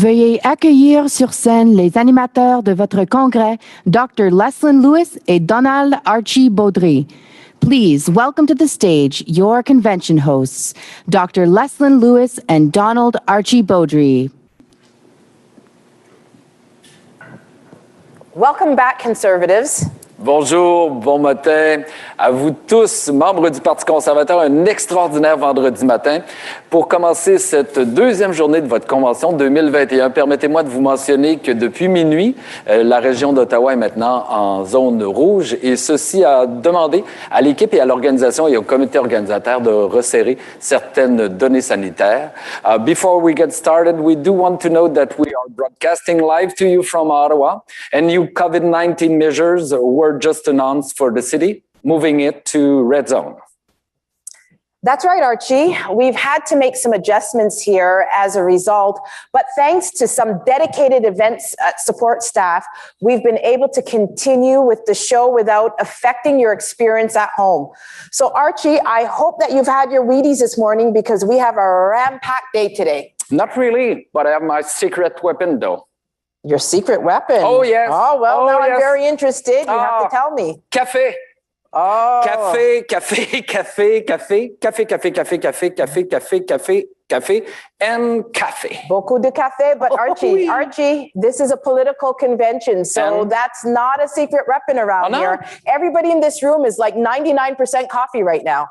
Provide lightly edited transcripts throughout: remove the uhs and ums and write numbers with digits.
Veuillez accueillir sur scène les animateurs de votre congrès, Dr. Leslyn Lewis et Donald Archie Baudry. Please welcome to the stage your convention hosts, Dr. Leslyn Lewis and Donald Archie Baudry. Welcome back, Conservatives. Bonjour, bon matin à vous tous, membres du Parti conservateur. Un extraordinaire vendredi matin. Pour commencer cette deuxième journée de votre convention 2021, permettez-moi de vous mentionner que depuis minuit, la région d'Ottawa est maintenant en zone rouge et ceci a demandé à l'équipe et à l'organisation et au comité organisateur de resserrer certaines données sanitaires. Before we get started, we do want to note that we are broadcasting live to you from Ottawa, and new COVID-19 measures were just announced for the city, moving it to red zone. That's right, Archie. We've had to make some adjustments here as a result, but thanks to some dedicated events support staff, we've been able to continue with the show without affecting your experience at home. So Archie, I hope that you've had your Wheaties this morning because we have a ram-packed day today. Not really, but I have my secret weapon though. Your secret weapon? Oh, yes. Oh, well, now yes. I'm very interested. You have to tell me. Café. Oh. Café, and café. Beaucoup de café, but Archie, oui. Archie, this is a political convention, so that's not a secret weapon around here. Everybody in this room is like 99% coffee right now.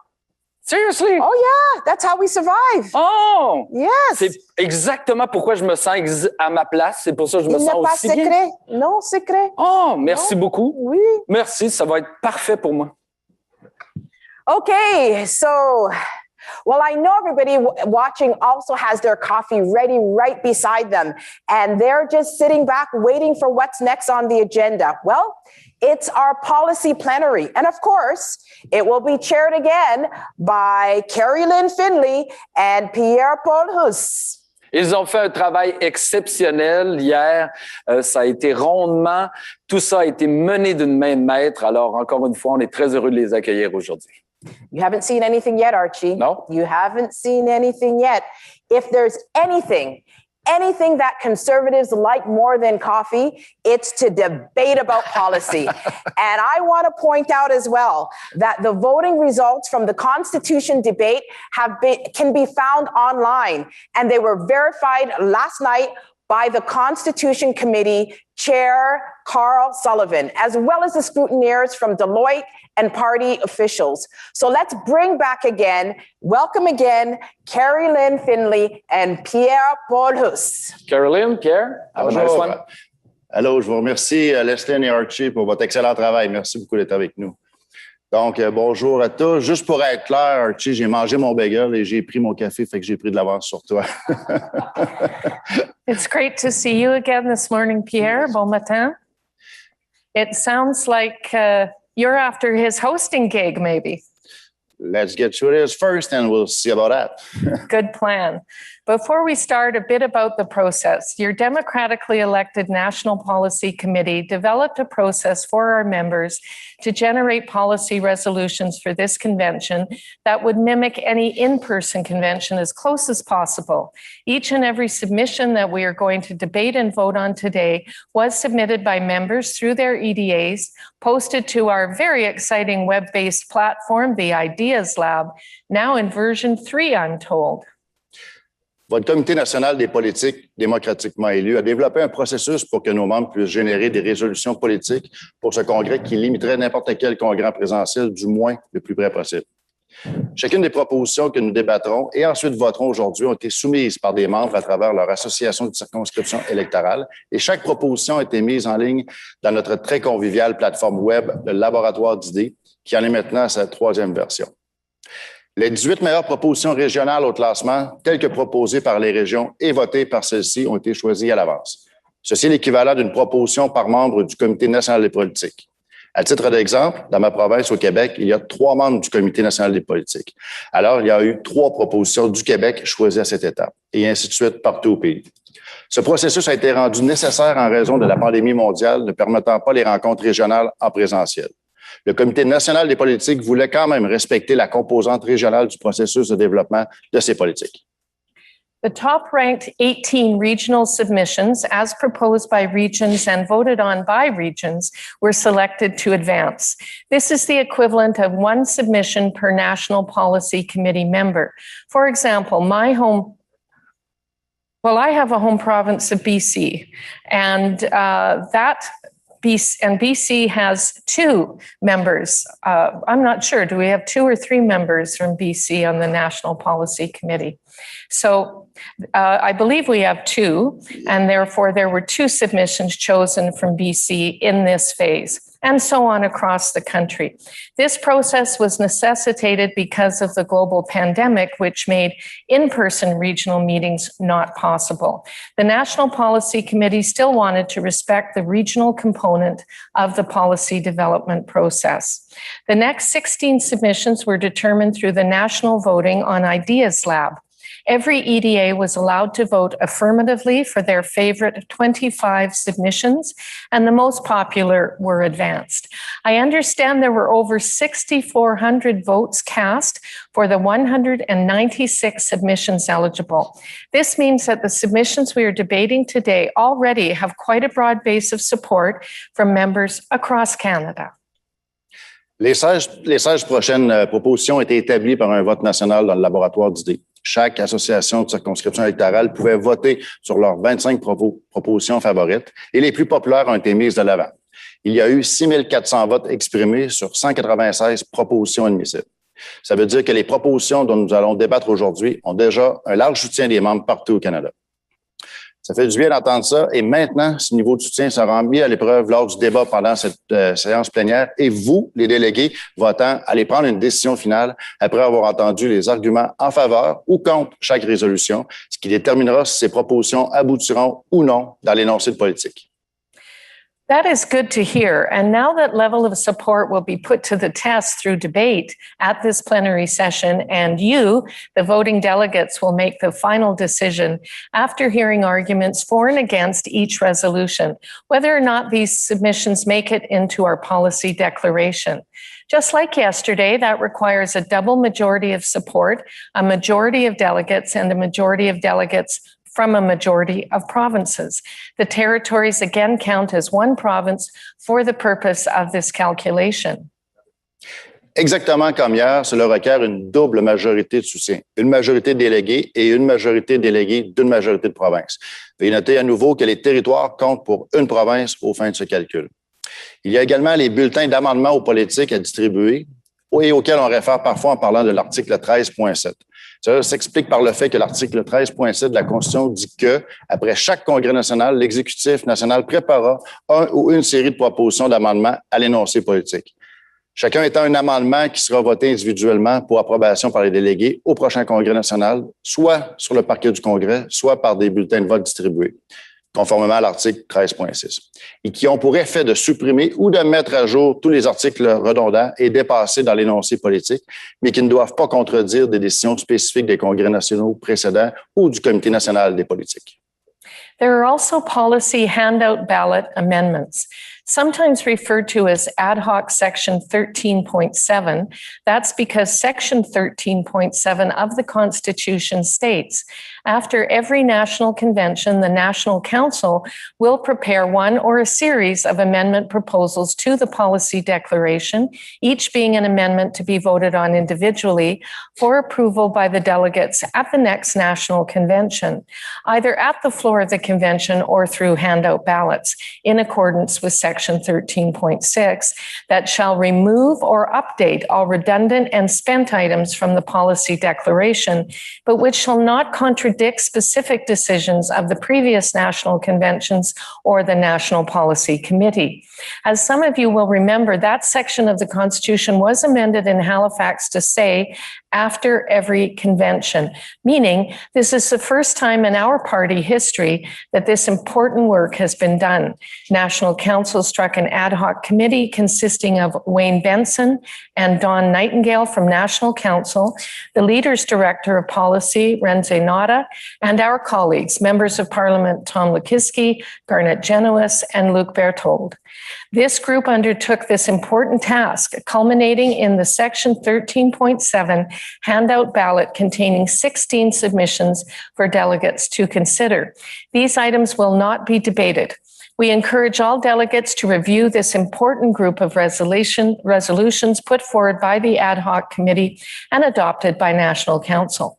Seriously? Oh yeah, that's how we survive. Oh! Yes. C'est exactement pourquoi je me sens à ma place. C'est pour ça que je me sens aussi bien. Il n'est pas secret. Non, secret. Oh, merci beaucoup. Oui. Merci, ça va être parfait pour moi. Okay, so, well, I know everybody watching also has their coffee ready right beside them, and they're just sitting back waiting for what's next on the agenda. Well, it's our policy plenary. And of course, it will be chaired again by Carrie Lynn Finley and Pierre-Paul Huss. Ils ont fait un travail exceptionnel hier. Ça a été rondement. Tout ça a été mené d'une main de maître. Alors, encore une fois, on est très heureux de les accueillir aujourd'hui. You haven't seen anything yet, Archie. No. You haven't seen anything yet. If there's anything that conservatives like more than coffee, it's to debate about policy. And I want to point out as well that the voting results from the Constitution debate can be found online, and they were verified last night by the Constitution Committee Chair Carl Sullivan, as well as the scrutineers from Deloitte and party officials. So let's bring back again, welcome again, Carrie Lynn Finley and Pierre-Paul Huss. Carrie Lynn, Pierre, have a nice one. Allô, je vous remercie, Leslyn et Archie, pour votre excellent travail. Merci beaucoup d'être avec nous. Donc, bonjour à tous. Juste pour être clair, Archie, j'ai mangé mon bagel et j'ai pris mon café, fait que j'ai pris de l'avance sur toi. It's great to see you again this morning, Pierre. Bon matin. It sounds like you're after his hosting gig, maybe. Let's get to this first, and we'll see about that. Good plan. Before we start, a bit about the process. Your democratically elected National Policy Committee developed a process for our members to generate policy resolutions for this convention that would mimic any in-person convention as close as possible. Each and every submission that we are going to debate and vote on today was submitted by members through their EDAs, posted to our very exciting web-based platform, the Ideas Lab, now in version 3, I'm told. Votre Comité national des politiques démocratiquement élu a développé un processus pour que nos membres puissent générer des résolutions politiques pour ce congrès qui limiterait n'importe quel congrès en présentiel, du moins le plus près possible. Chacune des propositions que nous débattrons et ensuite voterons aujourd'hui ont été soumises par des membres à travers leur association de circonscription électorale et chaque proposition a été mise en ligne dans notre très conviviale plateforme web, le Laboratoire d'idées, qui en est maintenant à sa 3e version. Les 18 meilleures propositions régionales au classement, telles que proposées par les régions et votées par celles-ci, ont été choisies à l'avance. Ceci est l'équivalent d'une proposition par membre du Comité national des politiques. À titre d'exemple, dans ma province, au Québec, il y a 3 membres du Comité national des politiques. Alors, il y a eu 3 propositions du Québec choisies à cette étape, et ainsi de suite partout au pays. Ce processus a été rendu nécessaire en raison de la pandémie mondiale, ne permettant pas les rencontres régionales en présentiel. Le Comité national des politiques voulait quand même respecter la composante régionale du processus de développement de ces politiques. The top-ranked 18 regional submissions, as proposed by regions and voted on by regions, were selected to advance. This is the equivalent of one submission per National Policy Committee member. For example, I have a home province of BC, and BC has 2 members. I'm not sure, do we have 2 or 3 members from BC on the National Policy Committee? So I believe we have 2, and therefore there were 2 submissions chosen from BC in this phase, and so on across the country. This process was necessitated because of the global pandemic, which made in-person regional meetings not possible. The National Policy Committee still wanted to respect the regional component of the policy development process. The next 16 submissions were determined through the National Voting on Ideas Lab. Every EDA was allowed to vote affirmatively for their favorite 25 submissions, and the most popular were advanced. I understand there were over 6,400 votes cast for the 196 submissions eligible. This means that the submissions we are debating today already have quite a broad base of support from members across Canada. Les 16 prochaines propositions ont été établies par un vote national dans le laboratoire d'idées. Chaque association de circonscription électorale pouvait voter sur leurs 25 propositions favorites et les plus populaires ont été mises de l'avant. Il y a eu 6 400 votes exprimés sur 196 propositions admissibles. Ça veut dire que les propositions dont nous allons débattre aujourd'hui ont déjà un large soutien des membres partout au Canada. Ça fait du bien d'entendre ça. Et maintenant, ce niveau de soutien sera mis à l'épreuve lors du débat pendant cette séance plénière. Et vous, les délégués votants, allez prendre une décision finale après avoir entendu les arguments en faveur ou contre chaque résolution, ce qui déterminera si ces propositions aboutiront ou non dans l'énoncé de politique. That is good to hear. And now that level of support will be put to the test through debate at this plenary session, and you, the voting delegates, will make the final decision after hearing arguments for and against each resolution, whether or not these submissions make it into our policy declaration. Just like yesterday, that requires a double majority of support, a majority of delegates, and a majority of delegates from a majority of provinces. The territories again count as one province for the purpose of this calculation. Exactement comme hier, cela requiert une double majorité de soutien, une majorité de délégués et une majorité de délégués d'une majorité de province. Veuillez noter à nouveau que les territoires comptent pour une province aux fins de ce calcul. Il y a également les bulletins d'amendement aux politiques à distribuer et auxquels on réfère parfois en parlant de l'article 13.7. Ça s'explique par le fait que l'article 13.7 de la Constitution dit que, après chaque congrès national, l'exécutif national préparera un ou une série de propositions d'amendements à l'énoncé politique. Chacun étant un amendement qui sera voté individuellement pour approbation par les délégués au prochain congrès national, soit sur le parquet du Congrès, soit par des bulletins de vote distribués, conformément à l'article 13.6, et qui ont pour effet de supprimer ou de mettre à jour tous les articles redondants et dépassés dans l'énoncé politique, mais qui ne doivent pas contredire des décisions spécifiques des congrès nationaux précédents ou du Comité national des politiques. There are also policy handout ballot amendments, sometimes referred to as ad hoc section 13.7. That's because section 13.7 of the Constitution states, after every national convention, the National Council will prepare one or a series of amendment proposals to the policy declaration, each being an amendment to be voted on individually for approval by the delegates at the next national convention, either at the floor of the convention or through handout ballots, in accordance with section 13.6, that shall remove or update all redundant and spent items from the policy declaration, but which shall not contradict specific decisions of the previous national conventions or the National Policy Committee. As some of you will remember, that section of the Constitution was amended in Halifax to say, after every convention, meaning this is the first time in our party history that this important work has been done. National Council struck an ad hoc committee consisting of Wayne Benson and Dawn Nightingale from National Council, the Leaders Director of Policy, Renze Nada, and our colleagues, members of Parliament Tom Lukiski, Garnet Genuis, and Luc Berthold. This group undertook this important task, culminating in the Section 13.7 handout ballot containing 16 submissions for delegates to consider. These items will not be debated. We encourage all delegates to review this important group of resolutions put forward by the ad hoc committee and adopted by National Council.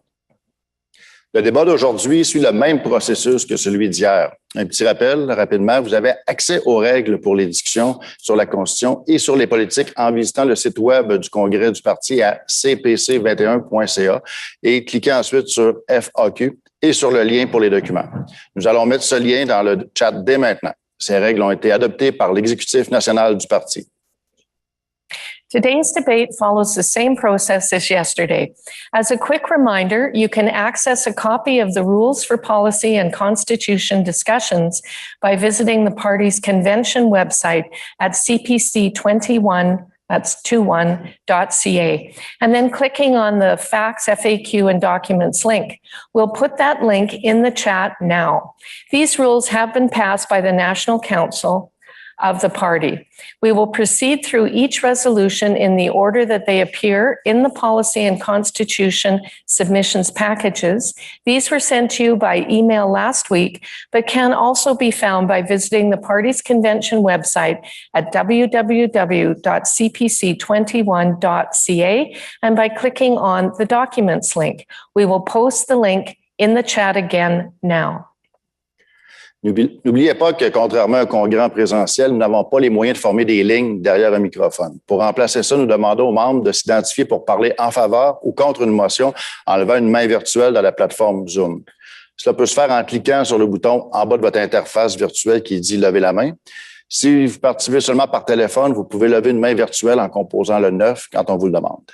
Le débat d'aujourd'hui suit le même processus que celui d'hier. Un petit rappel, rapidement, vous avez accès aux règles pour les discussions sur la Constitution et sur les politiques en visitant le site web du Congrès du Parti à cpc21.ca et cliquez ensuite sur FAQ et sur le lien pour les documents. Nous allons mettre ce lien dans le chat dès maintenant. Ces règles ont été adoptées par l'exécutif national du Parti. Today's debate follows the same process as yesterday. As a quick reminder, you can access a copy of the Rules for Policy and Constitution discussions by visiting the party's convention website at cpc21.ca, and then clicking on the Facts, FAQ, and Documents link. We'll put that link in the chat now. These rules have been passed by the National Council of the party. We will proceed through each resolution in the order that they appear in the policy and constitution submissions packages. These were sent to you by email last week, but can also be found by visiting the party's convention website at www.cpc21.ca and by clicking on the documents link. We will post the link in the chat again now. N'oubliez pas que, contrairement à un congrès en présentiel, nous n'avons pas les moyens de former des lignes derrière un microphone. Pour remplacer ça, nous demandons aux membres de s'identifier pour parler en faveur ou contre une motion en levant une main virtuelle dans la plateforme Zoom. Cela peut se faire en cliquant sur le bouton en bas de votre interface virtuelle qui dit « Lever la main ». Si vous participez seulement par téléphone, vous pouvez lever une main virtuelle en composant le 9 quand on vous le demande.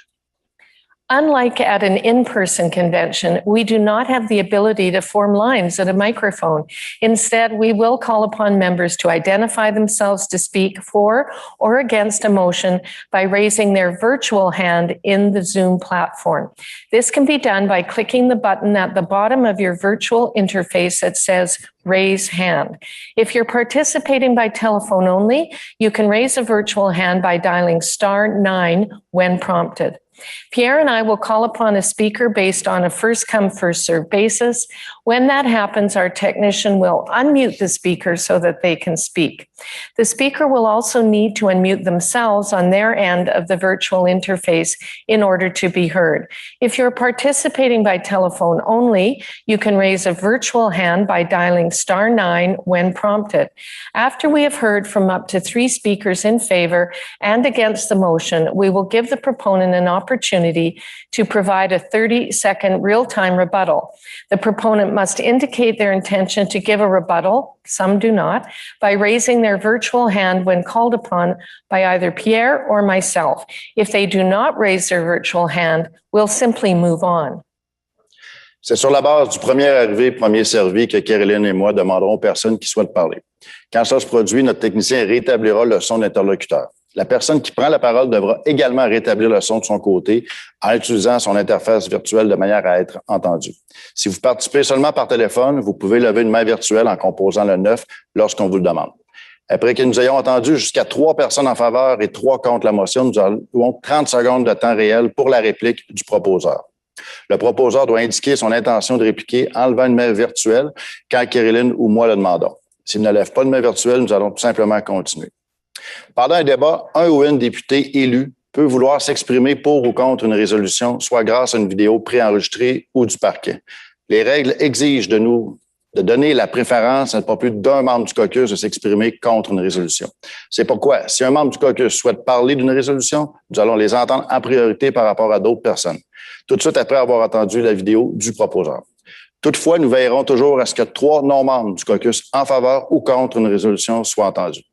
Unlike at an in-person convention, we do not have the ability to form lines at a microphone. Instead, we will call upon members to identify themselves to speak for or against a motion by raising their virtual hand in the Zoom platform. This can be done by clicking the button at the bottom of your virtual interface that says Raise Hand. If you're participating by telephone only, you can raise a virtual hand by dialing *9 when prompted. Pierre and I will call upon a speaker based on a first-come, first-served basis. When that happens, our technician will unmute the speaker so that they can speak. The speaker will also need to unmute themselves on their end of the virtual interface in order to be heard. If you're participating by telephone only, you can raise a virtual hand by dialing *9 when prompted. After we have heard from up to 3 speakers in favor and against the motion, we will give the proponent an opportunity to provide a 30-second real-time rebuttal. The proponent must indicate their intention to give a rebuttal, some do not, by raising their virtual hand when called upon by either Pierre or myself. If they do not raise their virtual hand, we'll simply move on. C'est sur la base du premier arrivé, premier servi que Caroline et moi demanderons aux personnes qui souhaitent parler. Quand ça se produit, notre technicien rétablira le son de l'interlocuteur. La personne qui prend la parole devra également rétablir le son de son côté en utilisant son interface virtuelle de manière à être entendue. Si vous participez seulement par téléphone, vous pouvez lever une main virtuelle en composant le 9 lorsqu'on vous le demande. Après que nous ayons entendu jusqu'à 3 personnes en faveur et 3 contre la motion, nous avons 30 secondes de temps réel pour la réplique du proposeur. Le proposeur doit indiquer son intention de répliquer en levant une main virtuelle quand Caroline ou moi le demandons. S'il ne lève pas de main virtuelle, nous allons tout simplement continuer. Pendant un débat, un ou une députée élue peut vouloir s'exprimer pour ou contre une résolution, soit grâce à une vidéo préenregistrée ou du parquet. Les règles exigent de nous de donner la préférence à pas plus d'un membre du caucus de s'exprimer contre une résolution. C'est pourquoi, si un membre du caucus souhaite parler d'une résolution, nous allons les entendre en priorité par rapport à d'autres personnes, tout de suite après avoir entendu la vidéo du proposeur. Toutefois, nous veillerons toujours à ce que 3 non-membres du caucus en faveur ou contre une résolution soient entendus.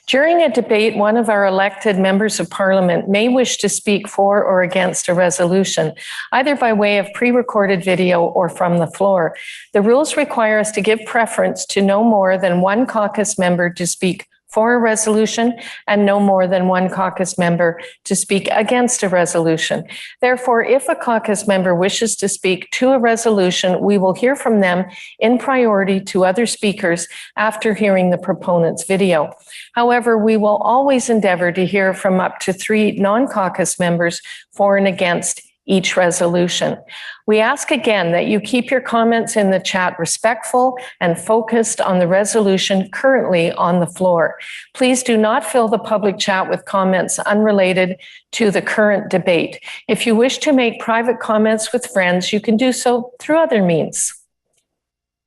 During a debate, one of our elected members of parliament may wish to speak for or against a resolution, either by way of pre-recorded video or from the floor. The rules require us to give preference to no more than one caucus member to speak for a resolution and no more than one caucus member to speak against a resolution. Therefore, if a caucus member wishes to speak to a resolution, we will hear from them in priority to other speakers after hearing the proponent's video. However, we will always endeavor to hear from up to 3 non-caucus members for and against each resolution. We ask again that you keep your comments in the chat respectful and focused on the resolution currently on the floor. Please do not fill the public chat with comments unrelated to the current debate. If you wish to make private comments with friends, you can do so through other means.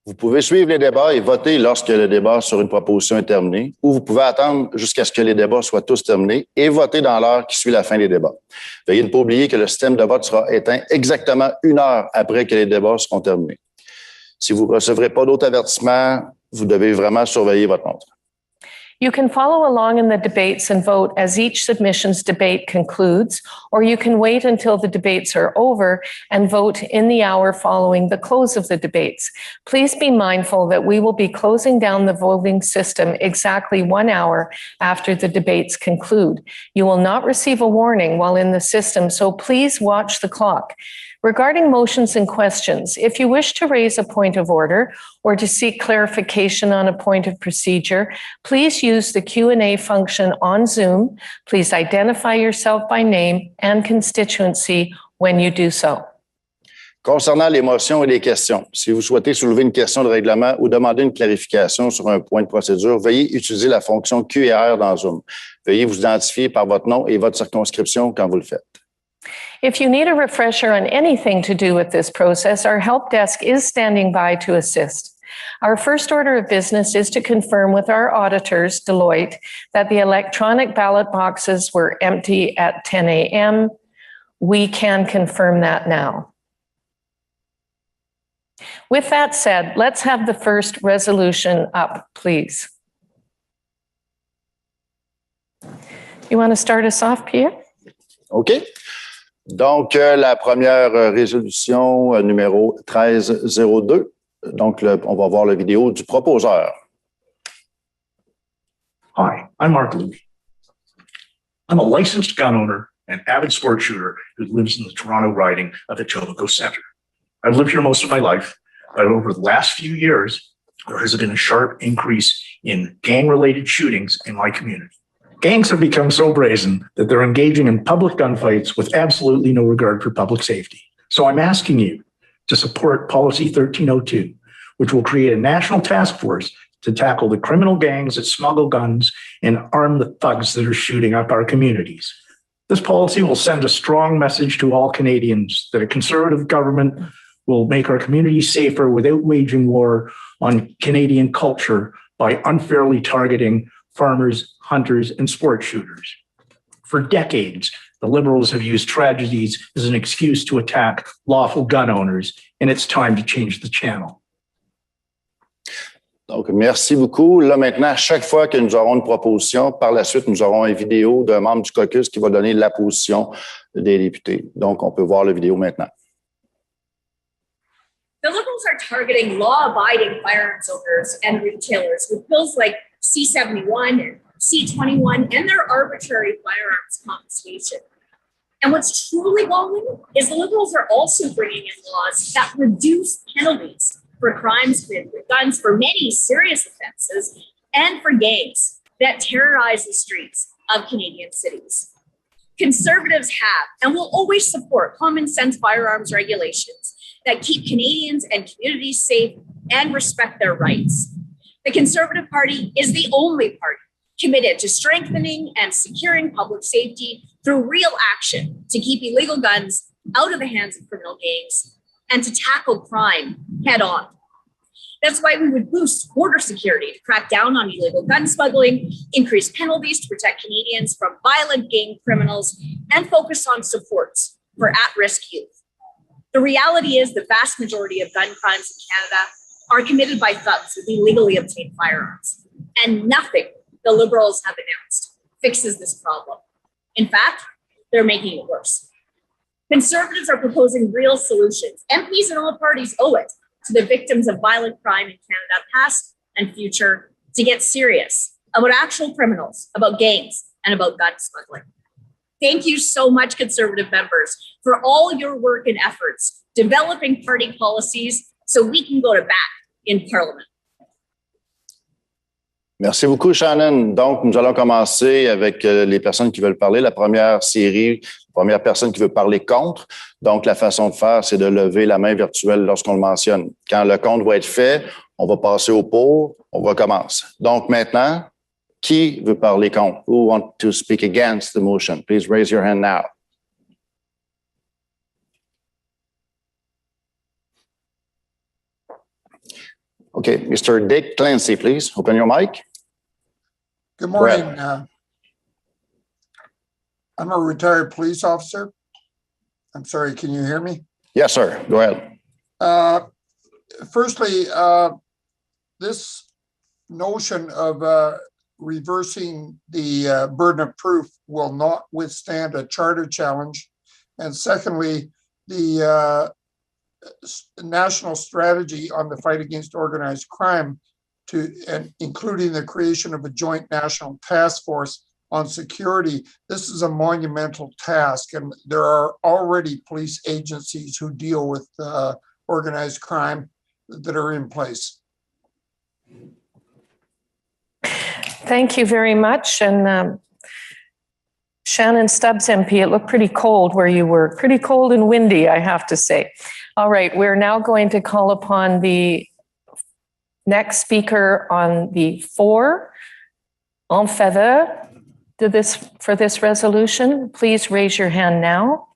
Vous pouvez suivre les débats et voter lorsque le débat sur une proposition est terminé, ou vous pouvez attendre jusqu'à ce que les débats soient tous terminés et voter dans l'heure qui suit la fin des débats. Veuillez ne pas oublier que le système de vote sera éteint exactement 1 heure après que les débats seront terminés. Si vous ne recevrez pas d'autres avertissements, vous devez vraiment surveiller votre montre. You can follow along in the debates and vote as each submission's debate concludes, or you can wait until the debates are over and vote in the hour following the close of the debates. Please be mindful that we will be closing down the voting system exactly 1 hour after the debates conclude. You will not receive a warning while in the system, so please watch the clock. Regarding motions and questions, if you wish to raise a point of order or to seek clarification on a point of procedure, please use the Q&A function on Zoom. Please identify yourself by name and constituency when you do so. Concernant les motions et les questions, si vous souhaitez soulever une question de règlement ou demander une clarification sur un point de procédure, veuillez utiliser la fonction Q&R dans Zoom. Veuillez vous identifier par votre nom et votre circonscription quand vous le faites. If you need a refresher on anything to do with this process, our help desk is standing by to assist. Our first order of business is to confirm with our auditors, Deloitte, that the electronic ballot boxes were empty at 10 a.m. We can confirm that now. With that said, let's have the first resolution up, please. You want to start us off, Pierre? OK. Donc, la première résolution numéro 1302. Donc, on va voir la vidéo du proposeur. Hi, I'm Mark Louie. I'm a licensed gun owner and avid sport shooter who lives in the Toronto riding of Etobicoke Centre. I've lived here most of my life, but over the last few years, there has been a sharp increase in gang-related shootings in my community. Gangs have become so brazen that they're engaging in public gunfights with absolutely no regard for public safety. So I'm asking you to support Policy 1302, which will create a national task force to tackle the criminal gangs that smuggle guns and arm the thugs that are shooting up our communities. This policy will send a strong message to all Canadians that a Conservative government will make our communities safer without waging war on Canadian culture by unfairly targeting farmers, hunters, and sport shooters. For decades, the Liberals have used tragedies as an excuse to attack lawful gun owners, and it's time to change the channel. Donc, merci beaucoup. Là, maintenant, chaque fois que nous aurons une proposition, par la suite, nous aurons une vidéo d'un membre du caucus qui va donner la position des députés. Donc, on peut voir la vidéo maintenant. The Liberals are targeting law-abiding firearms owners and retailers with bills like C-71 and C-21 and their arbitrary firearms confiscation. And what's truly galling is the Liberals are also bringing in laws that reduce penalties for crimes with guns for many serious offenses and for gangs that terrorize the streets of Canadian cities. Conservatives have and will always support common sense firearms regulations that keep Canadians and communities safe and respect their rights. The Conservative Party is the only party committed to strengthening and securing public safety through real action to keep illegal guns out of the hands of criminal gangs and to tackle crime head on. That's why we would boost border security to crack down on illegal gun smuggling, increase penalties to protect Canadians from violent gang criminals, and focus on supports for at-risk youth. The reality is the vast majority of gun crimes in Canada are committed by thugs with illegally obtained firearms. And nothing the Liberals have announced fixes this problem. In fact, they're making it worse. Conservatives are proposing real solutions. MPs in all parties owe it to the victims of violent crime in Canada, past and future, to get serious about actual criminals, about gangs, and about gun smuggling. Thank you so much, Conservative members, for all your work and efforts developing party policies so we can go to bat in Parliament. Merci beaucoup, Shannon. Donc, nous allons commencer avec les personnes qui veulent parler. La première série, la première personne qui veut parler contre. Donc, la façon de faire, c'est de lever la main virtuelle lorsqu'on le mentionne. Quand le contre va être fait, on va passer au pour, on recommence. Donc, maintenant, qui veut parler contre? Who want to speak against the motion? Please raise your hand now. Okay, Mr. Dick Clancy, please open your mic. Good morning. I'm a retired police officer. I'm sorry, can you hear me? Yes, sir. Go ahead. Firstly, this notion of reversing the burden of proof will not withstand a charter challenge. And secondly, the national strategy on the fight against organized crime, and including the creation of a joint national task force on security. This is a monumental task, and there are already police agencies who deal with organized crime that are in place. Thank you very much. And Shannon Stubbs MP, it looked pretty cold where you were, pretty cold and windy, I have to say. All right, we're now going to call upon the next speaker on the for, en faveur for this resolution. Please raise your hand now.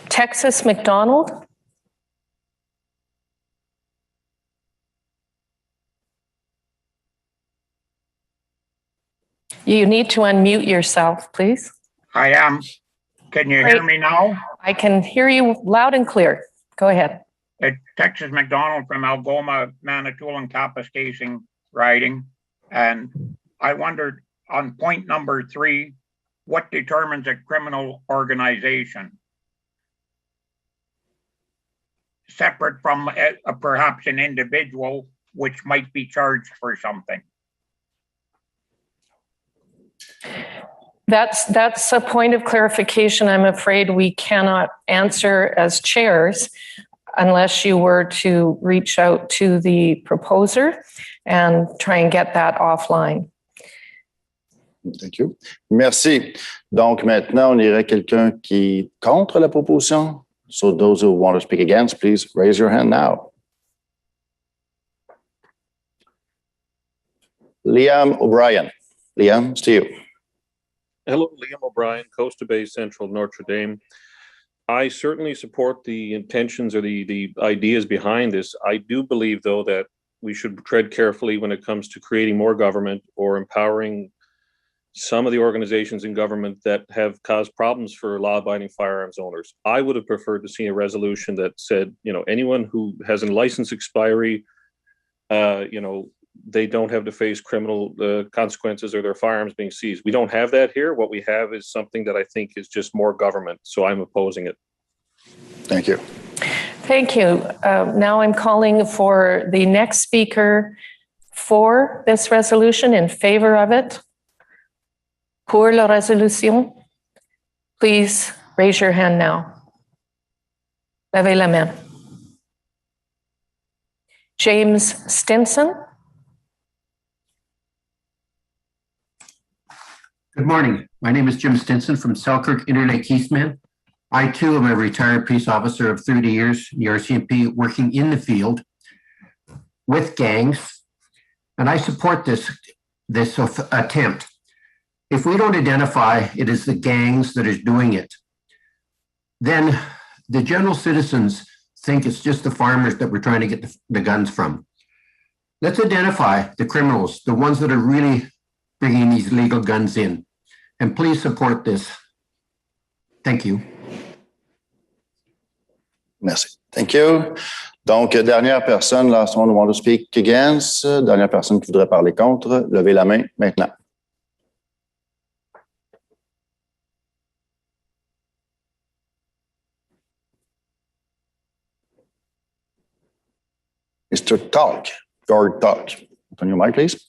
Texas McDonald. You need to unmute yourself, please. I am. Can you hear me now? I can hear you loud and clear. Go ahead. Texas McDonald from Algoma, Manitoulin, Kapuskasing riding. And I wondered on point number 3, what determines a criminal organization? Separate from perhaps an individual which might be charged for something. That's a point of clarification I'm afraid we cannot answer as chairs unless you were to reach out to the proposer and try and get that offline. Thank you. Merci. Donc, maintenant, on irait quelqu'un qui est contre la proposition. So those who want to speak against, please raise your hand now. Liam O'Brien. Liam, it's to you. Hello, Liam O'Brien, Costa Bay Central, Notre Dame. I certainly support the intentions or the ideas behind this. I do believe, though, that we should tread carefully when it comes to creating more government or empowering some of the organizations in government that have caused problems for law-abiding firearms owners. I would have preferred to see a resolution that said, anyone who has a license expiry, they don't have to face criminal consequences or their firearms being seized. We don't have that here. What we have is something that I think is just more government. So I'm opposing it. Thank you. Thank you. Now I'm calling for the next speaker for this resolution, in favor of it. Pour la résolution. Please raise your hand now. Levez la main. James Stinson. Good morning. My name is Jim Stinson from Selkirk, Interlake, Eastman. I too am a retired police officer of 30 years in the RCMP, working in the field with gangs, and I support this attempt. If we don't identify it as the gangs that is doing it, then the general citizens think it's just the farmers that we're trying to get the guns from. Let's identify the criminals, the ones that are really bringing these legal guns in. And please support this. Thank you. Merci. Thank you. Donc, dernière personne, last one who want to speak against. Dernière personne qui voudrait parler contre, levez la main maintenant. Mr. Talk, Gord Talk. Open your mic, please.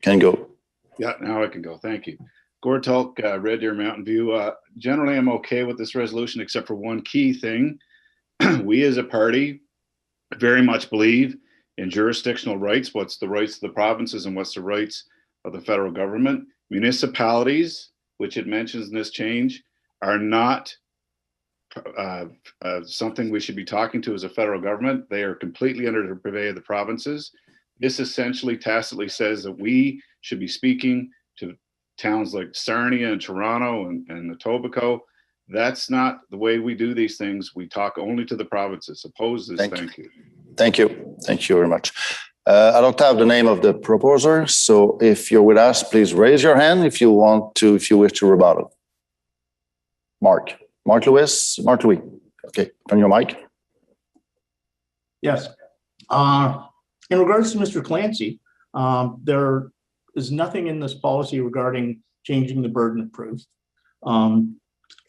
Can go. Yeah, now I can go. Thank you. Gord Talk, Red Deer Mountain View. Generally, I'm okay with this resolution, except for one key thing. We as a party very much believe in jurisdictional rights. What's the rights of the provinces and what's the rights of the federal government? Municipalities, which it mentions in this change, are not something we should be talking to as a federal government. They are completely under the purvey of the provinces. This essentially tacitly says that we should be speaking to towns like Sarnia and Toronto and Etobicoke. That's not the way we do these things. We talk only to the provinces. Oppose this. Thank you. Thank you. Thank you very much. I don't have the name of the proposer, so if you're with us, please raise your hand if you wish to rebuttal. Mark Louis. Okay, turn your mic. Yes. In regards to Mr. Clancy, there is nothing in this policy regarding changing the burden of proof.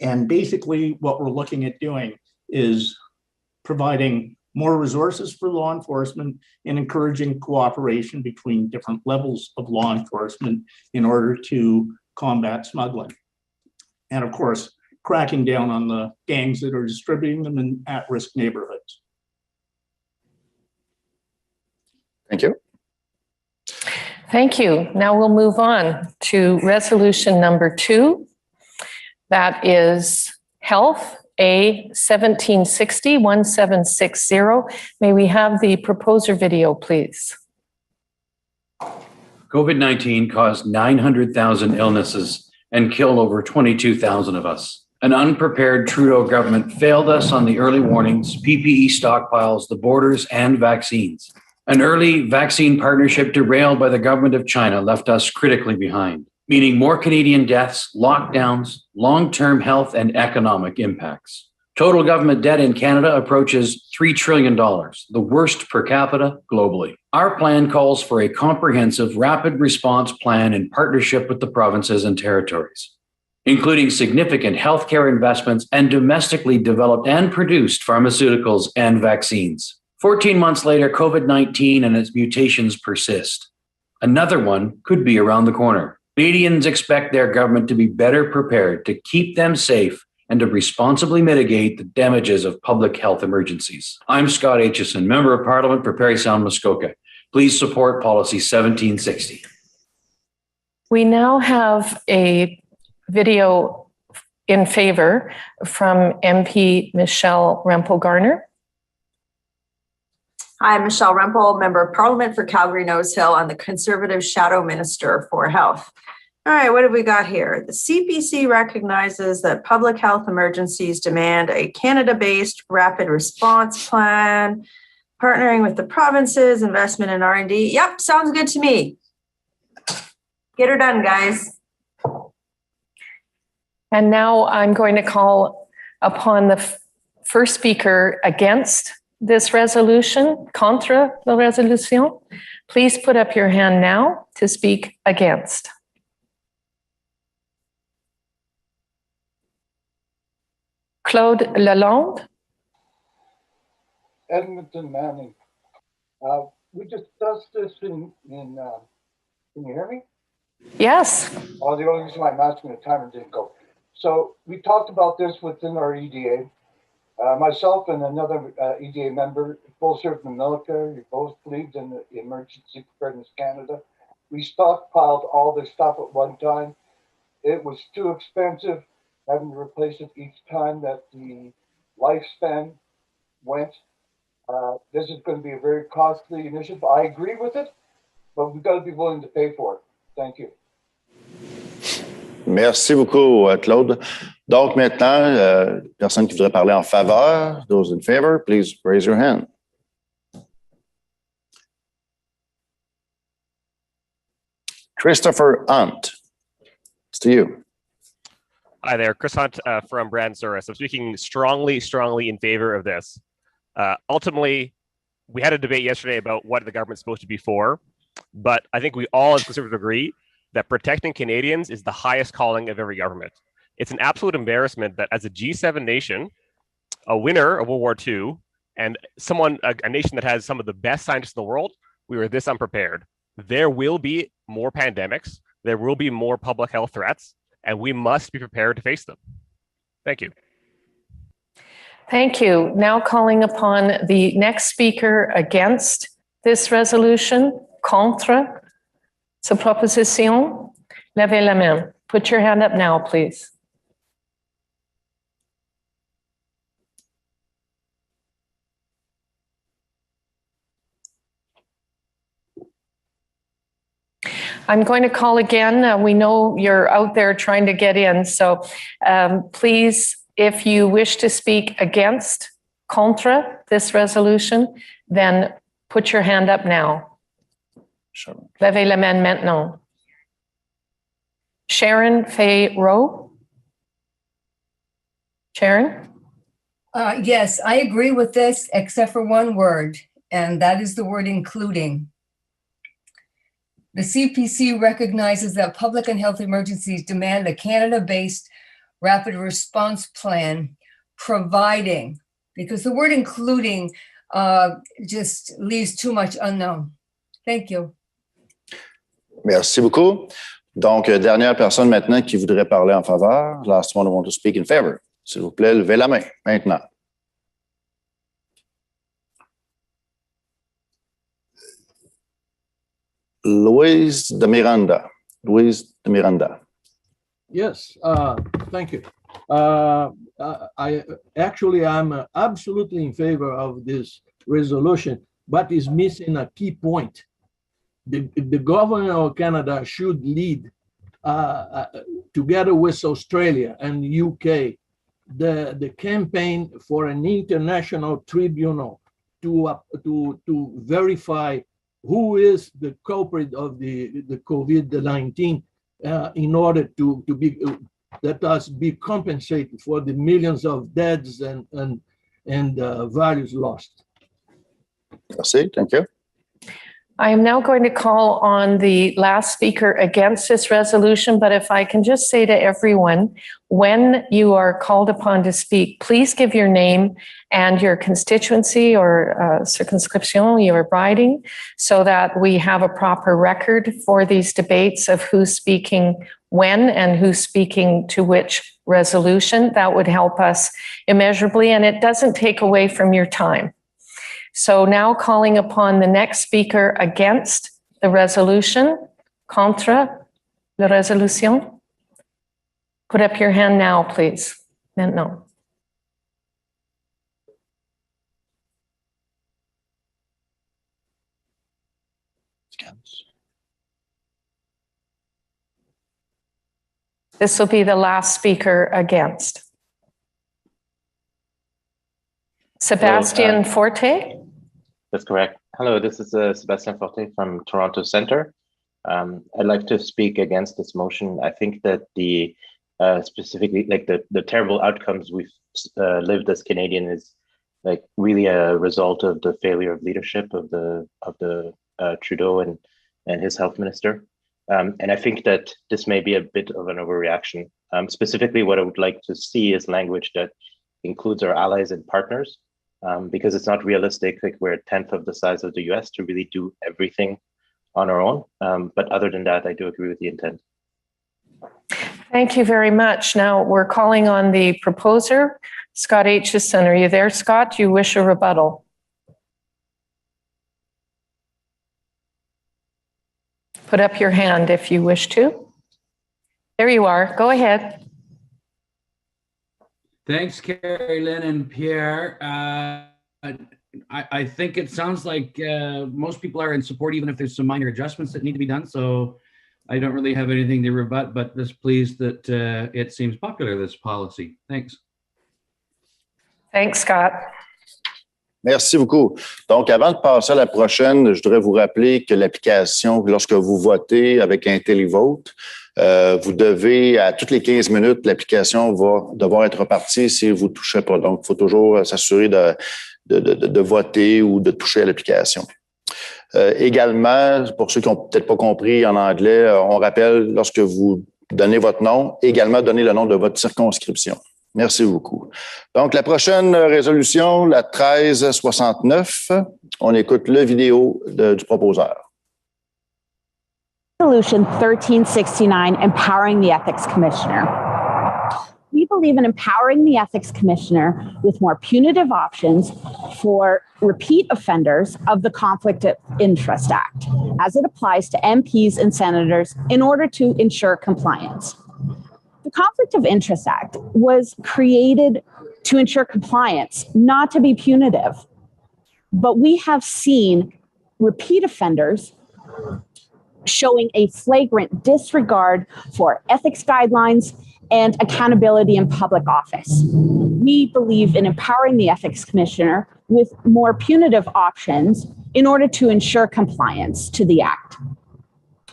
And basically what we're looking at doing is providing more resources for law enforcement and encouraging cooperation between different levels of law enforcement in order to combat smuggling. And of course, cracking down on the gangs that are distributing them in at-risk neighborhoods. Thank you. Thank you. Now we'll move on to resolution number 2. That is Health A 1760-1760. May we have the proposer video, please? COVID-19 caused 900,000 illnesses and killed over 22,000 of us. An unprepared Trudeau government failed us on the early warnings, PPE stockpiles, the borders, and vaccines. An early vaccine partnership derailed by the government of China left us critically behind, meaning more Canadian deaths, lockdowns, long-term health and economic impacts. Total government debt in Canada approaches $3 trillion, the worst per capita globally. Our plan calls for a comprehensive rapid response plan in partnership with the provinces and territories, including significant healthcare investments and domestically developed and produced pharmaceuticals and vaccines. 14 months later, COVID-19 and its mutations persist. Another one could be around the corner. Canadians expect their government to be better prepared to keep them safe and to responsibly mitigate the damages of public health emergencies. I'm Scott Aitchison, Member of Parliament for Parry Sound, Muskoka. Please support Policy 1760. We now have a video in favor from MP Michelle Rempel-Garner. Hi, I'm Michelle Rempel, Member of Parliament for Calgary-Nose Hill and the Conservative Shadow Minister for Health. All right, what have we got here? The CPC recognizes that public health emergencies demand a Canada-based rapid response plan, partnering with the provinces, investment in R&D. Yep, sounds good to me. Get her done, guys. And now I'm going to call upon the first speaker against this resolution, contre la résolution. Please put up your hand now to speak against. Claude Lalonde. Edmonton Manning. We discussed this in can you hear me? Yes. Oh, the only reason why I'm asking the timer didn't go. So we talked about this within our EDA. Myself and another EDA member both served in the military. We both believed in the Emergency Preparedness Canada. We stockpiled all this stuff at one time. It was too expensive, having to replace it each time that the lifespan went. This is going to be a very costly initiative. I agree with it, but we've got to be willing to pay for it. Thank you. Merci beaucoup, Claude. Donc maintenant, personne qui voudrait parler en faveur, those in favor, please raise your hand. Christopher Hunt, it's to you. Hi there, Chris Hunt from Brand-Souris. I'm speaking strongly in favor of this. Ultimately, we had a debate yesterday about what the government's supposed to be for, but I think we all as Conservatives agree that protecting Canadians is the highest calling of every government. It's an absolute embarrassment that as a G7 nation, a winner of World War II, and a nation that has some of the best scientists in the world, we were this unprepared. There will be more pandemics. There will be more public health threats, and we must be prepared to face them. Thank you. Thank you. Now calling upon the next speaker against this resolution, contre cette proposition. Levez la main. Put your hand up now, please. I'm going to call again. We know you're out there trying to get in. So please, if you wish to speak against, contre this resolution, then put your hand up now. Sure. Levez la main maintenant. Sharon Fay-Rowe. Sharon? Yes, I agree with this, except for one word, and that is the word including. The CPC recognizes that public and health emergencies demand a Canada-based rapid response plan, providing, because the word including just leaves too much unknown. Thank you. Merci beaucoup. Donc, dernière personne maintenant qui voudrait parler en faveur. Last one who want to speak in favor. S'il vous plaît, levez la main maintenant. Luis de Miranda. Luis de Miranda. Yes, thank you. I'm absolutely in favor of this resolution, but is missing a key point. The government of Canada should lead, together with Australia and UK, the campaign for an international tribunal to verify who is the culprit of the COVID-19 in order to be let us be compensated for the millions of deaths and values lost. Merci, thank you. I am now going to call on the last speaker against this resolution, but if I can just say to everyone, when you are called upon to speak, please give your name and your constituency or circonscription you're riding so that we have a proper record for these debates of who's speaking when and who's speaking to which resolution. That would help us immeasurably, and it doesn't take away from your time. So now calling upon the next speaker against the resolution, contre la résolution. Put up your hand now, please. Maintenant. This will be the last speaker against. Sebastian Forte? That's correct. Hello, this is Sebastian Forte from Toronto Centre. I'd like to speak against this motion. I think that the specifically like the terrible outcomes we've lived as Canadian is like really a result of the failure of leadership of the Trudeau and his health minister. And I think that this may be a bit of an overreaction. Specifically, what I would like to see is language that includes our allies and partners, because it's not realistic, like we're a 10th of the size of the US, to really do everything on our own. But other than that, I do agree with the intent. Thank you very much. Now we're calling on the proposer, Scott Aitchison. Are you there, Scott? Do you wish a rebuttal? Put up your hand if you wish to. There you are. Go ahead. Thanks, Carrie Lynn and Pierre. I think it sounds like most people are in support, even if there's some minor adjustments that need to be done. So I don't really have anything to rebut, but just pleased that it seems popular, this policy. Thanks. Thanks, Scott. Merci beaucoup. Donc, avant de passer à la prochaine, je voudrais vous rappeler que l'application, lorsque vous votez avec un télévote, vous devez, à toutes les 15 minutes, l'application va devoir être repartie si vous ne touchez pas. Donc, il faut toujours s'assurer de voter ou de toucher à l'application. Également, pour ceux qui n'ont peut-être pas compris en anglais, on rappelle, lorsque vous Donnez votre nom, également donnez le nom de votre circonscription. Merci beaucoup. Donc, la prochaine résolution, la 1369, on écoute le vidéo du proposeur. Resolution 1369, empowering the Ethics Commissioner. We believe in empowering the Ethics Commissioner with more punitive options for repeat offenders of the Conflict of Interest Act, as it applies to MPs and senators in order to ensure compliance. The Conflict of Interest Act was created to ensure compliance, not to be punitive. But we have seen repeat offenders showing a flagrant disregard for ethics guidelines and accountability in public office. We believe in empowering the Ethics Commissioner with more punitive options in order to ensure compliance to the Act.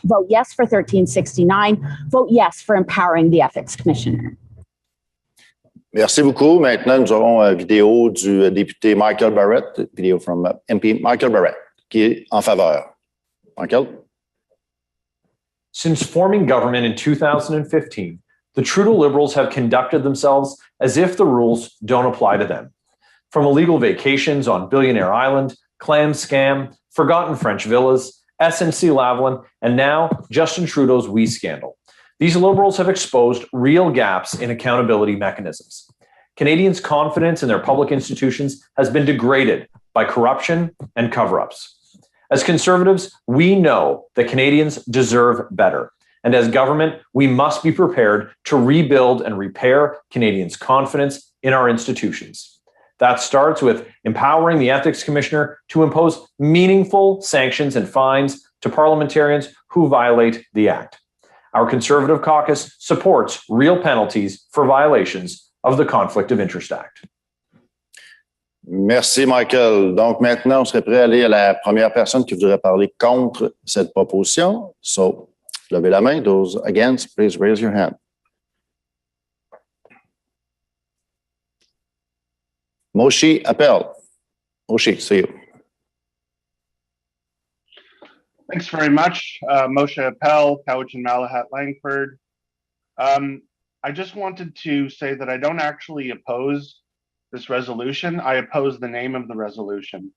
Vote yes for 1369. Vote yes for empowering the Ethics Commissioner. Merci beaucoup. Maintenant, nous aurons une vidéo du député Michael Barrett, vidéo from MP Michael Barrett, qui est en faveur. Michael? Since forming government in 2015, the Trudeau Liberals have conducted themselves as if the rules don't apply to them. From illegal vacations on Billionaire Island, clam scam, forgotten French villas, SNC-Lavalin, and now Justin Trudeau's We scandal. These Liberals have exposed real gaps in accountability mechanisms. Canadians' confidence in their public institutions has been degraded by corruption and cover-ups. As Conservatives, we know that Canadians deserve better. And as government, we must be prepared to rebuild and repair Canadians' confidence in our institutions. That starts with empowering the Ethics Commissioner to impose meaningful sanctions and fines to parliamentarians who violate the Act. Our Conservative caucus supports real penalties for violations of the Conflict of Interest Act. Merci, Michael. Donc, maintenant, on serait prêt à aller à la première personne qui voudrait parler contre cette proposition. So, levez la main. Those against, please raise your hand. Moshe Appel. Moshe, see you. Thanks very much. Moshe Appel, Cowichan Malahat Langford. I just wanted to say that I don't actually oppose this resolution. I oppose the name of the resolution.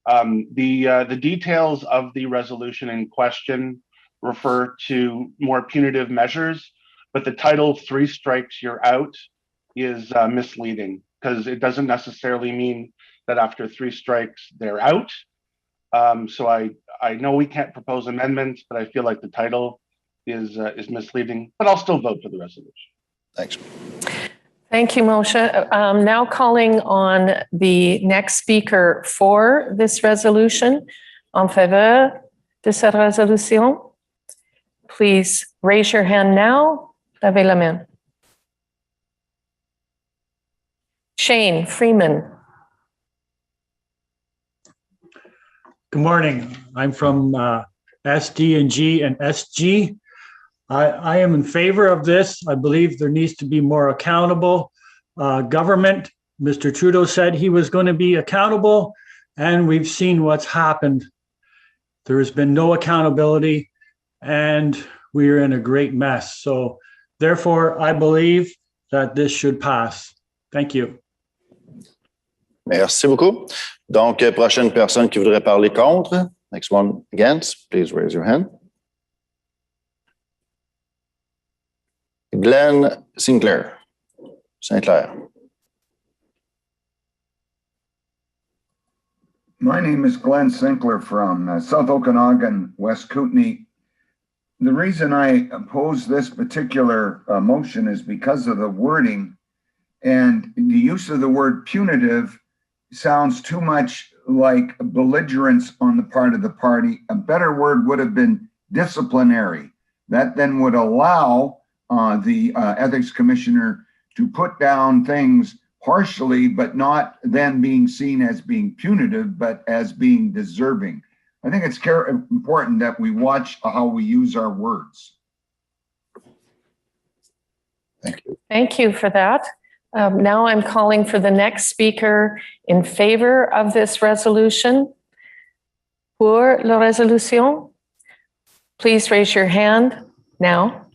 The details of the resolution in question refer to more punitive measures, but the title, 3 strikes, you're out, is misleading because it doesn't necessarily mean that after 3 strikes, they're out. So I know we can't propose amendments, but I feel like the title is misleading, but I'll still vote for the resolution. Thanks. Thank you, Moshe. Now calling on the next speaker for this resolution, en faveur de cette résolution. Please raise your hand now. Levez la main. Shane Freeman. Good morning. I'm from SD&G and SG. I am in favor of this. I believe there needs to be more accountable government. Mr. Trudeau said he was going to be accountable, and we've seen what's happened. There has been no accountability, and we are in a great mess. So therefore, I believe that this should pass. Thank you. Merci beaucoup. Donc, prochaine personne qui voudrait parler contre. Next one against, please raise your hand. Glenn Sinclair. Sinclair. My name is Glenn Sinclair from South Okanagan, West Kootenay. The reason I oppose this particular motion is because of the wording, and the use of the word punitive sounds too much like belligerence on the part of the party. A better word would have been disciplinary. That then would allow the Ethics Commissioner to put down things partially, but not then being seen as being punitive, but as being deserving. I think it's important that we watch how we use our words. Thank you. Thank you for that. Now I'm calling for the next speaker in favor of this resolution. Pour la résolution. Please raise your hand now.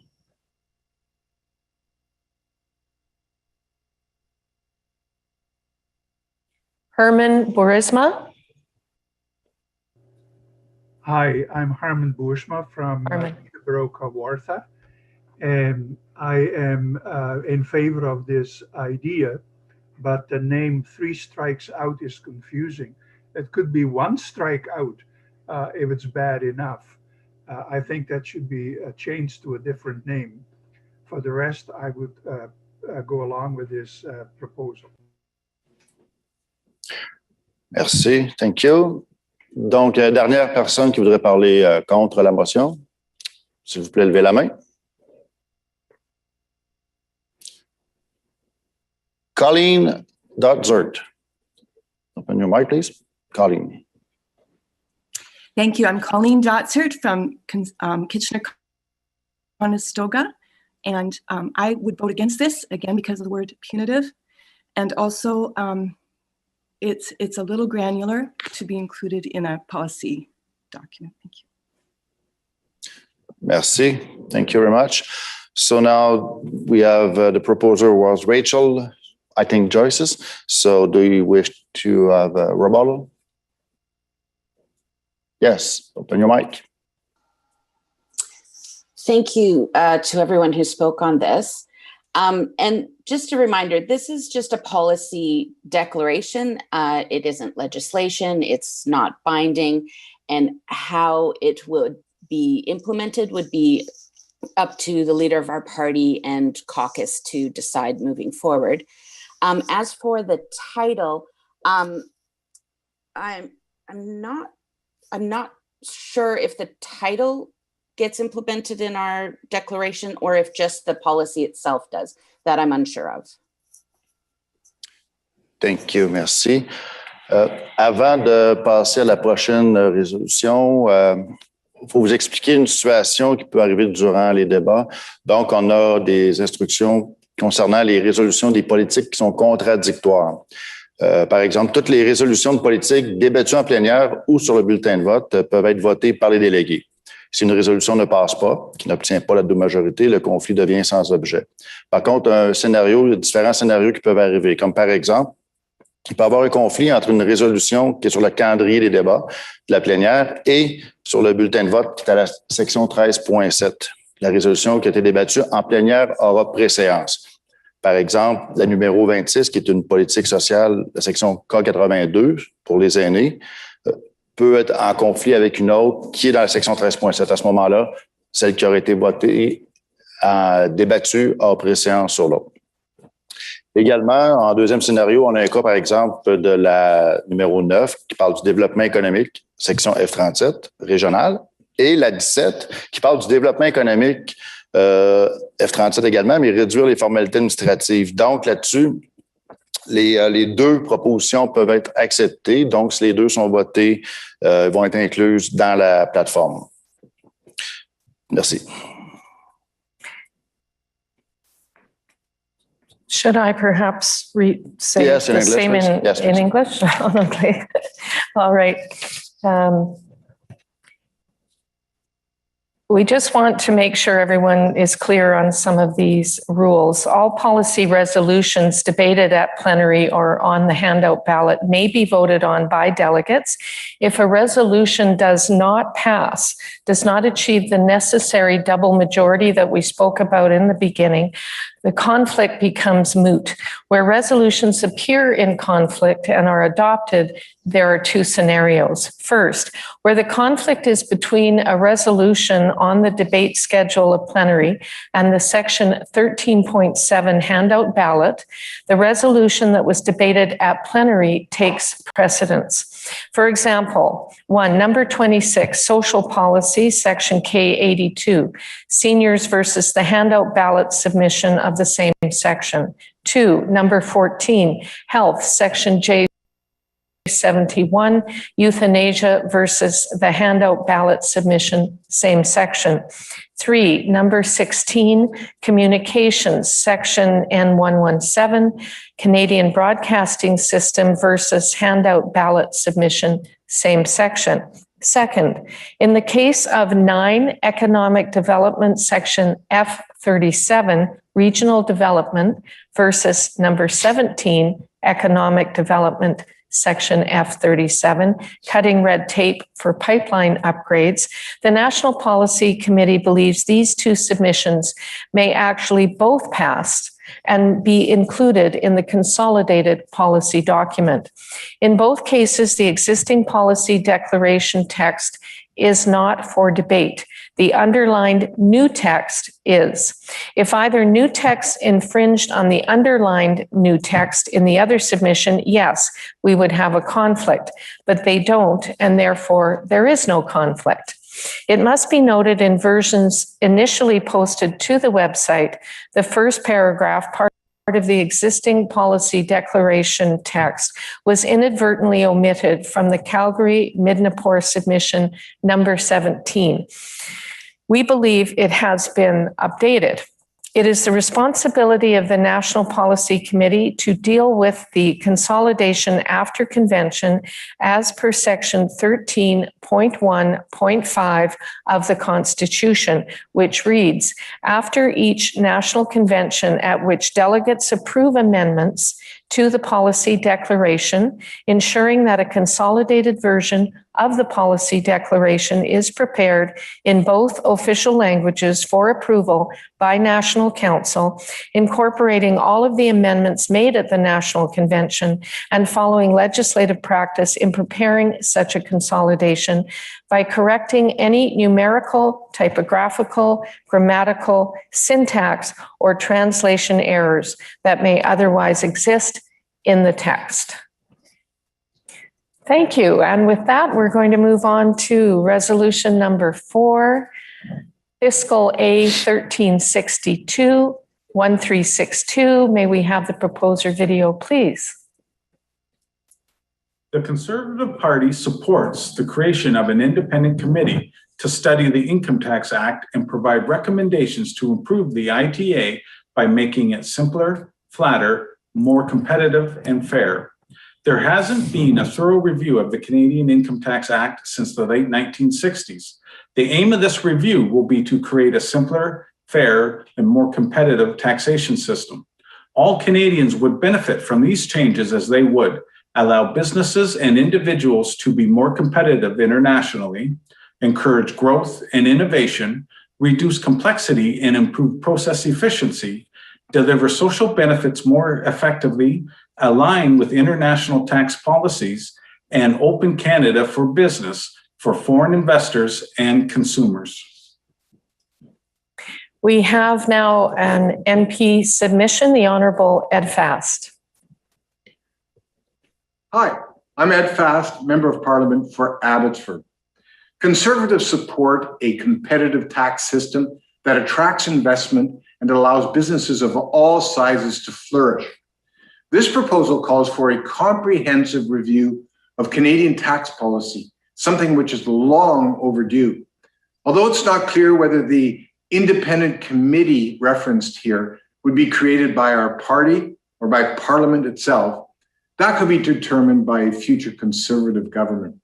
Herman Burisma. Hi, I'm Harman Boersma from Peterborough, Kawartha, and I am in favor of this idea, but the name Three Strikes Out is confusing. It could be one strike out if it's bad enough. I think that should be changed to a different name. For the rest, I would go along with this proposal. Merci. Thank you. Donc, dernière personne qui voudrait parler contre la motion. S'il vous plaît, levez la main. Colleen Dotzert. Open your mic, please. Colleen. Thank you. I'm Colleen Dotzert from Kitchener-Conestoga, and I would vote against this, again, because of the word punitive. And also, it's a little granular to be included in a policy document. Thank you. Merci. Thank you very much. So now we have the proposer was Rachel, I think Joyce's. So do you wish to have a rebuttal? Yes, open your mic. Thank you to everyone who spoke on this. And just a reminder, this is just a policy declaration. It isn't legislation. It's not binding. And how it would be implemented would be up to the leader of our party and caucus to decide moving forward. As for the title, I'm not sure if the title gets implemented in our declaration or if just the policy itself does. That I'm unsure of. Thank you, merci. Avant de passer à la prochaine résolution, il faut vous expliquer une situation qui peut arriver durant les débats. Donc, on a des instructions concernant les résolutions des politiques qui sont contradictoires. Par exemple, toutes les résolutions de politique débattues en plénière ou sur le bulletin de vote peuvent être votées par les délégués. Si une résolution ne passe pas, qui n'obtient pas la double majorité, le conflit devient sans objet. Par contre, il y a différents scénarios qui peuvent arriver, comme par exemple, il peut y avoir un conflit entre une résolution qui est sur le calendrier des débats de la plénière et sur le bulletin de vote qui est à la section 13.7. La résolution qui a été débattue en plénière aura préséance. Par exemple, la numéro 26, qui est une politique sociale, la section K82 pour les aînés, peut être en conflit avec une autre qui est dans la section 13.7. À ce moment-là, celle qui aurait été votée, débattue, a préséance sur l'autre. Également, en deuxième scénario, on a un cas, par exemple, de la numéro 9 qui parle du développement économique, section F37, régionale, et la 17 qui parle du développement économique, F37 également, mais réduire les formalités administratives. Donc, là-dessus, les deux propositions peuvent être acceptées. Donc, si les deux sont votées, vont être incluses dans la plateforme. Merci. Should I perhaps say yes, the same in English? Okay. All right. We just want to make sure everyone is clear on some of these rules. All policy resolutions debated at plenary or on the handout ballot may be voted on by delegates. If a resolution does not pass, does not achieve the necessary double majority that we spoke about in the beginning, the conflict becomes moot. Where resolutions appear in conflict and are adopted, there are two scenarios. First, where the conflict is between a resolution on the debate schedule of plenary and the section 13.7 handout ballot, the resolution that was debated at plenary takes precedence. For example, 1, number 26, social policy, section K82, seniors versus the handout ballot submission of the same section. 2, number 14, health, section J71, euthanasia versus the handout ballot submission, same section. 3, number 16, communications, section N117, Canadian Broadcasting System versus handout ballot submission, same section. Second, in the case of 9, economic development, section F37, regional development versus number 17, economic development, Section F37, cutting red tape for pipeline upgrades, the National Policy Committee believes these two submissions may actually both pass and be included in the consolidated policy document. In both cases, the existing policy declaration text is not for debate. The underlined new text is. If either new text infringed on the underlined new text in the other submission, yes, we would have a conflict, but they don't, and therefore there is no conflict. It must be noted in versions initially posted to the website, the first paragraph, part of the existing policy declaration text, was inadvertently omitted from the Calgary Midnapore submission number 17. We believe it has been updated. It is the responsibility of the National Policy Committee to deal with the consolidation after convention as per section 13.1.5 of the Constitution, which reads, after each national convention at which delegates approve amendments to the policy declaration, ensuring that a consolidated version of the policy declaration is prepared in both official languages for approval by National Council, incorporating all of the amendments made at the National Convention and following legislative practice in preparing such a consolidation by correcting any numerical, typographical, grammatical, syntax, or translation errors that may otherwise exist in the text. Thank you. And with that, we're going to move on to resolution number 4, Fiscal A 1362, 1362. May we have the proposer video, please? The Conservative Party supports the creation of an independent committee to study the Income Tax Act and provide recommendations to improve the ITA by making it simpler, flatter, more competitive, and fair. There hasn't been a thorough review of the Canadian Income Tax Act since the late 1960s. The aim of this review will be to create a simpler, fair, and more competitive taxation system. All Canadians would benefit from these changes as they would allow businesses and individuals to be more competitive internationally, encourage growth and innovation, reduce complexity and improve process efficiency, deliver social benefits more effectively, align with international tax policies, and open Canada for business for foreign investors and consumers. We have now an MP submission, the Honourable Ed Fast. Hi, I'm Ed Fast, Member of Parliament for Abbotsford. Conservatives support a competitive tax system that attracts investment and allows businesses of all sizes to flourish. This proposal calls for a comprehensive review of Canadian tax policy, something which is long overdue. Although it's not clear whether the independent committee referenced here would be created by our party or by Parliament itself, that could be determined by a future Conservative government.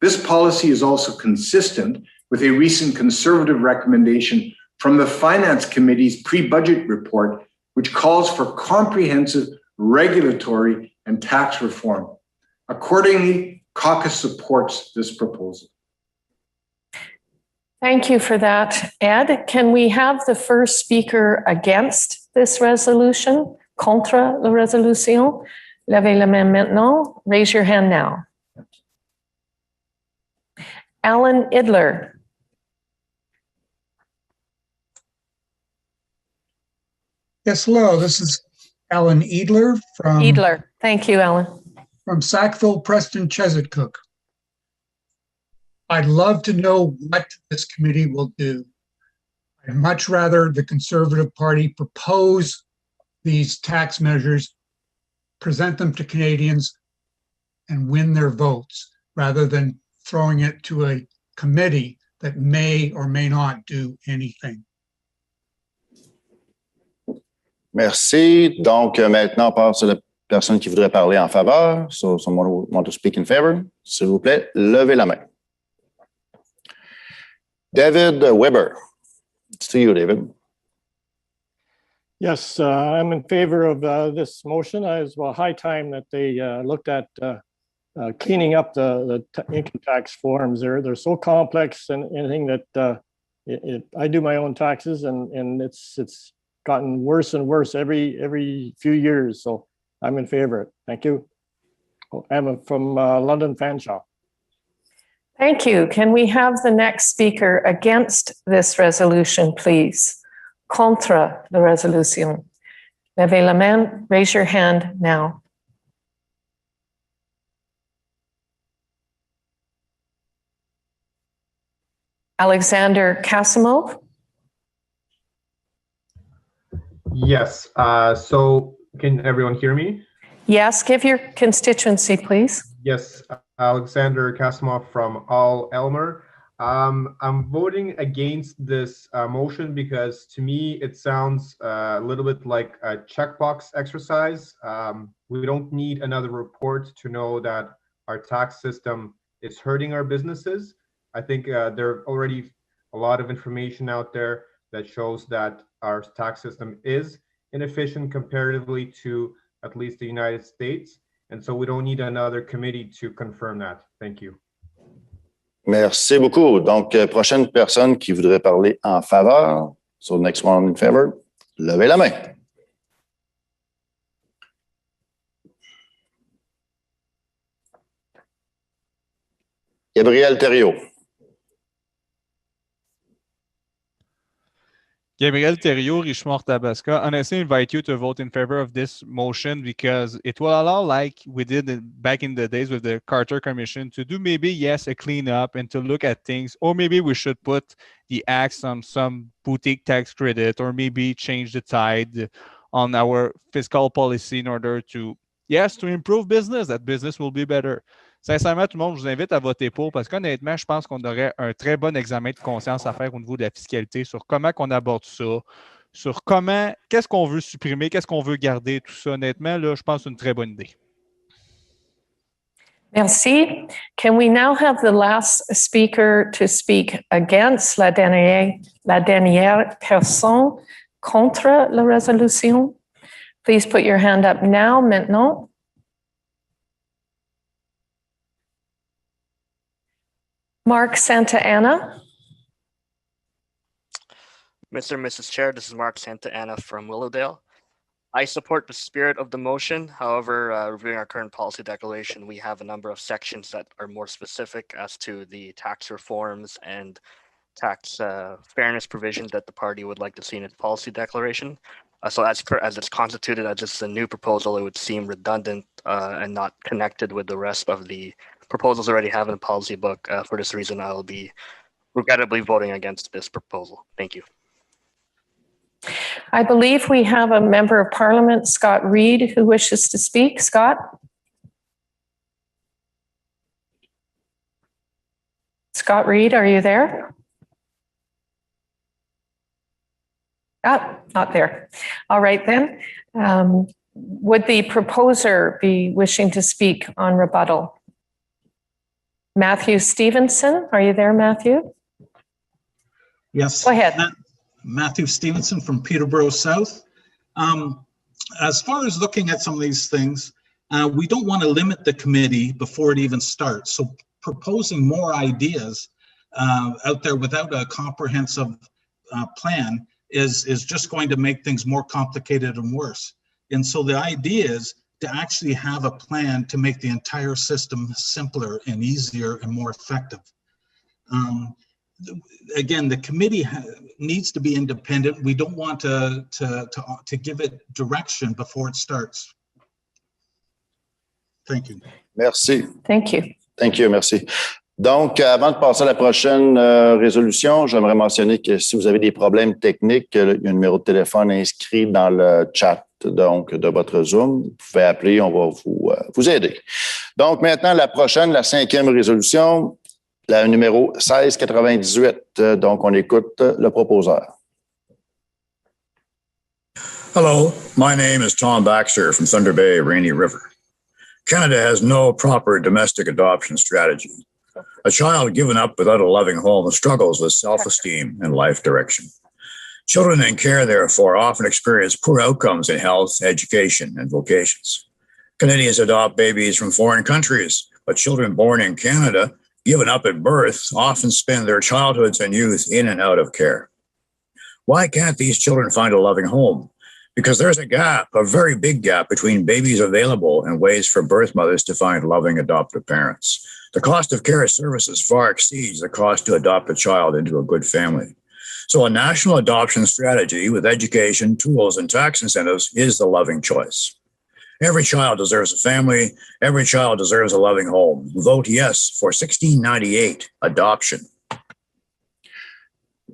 This policy is also consistent with a recent Conservative recommendation from the Finance Committee's pre-budget report, which calls for comprehensive regulatory and tax reform. Accordingly, caucus supports this proposal. Thank you for that, Ed. Can we have the first speaker against this resolution, contre la résolution? Levez la main maintenant. Raise your hand now. Alan Idler. Yes, hello. This is Alan Edler from Edler. Thank you, Alan. From Sackville, Preston, Chesapeake. I'd love to know what this committee will do. I'd much rather the Conservative Party propose these tax measures, present them to Canadians, and win their votes, rather than throwing it to a committee that may or may not do anything. Merci. Donc, maintenant, on passe à la personne qui voudrait parler en faveur. So, someone want to speak in favor? S'il vous plaît, levez la main. David Weber. It's to you, David. Yes, I'm in favor of this motion. It's well high time that they looked at cleaning up the income tax forms. They're so complex and anything that I do my own taxes and it's gotten worse and worse every few years. So I'm in favor of it. Thank you. I'm from London Fanshawe. Thank you. Can we have the next speaker against this resolution, please? Contre la résolution. Levez la main, raise your hand now. Alexander Kasimov? Yes. So can everyone hear me? Yes. Give your constituency, please. Yes. Alexander Kasimov from All Elmer. I'm voting against this motion because to me it sounds a little bit like a checkbox exercise. We don't need another report to know that our tax system is hurting our businesses. I think there are already a lot of information out there that shows that our tax system is inefficient comparatively to at least the United States. And so we don't need another committee to confirm that. Thank you. Merci beaucoup. Donc, prochaine personne qui voudrait parler en faveur. So, next one in favor. Levez la main. Gabriel Thériault. Gabriel Thériault, Richemont, Tabasco. Honestly, I invite you to vote in favor of this motion because it will allow, like we did back in the days with the Carter Commission, to do maybe, yes, a cleanup and to look at things. Or maybe we should put the axe on some boutique tax credit, or maybe change the tide on our fiscal policy in order to, yes, to improve business, that business will be better. Sincèrement, tout le monde, je vous invite à voter pour parce qu'honnêtement, je pense qu'on aurait un très bon examen de conscience à faire au niveau de la fiscalité sur comment on aborde ça, sur comment, qu'est-ce qu'on veut supprimer, qu'est-ce qu'on veut garder, tout ça. Honnêtement, là, je pense que c'est une très bonne idée. Merci. Can we now have the last speaker to speak against la dernière personne contre la résolution? Please put your hand up now, maintenant. Mark Santa Ana. Mr. and Mrs. Chair, this is Mark Santa Ana from Willowdale. I support the spirit of the motion. However, reviewing our current policy declaration, we have a number of sections that are more specific as to the tax reforms and tax fairness provisions that the party would like to see in its policy declaration. So as it's constituted as just a new proposal, it would seem redundant and not connected with the rest of the proposals already have in the policy book. For this reason, I will be regrettably voting against this proposal. Thank you. I believe we have a member of Parliament, Scott Reid, who wishes to speak. Scott? Scott Reid, are you there? Not there. All right then. Would the proposer be wishing to speak on rebuttal? Matthew Stevenson, are you there, Matthew? Yes. Go ahead. Matthew Stevenson from Peterborough South. As far as looking at some of these things, we don't want to limit the committee before it even starts. So proposing more ideas out there without a comprehensive plan is just going to make things more complicated and worse. And so the idea is to actually have a plan to make the entire system simpler and easier and more effective. Again, the committee needs to be independent. We don't want to give it direction before it starts. Thank you. Merci. Thank you. Thank you, merci. Donc, avant de passer à la prochaine résolution, j'aimerais mentionner que si vous avez des problèmes techniques, il y a un numéro de téléphone inscrit dans le chat donc, de votre Zoom. Vous pouvez appeler, on va vous aider. Donc, maintenant, la prochaine, la 5e résolution, la numéro 1698. Donc, on écoute le proposeur. Hello, my name is Tom Baxter from Thunder Bay, Rainy River. Canada has no proper domestic adoption strategy. A child given up without a loving home struggles with self-esteem and life direction. Children in care, therefore, often experience poor outcomes in health, education, and vocations. Canadians adopt babies from foreign countries but children born in Canada, given up at birth, often spend their childhoods and youth in and out of care. Why can't these children find a loving home? Because there's a gap, a very big gap between babies available and ways for birth mothers to find loving adoptive parents. The cost of care services far exceeds the cost to adopt a child into a good family. So a national adoption strategy with education, tools, and tax incentives is the loving choice. Every child deserves a family. Every child deserves a loving home. Vote yes for 1698, adoption.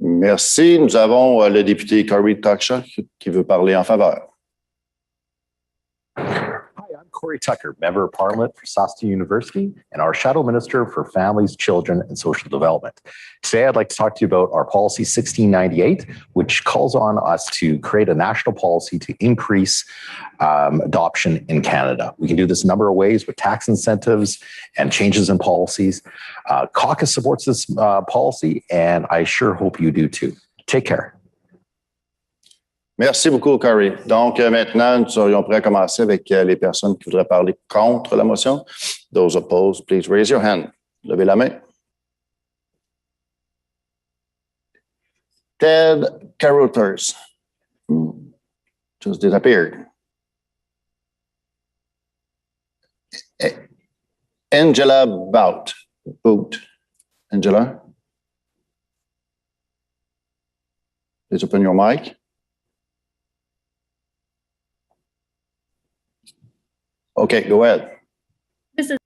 Merci. Nous avons le député Corey Tucker qui veut parler en faveur. Corey Tucker, Member of Parliament for Saskatoon University and our Shadow Minister for Families, Children and Social Development. Today, I'd like to talk to you about our policy 1698, which calls on us to create a national policy to increase adoption in Canada. We can do this a number of ways with tax incentives and changes in policies. Caucus supports this policy, and I sure hope you do too. Take care. Merci beaucoup, Corey. Donc, maintenant, nous serions prêts à commencer avec les personnes qui voudraient parler contre la motion. Those opposed, please raise your hand. Levez la main. Ted Carothers just disappeared. Angela Bout. Angela? Please open your mic. Okay, go ahead. This is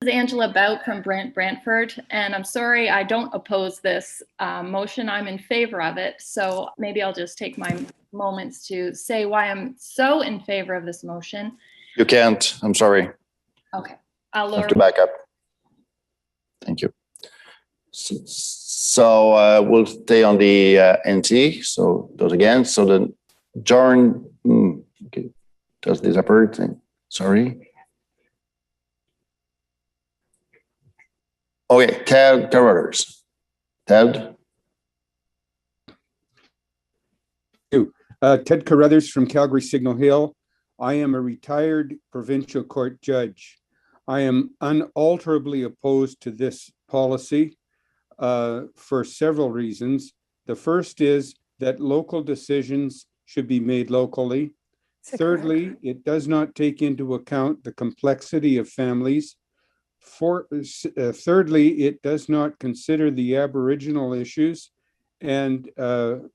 Angela Bout from Brantford, and I'm sorry I don't oppose this motion. I'm in favor of it, so maybe I'll just take my moments to say why I'm so in favor of this motion. You can't. I'm sorry. Okay, I'll have to back up. Thank you. So we'll stay on the NT. So those again. So the Jorn okay, does disappear thing. Sorry. Okay, Ted Carruthers. Ted? Ted Carruthers from Calgary Signal Hill. I am a retired provincial court judge. I am unalterably opposed to this policy for several reasons. The first is that local decisions should be made locally. Thirdly, it does not take into account the complexity of families. Thirdly, it does not consider the Aboriginal issues. And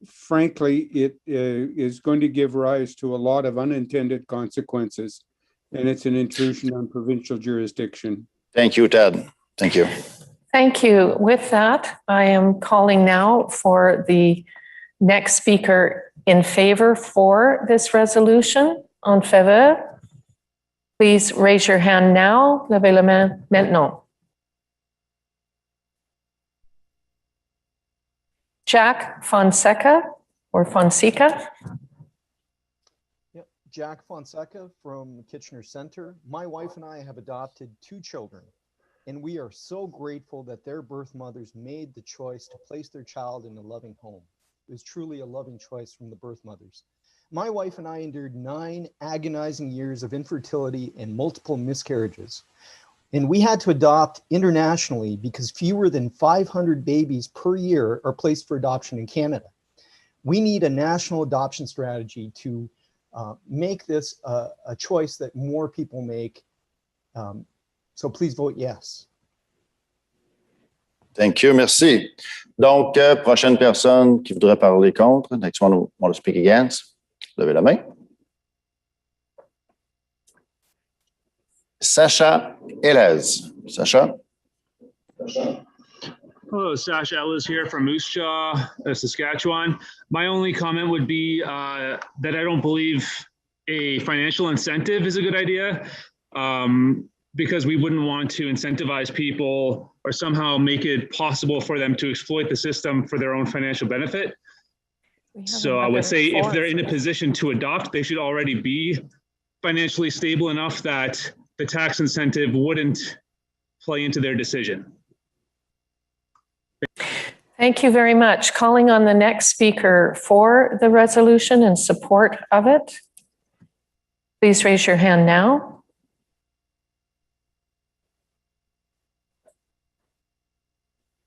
frankly, it is going to give rise to a lot of unintended consequences. And it's an intrusion on provincial jurisdiction. Thank you, Ted. Thank you. Thank you. With that, I am calling now for the next speaker in favor for this resolution. En faveur. Please raise your hand now. Levez la main maintenant. Jack Fonseca or Fonseca. Yep. Jack Fonseca from Kitchener Center. My wife and I have adopted 2 children, and we are so grateful that their birth mothers made the choice to place their child in a loving home. It was truly a loving choice from the birth mothers. My wife and I endured 9 agonizing years of infertility and multiple miscarriages. And we had to adopt internationally because fewer than 500 babies per year are placed for adoption in Canada. We need a national adoption strategy to make this a choice that more people make. So please vote yes. Thank you, merci. Donc, prochaine personne qui voudrait parler contre. Next one want to speak against. Levez la main. Sasha Elez. Sasha? Hello, Sasha Ellis here from Moose Jaw, Saskatchewan. My only comment would be that I don't believe a financial incentive is a good idea. because we wouldn't want to incentivize people or somehow make it possible for them to exploit the system for their own financial benefit. So I would say if they're in a position to adopt, they should already be financially stable enough that the tax incentive wouldn't play into their decision. Thank you very much. Calling on the next speaker for the resolution in support of it. Please raise your hand now.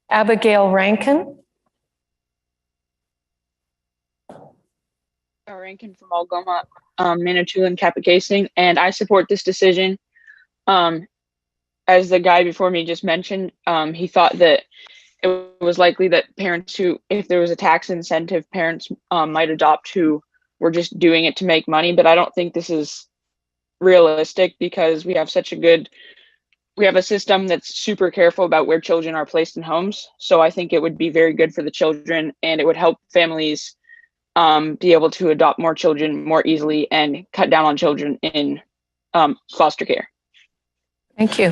Abigail Rankin. Rankin from Algoma, Manitoulin, Kapakasing, and I support this decision. As the guy before me just mentioned, he thought that it was likely that parents who, if there was a tax incentive, parents might adopt who were just doing it to make money. But I don't think this is realistic because we have a system that's super careful about where children are placed in homes. So I think it would be very good for the children, and it would help families be able to adopt more children more easily and cut down on children in foster care. Thank you.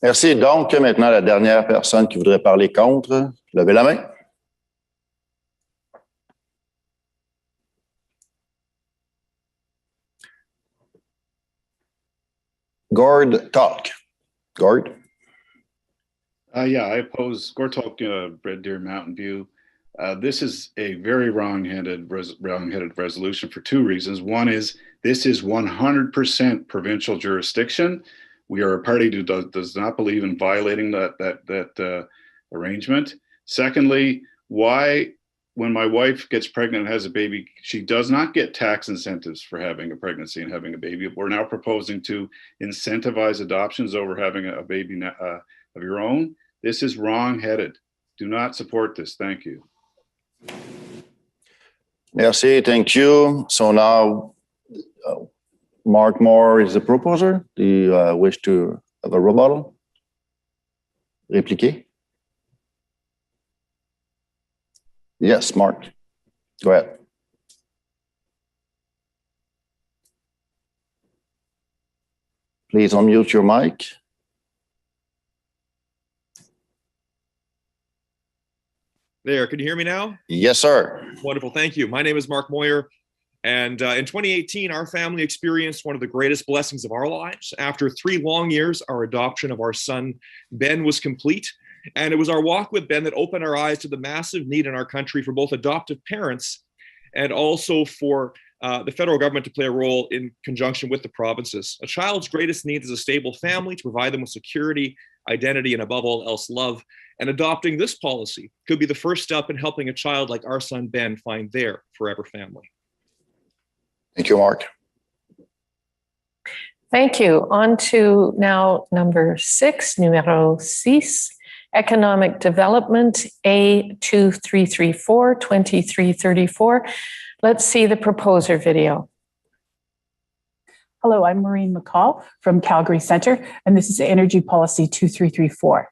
Merci. Donc, maintenant, la dernière personne qui voudrait parler contre, levez la main. Gord Talk. Gord? Yeah, I oppose Gord Talk, Red Deer Mountain View. This is a very wrong-headed resolution for two reasons. One is this is 100% provincial jurisdiction. We are a party who does not believe in violating that arrangement. Secondly, why, when my wife gets pregnant and has a baby, she does not get tax incentives for having a pregnancy and having a baby. We're now proposing to incentivize adoptions over having a baby of your own. This is wrong-headed. Do not support this. Thank you. Merci, thank you. So now, Mark Moore is the proposer. Do you wish to have a rebuttal? Répliquer? Yes, Mark. Go ahead. Please unmute your mic. There, can you hear me now? Yes, sir. Wonderful, thank you. My name is Mark Moyer, and in 2018, our family experienced one of the greatest blessings of our lives. After 3 long years, our adoption of our son, Ben, was complete, and it was our walk with Ben that opened our eyes to the massive need in our country for both adoptive parents and also for the federal government to play a role in conjunction with the provinces. A child's greatest need is a stable family to provide them with security, identity, and above all else, love. And adopting this policy could be the first step in helping a child like our son, Ben, find their forever family. Thank you, Mark. Thank you. On to now number 6, numero 6, Economic Development, A2334, 2334. Let's see the proposer video. Hello, I'm Maureen McCall from Calgary Centre, and this is Energy Policy 2334.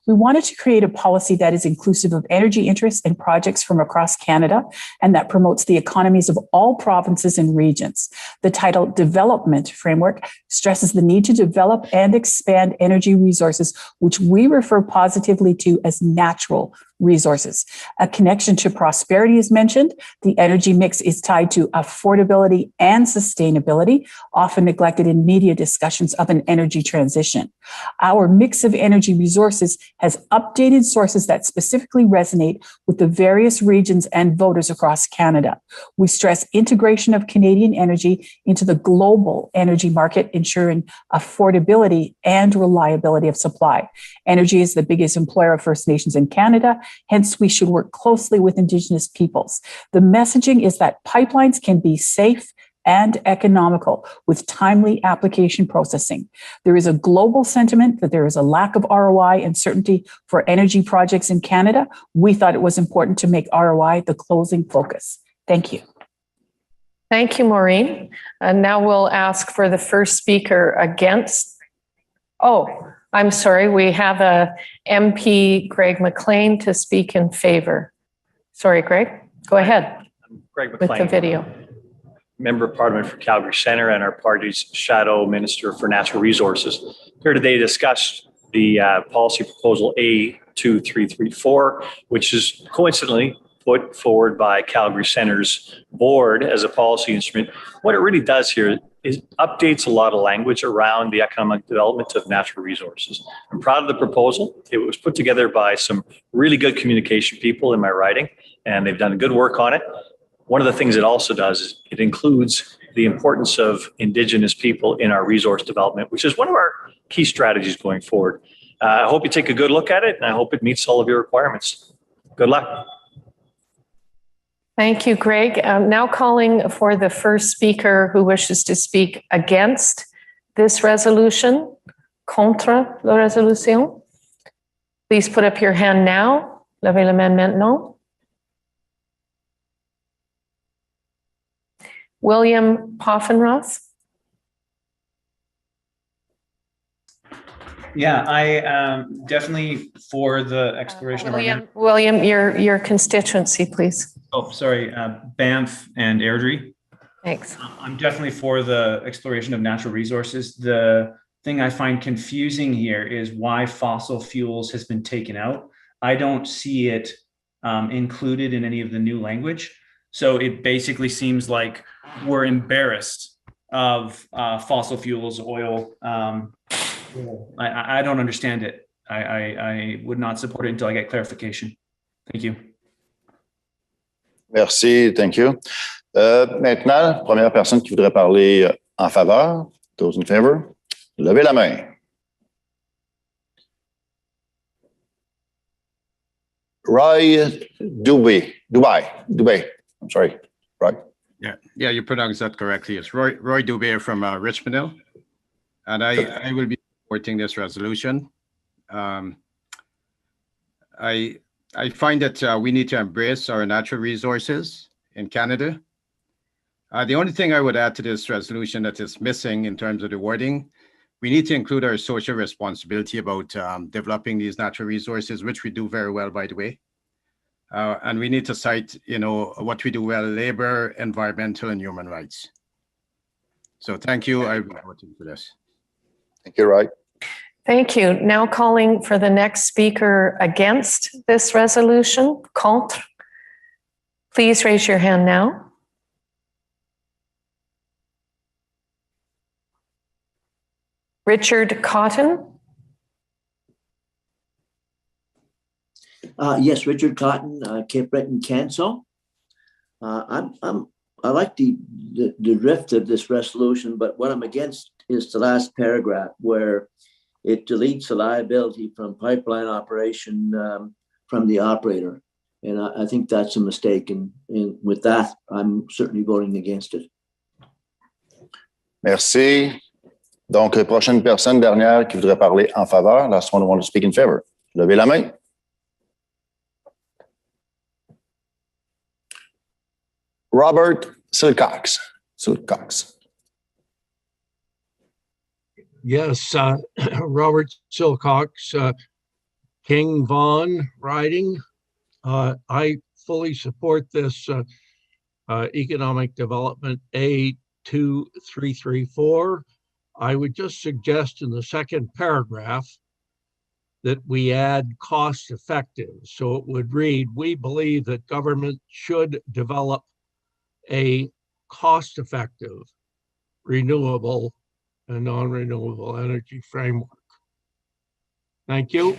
We wanted to create a policy that is inclusive of energy interests and projects from across Canada and that promotes the economies of all provinces and regions. The title Development Framework stresses the need to develop and expand energy resources, which we refer positively to as natural resources. A connection to prosperity is mentioned. The energy mix is tied to affordability and sustainability, often neglected in media discussions of an energy transition. Our mix of energy resources has updated sources that specifically resonate with the various regions and voters across Canada. We stress integration of Canadian energy into the global energy market, ensuring affordability and reliability of supply. Energy is the biggest employer of First Nations in Canada. Hence, we should work closely with Indigenous peoples. The messaging is that pipelines can be safe and economical with timely application processing. There is a global sentiment that there is a lack of ROI and certainty for energy projects in Canada. We thought it was important to make ROI the closing focus. Thank you. Thank you, Maureen. And now we'll ask for the first speaker against. Oh, I'm sorry, we have a MP, Greg McLean, to speak in favor. Sorry, Greg, go ahead. I'm Greg with McLean, the video. Member of Parliament for Calgary Centre and our party's shadow minister for natural resources. here today to discuss the policy proposal A2334, which is coincidentally put forward by Calgary Center's board as a policy instrument. What it really does here is updates a lot of language around the economic development of natural resources. I'm proud of the proposal. It was put together by some really good communication people in my writing, and they've done good work on it. One of the things it also does is it includes the importance of Indigenous people in our resource development, which is one of our key strategies going forward. I hope you take a good look at it, and I hope it meets all of your requirements. Good luck. Thank you, Greg. Now calling for the first speaker who wishes to speak against this resolution, contre la résolution. Please put up your hand now. Levez la main maintenant. William Poffenroth. Yeah, I am definitely for the exploration of our... William, your constituency, please. Oh, sorry, Banff and Airdrie. Thanks. I'm definitely for the exploration of natural resources. The thing I find confusing here is why fossil fuels has been taken out. I don't see it included in any of the new language. So it basically seems like we're embarrassed of fossil fuels, oil. I don't understand it. I would not support it until I get clarification. Thank you. Merci, thank you. Maintenant, première personne qui voudrait parler en faveur, those in favor, levez la main. Roy Dubai. I'm sorry, Roy. Yeah, you pronounced that correctly. It's Roy Dubé from Richmond Hill, and I will be supporting this resolution. I find that we need to embrace our natural resources in Canada. The only thing I would add to this resolution that is missing in terms of the wording, we need to include our social responsibility about developing these natural resources, which we do very well, by the way. And we need to cite, what we do well: labor, environmental, and human rights. So thank you. I'll be voting for this. Thank you, Roy. Thank you. Now calling for the next speaker against this resolution, contre. Please raise your hand now. Richard Cotton. Yes, Richard Cotton, Cape Breton Council. I like the drift of this resolution, but what I'm against is the last paragraph where it deletes the liability from pipeline operation from the operator. And I think that's a mistake. And with that, I'm certainly voting against it. Merci. Donc, prochaine personne, dernière, qui voudrait parler en faveur. Last one who wants to speak in favor. Levez la main. Robert Silcox. Yes, Robert Silcox, King Vaughan riding. I fully support this economic development A2334. I would just suggest in the second paragraph that we add cost effective. So it would read, we believe that government should develop a cost effective, renewable and non-renewable energy framework. Thank you.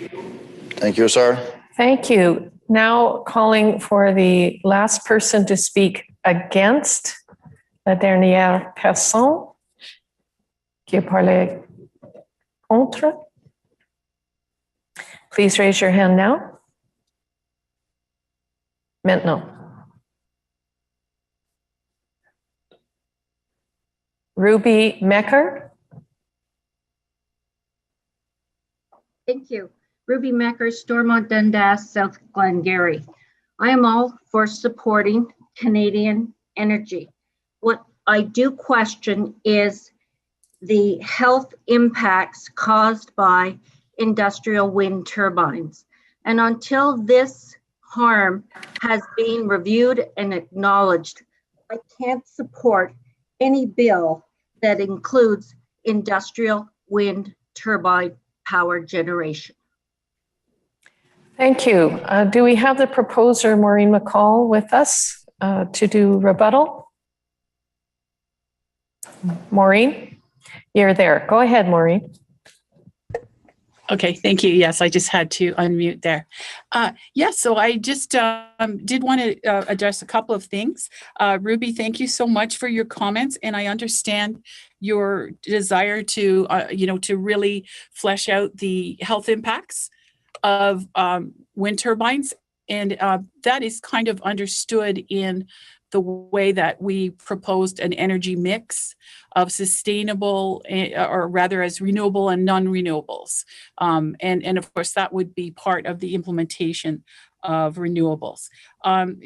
Thank you, sir. Thank you. Now calling for the last person to speak against, la dernière personne qui a parlé contre. Please raise your hand now. Maintenant. Ruby Mecker. Thank you. Ruby Mecker, Stormont Dundas, South Glengarry. I am all for supporting Canadian energy. What I do question is the health impacts caused by industrial wind turbines. And until this harm has been reviewed and acknowledged, I can't support any bill that includes industrial wind turbine power generation. Thank you. Do we have the proposer, Maureen McCall, with us to do rebuttal? Maureen, you're there. Go ahead, Maureen. Okay, thank you. Yes, I just had to unmute there. Yes, so I just did want to address a couple of things. Ruby, thank you so much for your comments, and I understand your desire to, to really flesh out the health impacts of wind turbines, and that is kind of understood in the way that we proposed an energy mix of sustainable, or rather as renewable and non-renewables. And of course, that would be part of the implementation of renewables.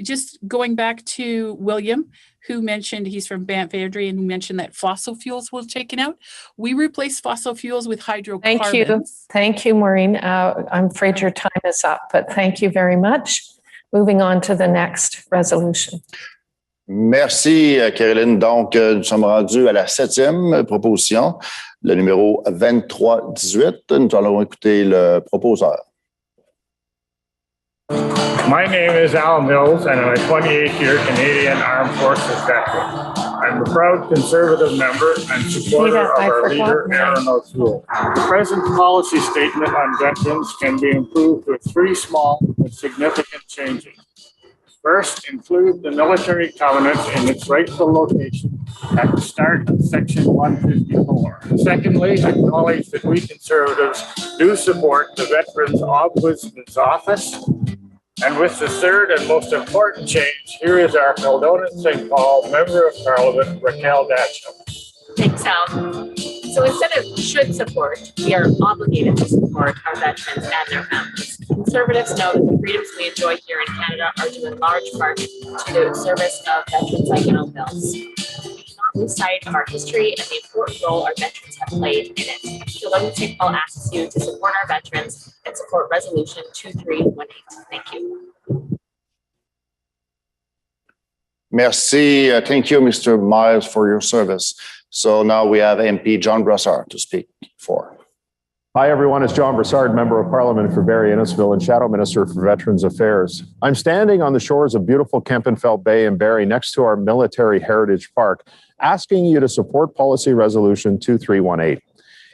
Just going back to William, who mentioned, he's from Banff Airdrie, and who mentioned that fossil fuels were taken out. We replace fossil fuels with hydrocarbons. Thank you. Thank you, Maureen. I'm afraid your time is up, but thank you very much. Moving on to the next resolution. Merci, Caroline. Donc, nous sommes rendus à la 7e proposition, le numéro 2318. Nous allons écouter le proposeur. My name is Al Mills, and I'm a 28-year Canadian Armed Forces veteran. I'm a proud Conservative member and supporter of our leader, Erin O'Toole. The present policy statement on veterans can be improved with 3 small but significant changes. First, include the military covenant in its rightful location at the start of Section 154. Secondly, acknowledge that we Conservatives do support the Veterans Ombudsman's Office. And with the third and most important change, here is our Kildonan St. Paul Member of Parliament, Raquel Dacho. Thanks, Al. So instead of should support, we are obligated to support our veterans and their families. Conservatives know that the freedoms we enjoy here in Canada are due in large part to the service of veterans like Al Mills. We cannot lose sight of our history and the important role our veterans have played in it. Kildonan St. Paul asks you to support our veterans and support Resolution 2318. Thank you. Merci. Thank you, Mr. Miles, for your service. So now we have MP John Brassard to speak for. Hi, everyone. It's John Brassard, Member of Parliament for Barrie-Innisfil and Shadow Minister for Veterans Affairs. I'm standing on the shores of beautiful Kempenfelt Bay in Barrie next to our Military Heritage Park, asking you to support Policy Resolution 2318.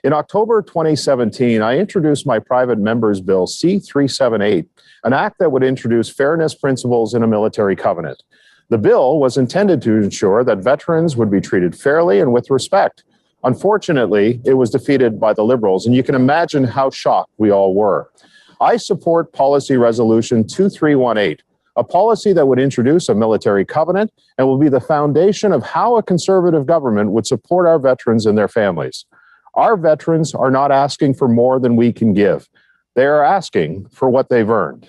In October 2017, I introduced my private member's bill C-378, an act that would introduce fairness principles in a military covenant. The bill was intended to ensure that veterans would be treated fairly and with respect. Unfortunately, it was defeated by the Liberals, and you can imagine how shocked we all were. I support Policy Resolution 2318, a policy that would introduce a military covenant and will be the foundation of how a Conservative government would support our veterans and their families. Our veterans are not asking for more than we can give. They are asking for what they've earned.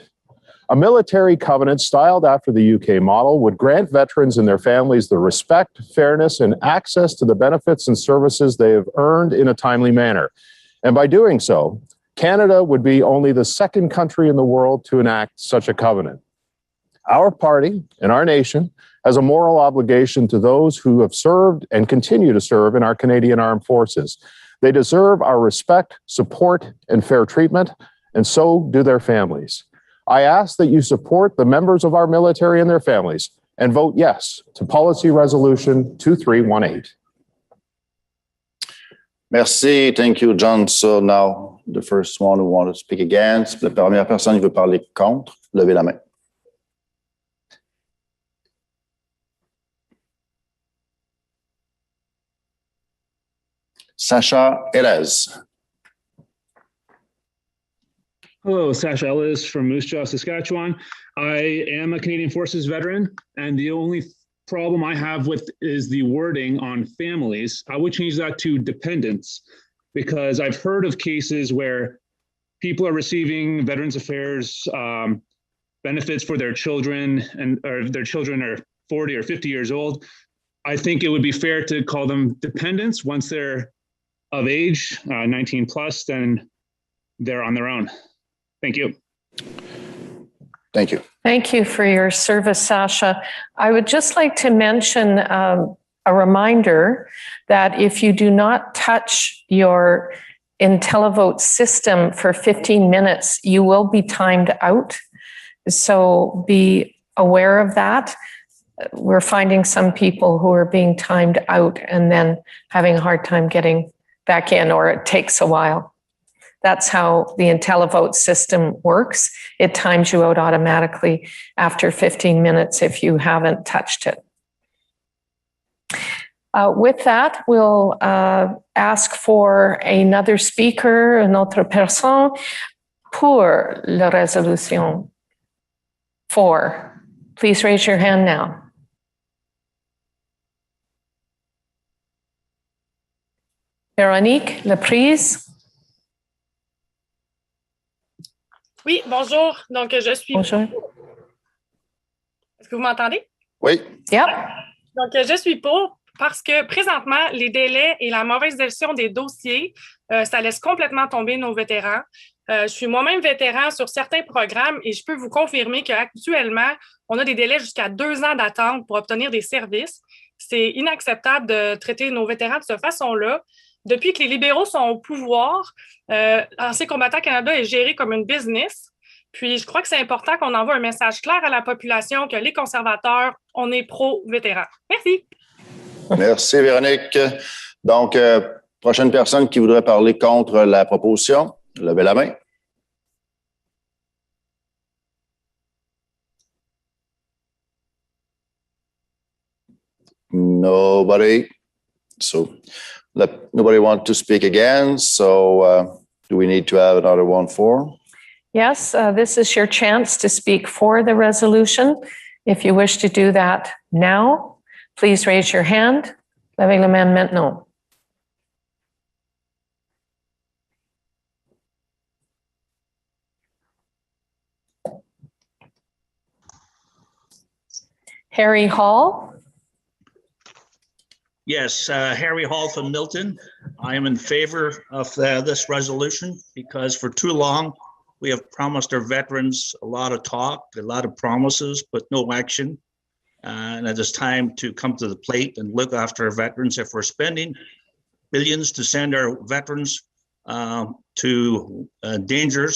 A military covenant styled after the UK model would grant veterans and their families the respect, fairness, and access to the benefits and services they have earned in a timely manner. And by doing so, Canada would be only the second country in the world to enact such a covenant. Our party and our nation has a moral obligation to those who have served and continue to serve in our Canadian Armed Forces. They deserve our respect, support, and fair treatment, and so do their families. I ask that you support the members of our military and their families and vote yes to Policy Resolution 2318. Merci. Thank you, John. So now the first one who wants to speak against. La première personne qui veut parler contre, levez la main. Sacha Elez. Hello, Sacha Ellis from Moose Jaw, Saskatchewan. I am a Canadian Forces veteran, and the only problem I have with is the wording on families. I would change that to dependents, because I've heard of cases where people are receiving Veterans Affairs benefits for their children, or their children are 40 or 50 years old. I think it would be fair to call them dependents. Once they're of age, 19 plus, then they're on their own. Thank you. Thank you. Thank you for your service, Sasha. I would just like to mention a reminder that if you do not touch your IntelliVote system for 15 minutes, you will be timed out. So be aware of that. We're finding some people who are being timed out and then having a hard time getting back in, or it takes a while. That's how the IntelliVote system works. It times you out automatically after 15 minutes if you haven't touched it. With that, we'll ask for another speaker, une autre personne, pour la résolution 4. Please raise your hand now. Véronique Laprise. Oui, bonjour. Donc, je suis... Bonjour. Est-ce que vous m'entendez? Oui. Yep. Donc, je suis pour parce que présentement, les délais et la mauvaise gestion des dossiers, ça laisse complètement tomber nos vétérans. Je suis moi-même vétéran sur certains programmes et je peux vous confirmer qu'actuellement, on a des délais jusqu'à 2 ans d'attente pour obtenir des services. C'est inacceptable de traiter nos vétérans de cette façon-là. Depuis que les libéraux sont au pouvoir, Anciens combattants Canada est géré comme une business. Puis, je crois que c'est important qu'on envoie un message clair à la population que les conservateurs, on est pro-vétérans. Merci. Merci, Véronique. Donc, prochaine personne qui voudrait parler contre la proposition, levez la main. Nobody. So, nobody wants to speak again. So, do we need to have another one for? Yes, this is your chance to speak for the resolution. If you wish to do that now, please raise your hand. Levez la main maintenant. Harry Hall. Yes, Harry Hall from Milton. I am in favor of this resolution because for too long, we have promised our veterans a lot of talk, a lot of promises, but no action. And it is time to come to the plate and look after our veterans. If we're spending billions to send our veterans to danger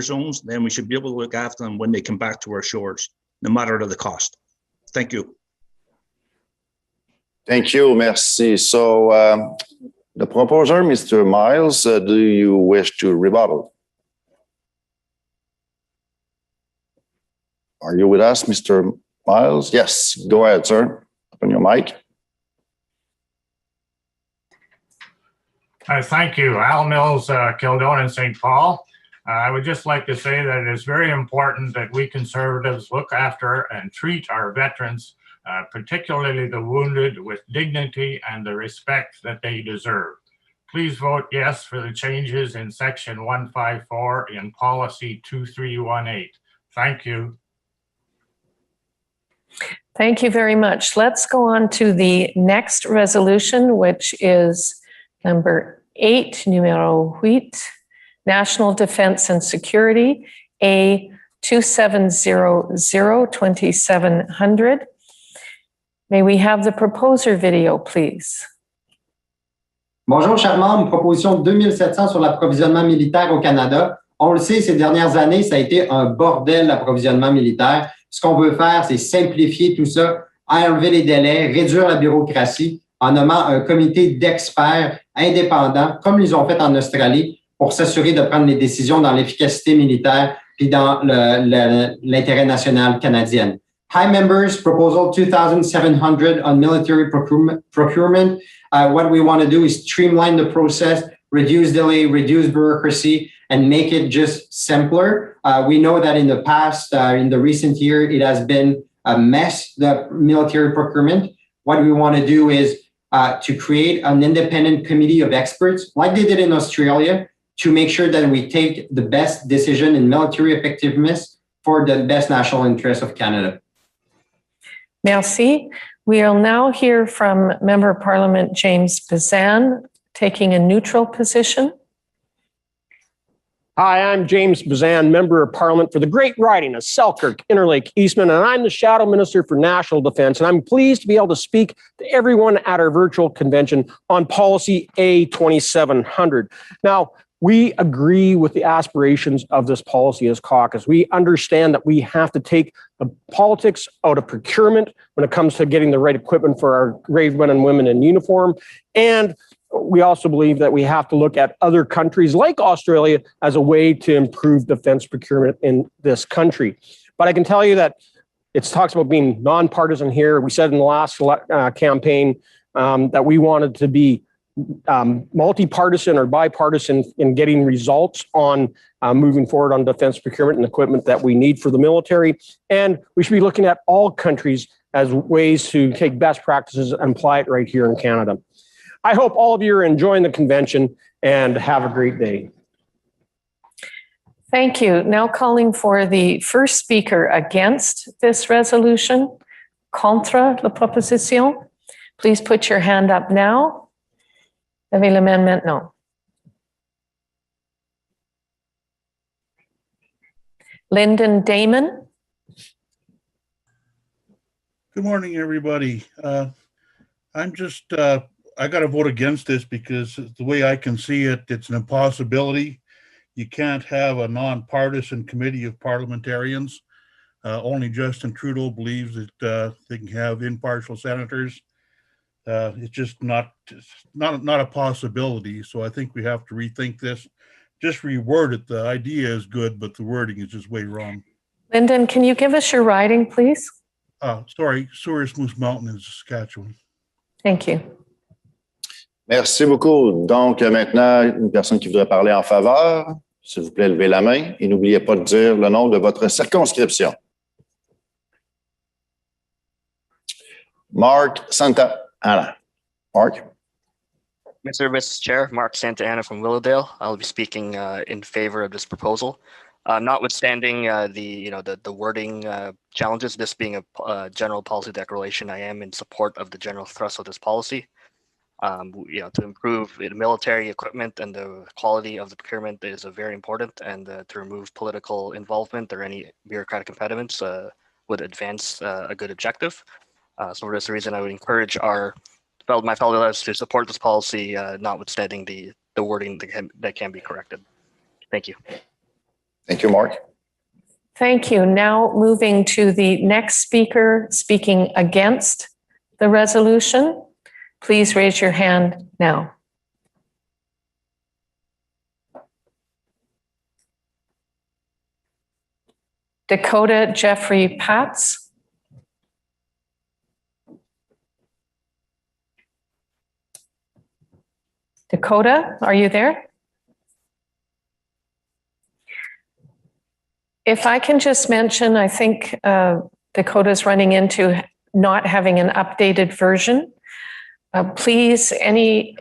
zones, then we should be able to look after them when they come back to our shores, no matter the cost. Thank you. Thank you. Merci. So, the proposer, Mr. Miles, do you wish to rebuttal? Are you with us, Mr. Miles? Yes. Go ahead, sir. Open your mic. Thank you. Al Mills, Kildone and St. Paul. I would just like to say that it is very important that we Conservatives look after and treat our veterans, particularly the wounded, with dignity and the respect that they deserve. Please vote yes for the changes in Section 154 in Policy 2318. Thank you. Thank you very much. Let's go on to the next resolution, which is number 8, numero 8, National Defense and Security, A 2700-2700. May we have the proposer video, please? Bonjour, chers membres. Proposition 2700 sur l'approvisionnement militaire au Canada. On le sait, ces dernières années, ça a été un bordel, l'approvisionnement militaire. Ce qu'on veut faire, c'est simplifier tout ça, enlever les délais, réduire la bureaucratie en nommant un comité d'experts indépendants, comme ils ont fait en Australie, pour s'assurer de prendre les décisions dans l'efficacité militaire puis dans l'intérêt national canadien. Hi, members. Proposal 2700 on military procurement. What we want to do is streamline the process, reduce delay, reduce bureaucracy, and make it just simpler. We know that in the past, in the recent year, it has been a mess, the military procurement. What we want to do is to create an independent committee of experts, like they did in Australia, to make sure that we take the best decision in military effectiveness for the best national interest of Canada. Merci. We will now hear from Member of Parliament James Bazan taking a neutral position. Hi, I'm James Bazan, Member of Parliament for the Great Riding of Selkirk, Interlake, Eastman, and I'm the Shadow Minister for National Defence. And I'm pleased to be able to speak to everyone at our virtual convention on Policy A2700. Now, we agree with the aspirations of this policy as caucus. We understand that we have to take the politics out of procurement when it comes to getting the right equipment for our brave men and women in uniform. And we also believe that we have to look at other countries like Australia as a way to improve defense procurement in this country. But I can tell you that it talks about being nonpartisan here. We said in the last campaign that we wanted to be multi-partisan or bipartisan in getting results on moving forward on defense procurement and equipment that we need for the military. And we should be looking at all countries as ways to take best practices and apply it right here in Canada. I hope all of you are enjoying the convention and have a great day. Thank you. Now calling for the first speaker against this resolution, contre la proposition. Please put your hand up now. Avez la main maintenant. Lyndon Damon. Good morning, everybody. I got to vote against this because the way I can see it, it's an impossibility. You can't have a nonpartisan committee of parliamentarians. Only Justin Trudeau believes that they can have impartial senators. It's just not a possibility. So I think we have to rethink this. Just reword it. The idea is good, but the wording is just way wrong. Lyndon, can you give us your riding, please? Sorry, Souris Moose Mountain in Saskatchewan. Thank you. Merci beaucoup. Donc, maintenant, une personne qui voudrait parler en faveur, s'il vous plaît, levez la main et n'oubliez pas de dire le nom de votre circonscription. Mark Santa Ana. Mark? Mr. Chair, Mark Santa Ana from Willowdale. I'll be speaking in favor of this proposal. Notwithstanding the wording challenges, this being a general policy declaration, I am in support of the general thrust of this policy. To improve the military equipment and the quality of the procurement is very important, and to remove political involvement or any bureaucratic impediments would advance a good objective. So for this reason, I would encourage my fellow delegates to support this policy, notwithstanding the wording that can be corrected. Thank you. Thank you, Mark. Thank you. Now moving to the next speaker speaking against the resolution. Please raise your hand now. Dakota Jeffrey Patz. Dakota, are you there? If I can just mention, I think Dakota's running into not having an updated version. Please, any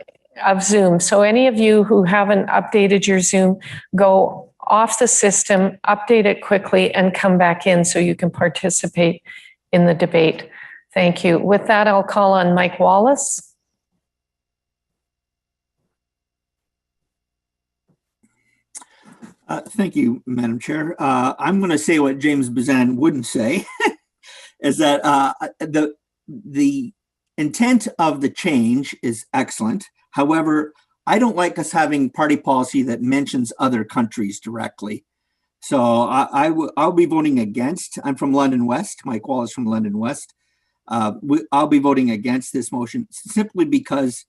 of Zoom. So any of you who haven't updated your Zoom, go off the system, update it quickly, and come back in so you can participate in the debate. Thank you. With that, I'll call on Mike Wallace. Thank you, Madam Chair. I'm going to say what James Bazan wouldn't say, is that the intent of the change is excellent. However, I don't like us having party policy that mentions other countries directly. So I'll be voting against. I'm from London West. Mike Wallace from London West. I'll be voting against this motion simply because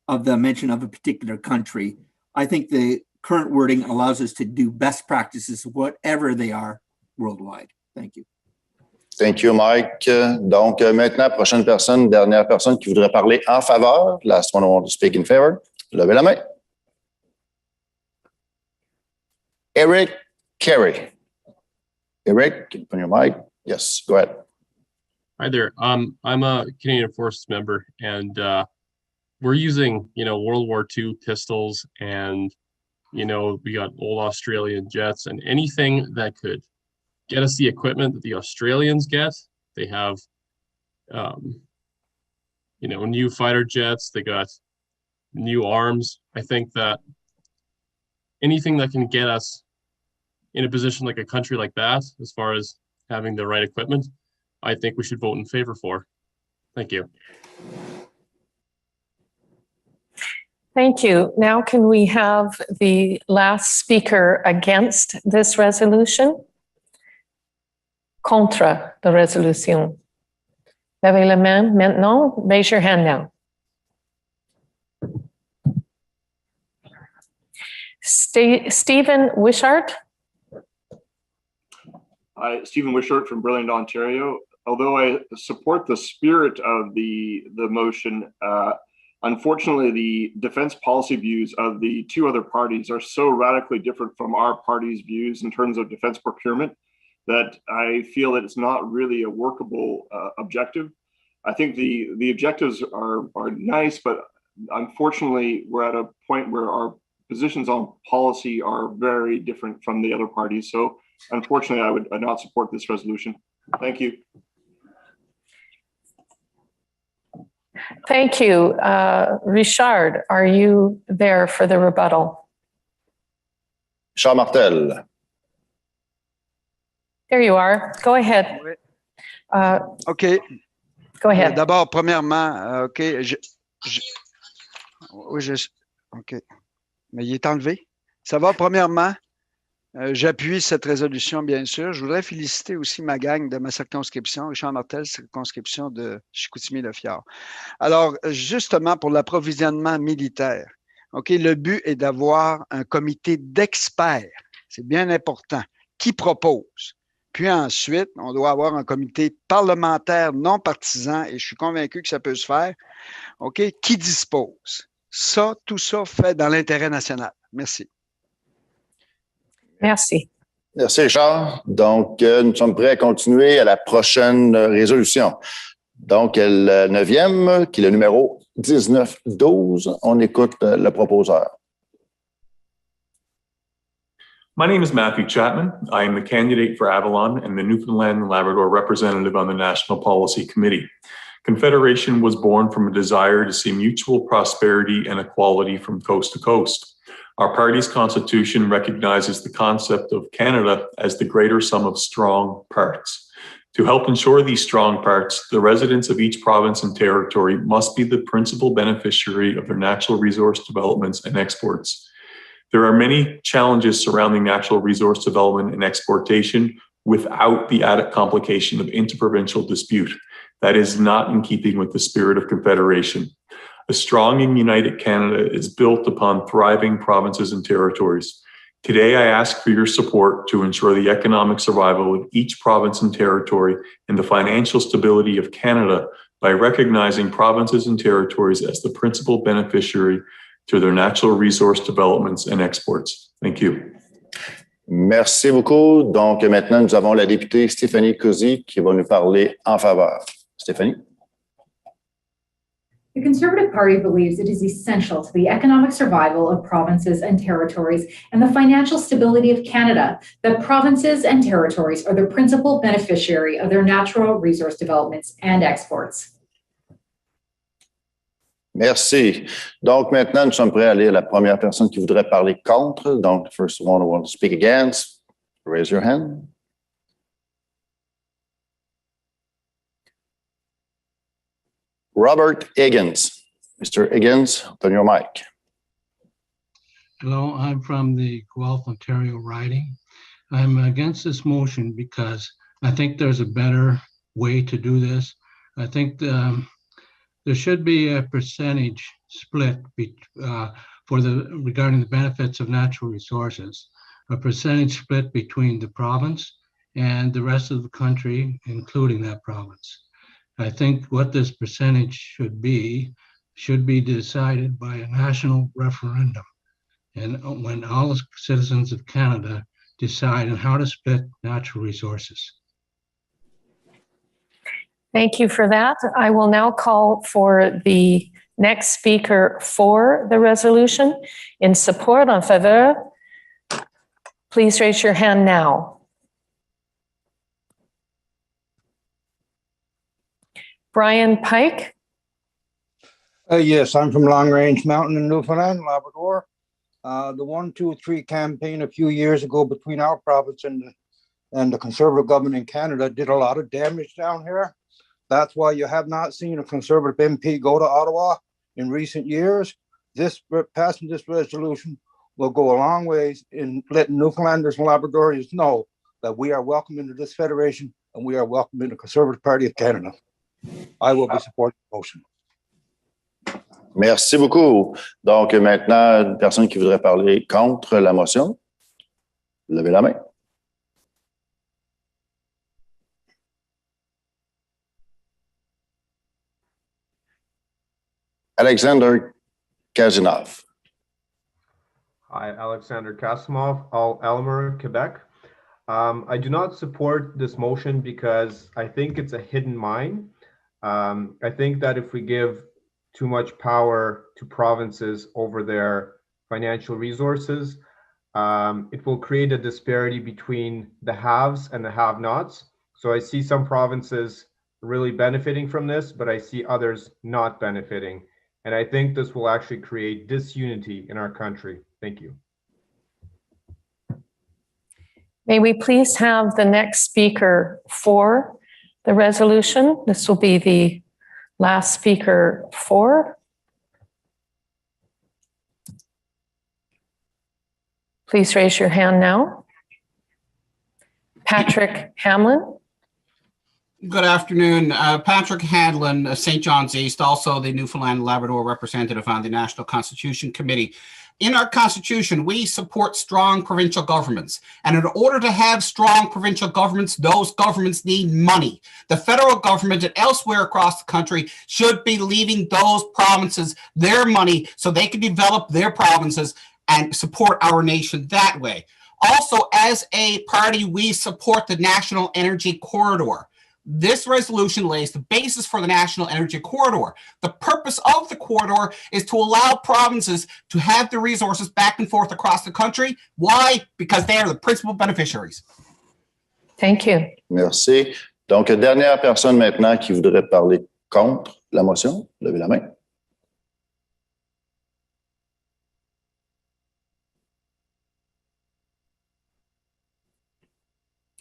of the mention of a particular country. I think the current wording allows us to do best practices, whatever they are, worldwide. Thank you. Thank you, Mike. Donc, maintenant, prochaine personne, dernière personne qui voudrait parler en faveur. Last one who wants to speak in favor. Levez la main. Eric Carey. Eric, can you put your mic? Yes, go ahead. Hi there. I'm a Canadian Forces member, and we're using, World War II pistols, and we got old Australian jets, and anything that could get us the equipment that the Australians get. They have, new fighter jets. They got new arms. I think that anything that can get us in a position like a country like that, as far as having the right equipment, I think we should vote in favor for. Thank you. Thank you. Now can we have the last speaker against this resolution? Contre la résolution. Levez la main maintenant. Raise your hand now. Stephen Wishart. Hi, Stephen Wishart from Brilliant, Ontario. Although I support the spirit of the motion, unfortunately, the defense policy views of the two other parties are so radically different from our party's views in terms of defense procurement that I feel that it's not really a workable objective. I think the objectives are nice, but unfortunately, we're at a point where our positions on policy are very different from the other parties. So unfortunately, I would not support this resolution. Thank you. Thank you. Richard, are you there for the rebuttal? Richard Martel. There you are. Go ahead. OK. Go ahead. D'abord, premièrement, OK. OK. Mais il est enlevé. Ça va, premièrement. J'appuie cette résolution, bien sûr. Je voudrais féliciter aussi ma gang de ma circonscription, Richard Martel, circonscription de Chicoutimi-Le-Fjord. Alors, justement, pour l'approvisionnement militaire, OK, le but est d'avoir un comité d'experts. C'est bien important. Qui propose? Puis ensuite, on doit avoir un comité parlementaire non partisan, et je suis convaincu que ça peut se faire, OK, qui dispose. Ça, tout ça fait dans l'intérêt national. Merci. Merci. Merci, Richard. Donc, nous sommes prêts à continuer à la prochaine résolution. Donc, le 9e, qui est le numéro 1912. On écoute le proposeur. My name is Matthew Chapman. I am the candidate for Avalon and the Newfoundland and Labrador representative on the National Policy Committee. Confederation was born from a desire to see mutual prosperity and equality from coast to coast. Our party's constitution recognizes the concept of Canada as the greater sum of strong parts. To help ensure these strong parts, the residents of each province and territory must be the principal beneficiary of their natural resource developments and exports. There are many challenges surrounding natural resource development and exportation without the added complication of interprovincial dispute. That is not in keeping with the spirit of Confederation. A strong and united Canada is built upon thriving provinces and territories. Today, I ask for your support to ensure the economic survival of each province and territory and the financial stability of Canada by recognizing provinces and territories as the principal beneficiary to their natural resource developments and exports. Thank you. Merci beaucoup. Donc, maintenant, nous avons la députée Stéphanie Cousy qui va nous parler en faveur. Stéphanie. The Conservative Party believes it is essential to the economic survival of provinces and territories and the financial stability of Canada that provinces and territories are the principal beneficiary of their natural resource developments and exports. Merci. Donc, maintenant, nous sommes prêts à lire la première personne qui voudrait parler contre. Donc, the first one who wants to speak against, raise your hand. Robert Higgins. Mr. Higgins, open your mic. Hello, I'm from the Guelph, Ontario riding. I'm against this motion because I think there's a better way to do this. I think there should be a percentage split regarding the benefits of natural resources, a percentage split between the province and the rest of the country, including that province. I think what this percentage should be decided by a national referendum. And when all the citizens of Canada decide on how to split natural resources. Thank you for that. I will now call for the next speaker for the resolution. In support, en faveur, please raise your hand now. Brian Pike. Yes, I'm from Long Range Mountain in Newfoundland, Labrador. The 1, 2, 3 campaign a few years ago between our province and the Conservative government in Canada did a lot of damage down here. That's why you have not seen a Conservative MP go to Ottawa in recent years. Passing this resolution will go a long ways in letting Newfoundlanders and Labradorians know that we are welcome into this federation and we are welcome in the Conservative Party of Canada. I will be supporting the motion. Merci beaucoup. Donc, maintenant, une personne qui voudrait parler contre la motion. Levez la main. Alexander Kazinov. Hi, Alexander Kasimov, Elmer, Quebec. I do not support this motion because I think it's a hidden mine. I think that if we give too much power to provinces over their financial resources, it will create a disparity between the haves and the have-nots. So I see some provinces really benefiting from this, but I see others not benefiting. And I think this will actually create disunity in our country. Thank you. May we please have the next speaker for the resolution? This will be the last speaker for. Please raise your hand now. Patrick Hamlin. Good afternoon. Patrick Hadlin, St. John's East, also the Newfoundland and Labrador representative on the National Constitution Committee. In our Constitution, we support strong provincial governments. And in order to have strong provincial governments, those governments need money. The federal government and elsewhere across the country should be leaving those provinces their money so they can develop their provinces and support our nation that way. Also, as a party, we support the National Energy Corridor. This resolution lays the basis for the National Energy Corridor. The purpose of the corridor is to allow provinces to have the resources back and forth across the country. Why? Because they are the principal beneficiaries. Thank you. Merci. Donc, dernière personne maintenant qui voudrait parler contre la motion. Levez la main.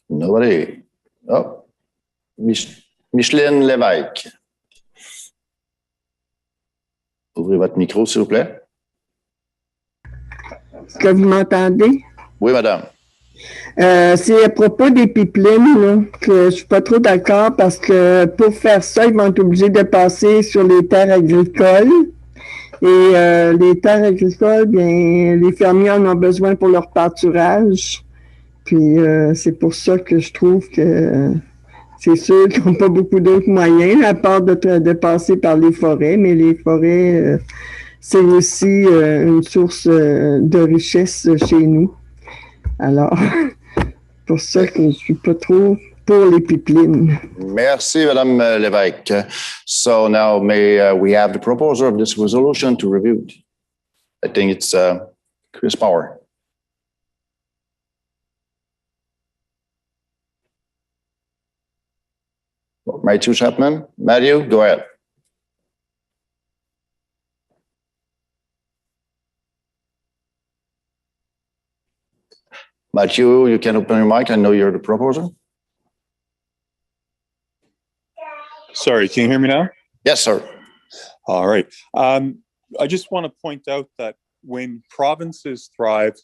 Nobody. Oh. Micheline Lévesque. Ouvrez votre micro, s'il vous plaît. Est-ce que vous m'entendez? Oui, madame. C'est à propos des pipelines là, que je suis pas trop d'accord parce que pour faire ça, ils vont être obligés de passer sur les terres agricoles. Et les terres agricoles, bien, les fermiers en ont besoin pour leur pâturage. Puis c'est pour ça que je trouve que c'est sûr qu'ils n'ont pas beaucoup d'autres moyens, à part de passer par les forêts, mais les forêts, c'est aussi une source de richesse chez nous. Alors, pour ça que je ne suis pas trop pour les pipelines. Merci, Madame Lévesque. So now may we have the proposer of this resolution to review it. I think it's Chris Power. Matthew Chapman. Matthew, go ahead. Matthew, you can open your mic. I know you're the proposer. Sorry, can you hear me now? Yes, sir. All right. I just want to point out that when provinces thrive,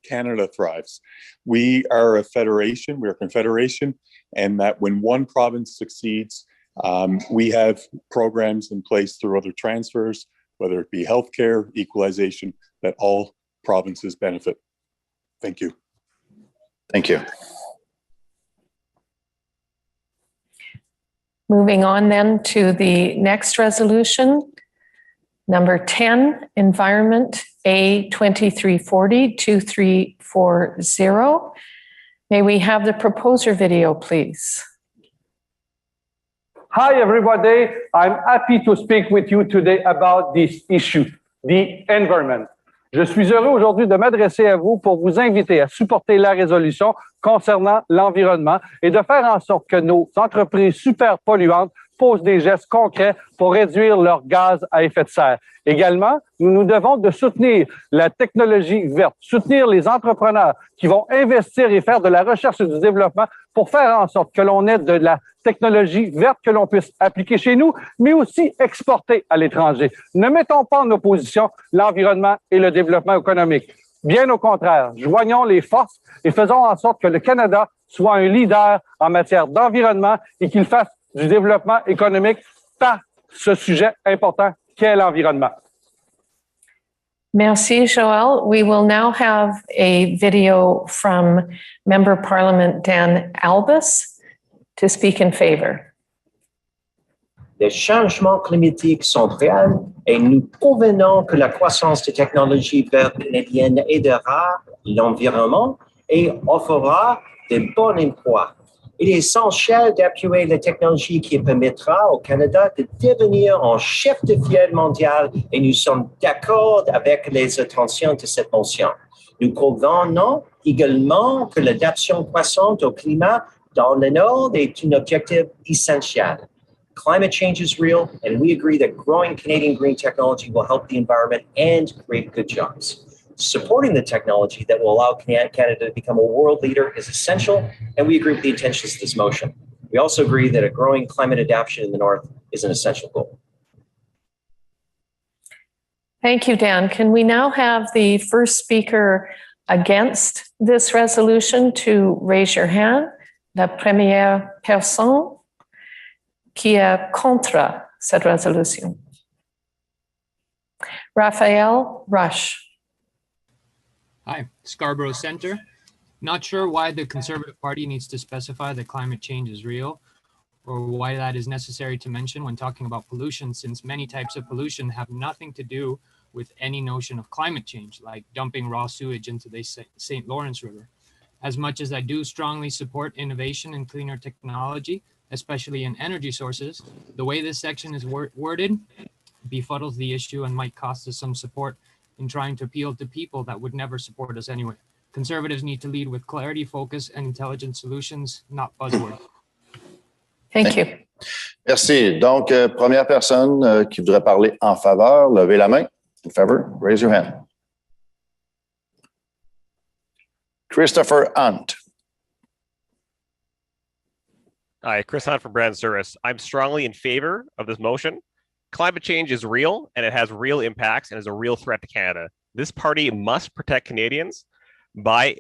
Canada thrives. We are a federation, we're a confederation, and that when one province succeeds, we have programs in place through other transfers, whether it be healthcare, equalization, that all provinces benefit. Thank you. Thank you. Moving on then to the next resolution, number 10, Environment A2340-2340. May we have the proposer video, please? Hi, everybody. I'm happy to speak with you today about this issue, the environment. Je suis heureux aujourd'hui de m'adresser à vous pour vous inviter à supporter la résolution concernant l'environnement et de faire en sorte que nos entreprises super polluantes posent des gestes concrets pour réduire leurs gaz à effet de serre. Également, nous nous devons de soutenir la technologie verte, soutenir les entrepreneurs qui vont investir et faire de la recherche et du développement pour faire en sorte que l'on ait de la technologie verte que l'on puisse appliquer chez nous, mais aussi exporter à l'étranger. Ne mettons pas en opposition l'environnement et le développement économique. Bien au contraire, joignons les forces et faisons en sorte que le Canada soit un leader en matière d'environnement et qu'il fasse du développement économique par ce sujet important qu'est l'environnement. Merci, Joël. We will now have a video from Member Parliament Dan Albus to speak in favor. Les changements climatiques sont réels et nous convenons que la croissance des technologies vertes canadiennes aidera l'environnement et offrira de bons emplois. Il est essentiel d'appuyer la technologie qui permettra au Canada de devenir un chef de file mondial et nous sommes d'accord avec les intentions de cette motion. Nous convenons également que l'adaptation croissante au climat dans le Nord est un objectif essentiel. Climate change is real, and we agree that growing Canadian green technology will help the environment and create good jobs. Supporting the technology that will allow Canada to become a world leader is essential, and we agree with the intentions of this motion. We also agree that a growing climate adaptation in the North is an essential goal. Thank you, Dan. Can we now have the first speaker against this resolution to raise your hand? La première personne qui est contre cette résolution. Raphael Rush. Hi, Scarborough Centre. Not sure why the Conservative Party needs to specify that climate change is real or why that is necessary to mention when talking about pollution, since many types of pollution have nothing to do with any notion of climate change, like dumping raw sewage into the St. Lawrence River. As much as I do strongly support innovation and cleaner technology, especially in energy sources, the way this section is worded befuddles the issue and might cost us some support in trying to appeal to people that would never support us anyway. Conservatives need to lead with clarity, focus, and intelligent solutions, not buzzwords. Thank you. Merci. Donc, première personne qui voudrait parler en faveur, levez la main. In favor, raise your hand. Christopher Hunt. Hi, Chris Hunt from Brand Service. I'm strongly in favor of this motion. Climate change is real and it has real impacts and is a real threat to Canada. This party must protect Canadians by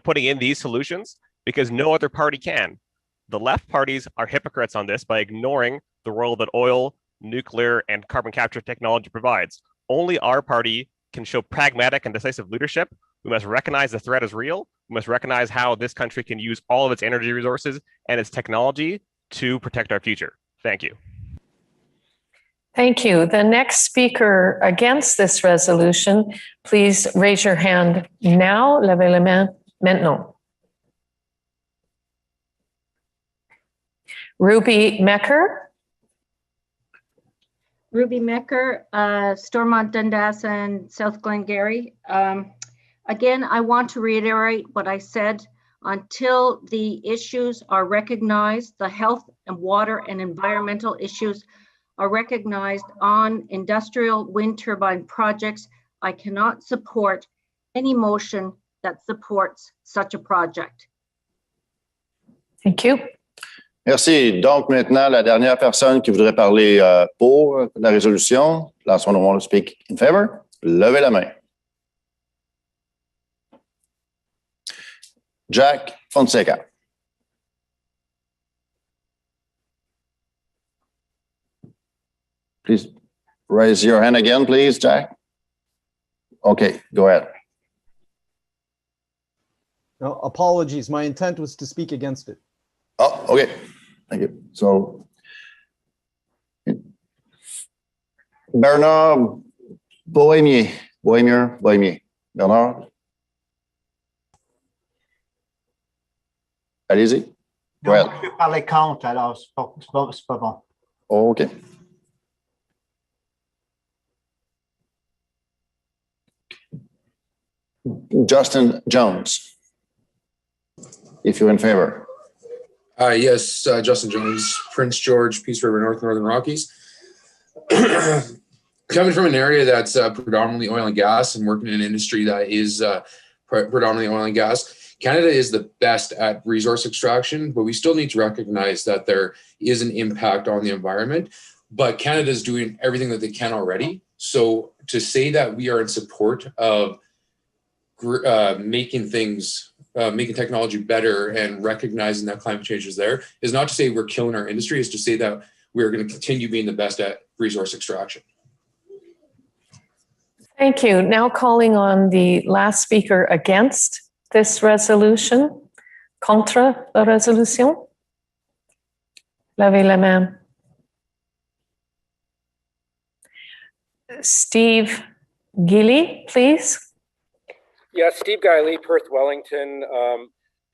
putting in these solutions because no other party can. The left parties are hypocrites on this by ignoring the role that oil, nuclear, and carbon capture technology provides. Only our party can show pragmatic and decisive leadership. We must recognize the threat is real. We must recognize how this country can use all of its energy resources and its technology to protect our future. Thank you. Thank you. The next speaker against this resolution, please raise your hand now. Levez la main maintenant. Ruby Mecker. Ruby Mecker, Stormont, Dundas, and South Glengarry. Again, I want to reiterate what I said. Until the issues are recognized, the health and water and environmental issues are recognized on industrial wind turbine projects, I cannot support any motion that supports such a project. Thank you. Merci. Donc, maintenant, la dernière personne qui voudrait parler pour la résolution, last one who want to speak in favor, levez la main. Jack Fonseca. Please raise your hand again, please, Jack. Okay, go ahead. No, apologies. My intent was to speak against it. Oh, okay. Thank you. So, Bernard Bohémier. Bernard. Allez-y. Go ahead. Je vais parler contre, alors c'est pas bon. OK. Justin Jones, if you're in favor. Yes, Justin Jones, Prince George, Peace River, Northern Rockies. Coming from an area that's predominantly oil and gas and working in an industry that is predominantly oil and gas, Canada is the best at resource extraction, but we still need to recognize that there is an impact on the environment. But Canada is doing everything that they can already. So to say that we are in support of making technology better and recognizing that climate change is there is not to say we're killing our industry, is to say that we're going to continue being the best at resource extraction. Thank you. Now calling on the last speaker against this resolution, contre la résolution. Levez la main. Steve Gilly, please. Yeah, Steve Giley, Perth Wellington.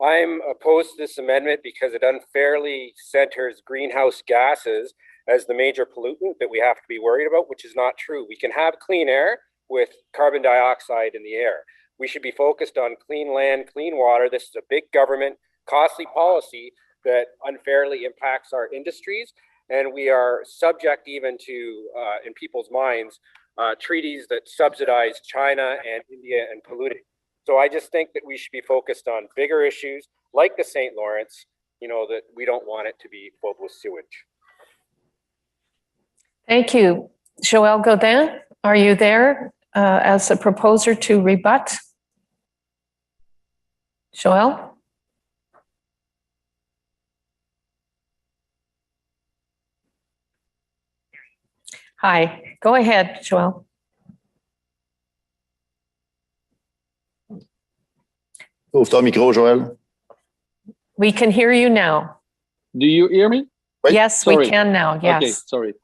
I'm opposed to this amendment because it unfairly centers greenhouse gases as the major pollutant that we have to be worried about, which is not true. We can have clean air with carbon dioxide in the air. We should be focused on clean land, clean water. This is a big government, costly policy that unfairly impacts our industries. And we are subject even to, in people's minds, treaties that subsidize China and India and polluting. So I just think that we should be focused on bigger issues like the St. Lawrence, that we don't want it to be filled with sewage. Thank you. Joël Gaudin, are you there as a proposer to rebut? Joël? Hi, go ahead, Joël. Ouvre ton micro, Joël. We can hear you now. Do you hear me? Yes, sorry. We can now. Yes. Okay, sorry.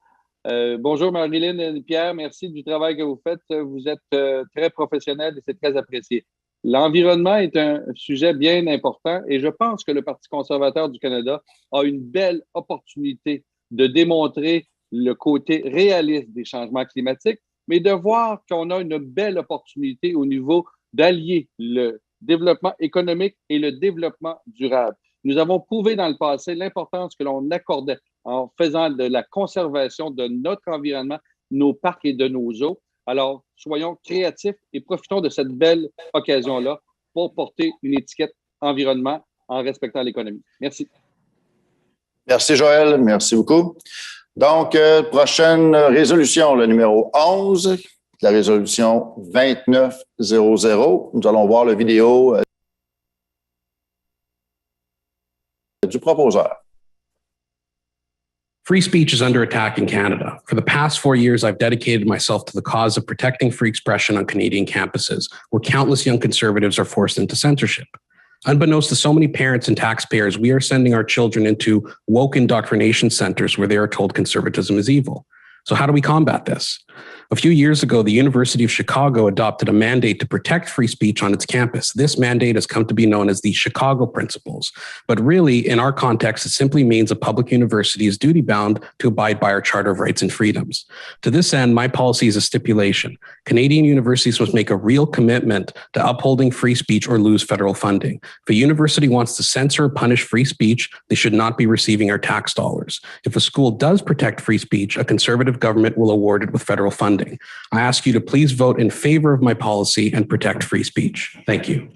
Bonjour Marilyn et Pierre, merci du travail que vous faites. Vous êtes très professionnels et c'est très apprécié. L'environnement est un sujet bien important et je pense que le Parti conservateur du Canada a une belle opportunité de démontrer le côté réaliste des changements climatiques, mais de voir qu'on a une belle opportunité au niveau d'allier le développement économique et le développement durable. Nous avons prouvé dans le passé l'importance que l'on accordait en faisant de la conservation de notre environnement, nos parcs et de nos eaux. Alors, soyons créatifs et profitons de cette belle occasion-là pour porter une étiquette environnement en respectant l'économie. Merci. Merci, Joël. Merci beaucoup. Donc, prochaine résolution, le numéro 11, la résolution 2900. Nous allons voir la vidéo du proposeur. Free speech is under attack in Canada. For the past 4 years, I've dedicated myself to the cause of protecting free expression on Canadian campuses, where countless young conservatives are forced into censorship. Unbeknownst to so many parents and taxpayers, we are sending our children into woke indoctrination centers where they are told conservatism is evil. So how do we combat this? A few years ago, the University of Chicago adopted a mandate to protect free speech on its campus. This mandate has come to be known as the Chicago Principles. But really, in our context, it simply means a public university is duty-bound to abide by our Charter of Rights and Freedoms. To this end, my policy is a stipulation. Canadian universities must make a real commitment to upholding free speech or lose federal funding. If a university wants to censor or punish free speech, they should not be receiving our tax dollars. If a school does protect free speech, a conservative government will award it with federal funding. I ask you to please vote in favor of my policy and protect free speech. Thank you.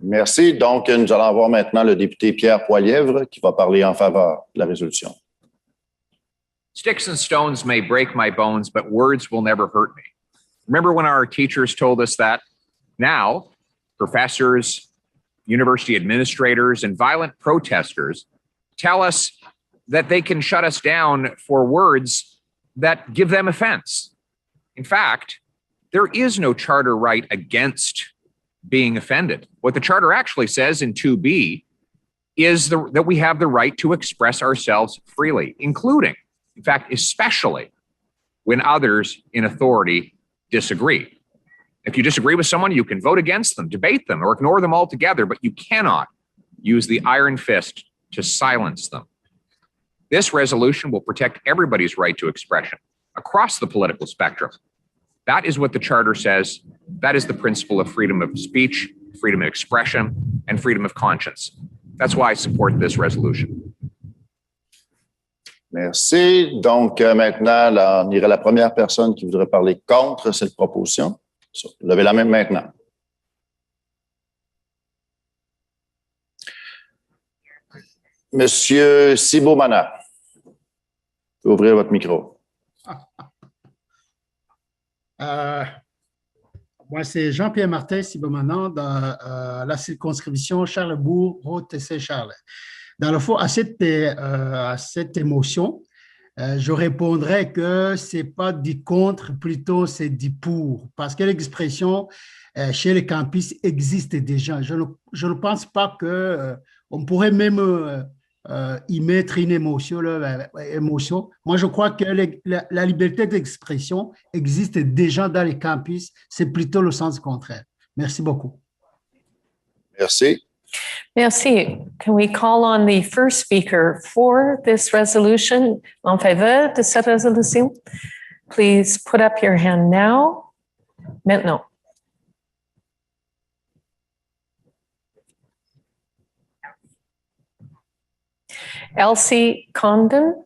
Merci. Donc, nous allons avoir maintenant le député Pierre Poilièvre qui va parler en faveur de la résolution. Sticks and stones may break my bones, but words will never hurt me. Remember when our teachers told us that? Now, professors, university administrators, and violent protesters tell us that they can shut us down for words that give them offense. In fact, there is no charter right against being offended. What the charter actually says in 2B is that we have the right to express ourselves freely, including, in fact, especially when others in authority disagree. If you disagree with someone, you can vote against them, debate them, or ignore them altogether, but you cannot use the iron fist to silence them. This resolution will protect everybody's right to expression across the political spectrum. That is what the Charter says. That is the principle of freedom of speech, freedom of expression, and freedom of conscience. That's why I support this resolution. Merci. Donc, maintenant, là, on irait la première personne qui voudrait parler contre cette proposition. Levez la main maintenant. Monsieur Sibomana, vous pouvez ouvrir votre micro. Moi, c'est Jean-Pierre Martin Sibomana dans la circonscription Charlebourg-Haute-Saint-Charles. Dans le fond, à cette émotion, je répondrais que ce n'est pas dit contre, plutôt c'est dit pour, parce que l'expression chez les campus existe déjà. Je ne pense pas qu'on pourrait même y mettre une émotion. Moi, je crois que la liberté d'expression existe déjà dans les campus. C'est plutôt le sens contraire. Merci beaucoup. Merci. Merci. Can we call on the first speaker for this resolution, en faveur de cette résolution? Please put up your hand now. Maintenant. Elsie Condon.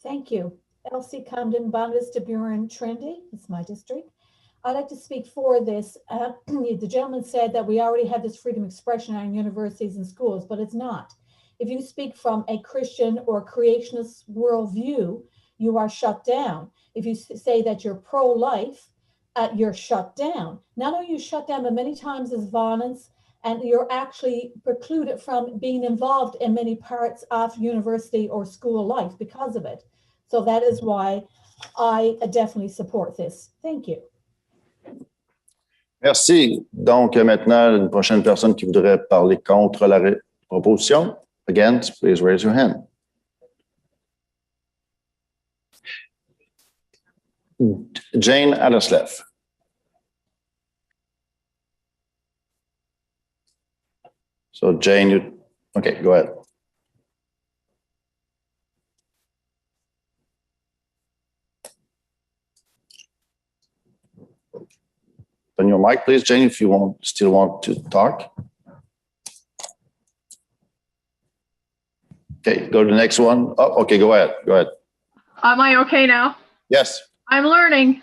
Thank you. Elsie Condon, Bandas de Buren, Trendy. It's my district. I'd like to speak for this. The gentleman said that we already have this freedom of expression in universities and schools, but it's not. If you speak from a Christian or creationist worldview, you are shut down. If you say that you're pro-life, you're shut down. Not only are you shut down, but many times there's violence, and you're actually precluded from being involved in many parts of university or school life because of it. So that is why I definitely support this. Thank you. Merci. Donc, maintenant, une prochaine personne qui voudrait parler contre la proposition. Again, please raise your hand. Jane Addersleff. So, Jane, okay, go ahead. Open your mic, please, Jane, if you still want to talk. Okay, go to the next one. Oh, okay, go ahead. Go ahead. Am I okay now? Yes. I'm learning.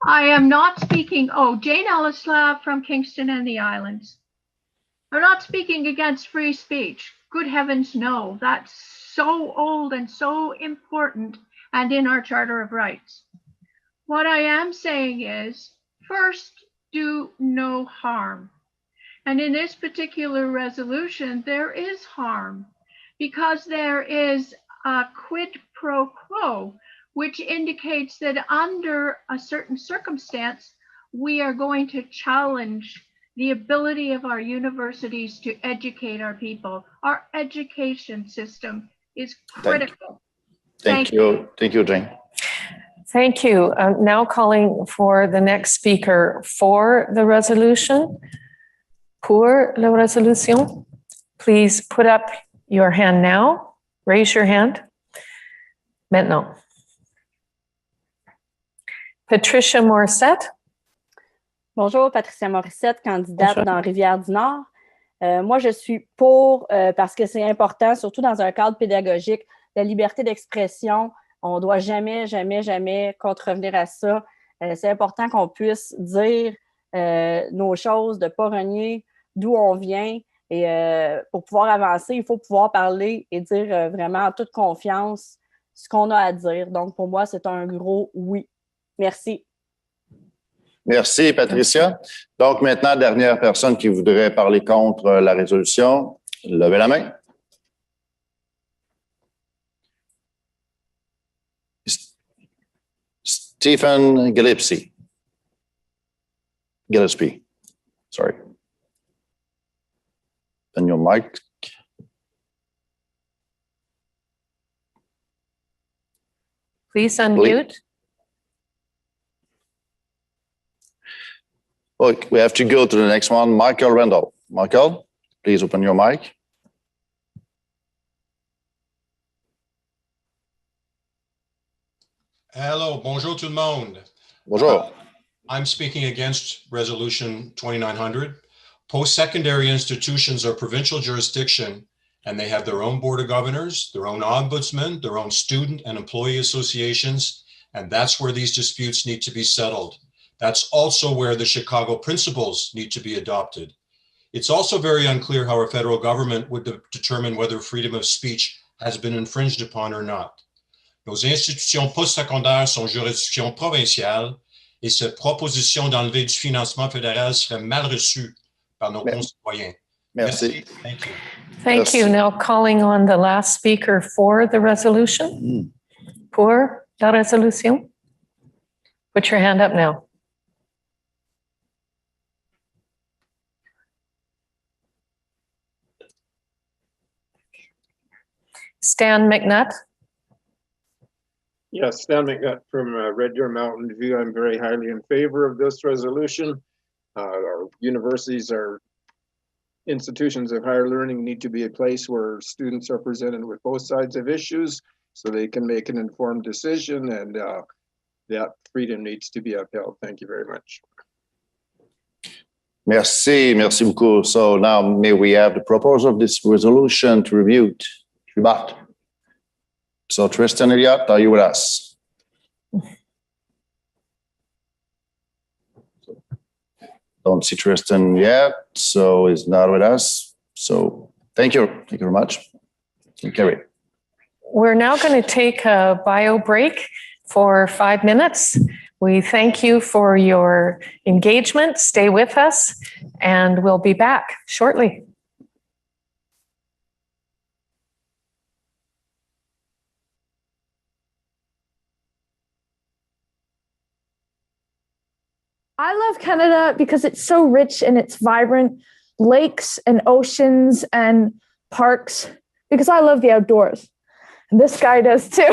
I am not speaking. Oh, Jane Ellison from Kingston and the Islands. I'm not speaking against free speech. Good heavens, no. That's so old and so important and in our Charter of Rights. What I am saying is, first, do no harm. And in this particular resolution, there is harm because there is a quid pro quo, which indicates that under a certain circumstance, we are going to challenge the ability of our universities to educate our people. Our education system is critical. Thank you. Thank you, Jane. Thank you. Now calling for the next speaker for the resolution. Pour la résolution. Please put up your hand now. Raise your hand. Maintenant. Patricia Morissette. Bonjour, Patricia Morissette, candidate dans Rivière-du-Nord. Moi, je suis pour parce que c'est important, surtout dans un cadre pédagogique, la liberté d'expression. On ne doit jamais, jamais, jamais contrevenir à ça. C'est important qu'on puisse dire nos choses, de ne pas renier d'où on vient. Et pour pouvoir avancer, il faut pouvoir parler et dire vraiment en toute confiance ce qu'on a à dire. Donc, pour moi, c'est un gros oui. Merci. Merci, Patricia. Donc, maintenant, dernière personne qui voudrait parler contre la résolution. Levez la main. Stephen Gillespie. Sorry. And your mic. Please unmute. Look, we have to go to the next one. Michael Randall. Michael, please open your mic. Hello, bonjour tout le monde. Bonjour. I'm speaking against Resolution 2900. Post-secondary institutions are provincial jurisdiction, and they have their own board of governors, their own ombudsman, their own student and employee associations, and that's where these disputes need to be settled. That's also where the Chicago principles need to be adopted. It's also very unclear how our federal government would determine whether freedom of speech has been infringed upon or not. Nos institutions postsecondaires sont juridiction provinciale et cette proposition d'enlever du financement fédéral serait mal reçue par nos concitoyens. Merci. Thank you. Thank you. Now calling on the last speaker for the resolution. Pour la résolution. Put your hand up now. Stan McNutt. Yes, Stan McNutt from Red Deer Mountain View. I'm very highly in favor of this resolution. Our universities, our institutions of higher learning need to be a place where students are presented with both sides of issues so they can make an informed decision, and that freedom needs to be upheld. Thank you very much. Merci beaucoup. So now may we have the proposal of this resolution to review. So Tristan Elliott, are you with us? Don't see Tristan yet, so he's not with us. So thank you. Thank you very much. Carry. We're now going to take a bio break for 5 minutes. We thank you for your engagement. Stay with us, and we'll be back shortly. I love Canada because it's so rich and it's vibrant, lakes and oceans and parks, because I love the outdoors. And this guy does too.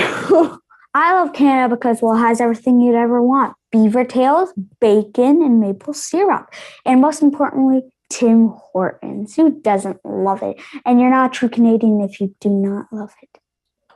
I love Canada because, well, it has everything you'd ever want. Beaver tails, bacon, and maple syrup. And most importantly, Tim Hortons. Who doesn't love it? And you're not a true Canadian if you do not love it.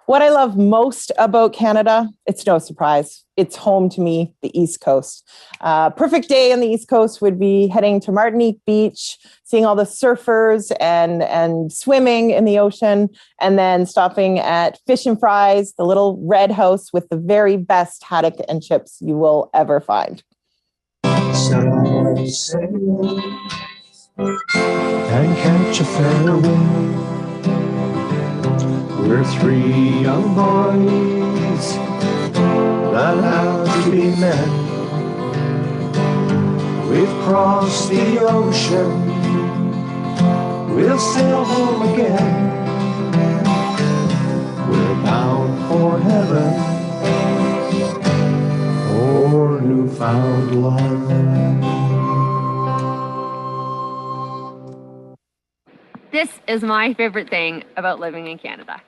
What I love most about Canada, it's no surprise. It's home to me, the East Coast. Perfect day on the East Coast would be heading to Martinique Beach, seeing all the surfers and swimming in the ocean, and then stopping at Fish and Fries, the little red house with the very best haddock and chips you will ever find. And catch a fair wind. We're three young boys that have to be met. We've crossed the ocean, we'll sail home again. We're bound for heaven or newfound love. This is my favorite thing about living in Canada.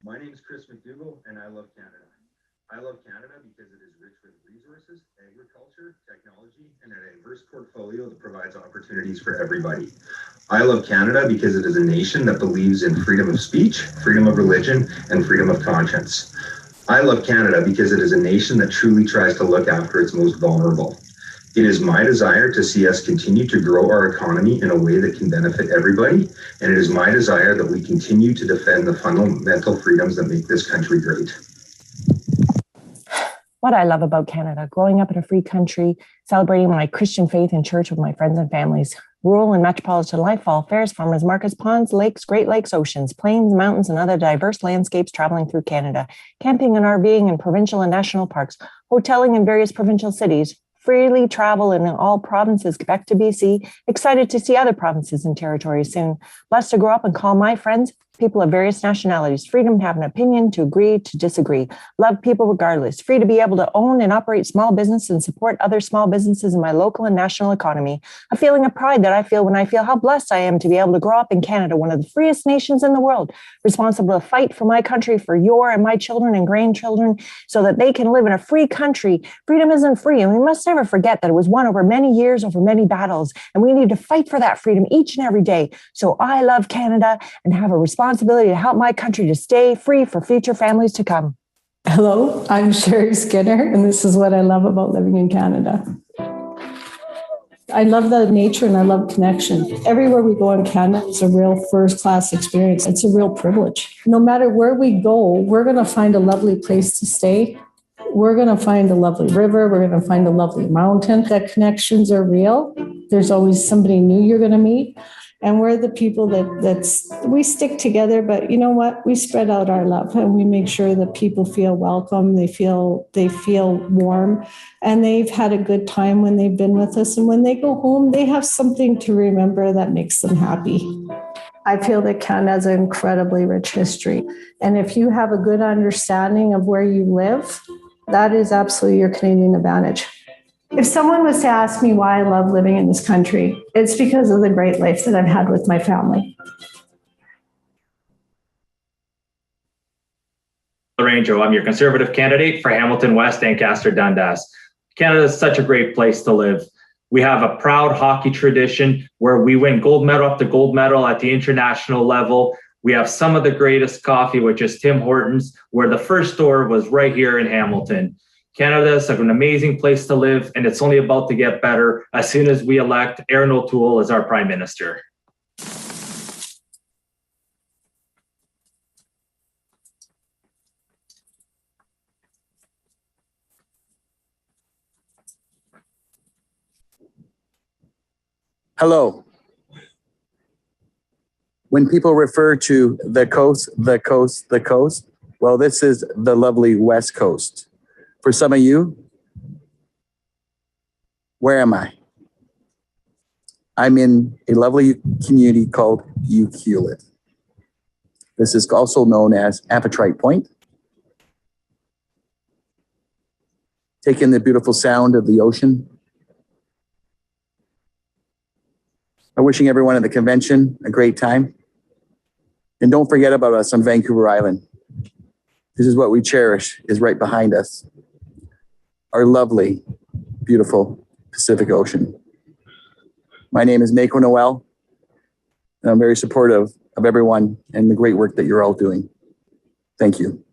My name is Chris McDougall, and I love Canada. I love Canada because it is rich with resources, agriculture, technology, and a diverse portfolio that provides opportunities for everybody. I love Canada because it is a nation that believes in freedom of speech, freedom of religion, and freedom of conscience. I love Canada because it is a nation that truly tries to look after its most vulnerable. It is my desire to see us continue to grow our economy in a way that can benefit everybody, and it is my desire that we continue to defend the fundamental freedoms that make this country great. What I love about Canada, growing up in a free country, celebrating my Christian faith in church with my friends and families, Rural and metropolitan life, fall fairs, farmers markets, ponds, lakes, Great Lakes, oceans, plains, mountains, and other diverse landscapes traveling through Canada. Camping and RVing in provincial and national parks, hoteling in various provincial cities, freely travel in all provinces, Quebec to BC, excited to see other provinces and territories soon. Blessed to grow up and call my friends people of various nationalities, freedom to have an opinion, to agree, to disagree, love people regardless, free to be able to own and operate small business and support other small businesses in my local and national economy, a feeling of pride that I feel when I feel how blessed I am to be able to grow up in Canada, one of the freest nations in the world, responsible to fight for my country, for your and my children and grandchildren, so that they can live in a free country. Freedom isn't free, and we must never forget that it was won over many years, over many battles, and we need to fight for that freedom each and every day. So I love Canada and have a responsibility to help my country to stay free for future families to come. Hello, I'm Sherry Skinner, and this is what I love about living in Canada. I love the nature and I love connection. Everywhere we go in Canada is a real first-class experience. It's a real privilege. No matter where we go, we're going to find a lovely place to stay. We're going to find a lovely river. We're going to find a lovely mountain. The connections are real. There's always somebody new you're going to meet. And we're the people we stick together, but you know what? We spread out our love and we make sure that people feel welcome. They feel warm, and they've had a good time when they've been with us. And when they go home, they have something to remember that makes them happy. I feel that Canada has an incredibly rich history. And if you have a good understanding of where you live, that is absolutely your Canadian advantage. If someone was to ask me why I love living in this country, it's because of the great life that I've had with my family. Lorenzo, I'm your Conservative candidate for Hamilton West, Ancaster, Dundas. Canada is such a great place to live. We have a proud hockey tradition where we win gold medal after gold medal at the international level. We have some of the greatest coffee, which is Tim Hortons, where the first store was right here in Hamilton. Canada is an amazing place to live, and it's only about to get better as soon as we elect Erin O'Toole as our Prime Minister. Hello. When people refer to the coast, well, this is the lovely West Coast. For some of you, where am I? I'm in a lovely community called Euthanasia. This is also known as Amphitrite Point. Take in the beautiful sound of the ocean. I'm wishing everyone at the convention a great time. And don't forget about us on Vancouver Island. This is what we cherish, is right behind us. Our lovely, beautiful Pacific Ocean. My name is Mako Noel, and I'm very supportive of everyone and the great work that you're all doing. Thank you.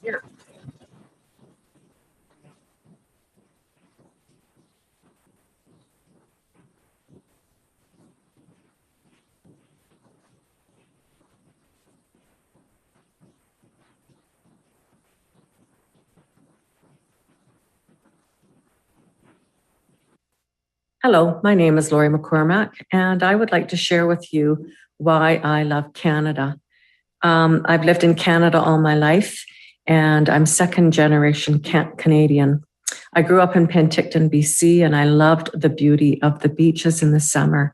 Here. Hello, my name is Laurie McCormack, and I would like to share with you why I love Canada. I've lived in Canada all my life, and I'm second generation Canadian. I grew up in Penticton, BC, and I loved the beauty of the beaches in the summer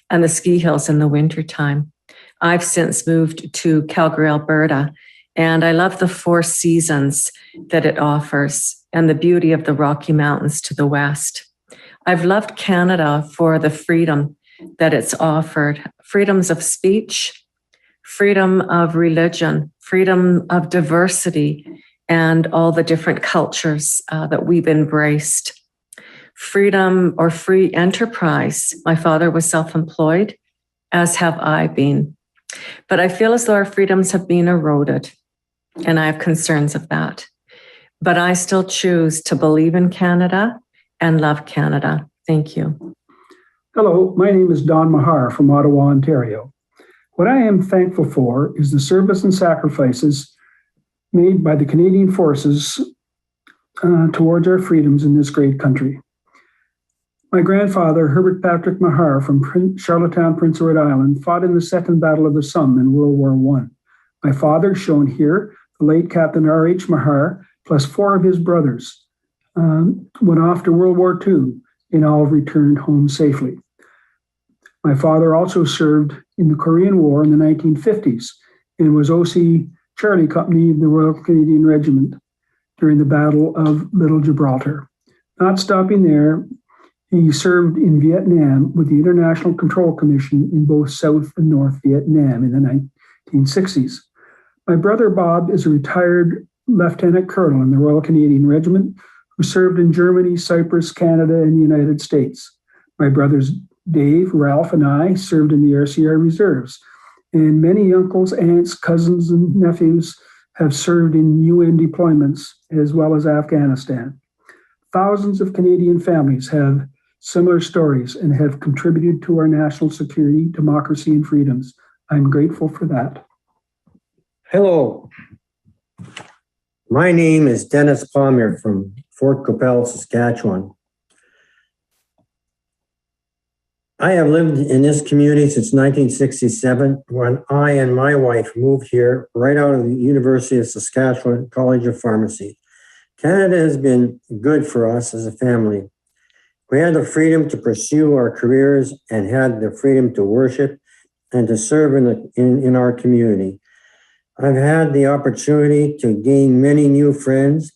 and the ski hills in the wintertime. I've since moved to Calgary, Alberta, and I love the 4 seasons that it offers and the beauty of the Rocky Mountains to the west. I've loved Canada for the freedom that it's offered, freedoms of speech, freedom of religion, freedom of diversity, and all the different cultures that we've embraced. Freedom or free enterprise. My father was self-employed, as have I been. But I feel as though our freedoms have been eroded, and I have concerns of that. But I still choose to believe in Canada and love Canada. Thank you. Hello, my name is Don Mahar from Ottawa, Ontario. What I am thankful for is the service and sacrifices made by the Canadian forces towards our freedoms in this great country. My grandfather, Herbert Patrick Mahar from Charlottetown, Prince Edward Island, fought in the Second Battle of the Somme in World War I. My father, shown here, the late Captain R.H. Mahar, plus 4 of his brothers, went off to World War II and all returned home safely. My father also served in the Korean War in the 1950s and was OC Charlie Company of the Royal Canadian Regiment during the Battle of Little Gibraltar. Not stopping there, he served in Vietnam with the International Control Commission in both South and North Vietnam in the 1960s. My brother Bob is a retired Lieutenant Colonel in the Royal Canadian Regiment who served in Germany, Cyprus, Canada, and the United States. My brothers Dave, Ralph, and I served in the RCR Reserves, and many uncles, aunts, cousins, and nephews have served in UN deployments as well as Afghanistan. Thousands of Canadian families have similar stories and have contributed to our national security, democracy, and freedoms. I'm grateful for that. Hello. My name is Dennis Palmer from Fort Qu'Appelle, Saskatchewan. I have lived in this community since 1967 when I and my wife moved here right out of the University of Saskatchewan College of Pharmacy. Canada has been good for us as a family. We had the freedom to pursue our careers and had the freedom to worship and to serve in our community. I've had the opportunity to gain many new friends.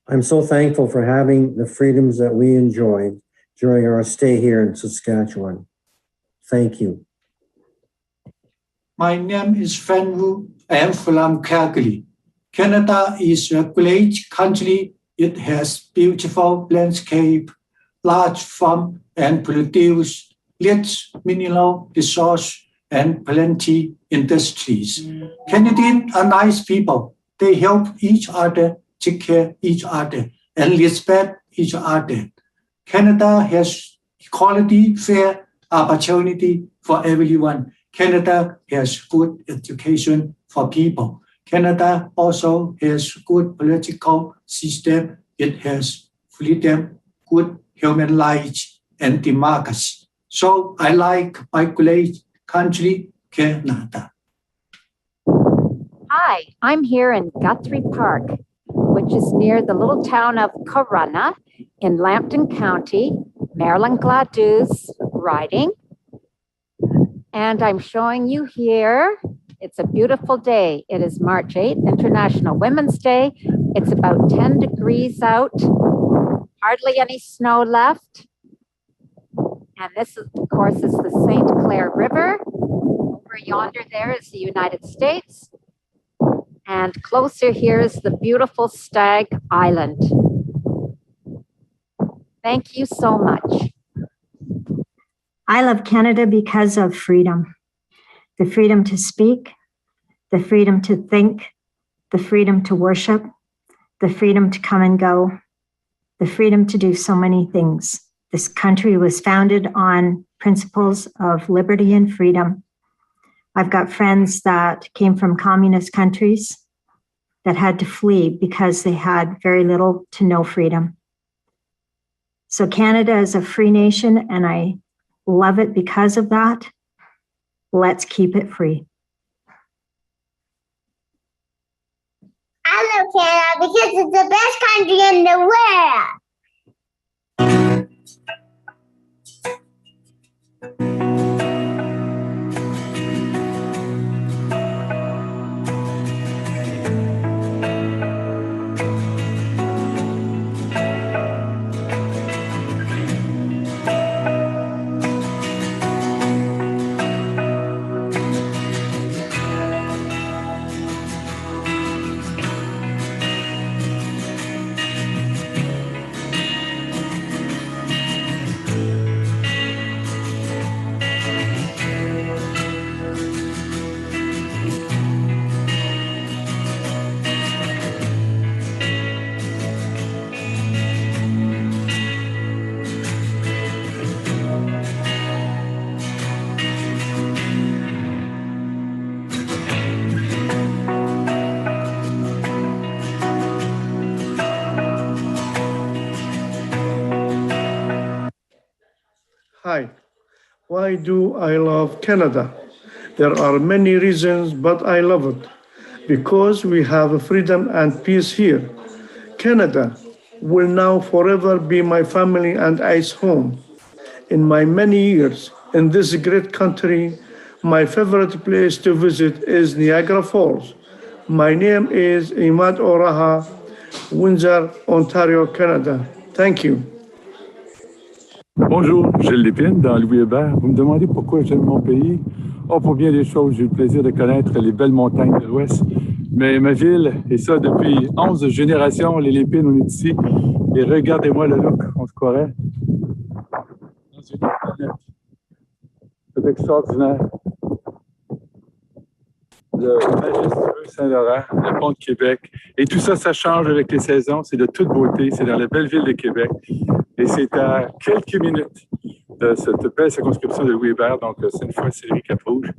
I'm so thankful for having the freedoms that we enjoyed during our stay here in Saskatchewan. Thank you. My name is Fan Wu. I am from Calgary. Canada is a great country. It has beautiful landscape, large farm, and produce rich mineral resource and plenty industries. Canadians are nice people. They help each other, take care of each other, and respect each other. Canada has equality, fair opportunity for everyone. Canada has good education for people. Canada also has good political system. It has freedom, good human rights, and democracy. So I like my great country, Canada. Hi, I'm here in Guthrie Park, which is near the little town of Corunna in Lambton County, Maryland Gladuse riding. And I'm showing you here, it's a beautiful day. It is March 8th, International Women's Day. It's about 10 degrees out, hardly any snow left. And this, of course, is the St. Clair River. Over yonder there is the United States. And closer here is the beautiful Stag Island. Thank you so much. I love Canada because of freedom. The freedom to speak, the freedom to think, the freedom to worship, the freedom to come and go, the freedom to do so many things. This country was founded on principles of liberty and freedom. I've got friends that came from communist countries that had to flee because they had very little to no freedom. So Canada is a free nation, and I love it because of that. Let's keep it free. I love Canada because it's the best country in the world. Hi. Why do I love Canada? There are many reasons, but I love it because we have freedom and peace here. Canada will now forever be my family and I's home. In my many years in this great country, my favorite place to visit is Niagara Falls. My name is Imad Oraha, Windsor, Ontario, Canada. Thank you. Bonjour, Gilles Lépine dans Louis Hébert. Vous me demandez pourquoi j'aime mon pays? Oh, pour bien des choses. J'ai eu le plaisir de connaître les belles montagnes de l'Ouest. Mais ma ville, et ça depuis 11 générations, les Lépines, on est ici. Et regardez-moi le look, on se croirait dans une autre planète. C'est extraordinaire. Le majestueux Saint-Laurent, le pont de Québec. Et tout ça, ça change avec les saisons. C'est de toute beauté. C'est dans la belle ville de Québec. Et c'est à quelques minutes de cette belle circonscription de Louis Hébert, donc Sainte-Foy-Sillery-Cap-Rouge.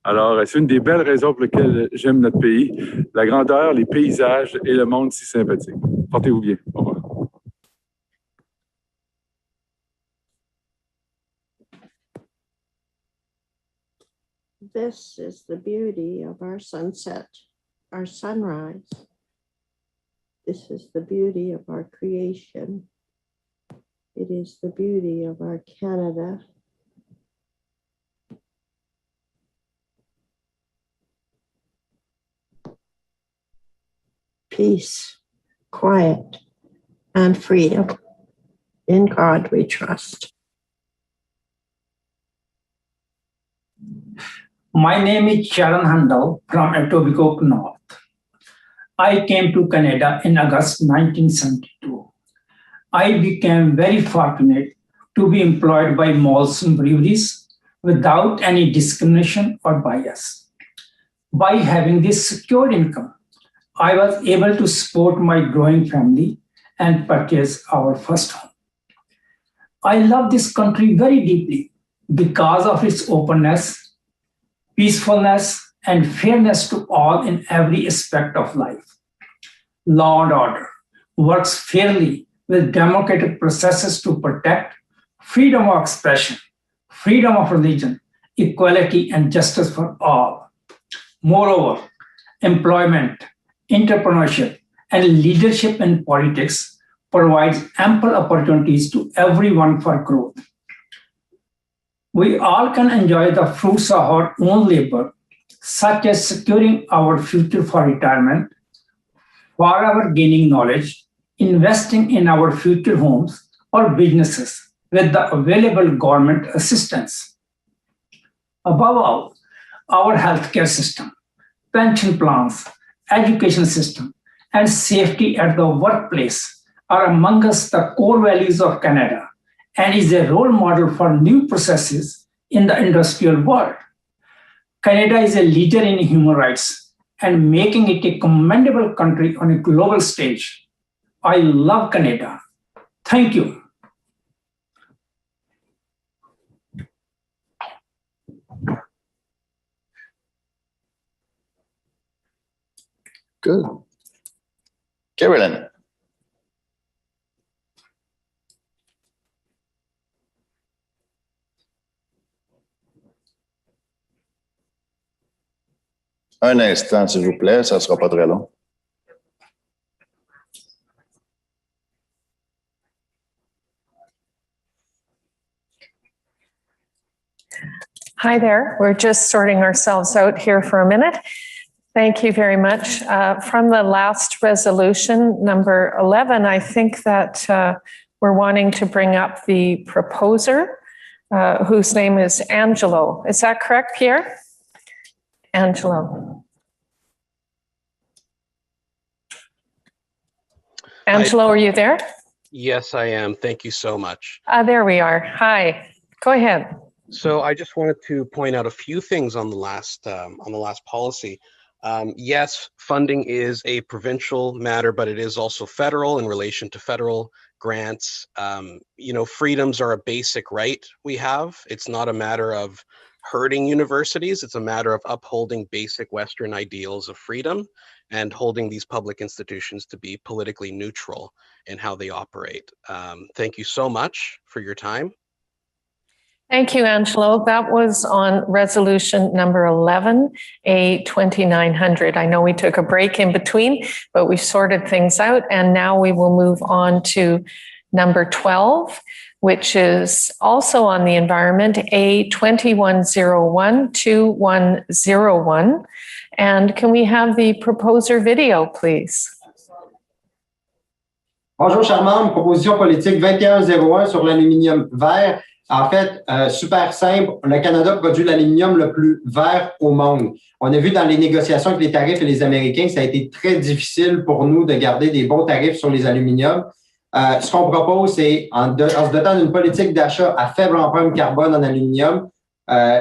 Alors, c'est une des belles raisons pour lesquelles j'aime notre pays. La grandeur, les paysages et le monde si sympathique. Portez-vous bien. Au revoir. This is the beauty of our sunset, our sunrise. This is the beauty of our creation. It is the beauty of our Canada. Peace, quiet, and freedom. In God we trust. My name is Sharon Handel from Etobicoke North. I came to Canada in August 1972. I became very fortunate to be employed by Molson Breweries without any discrimination or bias. By having this secured income, I was able to support my growing family and purchase our first home. I love this country very deeply because of its openness, peacefulness, and fairness to all in every aspect of life. Law and order works fairly with democratic processes to protect freedom of expression, freedom of religion, equality, and justice for all. Moreover, employment, entrepreneurship, and leadership in politics provides ample opportunities to everyone for growth. We all can enjoy the fruits of our own labor, such as securing our future for retirement, forever gaining knowledge, investing in our future homes or businesses with the available government assistance. Above all, our healthcare system, pension plans, education system, and safety at the workplace are amongst the core values of Canada and is a role model for new processes in the industrial world. Canada is a leader in human rights and making it a commendable country on a global stage. I love Canada. Thank you. Good. Carolyn. Un instant, s'il vous plaît, ça ne sera pas très long. Hi there. We're just sorting ourselves out here for a minute. Thank you very much. From the last resolution, number 11, I think that we're wanting to bring up the proposer, whose name is Angelo. Is that correct, Pierre? Angelo. Angelo, are you there? Yes, I am. Thank you so much. There we are. Hi. Go ahead. So I just wanted to point out a few things on the last policy. Yes, funding is a provincial matter, but it is also federal in relation to federal grants. Freedoms are a basic right we have. It's not a matter of hurting universities. It's a matter of upholding basic Western ideals of freedom and holding these public institutions to be politically neutral in how they operate. Thank you so much for your time. Thank you, Angelo. That was on resolution number 11, A 2900. I know we took a break in between, but we sorted things out. And now we will move on to number 12, which is also on the environment, A 2101-2101. And can we have the proposer video, please? Bonjour, chers membres. Proposition politique 2101 sur l'aluminium vert. En fait, super simple, le Canada produit l'aluminium le plus vert au monde. On a vu dans les négociations avec les tarifs et les Américains, ça a été très difficile pour nous de garder des bons tarifs sur les aluminiums. Ce qu'on propose, c'est en se dotant d'une politique d'achat à faible empreinte carbone en aluminium,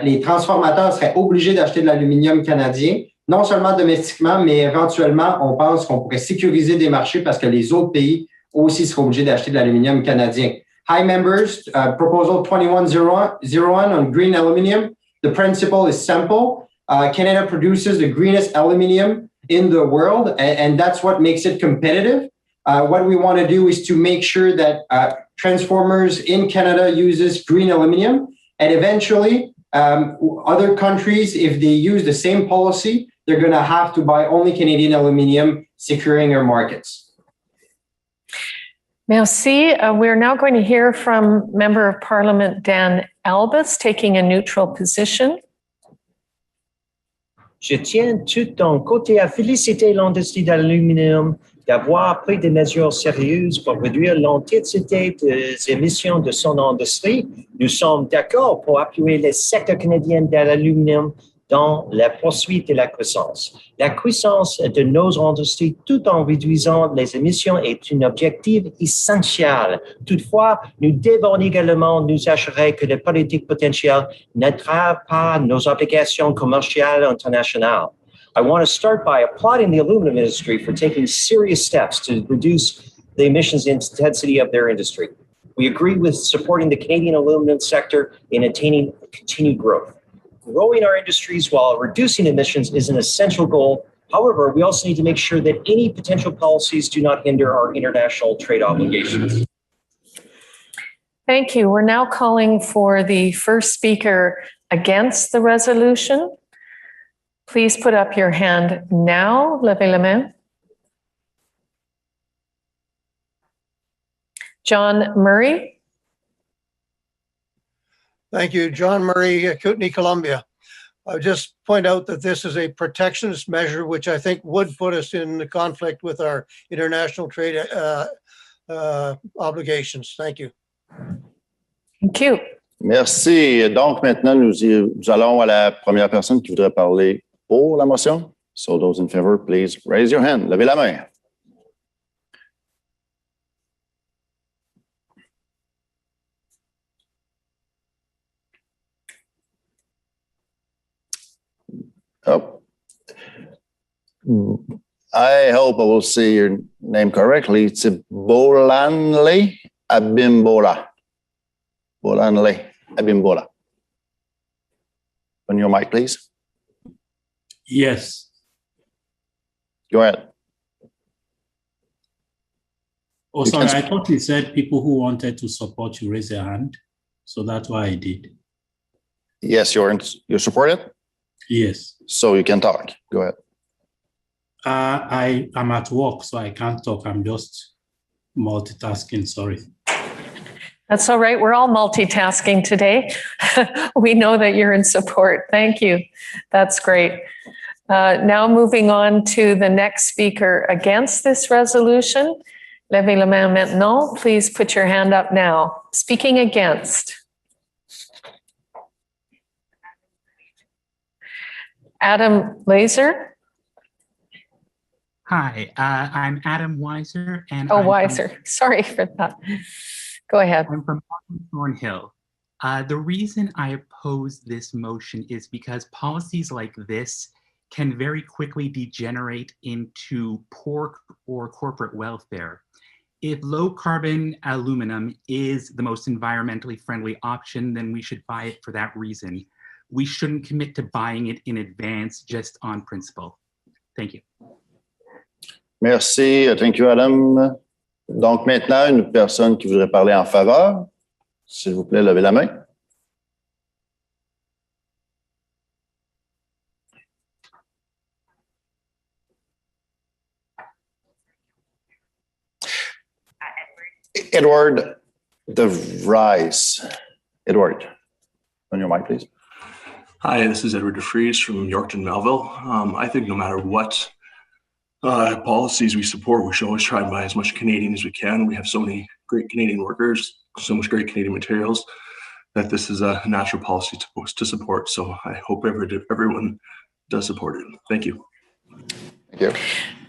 les transformateurs seraient obligés d'acheter de l'aluminium canadien, non seulement domestiquement, mais éventuellement, on pense qu'on pourrait sécuriser des marchés parce que les autres pays aussi seraient obligés d'acheter de l'aluminium canadien. Hi, members. Proposal 2101 on green aluminum. The principle is simple. Canada produces the greenest aluminum in the world, and that's what makes it competitive. What we want to do is to make sure that transformers in Canada uses green aluminum, and eventually other countries, if they use the same policy, they're going to have to buy only Canadian aluminum, securing our markets. Merci. We're now going to hear from Member of Parliament Dan Albus taking a neutral position. Je tiens tout d'un côté à féliciter l'industrie d'aluminium d'avoir pris des mesures sérieuses pour réduire l'intensité des émissions de son industrie. Nous sommes d'accord pour appuyer les secteurs canadiens de l'aluminium dans la poursuite de la croissance. La croissance de nos industries tout en réduisant les émissions est un objectif essentiel. Toutefois, nous devons également nous assurer que les politiques potentielles n'entravent pas nos obligations commerciales internationales. I want to start by applauding the aluminum industry for taking serious steps to reduce the emissions intensity of their industry. We agree with supporting the Canadian aluminum sector in attaining continued growth. Growing our industries while reducing emissions is an essential goal. However, we also need to make sure that any potential policies do not hinder our international trade obligations. Thank you. We're now calling for the first speaker against the resolution. Please put up your hand now. Levez la main. John Murray. Thank you. John Murray, Kootenai, Columbia. I would just point out that this is a protectionist measure, which I think would put us in conflict with our international trade obligations. Thank you. Thank you. Merci. Donc, maintenant, nous allons à la première personne qui voudrait parler pour la motion. So those in favor, please raise your hand. Levez la main. Oh. I hope I will say your name correctly. It's Bolanle Abimbola. Bolanle Abimbola. On your mic, please. Yes. Go ahead. Oh, sorry, I thought you said people who wanted to support you raise their hand. So that's why I did. Yes, you support it? Yes. So you can talk. Go ahead. I am at work, so I can't talk. I'm just multitasking. Sorry. That's all right. We're all multitasking today. We know that you're in support. Thank you. That's great. Now moving on to the next speaker against this resolution. Levez la main maintenant. Please put your hand up now. Speaking against. Adam Laser. Hi, I'm Adam Weiser. And Weiser. Sorry for that. Go ahead. I'm from Thornhill. The reason I oppose this motion is because policies like this can very quickly degenerate into poor or corporate welfare. If low carbon aluminum is the most environmentally friendly option, then we should buy it for that reason. We shouldn't commit to buying it in advance just on principle. Thank you. Merci. Thank you, Adam. Donc, maintenant, une personne qui voudrait parler en faveur. S'il vous plaît, levez la main. Edward DeVries. Edward, on your mic, please. Hi, this is Edward DeVries from Yorkton, Melville. I think no matter what policies we support, we should always try and buy as much Canadian as we can. We have so many great Canadian workers, so much great Canadian materials, that this is a natural policy to support. So I hope everyone does support it. Thank you. Thank you.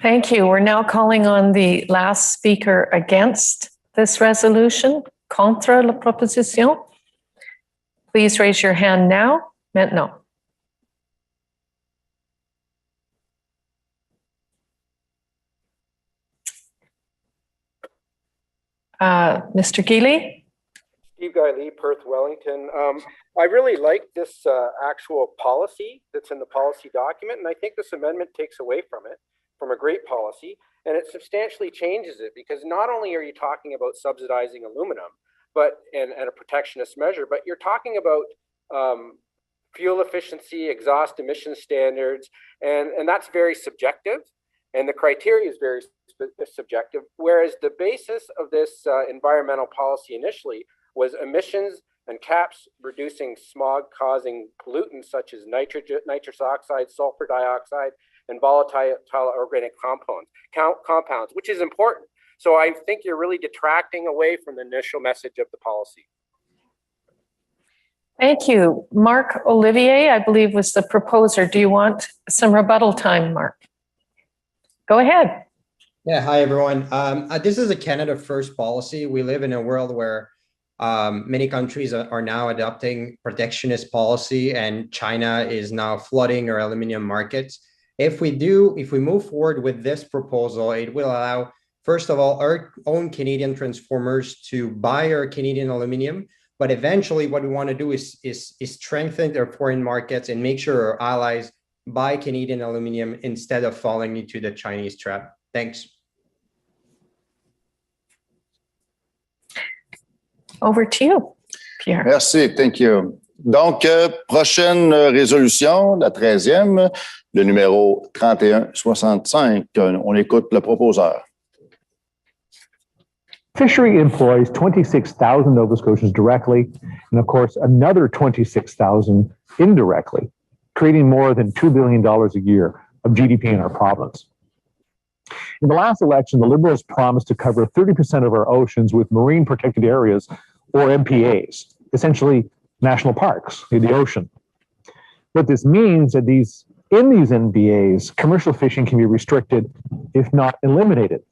Thank you. We're now calling on the last speaker against this resolution, contre la proposition. Please raise your hand now. Maintenant. Mr. Geely? Steve Guy Lee, Perth, Wellington. I really like this actual policy that's in the policy document, and I think this amendment takes away from it, from a great policy, and it substantially changes it, because not only are you talking about subsidizing aluminum, and a protectionist measure, but you're talking about fuel efficiency, exhaust emission standards, and that's very subjective, and the criteria is very subjective, whereas the basis of this environmental policy initially was emissions and caps reducing smog-causing pollutants such as nitrous oxide, sulfur dioxide, and volatile organic compounds, which is important. So I think you're really detracting away from the initial message of the policy. Thank you. Mark Olivier, I believe, was the proposer. Do you want some rebuttal time, Mark? Go ahead. Yeah, hi, everyone. This is a Canada First policy. We live in a world where many countries are now adopting protectionist policy, and China is now flooding our aluminum markets. If we move forward with this proposal, it will allow, first of all, our own Canadian transformers to buy our Canadian aluminum. But eventually, what we want to do is strengthen their foreign markets and make sure our allies buy Canadian aluminum instead of falling into the Chinese trap. Thanks. Over to you, Pierre. Merci, thank you. Donc, prochaine résolution, la 13e, le numéro 3165. On écoute le proposeur. Fishery employs 26,000 Nova Scotians directly, and of course, another 26,000 indirectly, creating more than $2 billion a year of GDP in our province. In the last election, the Liberals promised to cover 30% of our oceans with marine protected areas, or MPAs, essentially national parks in the ocean. What this means is that in these MPAs, commercial fishing can be restricted, if not eliminated.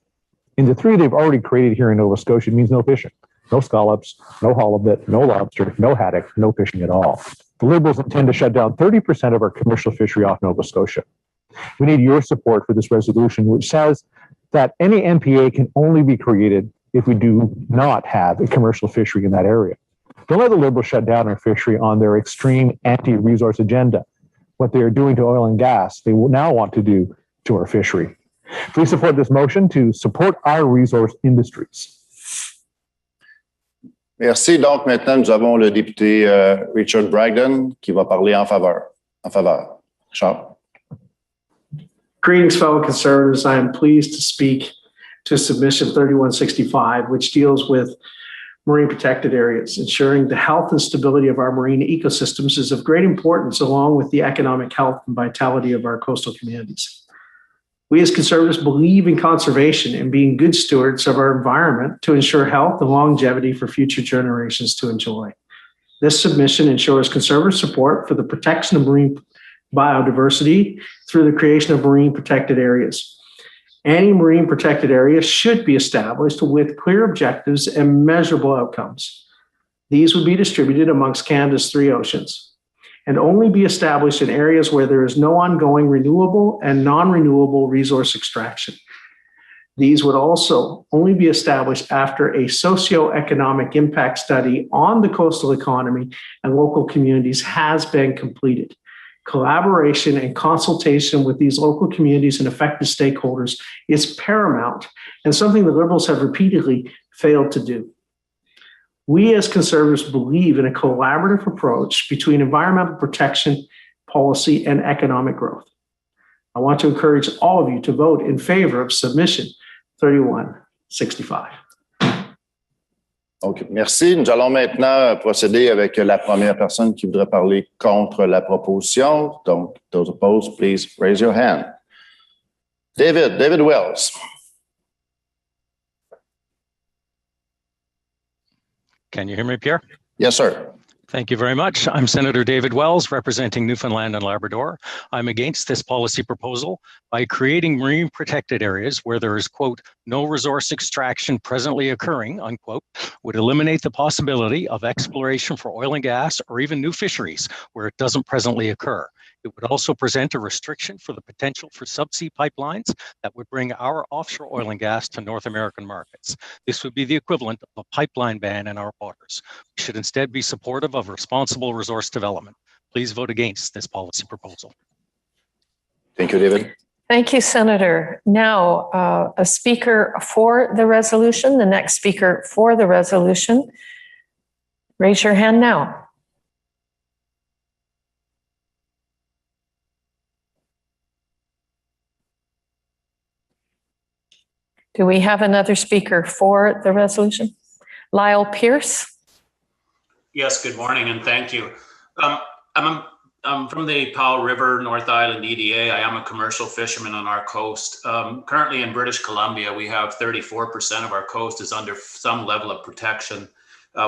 In the three they've already created here in Nova Scotia, it means no fishing, no scallops, no halibut, no lobster, no haddock, no fishing at all. The Liberals intend to shut down 30% of our commercial fishery off Nova Scotia. We need your support for this resolution, which says that any MPA can only be created if we do not have a commercial fishery in that area. Don't let the Liberals shut down our fishery on their extreme anti-resource agenda. What they are doing to oil and gas, they will now want to do to our fishery. Please support this motion to support our resource industries. Merci. Donc, maintenant, nous avons le député Richard Bragdon qui va parler en faveur. Richard. Greetings, fellow Conservatives. I am pleased to speak to Submission 3165, which deals with marine protected areas. Ensuring the health and stability of our marine ecosystems is of great importance, along with the economic health and vitality of our coastal communities. We as Conservatives believe in conservation and being good stewards of our environment to ensure health and longevity for future generations to enjoy. This submission ensures Conservative support for the protection of marine biodiversity through the creation of marine protected areas. Any marine protected area should be established with clear objectives and measurable outcomes. These would be distributed amongst Canada's three oceans and only be established in areas where there is no ongoing renewable and non-renewable resource extraction. These would also only be established after a socioeconomic impact study on the coastal economy and local communities has been completed. Collaboration and consultation with these local communities and affected stakeholders is paramount and something the Liberals have repeatedly failed to do. We as Conservatives believe in a collaborative approach between environmental protection, policy, and economic growth. I want to encourage all of you to vote in favor of Submission 3165. OK, merci. Nous allons maintenant procéder avec la première personne qui voudrait parler contre la proposition. Donc, those opposed, please raise your hand. David Wells. Can you hear me, Pierre? Yes, sir. Thank you very much. I'm Senator David Wells, representing Newfoundland and Labrador. I'm against this policy proposal. By creating marine protected areas where there is, quote, no resource extraction presently occurring, unquote, would eliminate the possibility of exploration for oil and gas or even new fisheries where it doesn't presently occur. It would also present a restriction for the potential for subsea pipelines that would bring our offshore oil and gas to North American markets. This would be the equivalent of a pipeline ban in our waters. We should instead be supportive of responsible resource development. Please vote against this policy proposal. Thank you, David. Thank you, Senator. Now, a speaker for the resolution, the next speaker for the resolution. Raise your hand now. Do we have another speaker for the resolution? Lyle Pierce. Yes, good morning and thank you. I'm from the Powell River, North Island EDA. I am a commercial fisherman on our coast. Currently in British Columbia, we have 34% of our coast is under some level of protection.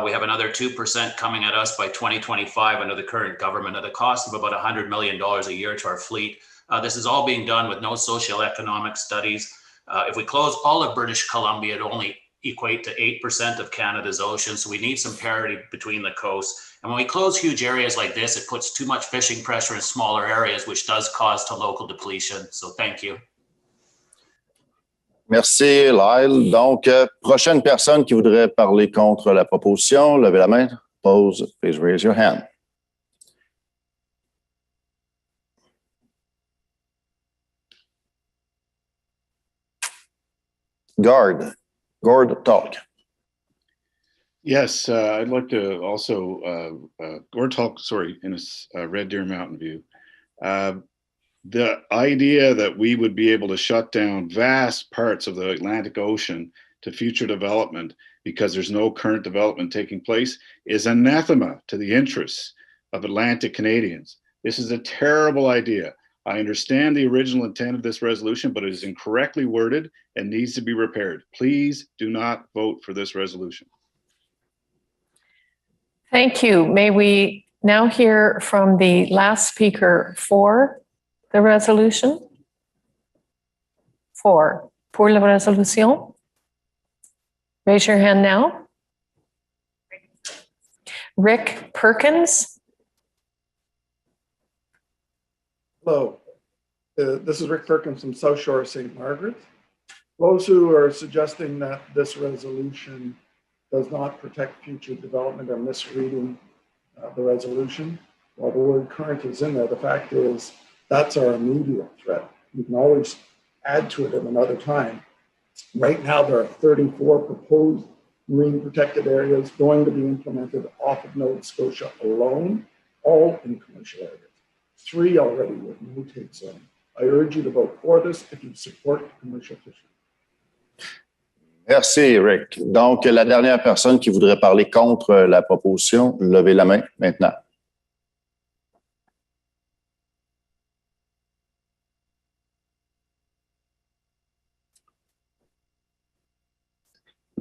We have another 2% coming at us by 2025 under the current government at a cost of about $100 million a year to our fleet. This is all being done with no socioeconomic studies. If we close all of British Columbia, it only equate to 8% of Canada's ocean. So we need some parity between the coasts. And when we close huge areas like this, it puts too much fishing pressure in smaller areas, which does cause to local depletion. So thank you. Merci, Lyle. Donc, prochaine personne qui voudrait parler contre la proposition, levez la main. Pose, please raise your hand. Gord Talk. Yes, I'd like to also, Gord Talk, sorry, in a Red Deer Mountain View. The idea that we would be able to shut down vast parts of the Atlantic Ocean to future development because there's no current development taking place is anathema to the interests of Atlantic Canadians. This is a terrible idea. I understand the original intent of this resolution, but it is incorrectly worded and needs to be repaired. Please do not vote for this resolution. Thank you. May we now hear from the last speaker for the resolution? Pour la resolution. Raise your hand now. Rick Perkins. Hello, this is Rick Perkins from South Shore of St. Margaret. Those who are suggesting that this resolution does not protect future development are misreading the resolution. While the word current is in there, the fact is that's our immediate threat. You can always add to it at another time. Right now, there are 34 proposed marine protected areas going to be implemented off of Nova Scotia alone, all in commercial areas. 3 already with no take zone. I urge you to vote for this if you support commercial fishing. Merci, Rick. Donc, la dernière personne qui voudrait parler contre la proposition, levez la main maintenant.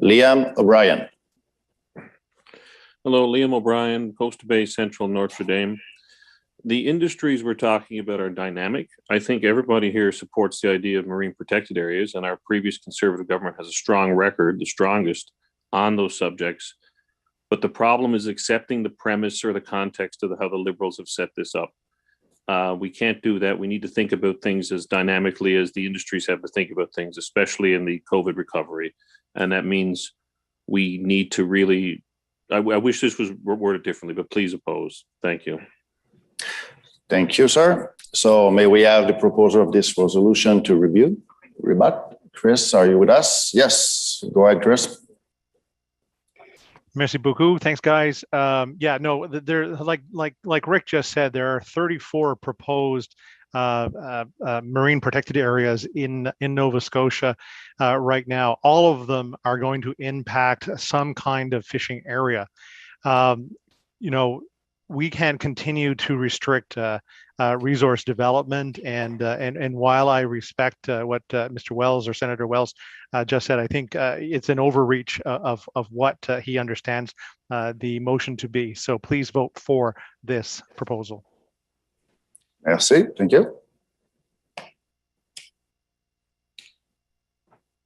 Liam O'Brien. Hello, Liam O'Brien, Coast Bay Central, Notre Dame. The industries we're talking about are dynamic. I think everybody here supports the idea of marine protected areas, and our previous Conservative government has a strong record, the strongest, on those subjects. But the problem is accepting the premise or the context of how the Liberals have set this up. We can't do that. We need to think about things as dynamically as the industries have to think about things, especially in the COVID recovery. And that means we need to really, I wish this was worded differently, but please oppose. Thank you. Thank you, sir. So may we have the proposer of this resolution to rebut? Chris, are you with us? Yes, go ahead, Chris. Merci beaucoup. Thanks, guys. Yeah, no, there, like Rick just said, there are 34 proposed marine protected areas in Nova Scotia right now. All of them are going to impact some kind of fishing area. You know, we can continue to restrict resource development, and while I respect what Mr. Wells or Senator Wells just said, I think it's an overreach of what he understands the motion to be. So please vote for this proposal. Merci. Thank you.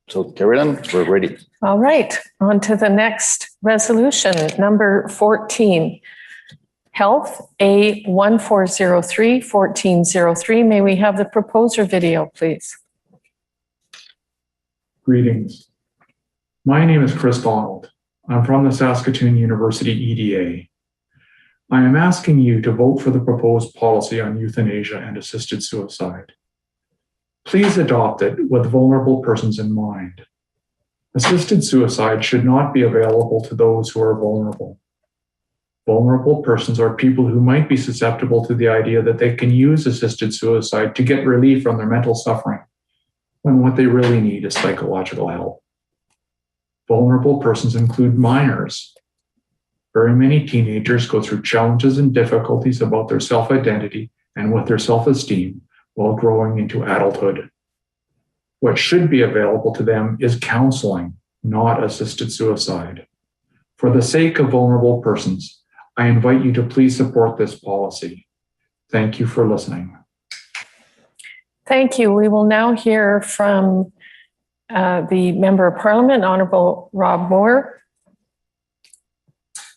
So, Carolyn, we're ready. All right, on to the next resolution, number 14. Health A1403-1403. May we have the proposer video, please? Greetings. My name is Chris Donald. I'm from the Saskatoon University EDA. I am asking you to vote for the proposed policy on euthanasia and assisted suicide. Please adopt it with vulnerable persons in mind. Assisted suicide should not be available to those who are vulnerable. Vulnerable persons are people who might be susceptible to the idea that they can use assisted suicide to get relief from their mental suffering, when what they really need is psychological help. Vulnerable persons include minors. Very many teenagers go through challenges and difficulties about their self-identity and with their self-esteem while growing into adulthood. What should be available to them is counseling, not assisted suicide. For the sake of vulnerable persons, I invite you to please support this policy. Thank you for listening. Thank you. We will now hear from the Member of Parliament, Honourable Rob Moore.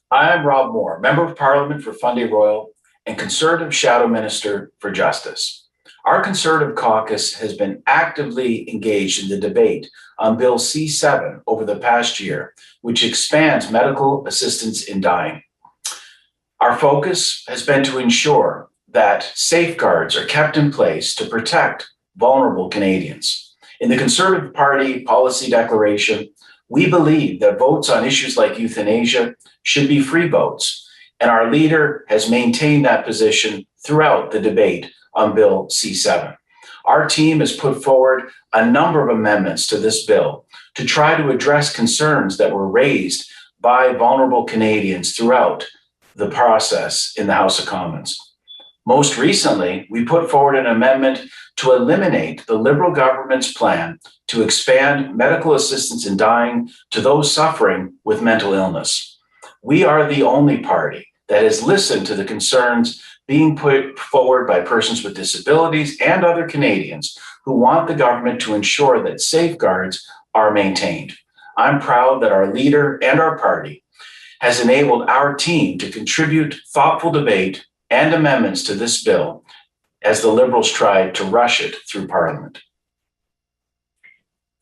I'm Rob Moore, Member of Parliament for Fundy Royal and Conservative Shadow Minister for Justice. Our Conservative caucus has been actively engaged in the debate on Bill C7 over the past year, which expands medical assistance in dying. Our focus has been to ensure that safeguards are kept in place to protect vulnerable Canadians. In the Conservative Party policy declaration, we believe that votes on issues like euthanasia should be free votes, and our leader has maintained that position throughout the debate on Bill C7. Our team has put forward a number of amendments to this bill to try to address concerns that were raised by vulnerable Canadians throughout the process in the House of Commons. Most recently, we put forward an amendment to eliminate the Liberal government's plan to expand medical assistance in dying to those suffering with mental illness. We are the only party that has listened to the concerns being put forward by persons with disabilities and other Canadians who want the government to ensure that safeguards are maintained. I'm proud that our leader and our party has enabled our team to contribute thoughtful debate and amendments to this bill as the Liberals tried to rush it through Parliament.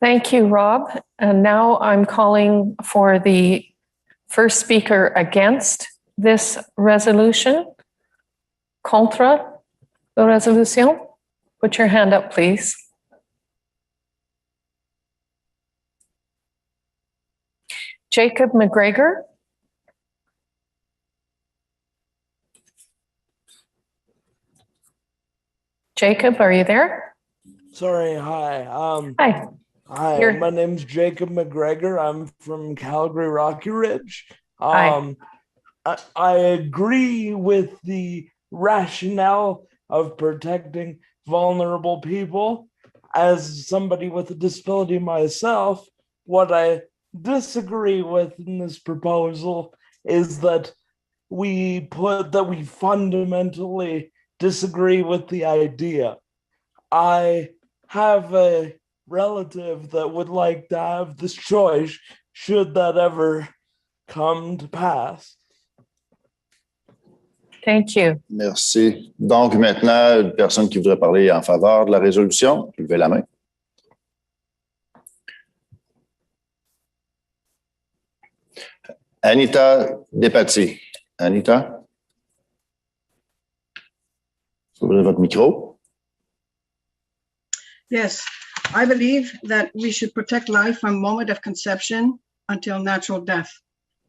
Thank you, Rob. And now I'm calling for the first speaker against this resolution. Contre la résolution? Put your hand up, please. Jacob McGregor. Jacob, are you there? Sorry, hi. Hi. Hi, my name's Jacob McGregor. I'm from Calgary Rocky Ridge. I agree with the rationale of protecting vulnerable people. As somebody with a disability myself, what I disagree with in this proposal is that we fundamentally disagree with the idea. I have a relative that would like to have this choice should that ever come to pass. Thank you. Merci. Donc, maintenant, une personne qui voudrait parler en faveur de la résolution, levez la main. Anita Despatie. Anita? Ouvrez votre micro. Yes, I believe that we should protect life from moment of conception until natural death.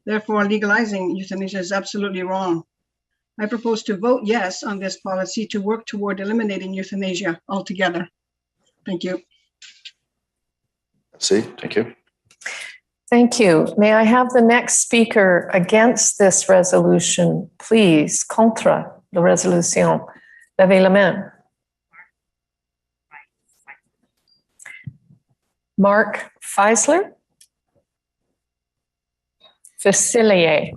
Therefore, legalizing euthanasia is absolutely wrong. I propose to vote yes on this policy to work toward eliminating euthanasia altogether. Thank you. Thank you. Thank you. May I have the next speaker against this resolution, please? Contre la résolution. Levez la main. Mark Feisler? Facilier.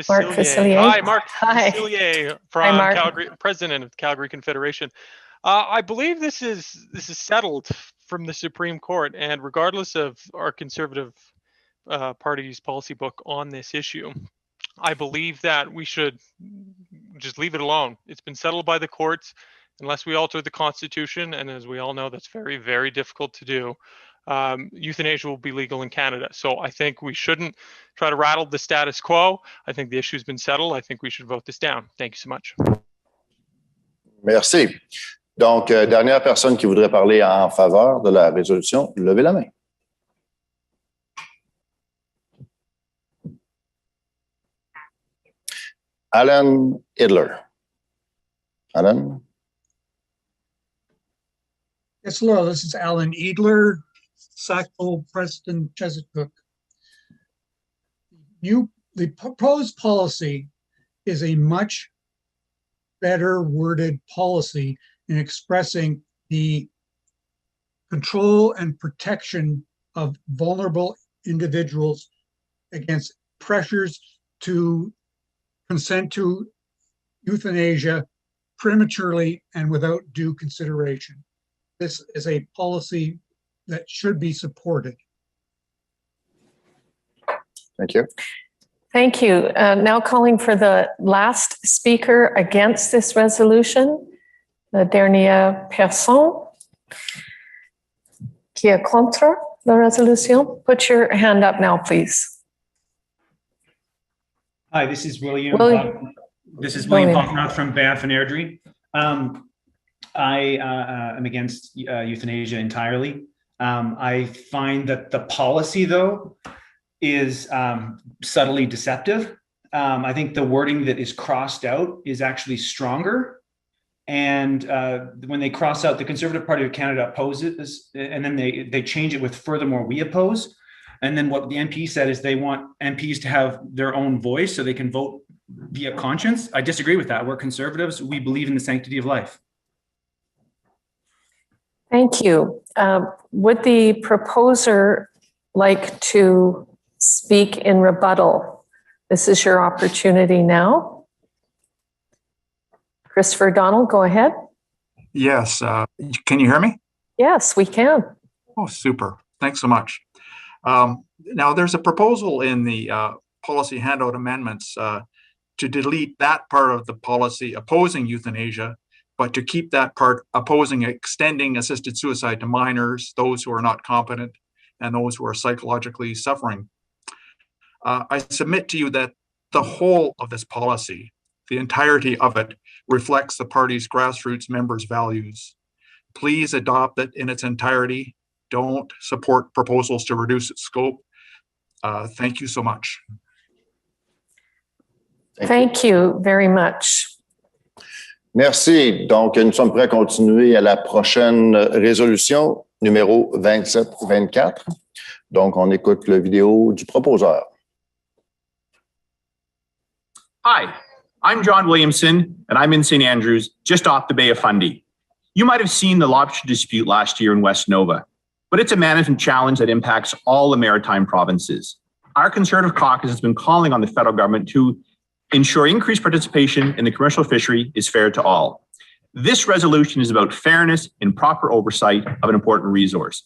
Mark Facilier. Hi, Mark Facilier from Calgary, President of Calgary Confederation. I believe this is settled from the Supreme Court, and regardless of our Conservative Party's policy book on this issue, I believe that we should just leave it alone. It's been settled by the courts, unless we alter the Constitution, and as we all know, that's very, very difficult to do. Euthanasia will be legal in Canada. So I think we shouldn't try to rattle the status quo. I think the issue's been settled. I think we should vote this down. Thank you so much. Merci. Donc, dernière personne qui voudrait parler en faveur de la résolution, levez la main. Alan Idler. Alan? Yes, hello. This is Alan Idler, Sackville, Preston, Chesapeake. The proposed policy is a much better worded policy in expressing the control and protection of vulnerable individuals against pressures to consent to euthanasia prematurely and without due consideration. This is a policy that should be supported. Thank you. Thank you. Now calling for the last speaker against this resolution, la dernière personne qui est contre la résolution. Put your hand up now, please. Hi, this is William. This is William Pocknoth from Banff and Airdrie. I am against euthanasia entirely. I find that the policy, though, is subtly deceptive. I think the wording that is crossed out is actually stronger. And when they cross out, the Conservative Party of Canada opposes, and then they change it with furthermore, we oppose. And then what the MP said is they want MPs to have their own voice so they can vote via conscience. I disagree with that. We're Conservatives. We believe in the sanctity of life. Thank you. Would the proposer like to speak in rebuttal? This is your opportunity now. Christopher Donald, go ahead. Yes. Can you hear me? Yes, we can. Oh, super. Thanks so much. Now, there's a proposal in the policy handout amendments to delete that part of the policy opposing euthanasia, but to keep that part opposing extending assisted suicide to minors, those who are not competent, and those who are psychologically suffering. I submit to you that the whole of this policy, the entirety of it, reflects the party's grassroots members' values. Please adopt it in its entirety. Don't support proposals to reduce its scope. Thank you so much. Thank you very much. Merci. Donc, nous sommes prêts à continuer à la prochaine résolution, numéro 2724. Donc, on écoute la vidéo du proposeur. Hi, I'm John Williamson, and I'm in St. Andrews, just off the Bay of Fundy. You might have seen the lobster dispute last year in West Nova, but it's a management challenge that impacts all the maritime provinces. Our Conservative caucus has been calling on the federal government to ensure increased participation in the commercial fishery is fair to all. This resolution is about fairness and proper oversight of an important resource.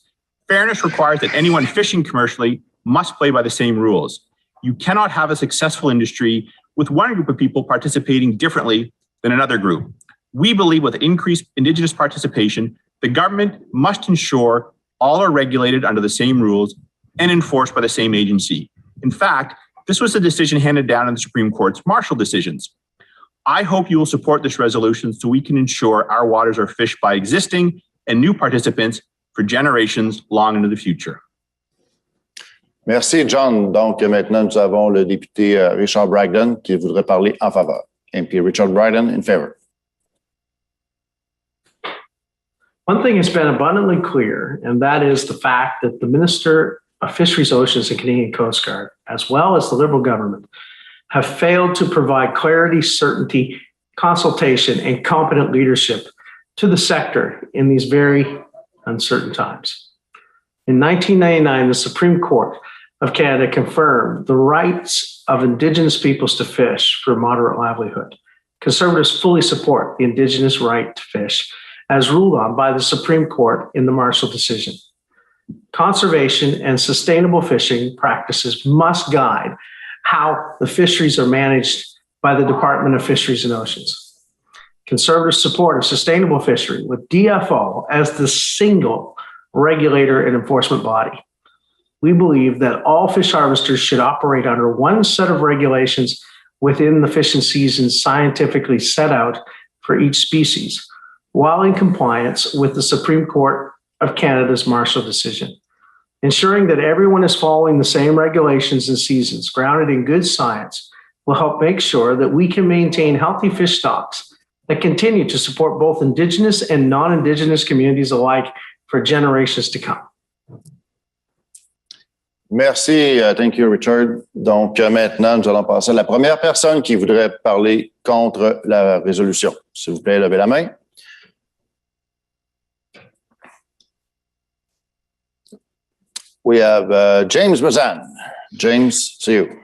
Fairness requires that anyone fishing commercially must play by the same rules. You cannot have a successful industry with one group of people participating differently than another group. We believe with increased Indigenous participation, the government must ensure all are regulated under the same rules and enforced by the same agency. In fact, this was a decision handed down in the Supreme Court's Marshall decisions. I hope you will support this resolution so we can ensure our waters are fished by existing and new participants for generations long into the future. Merci, John. Donc, maintenant, nous avons le député Richard Bragdon qui voudrait parler en faveur. MP Richard Bragdon, in favor. One thing has been abundantly clear, and that is the fact that the Minister of Fisheries, Oceans, and Canadian Coast Guard, as well as the Liberal government, have failed to provide clarity, certainty, consultation, and competent leadership to the sector in these very uncertain times. In 1999, the Supreme Court of Canada confirmed the rights of Indigenous peoples to fish for a moderate livelihood. Conservatives fully support the Indigenous right to fish, as ruled on by the Supreme Court in the Marshall decision. Conservation and sustainable fishing practices must guide how the fisheries are managed by the Department of Fisheries and Oceans. Conservative support of sustainable fishery with DFO as the single regulator and enforcement body. We believe that all fish harvesters should operate under one set of regulations within the fishing season scientifically set out for each species, while in compliance with the Supreme Court of Canada's Marshall decision. Ensuring that everyone is following the same regulations and seasons grounded in good science will help make sure that we can maintain healthy fish stocks that continue to support both Indigenous and non-Indigenous communities alike for generations to come. Merci. Thank you, Richard. Donc, maintenant, nous allons passer à la première personne qui voudrait parler contre la résolution. S'il vous plaît, levez la main. We have James Bazan. James, to you.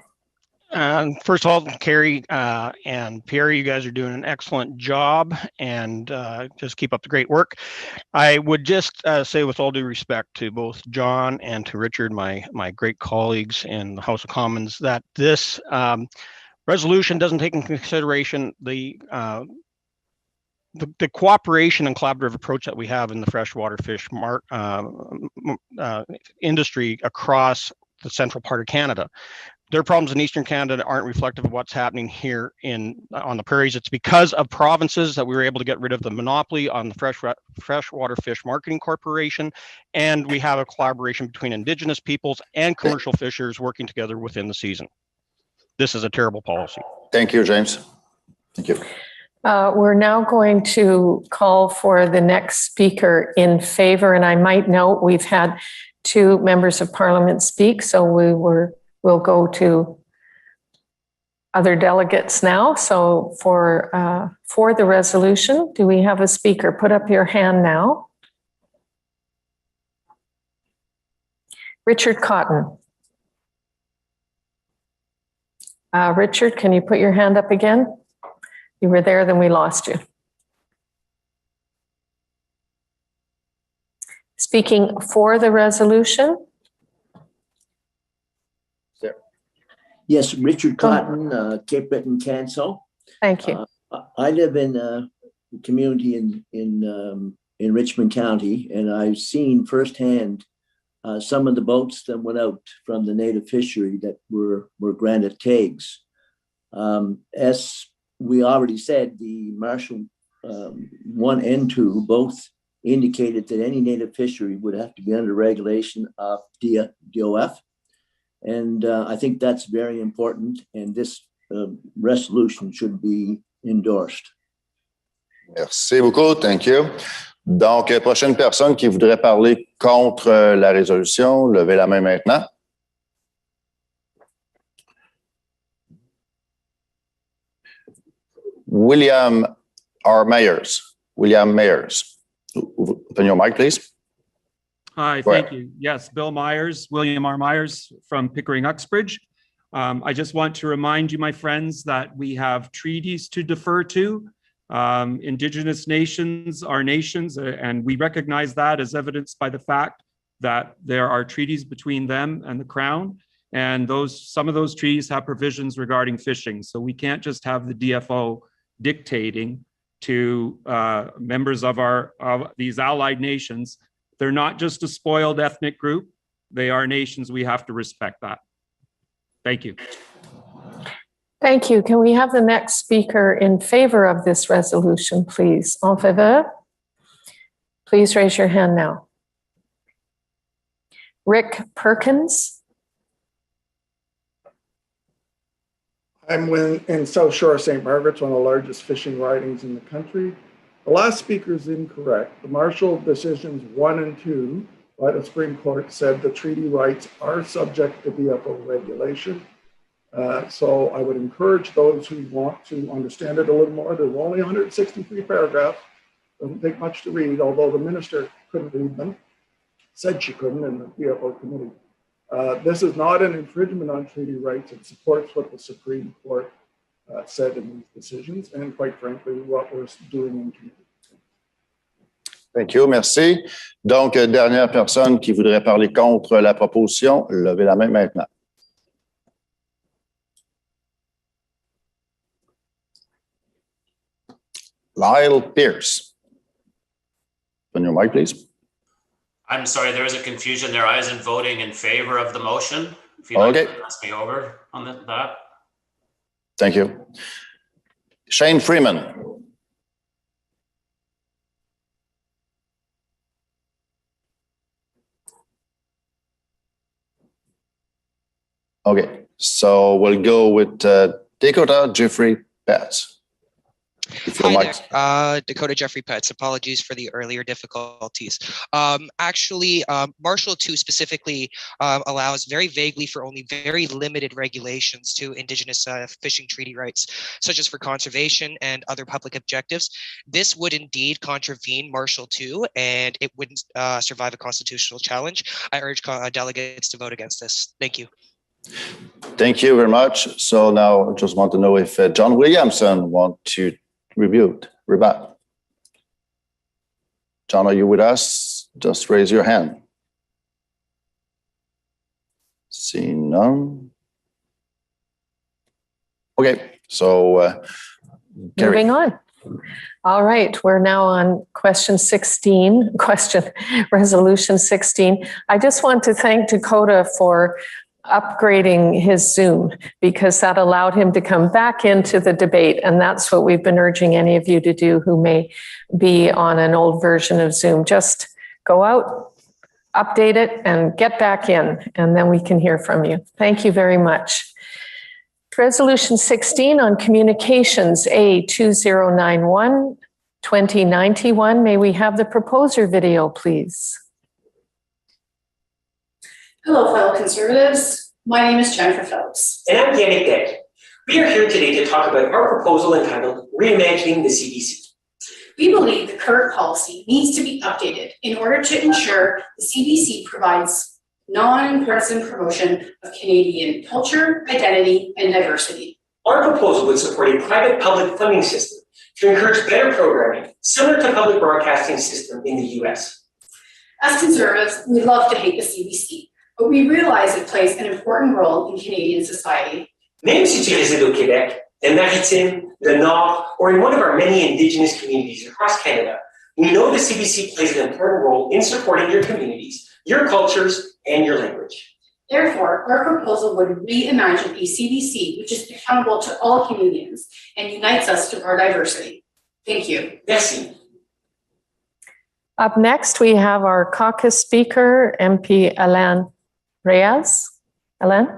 First of all, Carrie and Pierre, you guys are doing an excellent job, and just keep up the great work. I would just say, with all due respect to both John and to Richard, my great colleagues in the House of Commons, that this resolution doesn't take into consideration the cooperation and collaborative approach that we have in the freshwater fish industry across the central part of Canada. Their problems in Eastern Canada aren't reflective of what's happening here on the prairies. It's because of provinces that we were able to get rid of the monopoly on the Freshwater Fish Marketing Corporation, and we have a collaboration between Indigenous peoples and commercial fishers working together within the season. This is a terrible policy. Thank you, James. Thank you. We're now going to call for the next speaker in favor, and I might note we've had 2 members of Parliament speak, so we'll go to other delegates now. So for the resolution, do we have a speaker? Put up your hand now. Richard Cotton. Richard, can you put your hand up again? You were there, then we lost you. Speaking for the resolution. Yes, Richard Cotton, Cape Breton Council. Thank you. I live in a community in Richmond County, and I've seen firsthand some of the boats that went out from the native fishery that were granted tags. As we already said, the Marshall 1 and 2 both indicated that any native fishery would have to be under regulation of DOF. And I think that's very important, and this resolution should be endorsed. Merci beaucoup. Thank you. Donc, prochaine personne qui voudrait parler contre la résolution, levez la main maintenant. William R. Mayers. William Mayers. Open your mic, please. Hi, thank you. Yes, Bill Myers, William R. Myers from Pickering Uxbridge. I just want to remind you, my friends, that we have treaties to defer to. Indigenous nations are nations, and we recognize that as evidenced by the fact that there are treaties between them and the Crown. And some of those treaties have provisions regarding fishing. So we can't just have the DFO dictating to members of these allied nations. They're not just a spoiled ethnic group. They are nations. We have to respect that. Thank you. Thank you. Can we have the next speaker in favor of this resolution, please? En faveur? Please raise your hand now. Rick Perkins. I'm in South Shore, St. Margaret's, one of the largest fishing ridings in the country. The last speaker is incorrect. The Marshall decisions 1 and 2 by the Supreme Court said the treaty rights are subject to BFO regulation. So I would encourage those who want to understand it a little more. There's only 163 paragraphs. Doesn't take much to read, although the minister couldn't read them. Said she couldn't in the BFO committee. This is not an infringement on treaty rights. It supports what the Supreme Court said in these decisions and, quite frankly, what we're doing in committee. Thank you, merci. Donc, dernière personne qui voudrait parler contre la proposition, levez la main maintenant. Lyle Pierce. On your mic, please. I'm sorry, there was a confusion there. I wasn't voting in favor of the motion. If you'd like to pass me over on that. Thank you. Shane Freeman. Okay, so we'll go with Dakota Jeffrey Petz. Hi there, Dakota Jeffrey Petz. Apologies for the earlier difficulties. Marshall II specifically allows very vaguely for only very limited regulations to Indigenous fishing treaty rights, such as for conservation and other public objectives. This would indeed contravene Marshall II, and it wouldn't survive a constitutional challenge. I urge delegates to vote against this. Thank you. Thank you very much. So now I just want to know if John Williamson wants to rebut. John, are you with us? Just raise your hand. See none. Okay, so moving on. All right, we're now on resolution 16. I just want to thank Dakota for upgrading his Zoom, because that allowed him to come back into the debate. And that's what we've been urging any of you to do who may be on an old version of Zoom. Just go out, update it, and get back in, and then we can hear from you. Thank you very much. Resolution 16 on communications, A2091-2091. May we have the proposer video, please? Hello, fellow Conservatives. My name is Jennifer Phillips. And I'm Yannick Deck. We are here today to talk about our proposal entitled Reimagining the CBC. We believe the current policy needs to be updated in order to ensure the CBC provides non-partisan promotion of Canadian culture, identity, and diversity. Our proposal would support a private public funding system to encourage better programming, similar to public broadcasting system in the US. As Conservatives, we love to hate the CBC, but we realize it plays an important role in Canadian society. Même si tu résides au Québec, the Maritime, the Nord, or in one of our many Indigenous communities across Canada, we know the CBC plays an important role in supporting your communities, your cultures, and your language. Therefore, our proposal would reimagine a CBC which is accountable to all Canadians and unites us through our diversity. Thank you. Merci. Up next, we have our caucus speaker, MP Alain Reyes. Alain?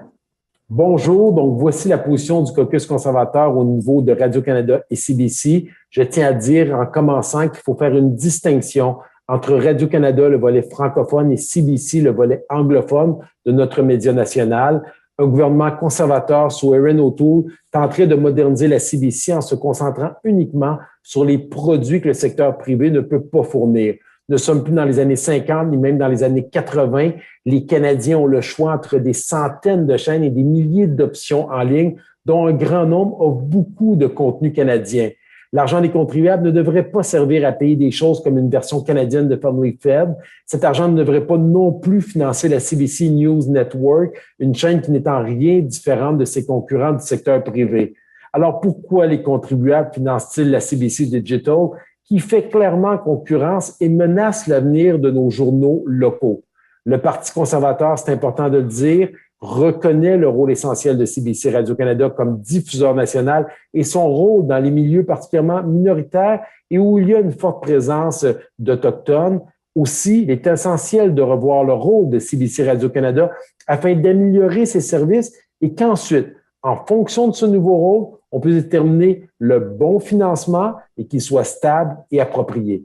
Bonjour, donc voici la position du caucus conservateur au niveau de Radio-Canada et CBC. Je tiens à dire en commençant qu'il faut faire une distinction entre Radio-Canada, le volet francophone, et CBC, le volet anglophone de notre média national. Un gouvernement conservateur sous Erin O'Toole tenterait de moderniser la CBC en se concentrant uniquement sur les produits que le secteur privé ne peut pas fournir. Nous ne sommes plus dans les années 50, ni même dans les années 80. Les Canadiens ont le choix entre des centaines de chaînes et des milliers d'options en ligne, dont un grand nombre a beaucoup de contenu canadien. L'argent des contribuables ne devrait pas servir à payer des choses comme une version canadienne de Family Fed. Cet argent ne devrait pas non plus financer la CBC News Network, une chaîne qui n'est en rien différente de ses concurrents du secteur privé. Alors, pourquoi les contribuables financent-ils la CBC Digital, qui fait clairement concurrence et menace l'avenir de nos journaux locaux? Le Parti conservateur, c'est important de le dire, reconnaît le rôle essentiel de CBC Radio-Canada comme diffuseur national et son rôle dans les milieux particulièrement minoritaires et où il y a une forte présence d'Autochtones. Aussi, il est essentiel de revoir le rôle de CBC Radio-Canada afin d'améliorer ses services et qu'ensuite, En fonction de ce nouveau rôle, on peut déterminer le bon financement et qu'il soit stable et approprié.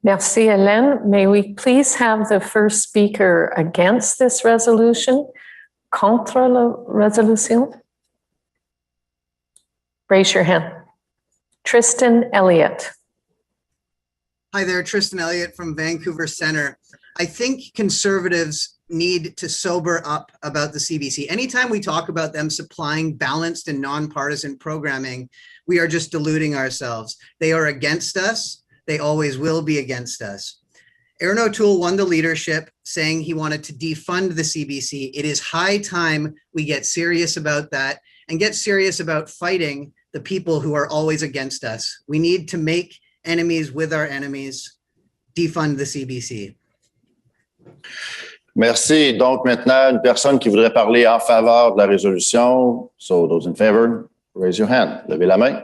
Merci, Hélène. May we please have the first speaker against this resolution? Contre la résolution? Raise your hand. Tristan Elliott. Hi there, Tristan Elliott from Vancouver Centre. I think conservatives need to sober up about the CBC. Anytime we talk about them supplying balanced and nonpartisan programming, we are just deluding ourselves. They are against us. They always will be against us. Erin O'Toole won the leadership saying he wanted to defund the CBC. It is high time we get serious about that and get serious about fighting the people who are always against us. We need to make enemies with our enemies. Defund the CBC. Merci. Donc maintenant, une personne qui voudrait parler en faveur de la résolution. So those in favor, raise your hand. Levez la main.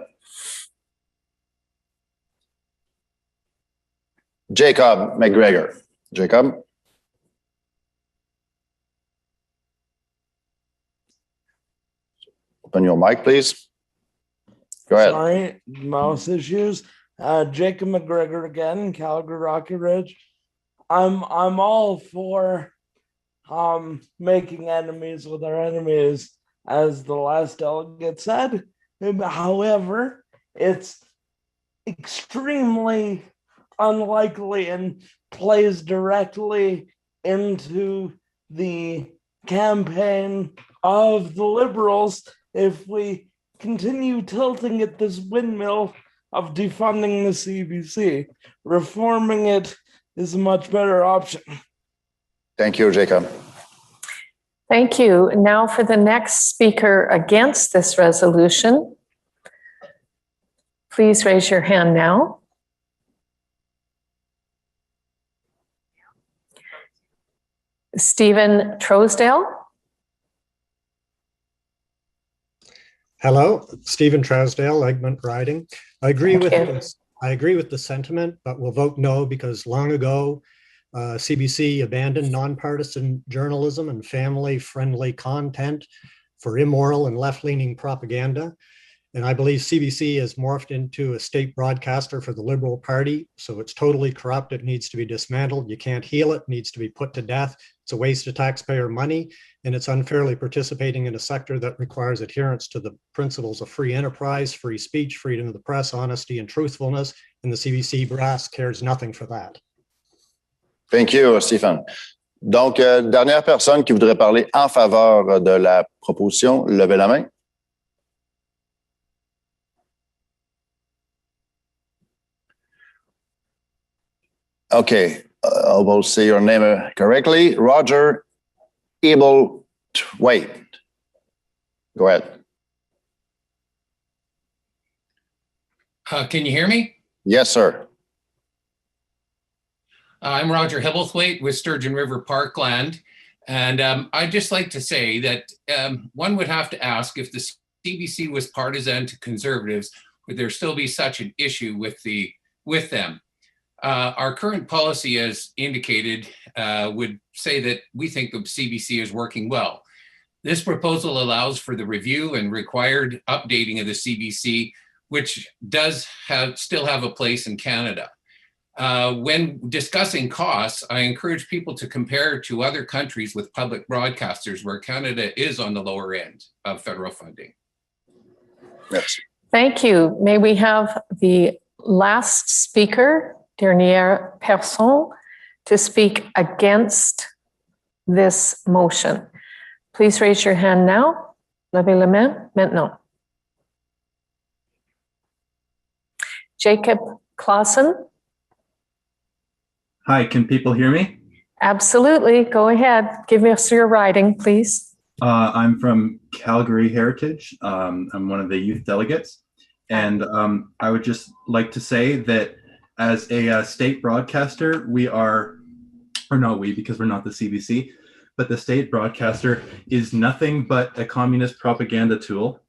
Jacob McGregor. Jacob. Open your mic, please. Go ahead. Sorry, mouse issues. Jacob McGregor again, Calgary Rocky Ridge. I'm all for making enemies with our enemies, as the last delegate said. However, it's extremely unlikely and plays directly into the campaign of the Liberals if we continue tilting at this windmill of defunding the CBC. Reforming it is a much better option. Thank you, Jacob. Thank you. Now for the next speaker against this resolution. Please raise your hand now. Stephen Trousdale. Hello, Stephen Trousdale, Egmont Riding. I agree with the sentiment, but will vote no because long ago, CBC abandoned nonpartisan journalism and family-friendly content for immoral and left-leaning propaganda. And I believe CBC has morphed into a state broadcaster for the Liberal Party. So it's totally corrupt. It needs to be dismantled. You can't heal it. It needs to be put to death. It's a waste of taxpayer money. And it's unfairly participating in a sector that requires adherence to the principles of free enterprise, free speech, freedom of the press, honesty, and truthfulness. And the CBC brass cares nothing for that. Thank you, Stephen. Donc, dernière personne qui voudrait parler en faveur de la proposition, levez la main. Okay, I will say your name correctly. Roger Wait. Go ahead. Can you hear me? Yes, sir. I'm Roger Hibblethwaite with Sturgeon River Parkland. And I'd just like to say that one would have to ask if the CBC was partisan to conservatives, would there still be such an issue with them? Our current policy, as indicated, would say that we think the CBC is working well. This proposal allows for the review and required updating of the CBC, which does still have a place in Canada. When discussing costs, I encourage people to compare to other countries with public broadcasters where Canada is on the lower end of federal funding. Yes. Thank you. May we have the last speaker, dernière personne, to speak against this motion. Please raise your hand now. Levez la main maintenant. Jacob Clausen. Hi, can people hear me? Absolutely. Go ahead. Give us your riding, please. I'm from Calgary Heritage. I'm one of the youth delegates. And I would just like to say that as a state broadcaster, we are, or not we, because we're not the CBC, but the state broadcaster is nothing but a communist propaganda tool.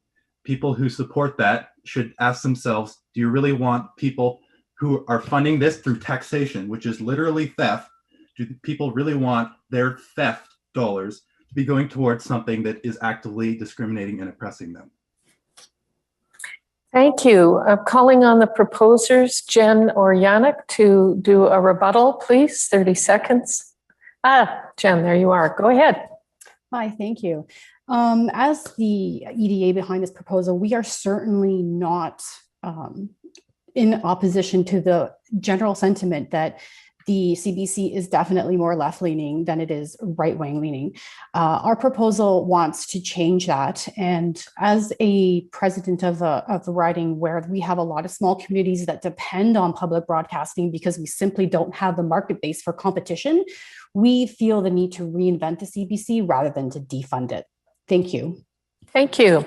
People who support that should ask themselves, do you really want people who are funding this through taxation, which is literally theft? Do people really want their theft dollars to to be going towards something that is actively discriminating and oppressing them. Thank you. Calling on the proposers, Jen or Yannick, to do a rebuttal, please. 30 seconds. Jen, there you are. Go ahead. Hi, thank you. As the EDA behind this proposal, we are certainly not in opposition to the general sentiment that the CBC is definitely more left-leaning than it is right-wing leaning. Our proposal wants to change that. And as a president of the riding where we have a lot of small communities that depend on public broadcasting because we simply don't have the market base for competition, we feel the need to reinvent the CBC rather than to defund it. Thank you. Thank you.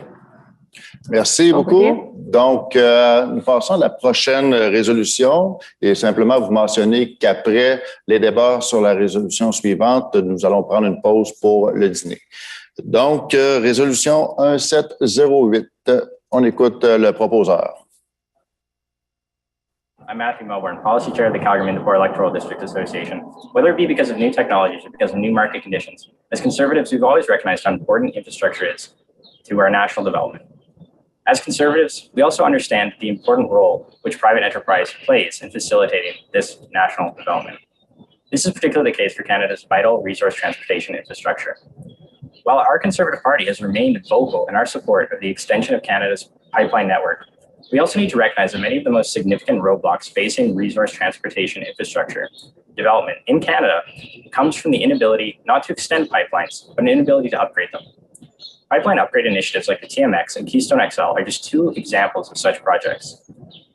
Merci beaucoup. Donc, nous passons à la prochaine résolution et simplement vous mentionner qu'après les débats sur la résolution suivante, nous allons prendre une pause pour le dîner. Donc, résolution 1708. On écoute le proposeur. I'm Matthew Melbourne, Policy Chair of the Calgary Mandipore Electoral District Association. Whether it be because of new technologies or because of new market conditions, as Conservatives, we've always recognized how important infrastructure is to our national development. As Conservatives, we also understand the important role which private enterprise plays in facilitating this national development. This is particularly the case for Canada's vital resource transportation infrastructure. While our Conservative Party has remained vocal in our support of the extension of Canada's pipeline network, we also need to recognize that many of the most significant roadblocks facing resource transportation infrastructure development in Canada comes from the inability not to extend pipelines, but an inability to upgrade them. Pipeline upgrade initiatives like the TMX and Keystone XL are just two examples of such projects.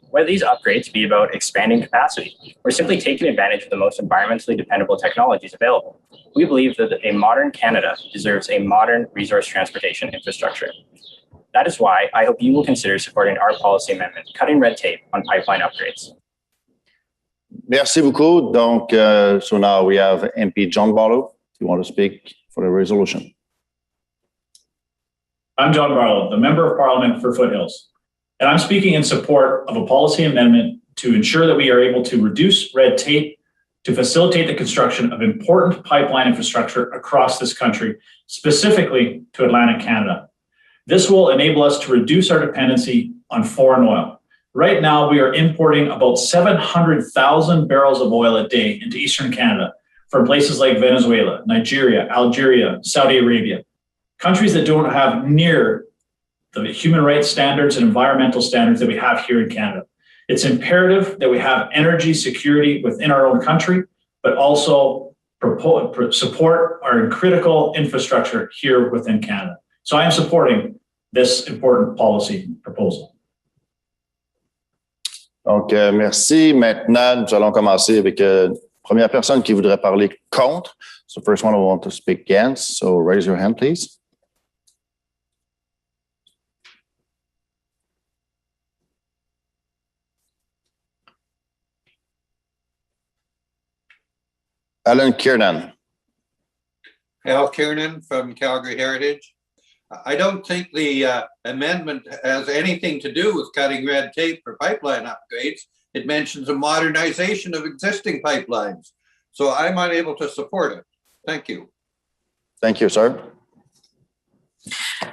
Whether these upgrades be about expanding capacity or simply taking advantage of the most environmentally dependable technologies available, we believe that a modern Canada deserves a modern resource transportation infrastructure. That is why I hope you will consider supporting our policy amendment, cutting red tape on pipeline upgrades. Merci beaucoup. Donc, so now we have MP John Barlow. If you want to speak for the resolution. I'm John Barlow, the Member of Parliament for Foothills, and I'm speaking in support of a policy amendment to ensure that we are able to reduce red tape to facilitate the construction of important pipeline infrastructure across this country, specifically to Atlantic Canada. This will enable us to reduce our dependency on foreign oil. Right now, we are importing about 700,000 barrels of oil a day into Eastern Canada from places like Venezuela, Nigeria, Algeria, Saudi Arabia. Countries that don't have near the human rights standards and environmental standards that we have here in Canada. It's imperative that we have energy security within our own country, but also support our critical infrastructure here within Canada. So I am supporting this important policy proposal. Donc, merci. Maintenant, nous allons commencer avec la première personne qui voudrait parler contre. So first one I want to speak against. So raise your hand, please. Alan Kiernan. Al Kiernan from Calgary Heritage. I don't think the amendment has anything to do with cutting red tape for pipeline upgrades. It mentions a modernization of existing pipelines. So I'm unable to support it. Thank you. Thank you, sir.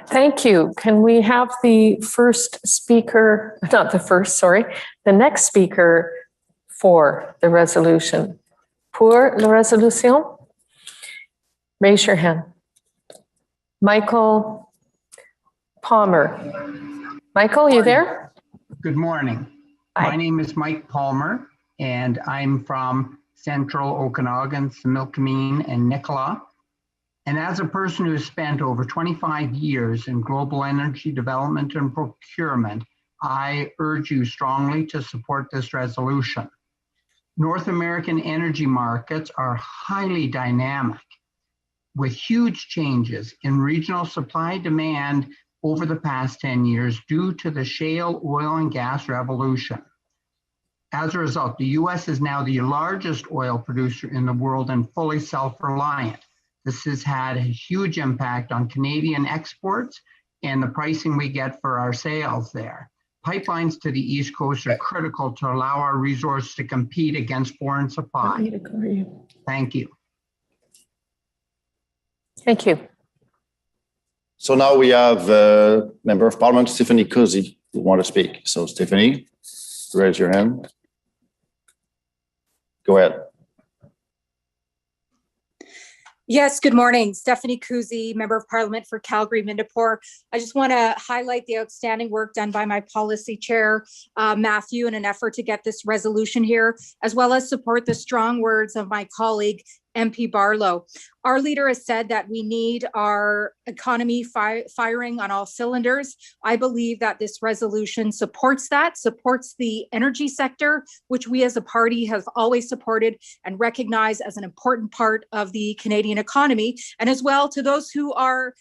Thank you. Can we have the first speaker, not the first, sorry, the next speaker for the resolution? Pour la résolution? Raise your hand. Michael Palmer. Michael, you there? Good morning. Hi. My name is Mike Palmer, and I'm from Central Okanagan, Similkameen, and Nicola. And as a person who has spent over 25 years in global energy development and procurement, I urge you strongly to support this resolution. North American energy markets are highly dynamic, with huge changes in regional supply demand over the past 10 years due to the shale oil and gas revolution. As a result, the US is now the largest oil producer in the world and fully self-reliant. This has had a huge impact on Canadian exports and the pricing we get for our sales there. Pipelines to the East Coast are critical to allow our resources to compete against foreign supply. Thank you. Thank you. So now we have Member of Parliament Stephanie Cousy who want to speak. So Stephanie, raise your hand. Go ahead. Yes, good morning. Stephanie Cousy, Member of Parliament for Calgary-Mindapore. I just want to highlight the outstanding work done by my policy chair, Matthew, in an effort to get this resolution here, as well as support the strong words of my colleague, MP Barlow. Our leader has said that we need our economy firing on all cylinders. I believe that this resolution supports that, supports the energy sector, which we as a party have always supported and recognized as an important part of the Canadian economy. And as well, to those who are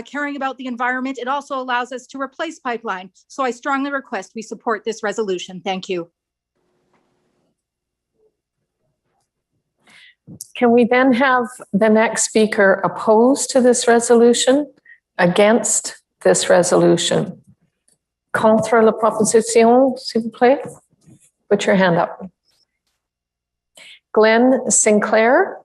caring about the environment, it also allows us to replace pipeline. So I strongly request we support this resolution. Thank you. Can we then have the next speaker opposed to this resolution, against this resolution? Contre la proposition, s'il vous plaît. Put your hand up. Glenn Sinclair.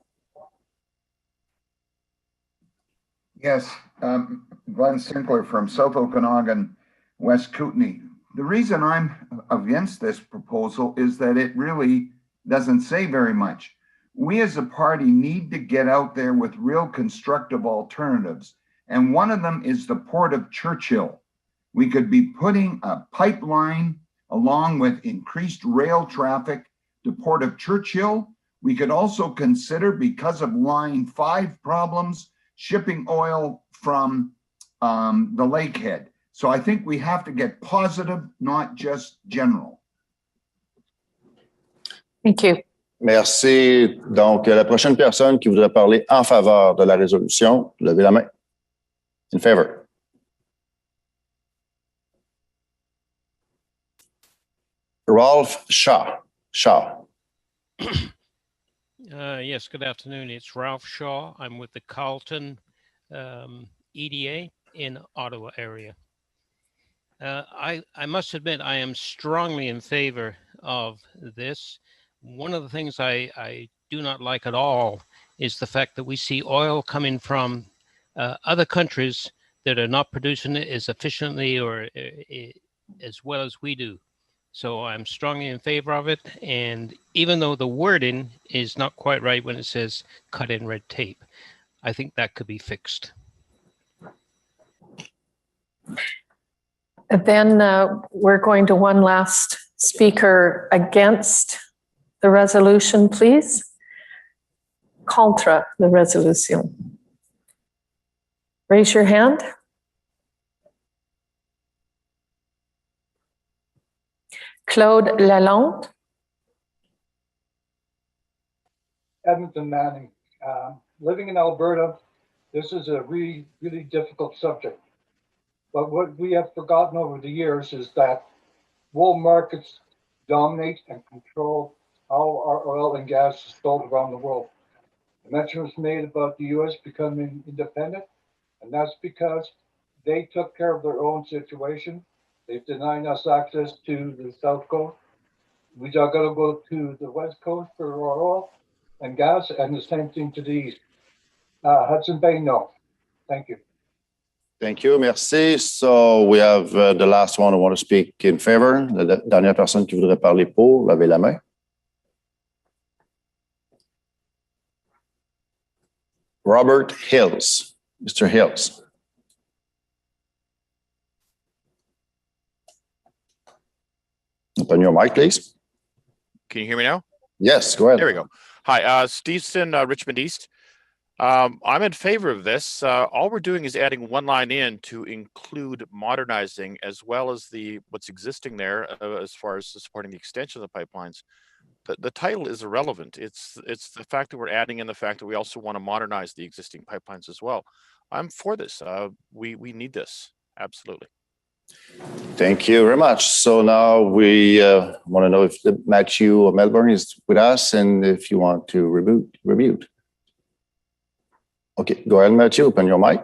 Yes, Glenn Sinclair from South Okanagan, West Kootenay. The reason I'm against this proposal is that it really doesn't say very much. We as a party need to get out there with real constructive alternatives. And one of them is the Port of Churchill. We could be putting a pipeline along with increased rail traffic to Port of Churchill. We could also consider, because of Line 5 problems, shipping oil from the lakehead. So I think we have to get positive, not just general. Thank you. Merci. Donc, la prochaine personne qui voudrait parler en faveur de la résolution, levez la main. In favor. Ralph Shaw. Yes, good afternoon. It's Ralph Shaw. I'm with the Carleton EDA in Ottawa area. I must admit, I am strongly in favor of this. One of the things I do not like at all is the fact that we see oil coming from other countries that are not producing it as efficiently or as well as we do. So I'm strongly in favor of it. And even though the wording is not quite right when it says cut in red tape, I think that could be fixed. Then we're going to one last speaker against the resolution, please. Contre the resolution. Raise your hand. Claude Lalonde. Edmonton Manning. Living in Alberta, this is a really difficult subject. But what we have forgotten over the years is that world markets dominate and control how our oil and gas is sold around the world. The mention was made about the US becoming independent, and that's because they took care of their own situation. They've denied us access to the South Coast. We are going to go to the West Coast for our oil and gas, and the same thing to the East. Hudson Bay, no. Thank you. Thank you, merci. So we have the last one who want to speak in favor. La dernière personne qui voudrait parler pour, levez la main. Robert Hills. Mr. Hills. Open your mic, please. Can you hear me now? Yes, go ahead. There we go. Hi, Stevenson, Richmond East. I'm in favor of this. All we're doing is adding one line in to include modernizing as well as what's existing there as far as supporting the extension of the pipelines. The title is irrelevant. It's the fact that we're adding in the fact that we also want to modernize the existing pipelines as well. I'm for this. We need this. Absolutely. Thank you very much. So now we want to know if Matthew of Melbourne is with us and if you want to reboot. Okay, go ahead, Matthew, open your mic.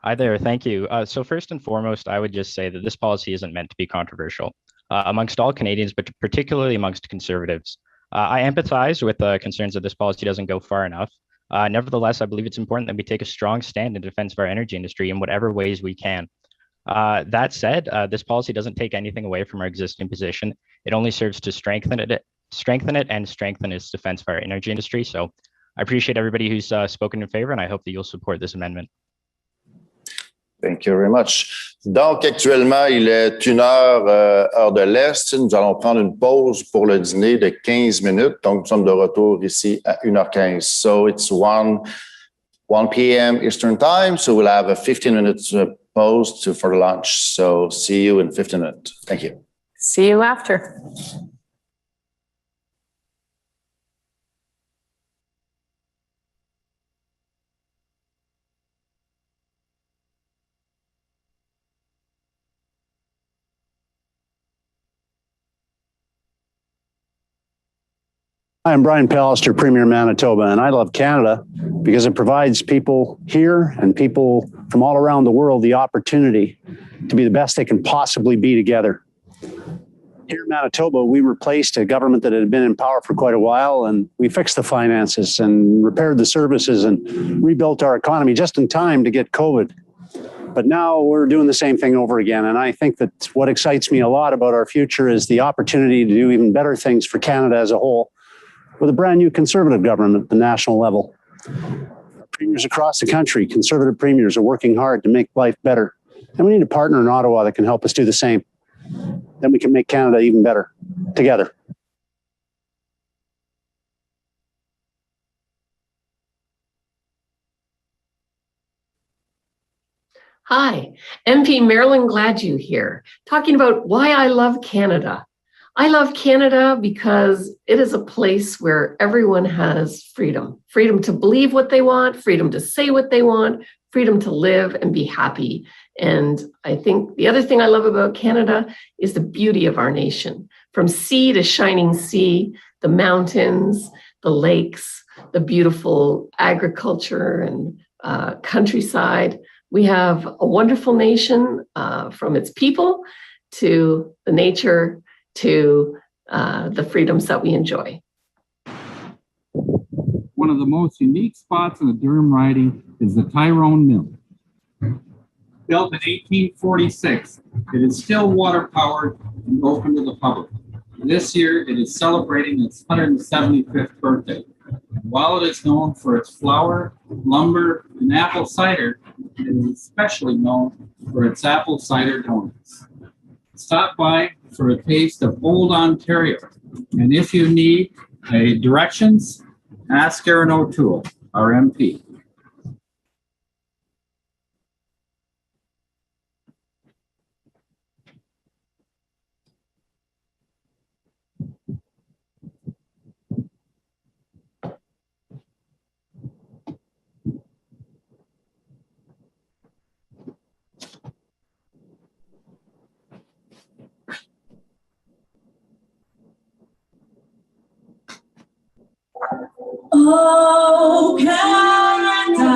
Hi there, thank you. So first and foremost, I would just say that this policy isn't meant to be controversial amongst all Canadians, but particularly amongst Conservatives. I empathize with concerns that this policy doesn't go far enough. Nevertheless, I believe it's important that we take a strong stand in defense of our energy industry in whatever ways we can. That said, this policy doesn't take anything away from our existing position. It only serves to strengthen it and strengthen its defense of our energy industry. So I appreciate everybody who's spoken in favor, and I hope that you'll support this amendment. Thank you very much. Donc, actuellement, il est 1h, heure de l'Est. Nous allons prendre une pause pour le dîner de 15 minutes. Donc, nous sommes de retour ici à 1h15. So, it's 1 p.m. Eastern Time. So, we'll have a 15 minutes pause for lunch. So, see you in 15 minutes. Thank you. See you after. I'm Brian Pallister, Premier of Manitoba, and I love Canada because it provides people here and people from all around the world the opportunity to be the best they can possibly be together. Here in Manitoba, we replaced a government that had been in power for quite a while, and we fixed the finances and repaired the services and rebuilt our economy just in time to get COVID. But now we're doing the same thing over again. And I think that what excites me a lot about our future is the opportunity to do even better things for Canada as a whole with a brand new Conservative government at the national level. Premiers across the country, Conservative premiers, are working hard to make life better. And we need a partner in Ottawa that can help us do the same. Then we can make Canada even better together. Hi, MP Marilyn Gladue here, talking about why I love Canada. I love Canada because it is a place where everyone has freedom. Freedom to believe what they want, freedom to say what they want, freedom to live and be happy. And I think the other thing I love about Canada is the beauty of our nation. From sea to shining sea, the mountains, the lakes, the beautiful agriculture and countryside. We have a wonderful nation from its people to the nature to the freedoms that we enjoy. One of the most unique spots in the Durham riding is the Tyrone Mill. Built in 1846, it is still water-powered and open to the public. This year, it is celebrating its 175th birthday. While it is known for its flour, lumber, and apple cider, it is especially known for its apple cider donuts. Stop by for a taste of Old Ontario. And if you need directions, ask Erin O'Toole, our MP. Oh, Canada,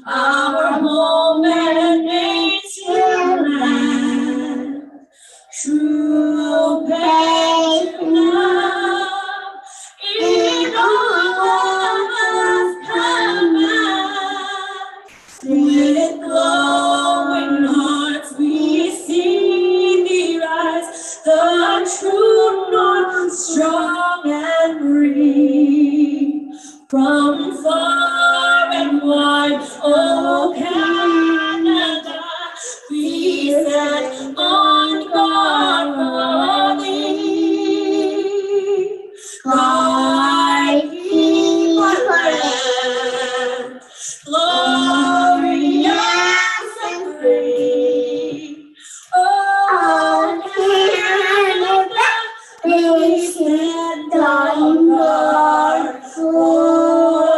our home and native land, true passion love in all of us command. With glowing hearts we see thee rise, the true north, strong and free. From far and wide, oh Canada, we set on guard for thee. Thy people's land, glorious and free. Oh Canada, we stand on guard for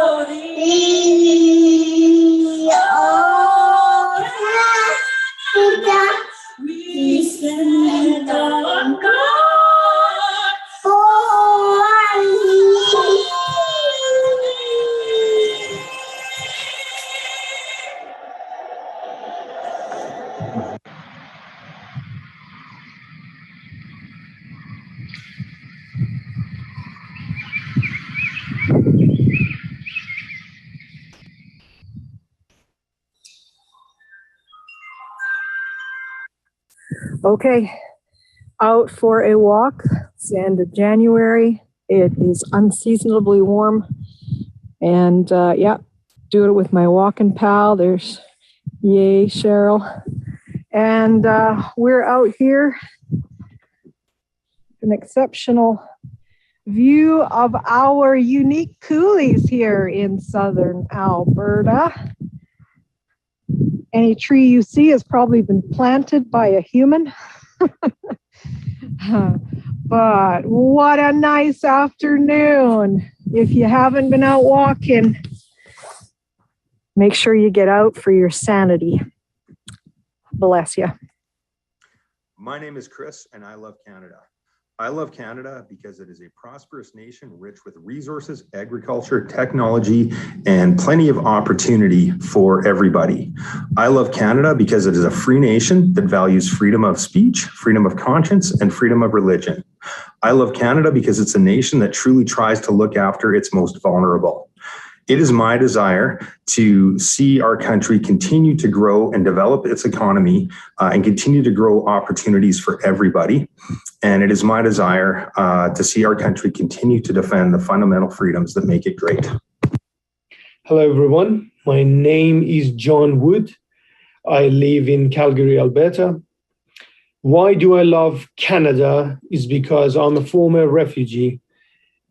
Okay, out for a walk. It's the end of January. It is unseasonably warm. And yeah, doing it with my walking pal. There's yay, Cheryl. And we're out here. An exceptional view of our unique coulees here in southern Alberta. Any tree you see has probably been planted by a human. But what a nice afternoon. If you haven't been out walking, make sure you get out for your sanity. Bless you. My name is Chris, and I love Canada. I love Canada because it is a prosperous nation rich with resources, agriculture, technology, and plenty of opportunity for everybody. I love Canada because it is a free nation that values freedom of speech, freedom of conscience, and freedom of religion. I love Canada because it's a nation that truly tries to look after its most vulnerable. It is my desire to see our country continue to grow and develop its economy and continue to grow opportunities for everybody. And it is my desire to see our country continue to defend the fundamental freedoms that make it great. Hello, everyone. My name is John Wood. I live in Calgary, Alberta. Why do I love Canada? Is because I'm a former refugee.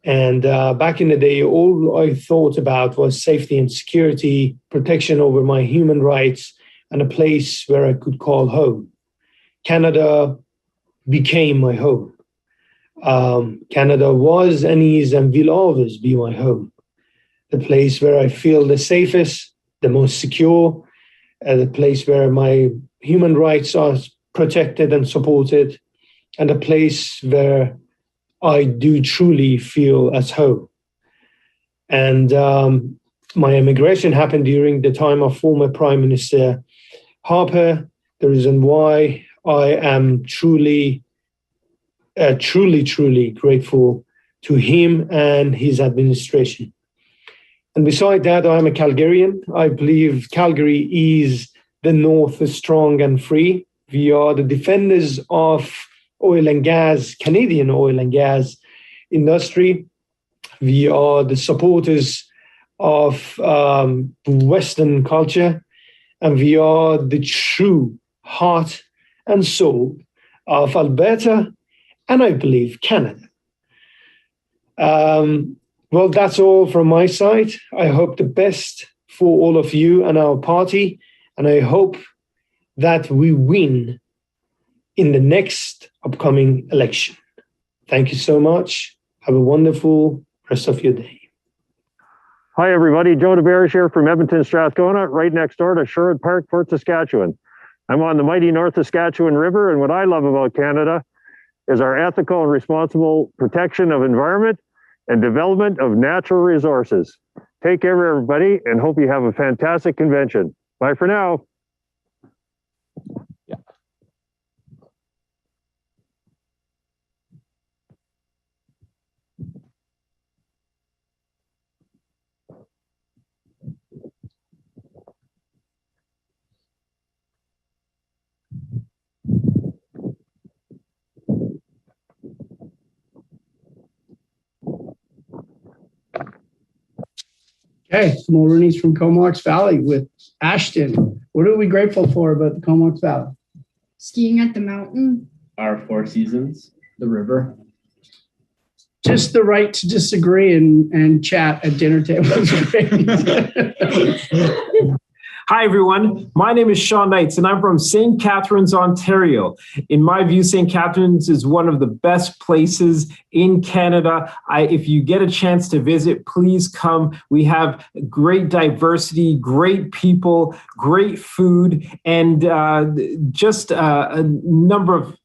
And back in the day, all I thought about was safety and security, protection over my human rights, and a place where I could call home. Canada became my home. Canada was and is and will always be my home. The place where I feel the safest, the most secure, the place where my human rights are protected and supported, and a place where I do truly feel at home. And my immigration happened during the time of former Prime Minister Harper. The reason why I am truly grateful to him and his administration. And beside that, I'm a Calgarian. I believe Calgary is the North is strong and free. We are the defenders of oil and gas, Canadian oil and gas industry. We are the supporters of Western culture, and we are the true heart and soul of Alberta, and I believe Canada. Well, that's all from my side. I hope the best for all of you and our party, and I hope that we win in the next upcoming election. Thank you so much. Have a wonderful rest of your day. Hi, everybody. Joe DeBarish here from Edmonton, Strathcona, right next door to Sherwood Park, Fort Saskatchewan. I'm on the mighty North Saskatchewan River, and what I love about Canada is our ethical and responsible protection of environment and development of natural resources. Take care, everybody, and hope you have a fantastic convention. Bye for now. Okay, Mulroney's from Comox Valley with Ashton. What are we grateful for about the Comox Valley? Skiing at the mountain. Our four seasons, the river. Just the right to disagree and chat at dinner tables. Hi, everyone. My name is Sean Knights, and I'm from St. Catharines, Ontario. In my view, St. Catharines is one of the best places in Canada. If you get a chance to visit, please come. We have great diversity, great people, great food, and just a number of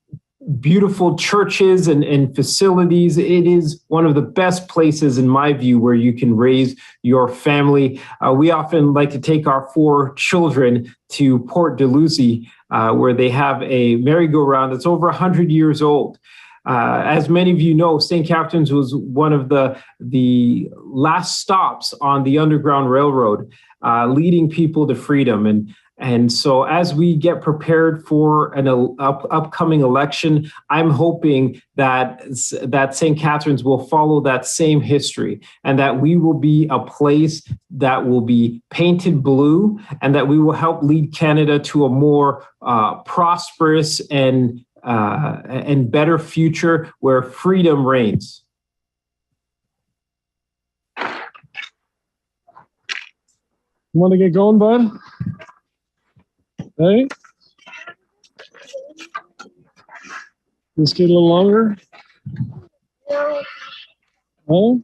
beautiful churches and facilities. It is one of the best places, in my view, where you can raise your family. We often like to take our 4 children to Port Dalhousie, where they have a merry-go-round that's over 100 years old. As many of you know, St. Catharines was one of the last stops on the Underground Railroad, leading people to freedom. And And so as we get prepared for an upcoming election, I'm hoping that St. Catharines will follow that same history and that we will be a place that will be painted blue and that we will help lead Canada to a more prosperous and better future where freedom reigns. Want to get going, bud? Hey? Let's get a little longer. Oh?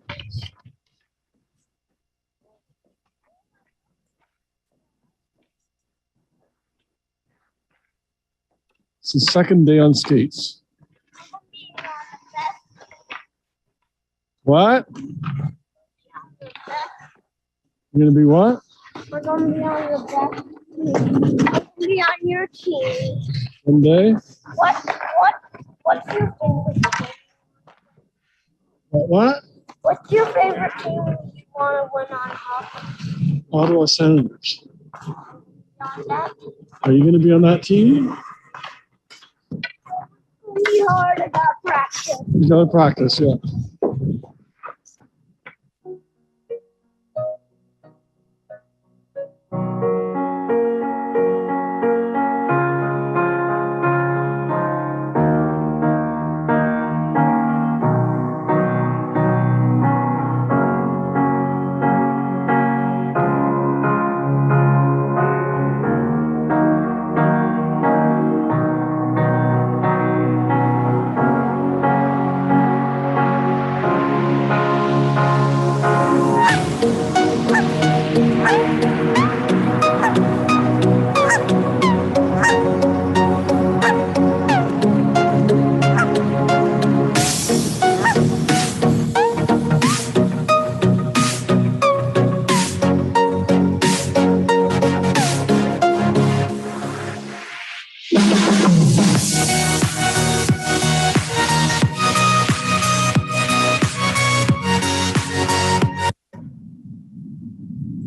It's the second day on skates. What? You're gonna be what? We're gonna be on the best team. We're gonna be on your team. One day? What's your favorite team? What? What's your favorite team you want to win on hockey? Ottawa Senators. On that? Are you gonna be on that team? It's gonna be hard about practice. You gotta practice, yeah.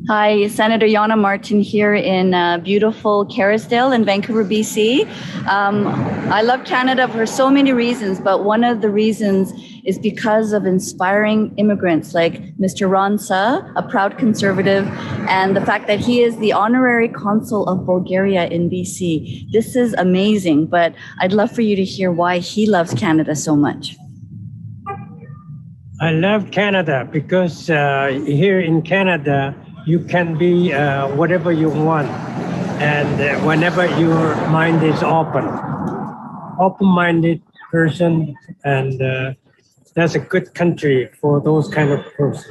Hi, Senator Yana Martin here in beautiful Kerrisdale in Vancouver, BC. I love Canada for so many reasons, but one of the reasons is because of inspiring immigrants like Mr. Ron Suh, a proud conservative, and the fact that he is the honorary consul of Bulgaria in BC. This is amazing, but I'd love for you to hear why he loves Canada so much. I love Canada because here in Canada, you can be whatever you want, and whenever your mind is open-minded person, and that's a good country for those kind of persons.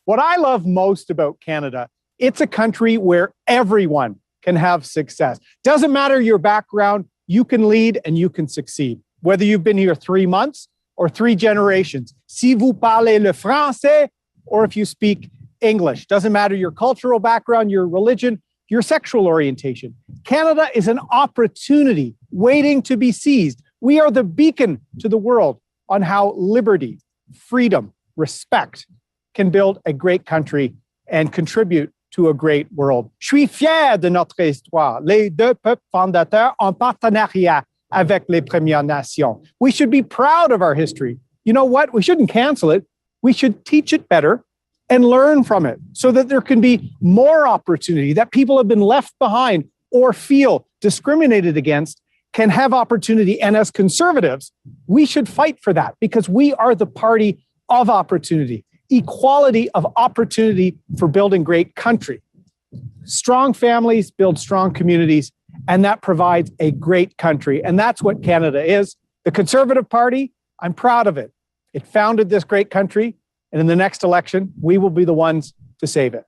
What I love most about Canada, it's a country where everyone can have success. Doesn't matter your background, you can lead and you can succeed. Whether you've been here 3 months or 3 generations. Si vous parlez le français, or if you speak English. Doesn't matter your cultural background, your religion, your sexual orientation. Canada is an opportunity waiting to be seized. We are the beacon to the world on how liberty, freedom, respect can build a great country and contribute to a great world. Je suis fier de notre histoire, les 2 peuples fondateurs en partenariat avec les Premières Nations. We should be proud of our history. You know what? We shouldn't cancel it. We should teach it better and learn from it so that there can be more opportunity, that people have been left behind or feel discriminated against can have opportunity. And as conservatives, we should fight for that because we are the party of opportunity, equality of opportunity for building great country. Strong families build strong communities, and that provides a great country. And that's what Canada is. The Conservative Party, I'm proud of it. It founded this great country. And in the next election, we will be the ones to save it.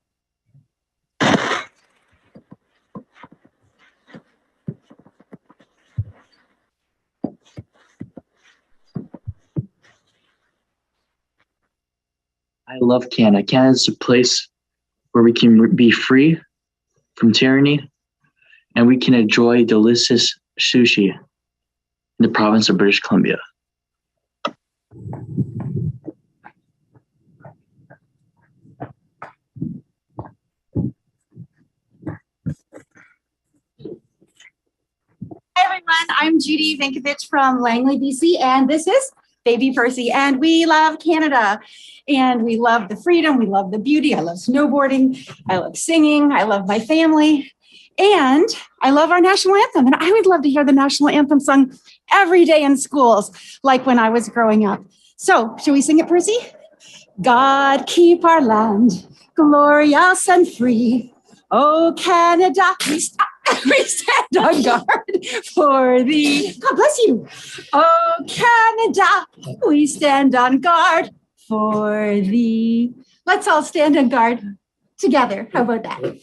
I love Canada. Canada is a place where we can be free from tyranny and we can enjoy delicious sushi in the province of British Columbia. I'm Judy Vankovich from Langley, BC, and this is Baby Percy, and we love Canada. And we love the freedom, we love the beauty. I love snowboarding, I love singing, I love my family, and I love our national anthem. And I would love to hear the national anthem sung every day in schools, like when I was growing up. So, should we sing it, Percy? God keep our land glorious and free. Oh, Canada, we stand on guard for thee. God bless you. Oh, Canada, we stand on guard for thee. Let's all stand on guard together. How about that?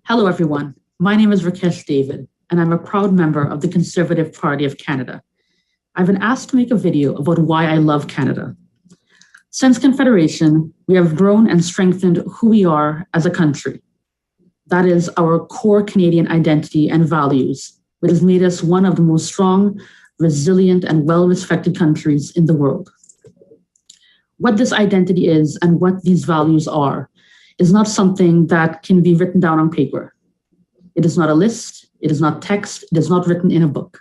Hello, everyone. My name is Rakesh David, and I'm a proud member of the Conservative Party of Canada. I've been asked to make a video about why I love Canada. Since Confederation, we have grown and strengthened who we are as a country. That is our core Canadian identity and values, which has made us one of the most strong, resilient, and well-respected countries in the world. What this identity is and what these values are is not something that can be written down on paper. It is not a list, it is not text, it is not written in a book.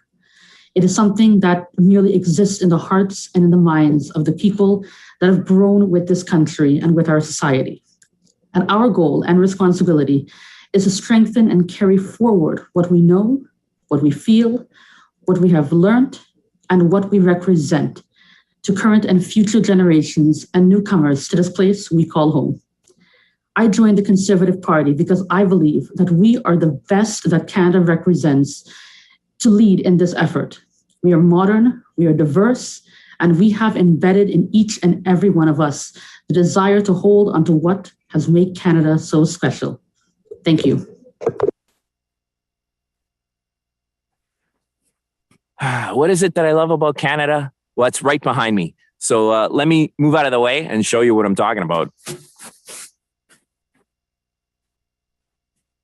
It is something that merely exists in the hearts and in the minds of the people that have grown with this country and with our society. And our goal and responsibility is to strengthen and carry forward what we know, what we feel, what we have learned, and what we represent to current and future generations and newcomers to this place we call home. I joined the Conservative Party because I believe that we are the best that Canada represents to lead in this effort. We are modern, we are diverse, and we have embedded in each and every one of us the desire to hold onto what has made Canada so special. Thank you. What is it that I love about Canada? Well, it's right behind me. So let me move out of the way and show you what I'm talking about.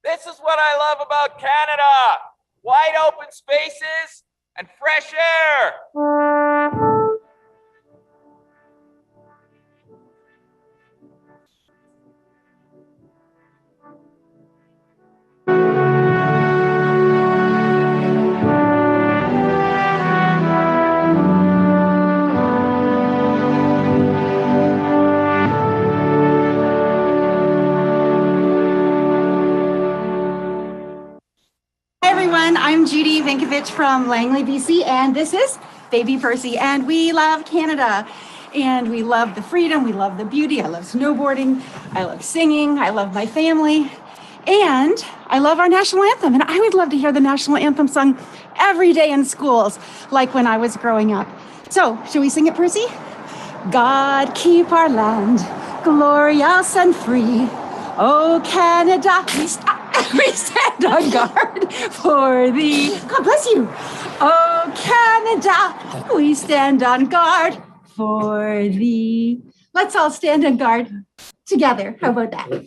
This is what I love about Canada. Wide open spaces and fresh air. I'm Judy Vankovich from Langley, BC, and this is Baby Percy, and we love Canada. And we love the freedom, we love the beauty. I love snowboarding, I love singing, I love my family, and I love our national anthem. And I would love to hear the national anthem sung every day in schools, like when I was growing up. So, should we sing it, Percy? God keep our land glorious and free. Oh, Canada, we stand on guard for thee. God bless you. Oh, Canada, we stand on guard for thee. Let's all stand on guard together. How about that?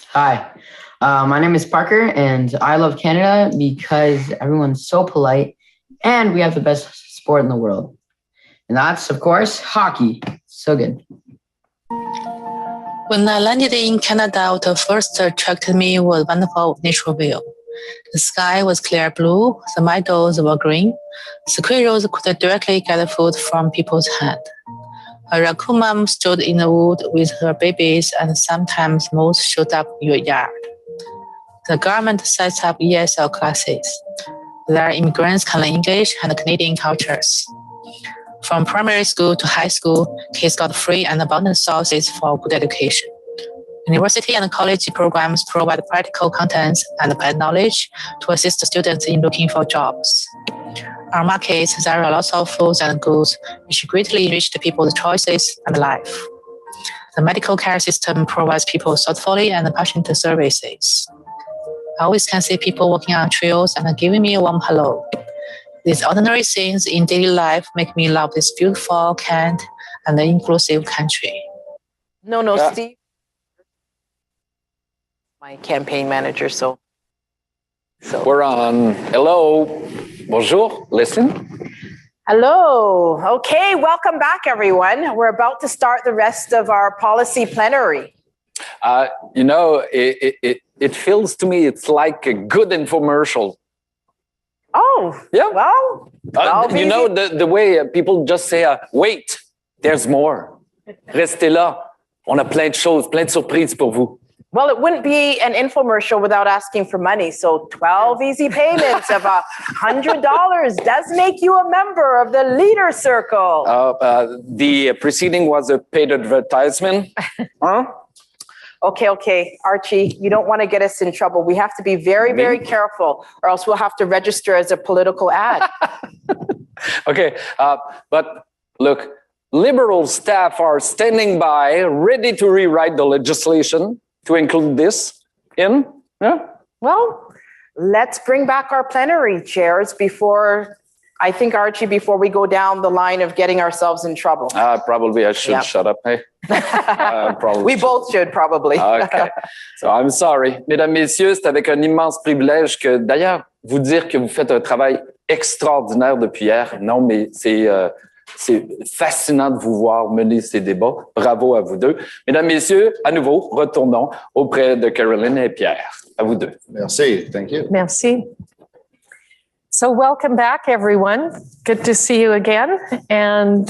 Hi, my name is Parker, and I love Canada because everyone's so polite and we have the best sport in the world. And that's, of course, hockey. So good. When I landed in Canada, what first attracted me was wonderful natural view. The sky was clear blue, the meadows were green, squirrels could directly get food from people's hand. A raccoon mom stood in the wood with her babies, and sometimes moths showed up in your yard. The government sets up ESL classes. There immigrants can learn English and Canadian cultures. From primary school to high school, kids got free and abundant sources for good education. University and college programs provide practical content and applied knowledge to assist students in looking for jobs. Our markets, there are lots of foods and goods which greatly enrich the people's choices and life. The medical care system provides people thoughtfully and passionate services. I always can see people walking on trails and giving me a warm hello. These ordinary things in daily life make me love this beautiful, kind, and inclusive country. No, Steve, my campaign manager, so. We're on. Hello. Bonjour. Listen. Hello. Okay, welcome back, everyone. We're about to start the rest of our policy plenary. It feels to me it's like a good infomercial. Oh, yeah. Well, the way people just say, wait, there's more. Restez là. On a plein de choses, plein de surprises pour vous. Well, it wouldn't be an infomercial without asking for money. So 12 easy payments of $100 does make you a member of the Leader Circle. The preceding was a paid advertisement. Huh? Okay. Archie, you don't want to get us in trouble. We have to be very, very careful, or else we'll have to register as a political ad. Okay, but look, Liberal staff are standing by, ready to rewrite the legislation to include this in. Yeah. Well, let's bring back our plenary chairs before we go down the line of getting ourselves in trouble. Probably I should shut up. Hey. We both should probably. Okay. So I'm sorry. Mesdames, Messieurs, c'est avec un immense privilège que d'ailleurs vous dire que vous faites un travail extraordinaire depuis hier. Non, mais c'est fascinant de vous voir mener ces débats. Bravo à vous deux. Mesdames, Messieurs, à nouveau, retournons auprès de Caroline et Pierre. À vous deux. Merci. Thank you. Merci. So welcome back, everyone. Good to see you again. And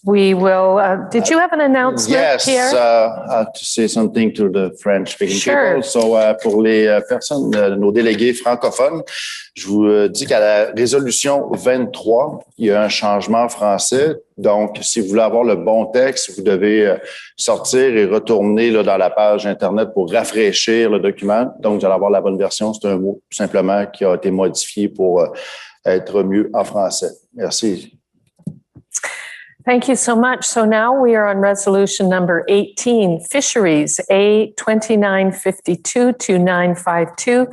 we will, did you have an announcement, Pierre? Yes, to say something to the French-speaking people. So, pour les personnes, nos délégués francophones, je vous dis qu'à la résolution 23, il y a un changement français. Donc, si vous voulez avoir le bon texte, vous devez sortir et retourner là, dans la page Internet pour rafraîchir le document. Donc, vous allez avoir la bonne version. C'est un mot, tout simplement, qui a été modifié pour être mieux en français. Merci. Thank you so much. So now we are on resolution number 18, Fisheries, A 2952-2952.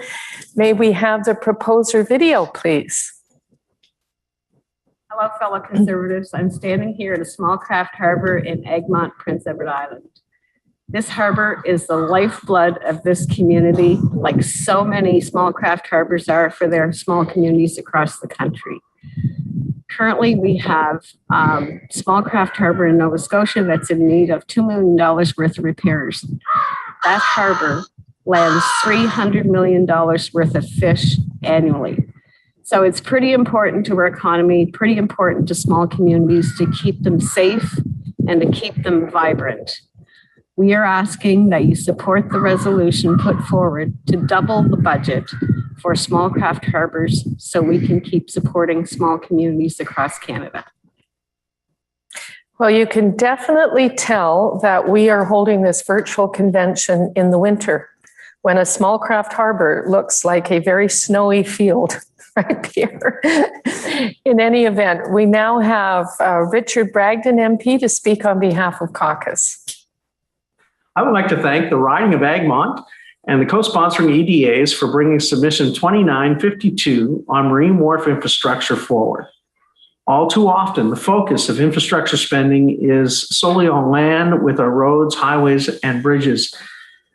May we have the proposer video, please? Hello, fellow Conservatives. I'm standing here at a small craft harbor in Egmont, Prince Edward Island. This harbor is the lifeblood of this community, like so many small craft harbors are for their small communities across the country. Currently, we have small craft harbor in Nova Scotia that's in need of $2 million worth of repairs. That harbor lands $300 million worth of fish annually. So it's pretty important to our economy, pretty important to small communities to keep them safe and to keep them vibrant. We are asking that you support the resolution put forward to double the budget for small craft harbors so we can keep supporting small communities across Canada. Well, you can definitely tell that we are holding this virtual convention in the winter when a small craft harbor looks like a very snowy field right here. In any event, we now have Richard Bragdon MP to speak on behalf of caucus. I would like to thank the riding of Egmont and the co-sponsoring EDAs for bringing submission 2952 on marine wharf infrastructure forward. All too often, the focus of infrastructure spending is solely on land with our roads, highways, and bridges.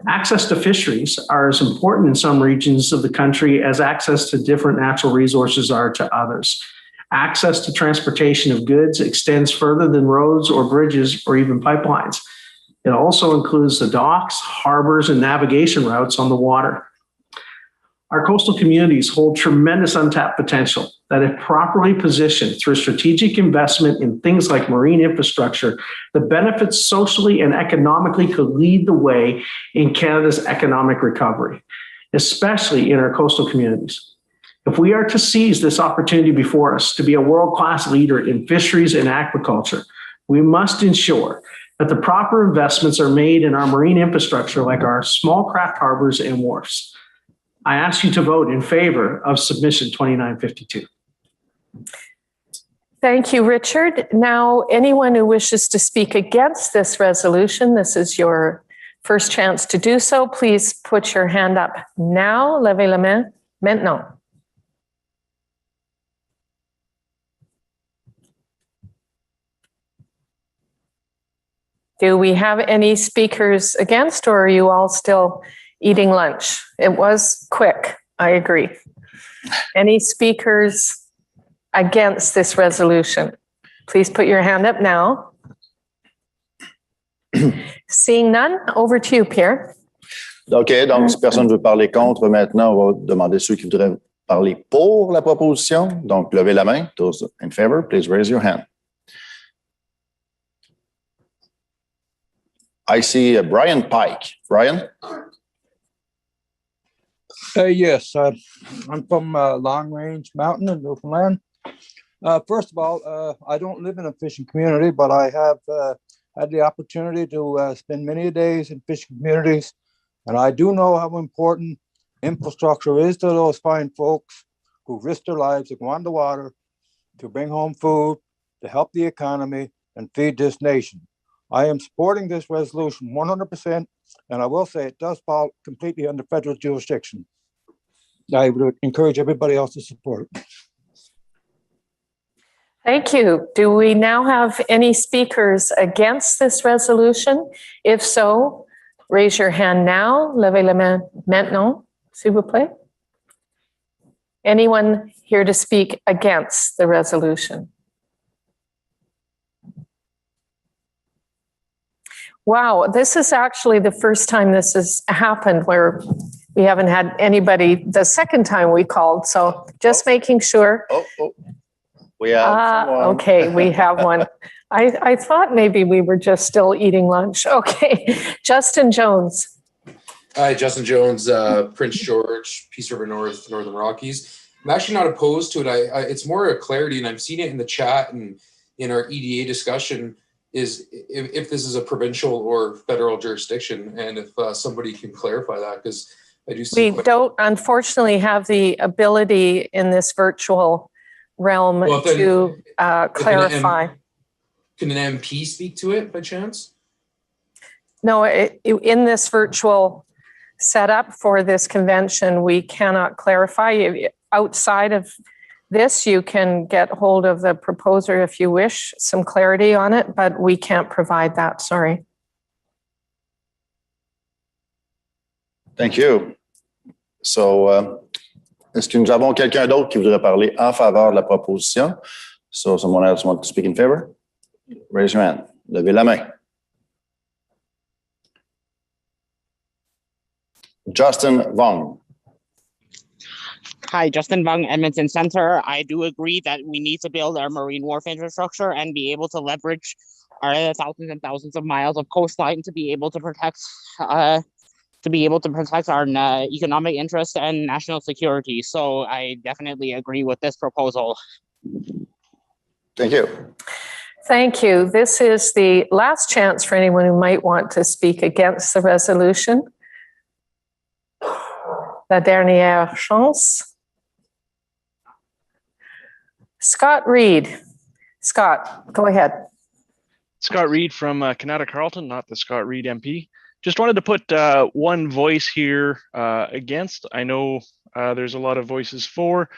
Access to fisheries are as important in some regions of the country as access to different natural resources are to others. Access to transportation of goods extends further than roads or bridges or even pipelines. It also includes the docks, harbors, and navigation routes on the water. Our coastal communities hold tremendous untapped potential that, if properly positioned through strategic investment in things like marine infrastructure, the benefits socially and economically could lead the way in Canada's economic recovery, especially in our coastal communities. If we are to seize this opportunity before us to be a world-class leader in fisheries and aquaculture, we must ensure that the proper investments are made in our marine infrastructure like our small craft harbors and wharfs. I ask you to vote in favor of submission 2952. Thank you, Richard. Now, anyone who wishes to speak against this resolution, this is your first chance to do so. Please put your hand up now. Levez la main maintenant. Do we have any speakers against, or are you all still eating lunch? It was quick, I agree. Any speakers against this resolution? Please put your hand up now. Seeing none, over to you, Pierre. OK, donc si personne ne veut parler contre, maintenant, on va demander ceux qui voudraient parler pour la proposition. Donc, levez la main. Those in favor, please raise your hand. I see Brian Pike. Brian? Yes, I'm from Long Range Mountain in Newfoundland. First of all, I don't live in a fishing community, but I have had the opportunity to spend many days in fishing communities. And I do know how important infrastructure is to those fine folks who risk their lives to go on the water, to bring home food, to help the economy and feed this nation. I am supporting this resolution 100%, and I will say it does fall completely under federal jurisdiction. I would encourage everybody else to support it. Thank you. Do we now have any speakers against this resolution? If so, raise your hand now. Levez la main maintenant, s'il vous plaît. Anyone here to speak against the resolution? Wow, this is actually the first time this has happened where we haven't had anybody the second time we called. So just making sure. We have someone. Okay, we have one. I thought maybe we were just still eating lunch. Okay, Justin Jones. Hi, Justin Jones, Prince George, Peace River North, Northern Rockies. I'm actually not opposed to it. It's more a clarity, and I've seen it in the chat and in our EDA discussion, is if this is a provincial or federal jurisdiction, and if somebody can clarify that, because I do see. We don't unfortunately have the ability in this virtual realm to clarify. Can an MP speak to it by chance? No, in this virtual setup for this convention, we cannot clarify. Outside of this, you can get hold of the proposer if you wish some clarity on it, but we can't provide that, sorry. Thank you. So, est-ce que nous avons quelqu'un d'autre qui voudrait parler en faveur de la proposition? So, someone else want to speak in favor? Raise your hand. Levez la main. Justin Vong. Hi, Justin Vong, Edmonton Center. I do agree that we need to build our marine wharf infrastructure and be able to leverage our thousands and thousands of miles of coastline to be able to protect our economic interests and national security. So I definitely agree with this proposal. Thank you. Thank you. This is the last chance for anyone who might want to speak against the resolution. La dernière chance. Scott Reed. Scott, go ahead. Scott Reed from Canada Carleton, not the Scott Reed MP. Just wanted to put one voice here against. I know there's a lot of voices for,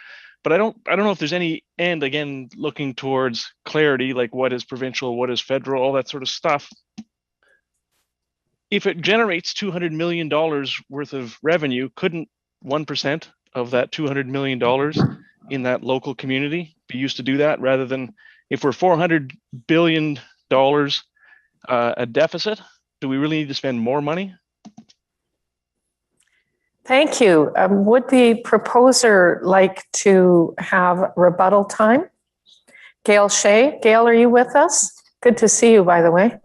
but I don't know if there's any end, again, looking towards clarity, like what is provincial, what is federal, all that sort of stuff. If it generates $200 million worth of revenue, couldn't 1% of that $200 million in that local community be used to do that, rather than, if we're $400 billion a deficit, do we really need to spend more money? Thank you. Would the proposer like to have rebuttal time? Gail Shea. Gail, are you with us? Good to see you, by the way.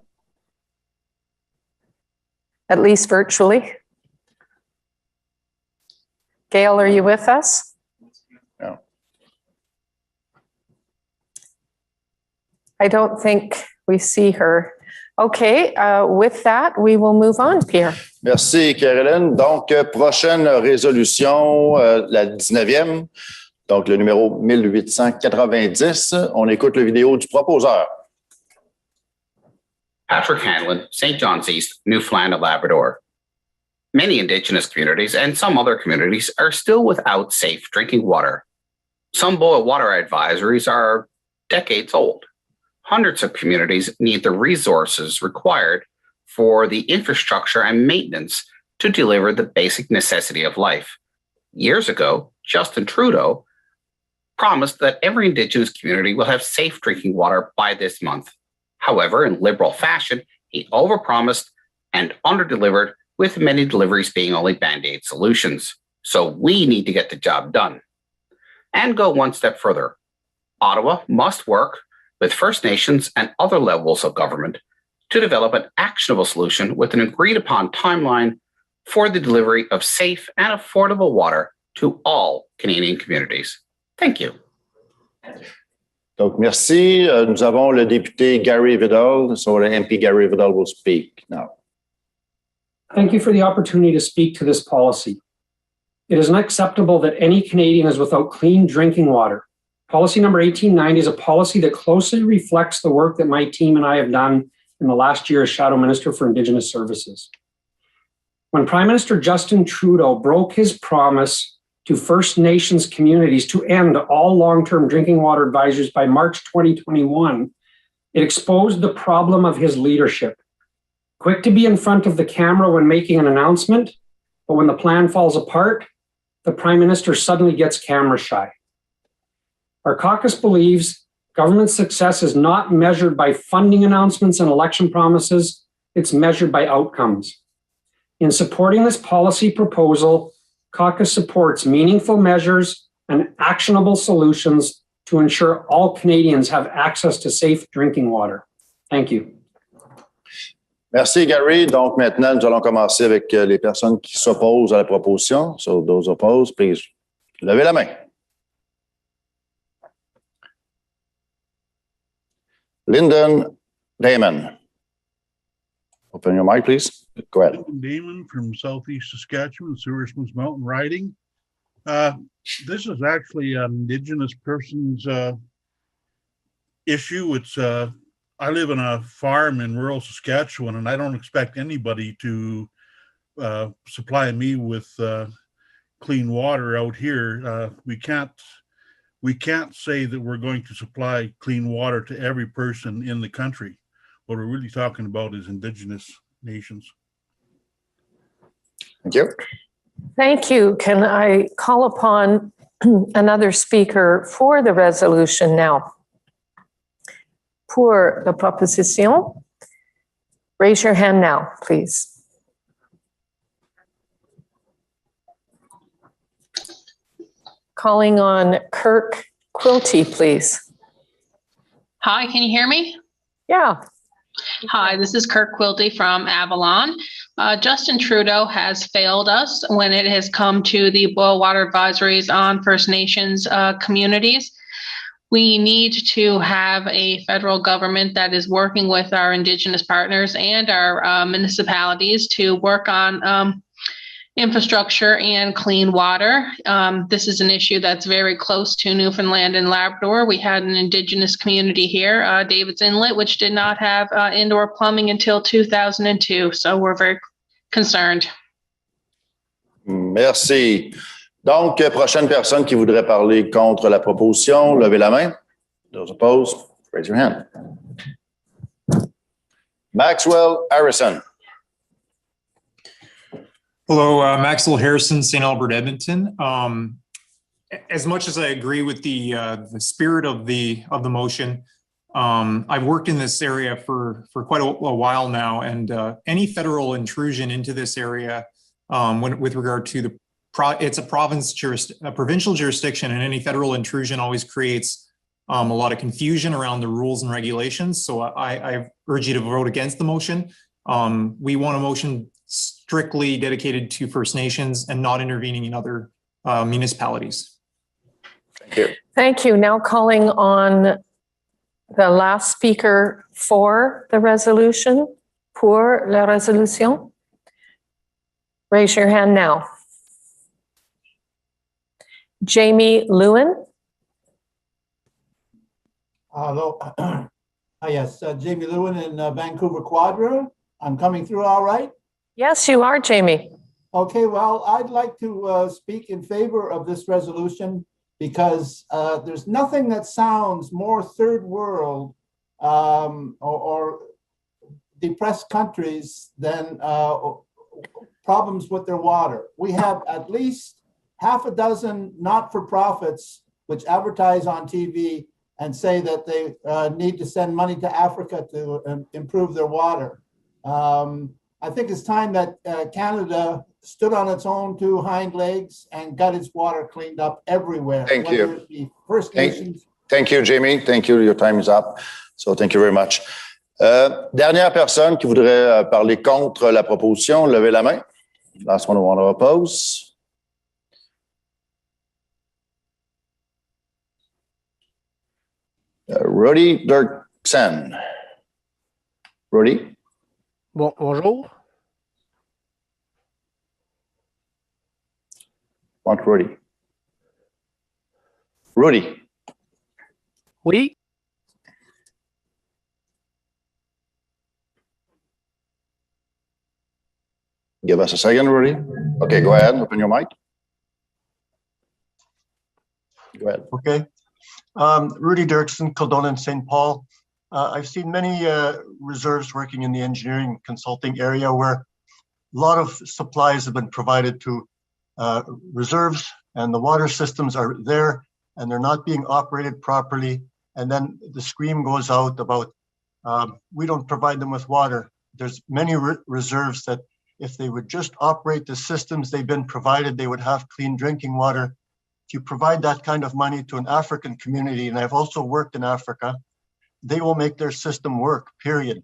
At least virtually. Gail, are you with us? No. I don't think we see her. Okay, with that, we will move on, Pierre. Merci, Caroline. Donc, prochaine résolution, la 19e. Donc, le numéro 1890, on écoute la vidéo du proposeur. Patrick Hanlon, St. John's East, Newfoundland and Labrador. Many Indigenous communities and some other communities are still without safe drinking water. Some boil water advisories are decades old. Hundreds of communities need the resources required for the infrastructure and maintenance to deliver the basic necessity of life. Years ago, Justin Trudeau promised that every Indigenous community will have safe drinking water by this month. However, in Liberal fashion, he overpromised and underdelivered, with many deliveries being only Band-Aid solutions. So we need to get the job done. And go one step further. Ottawa must work with First Nations and other levels of government to develop an actionable solution with an agreed-upon timeline for the delivery of safe and affordable water to all Canadian communities. Thank you. Donc, merci. Nous avons le député Gary Vidal. So the MP Gary Vidal will speak now. Thank you for the opportunity to speak to this policy. It is unacceptable that any Canadian is without clean drinking water. Policy number 1890 is a policy that closely reflects the work that my team and I have done in the last year as Shadow Minister for Indigenous Services. When Prime Minister Justin Trudeau broke his promise to First Nations communities to end all long-term drinking water advisories by March 2021, it exposed the problem of his leadership. Quick to be in front of the camera when making an announcement, but when the plan falls apart, the Prime Minister suddenly gets camera shy. Our caucus believes government success is not measured by funding announcements and election promises, it's measured by outcomes. In supporting this policy proposal, caucus supports meaningful measures and actionable solutions to ensure all Canadians have access to safe drinking water. Thank you. Merci, Gary. Donc, maintenant, nous allons commencer avec les personnes qui s'opposent à la proposition. So, those opposed, please, levez la main. Lyndon Damon. Open your mic, please. Go ahead. Lyndon Damon from Southeast Saskatchewan, Sewersman's Mountain Riding. This is actually an Indigenous person's issue. It's I live in a farm in rural Saskatchewan, and I don't expect anybody to supply me with clean water out here. We can't say that we're going to supply clean water to every person in the country. What we're really talking about is Indigenous nations. Thank you. Thank you. Can I call upon another speaker for the resolution now? Pour la proposition, raise your hand now, please. Calling on Kirk Quilty, please. Hi, can you hear me? Yeah. Hi, this is Kirk Quilty from Avalon. Justin Trudeau has failed us when it has come to the boil water advisories on First Nations communities. We need to have a federal government that is working with our Indigenous partners and our municipalities to work on infrastructure and clean water. This is an issue that's very close to Newfoundland and Labrador. We had an Indigenous community here, David's Inlet, which did not have indoor plumbing until 2002. So we're very concerned. Merci. Donc, prochaine personne qui voudrait parler contre la proposition, levez la main. Those opposed, raise your hand. Maxwell Harrison. Hello, Maxwell Harrison, St. Albert, Edmonton. As much as I agree with the spirit of the motion, I've worked in this area for quite a while now, and any federal intrusion into this area, with regard to it's a provincial jurisdiction, and any federal intrusion always creates a lot of confusion around the rules and regulations. So I urge you to vote against the motion. We want a motion strictly dedicated to First Nations and not intervening in other municipalities. Thank you. Thank you. Now calling on the last speaker for the resolution, pour la résolution. Raise your hand now. Jamie Lewin. Hello. Yes, Jamie Lewin in Vancouver Quadra. I'm coming through all right? Yes, you are, Jamie. Okay, well, I'd like to speak in favor of this resolution because there's nothing that sounds more third world or depressed countries than problems with their water. We have at least half a dozen not-for-profits which advertise on TV and say that they need to send money to Africa to improve their water. I think it's time that Canada stood on its own two hind legs and got its water cleaned up everywhere. Thank you. Whether it be First Nations. Thank you, Jamie. Thank you. Your time is up. So thank you very much. Dernière personne qui voudrait parler contre la proposition, levez la main. Last one who want to oppose. Rudy Dirksen. Rudy? Bonjour. Want Rudy. Rudy. Oui. Give us a second, Rudy. Okay, go ahead. Open your mic. Go ahead. Okay. Rudy Dirksen, Kildonan and St. Paul. I've seen many reserves working in the engineering consulting area where a lot of supplies have been provided to reserves and the water systems are there and they're not being operated properly. And then the scream goes out about we don't provide them with water. There's many reserves that if they would just operate the systems they've been provided, they would have clean drinking water. If you provide that kind of money to an African community, and I've also worked in Africa, they will make their system work, period,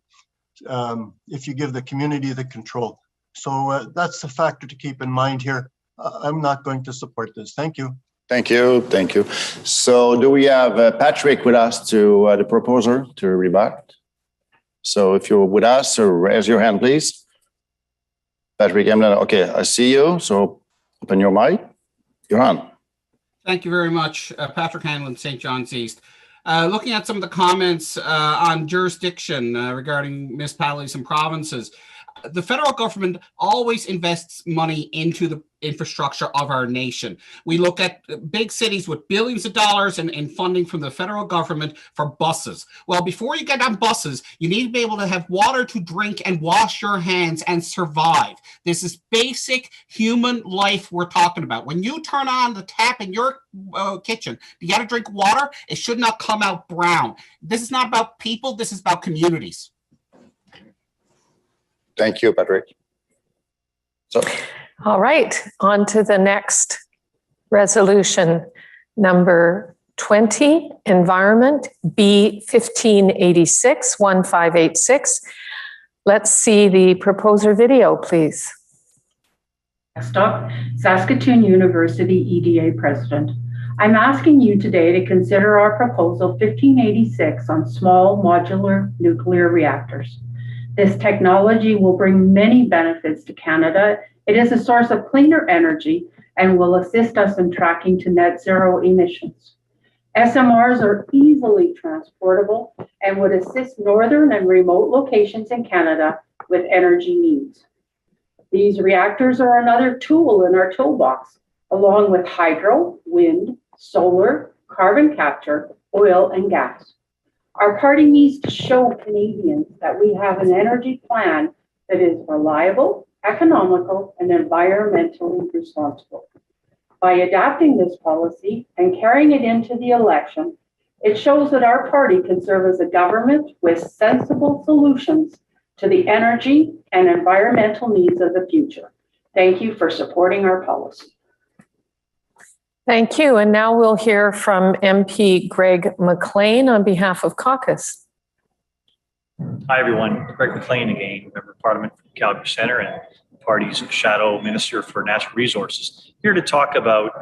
if you give the community the control. So that's a factor to keep in mind here. I'm not going to support this. Thank you. Thank you. Thank you. So do we have Patrick with us to the proposer to rebut? So if you're with us, raise your hand, please. Patrick, okay, I see you. So open your mic. You're on. Thank you very much. Patrick Hanlon, St. John's East. Looking at some of the comments on jurisdiction regarding municipalities and provinces, the federal government always invests money into the infrastructure of our nation. We look at big cities with billions of dollars in funding from the federal government for buses. Well, before you get on buses, you need to be able to have water to drink and wash your hands and survive. This is basic human life we're talking about. When you turn on the tap in your kitchen, you got to drink water. It should not come out brown. This is not about people. This is about communities. Thank you, Patrick. So, all right, on to the next resolution, number 20, Environment, B1586, 1586. Let's see the proposer video, please. Next up, Saskatoon University EDA President. I'm asking you today to consider our proposal 1586 on small modular nuclear reactors. This technology will bring many benefits to Canada. It is a source of cleaner energy and will assist us in tracking to net zero emissions. SMRs are easily transportable and would assist northern and remote locations in Canada with energy needs. These reactors are another tool in our toolbox, along with hydro, wind, solar, carbon capture, oil, and gas. Our party needs to show Canadians that we have an energy plan that is reliable, economical, and environmentally responsible. By adapting this policy and carrying it into the election, it shows that our party can serve as a government with sensible solutions to the energy and environmental needs of the future. Thank you for supporting our policy. Thank you. And now we'll hear from MP Greg McLean on behalf of caucus. Hi, everyone. Greg McLean again, Member of Parliament from Calgary Centre and the party's Shadow Minister for Natural Resources, here to talk about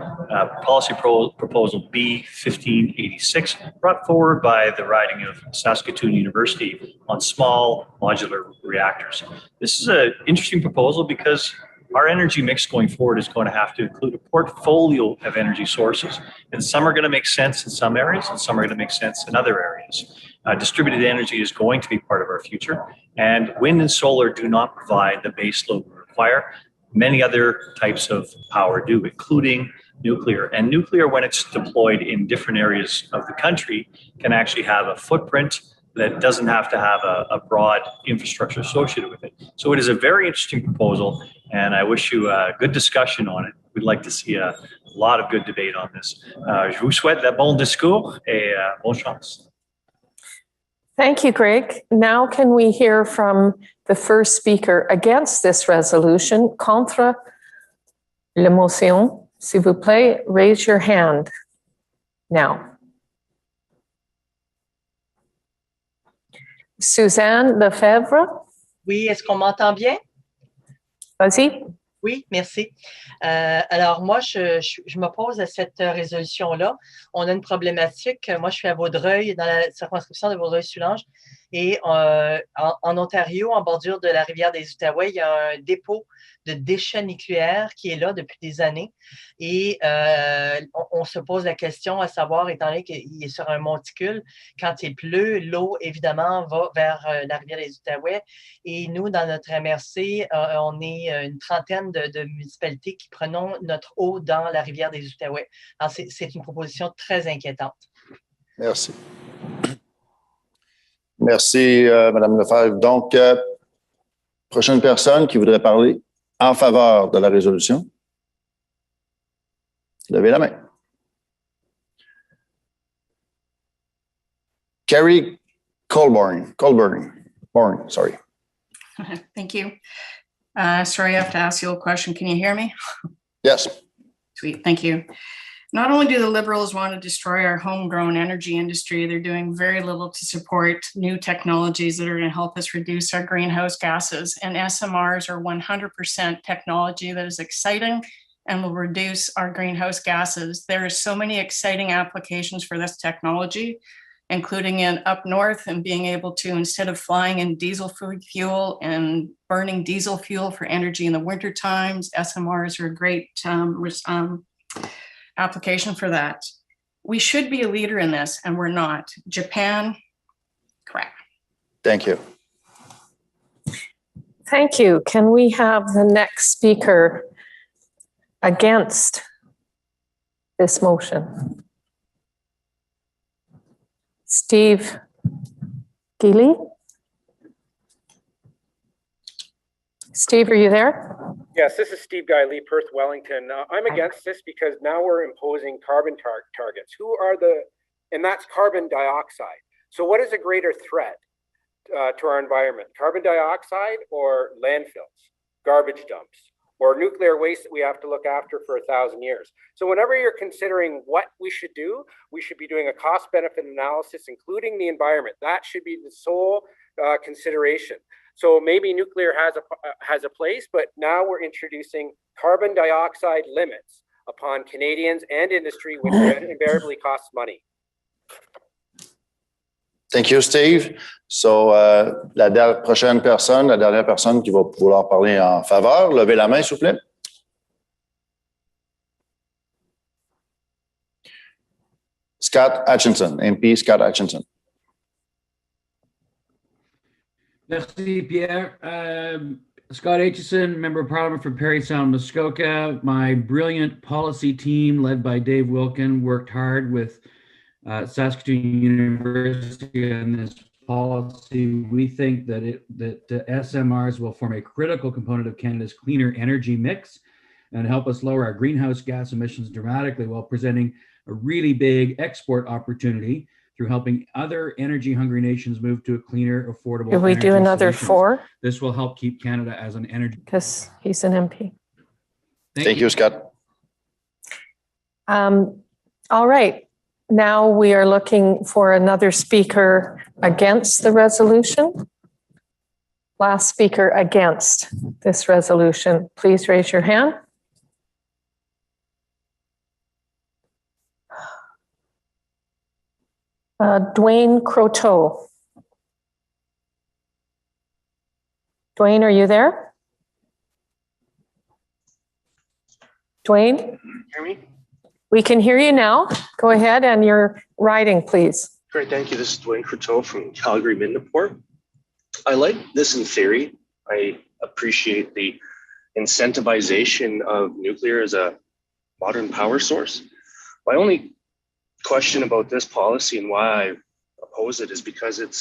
policy proposal B1586 brought forward by the riding of Saskatoon University on small modular reactors. This is an interesting proposal because Our energy mix going forward is going to have to include a portfolio of energy sources. And some are going to make sense in some areas and some are going to make sense in other areas. Distributed energy is going to be part of our future. And wind and solar do not provide the base load we require. Many other types of power do, including nuclear. And nuclear, when it's deployed in different areas of the country, can actually have a footprint that doesn't have to have a broad infrastructure associated with it. So it is a very interesting proposal, and I wish you a good discussion on it. We'd like to see a lot of good debate on this. Je vous souhaite de bon discours et bonne chance. Thank you, Greg. Now can we hear from the first speaker against this resolution, contre la motion? S'il vous plaît, raise your hand now. Suzanne Lefebvre. Oui, est-ce qu'on m'entend bien? Vas-y. Oui, merci. Alors, moi, je m'oppose à cette résolution-là. On a une problématique. Moi, je suis à Vaudreuil, dans la circonscription de Vaudreuil-Soulanges. Et en Ontario, en bordure de la rivière des Outaouais, il y a un dépôt de déchets nucléaires qui est là depuis des années. Et on se pose la question à savoir, étant donné qu'il est sur un monticule, quand il pleut, l'eau, évidemment, va vers la rivière des Outaouais. Et nous, dans notre MRC, on est une trentaine de municipalités qui prenons notre eau dans la rivière des Outaouais. Alors, c'est une proposition très inquiétante. Merci. Merci, Mme Lefebvre. Donc, prochaine personne qui voudrait parler en faveur de la résolution. Levez la main. Carrie Colburn, sorry. Thank you. Sorry, I have to ask you a question. Can you hear me? Yes. Sweet, thank you. Not only do the Liberals want to destroy our homegrown energy industry, they're doing very little to support new technologies that are going to help us reduce our greenhouse gases. And SMRs are 100% technology that is exciting and will reduce our greenhouse gases. There are so many exciting applications for this technology, including in up north and being able to, instead of flying in diesel fuel and burning diesel fuel for energy in the winter times, SMRs are a great application for that. We should be a leader in this, and we're not. Japan, crap. Thank you. Thank you. Can we have the next speaker against this motion? Steve Geely? Steve, are you there? Yes, this is Steve Guiley, Perth, Wellington. I'm against this because now we're imposing carbon targets. And that's carbon dioxide. So what is a greater threat to our environment? Carbon dioxide or landfills, garbage dumps, or nuclear waste that we have to look after for 1,000 years? So whenever you're considering what we should do, we should be doing a cost-benefit analysis, including the environment. That should be the sole consideration. So maybe nuclear has a place, but now we're introducing carbon dioxide limits upon Canadians and industry, which invariably costs money. Thank you, Steve. So, la dernière personne qui va vouloir parler en faveur, levez la main, s'il vous plaît. Scott Atchison, MP Scott Atchison. Merci, Pierre. Scott Aitchison, Member of Parliament for Parry Sound, Muskoka. My brilliant policy team, led by Dave Wilkin, worked hard with Saskatoon University on this policy. We think that SMRs will form a critical component of Canada's cleaner energy mix and help us lower our greenhouse gas emissions dramatically while presenting a really big export opportunity through helping other energy-hungry nations move to a cleaner, affordable. Can we do another solutions. 4? This will help keep Canada as an energy. Because he's an MP. Thank you, Scott. All right. Now we are looking for another speaker against the resolution. Last speaker against this resolution. Please raise your hand. Dwayne Croteau. Dwayne, are you there? Dwayne? Hear me? We can hear you now. Go ahead and your writing, please. Great, thank you. This is Dwayne Croteau from Calgary Midnapore. I like this in theory. I appreciate the incentivization of nuclear as a modern power source. My only question about this policy and why I oppose it is because it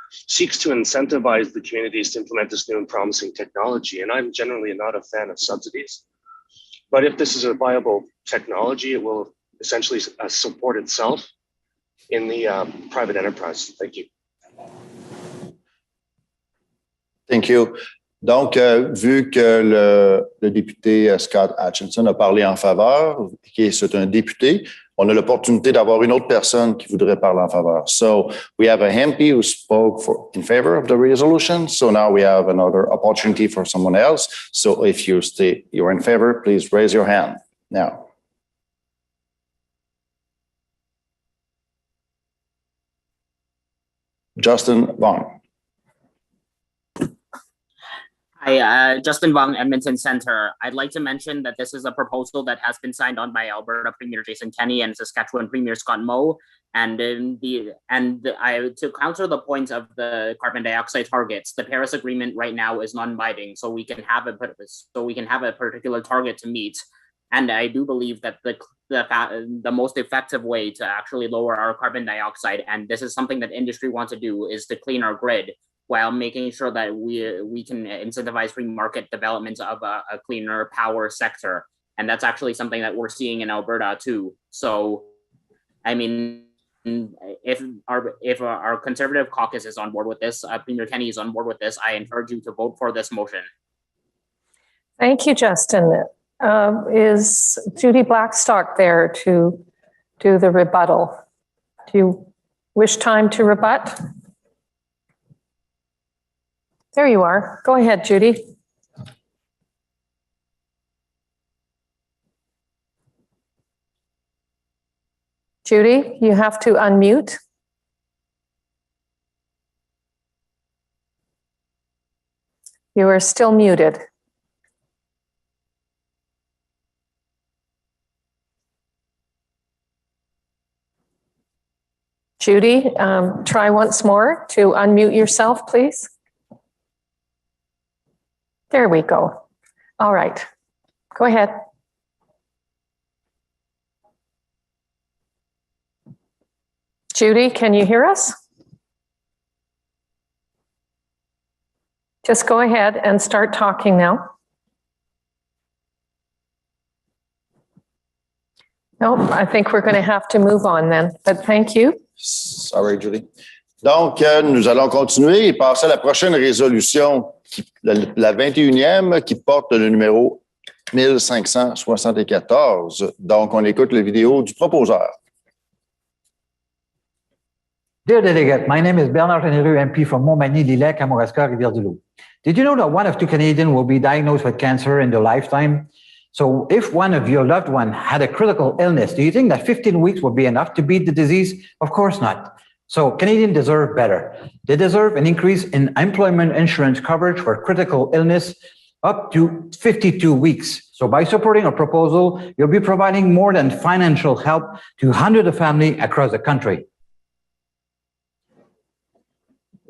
seeks to incentivize the communities to implement this new and promising technology. And I'm generally not a fan of subsidies. But if this is a viable technology, it will essentially support itself in the private enterprise. Thank you. Thank you. Donc, vu que le député Scott Hutchinson a parlé en faveur, c'est un député, on a l'opportunité d'avoir une autre personne qui voudrait parler en faveur. So we have a MP who spoke in favor of the resolution. So now we have another opportunity for someone else. So if you're in favor, please raise your hand now. Justin Vaughn. Hi, Justin Vong, Edmonton Centre. I'd like to mention that this is a proposal that has been signed on by Alberta Premier Jason Kenney and Saskatchewan Premier Scott Moe. And to counter the point of the carbon dioxide targets, the Paris Agreement right now is non-binding, so we can have a particular target to meet. And I do believe that the most effective way to actually lower our carbon dioxide, and this is something that industry wants to do, is to clean our grid, while making sure that we can incentivize free market development of a cleaner power sector. And that's actually something that we're seeing in Alberta too. So, I mean, if our Conservative caucus is on board with this, Premier Kenney is on board with this, I encourage you to vote for this motion. Thank you, Justin. Is Judy Blackstock there to do the rebuttal? Do you wish time to rebut? There you are. Go ahead, Judy. Judy, you have to unmute. You are still muted. Judy, try once more to unmute yourself, please. There we go. All right. Go ahead. Judy, can you hear us? Just go ahead and start talking now. Nope, I think we're going to have to move on then, but thank you. Sorry, Judy. Donc, nous allons continuer et passer à la prochaine résolution, la 21e, qui porte le numéro 1574. Donc, on écoute la vidéo du proposeur. Dear delegate, my name is Bernard Henry, MP from Montmagny, Lillet, Kamouraska, Rivière-du-Loup. Did you know that 1 of 2 Canadians will be diagnosed with cancer in their lifetime? So if one of your loved ones had a critical illness, do you think that 15 weeks would be enough to beat the disease? Of course not. So Canadians deserve better. They deserve an increase in employment insurance coverage for critical illness up to 52 weeks. So by supporting our proposal, you'll be providing more than financial help to hundreds of families across the country.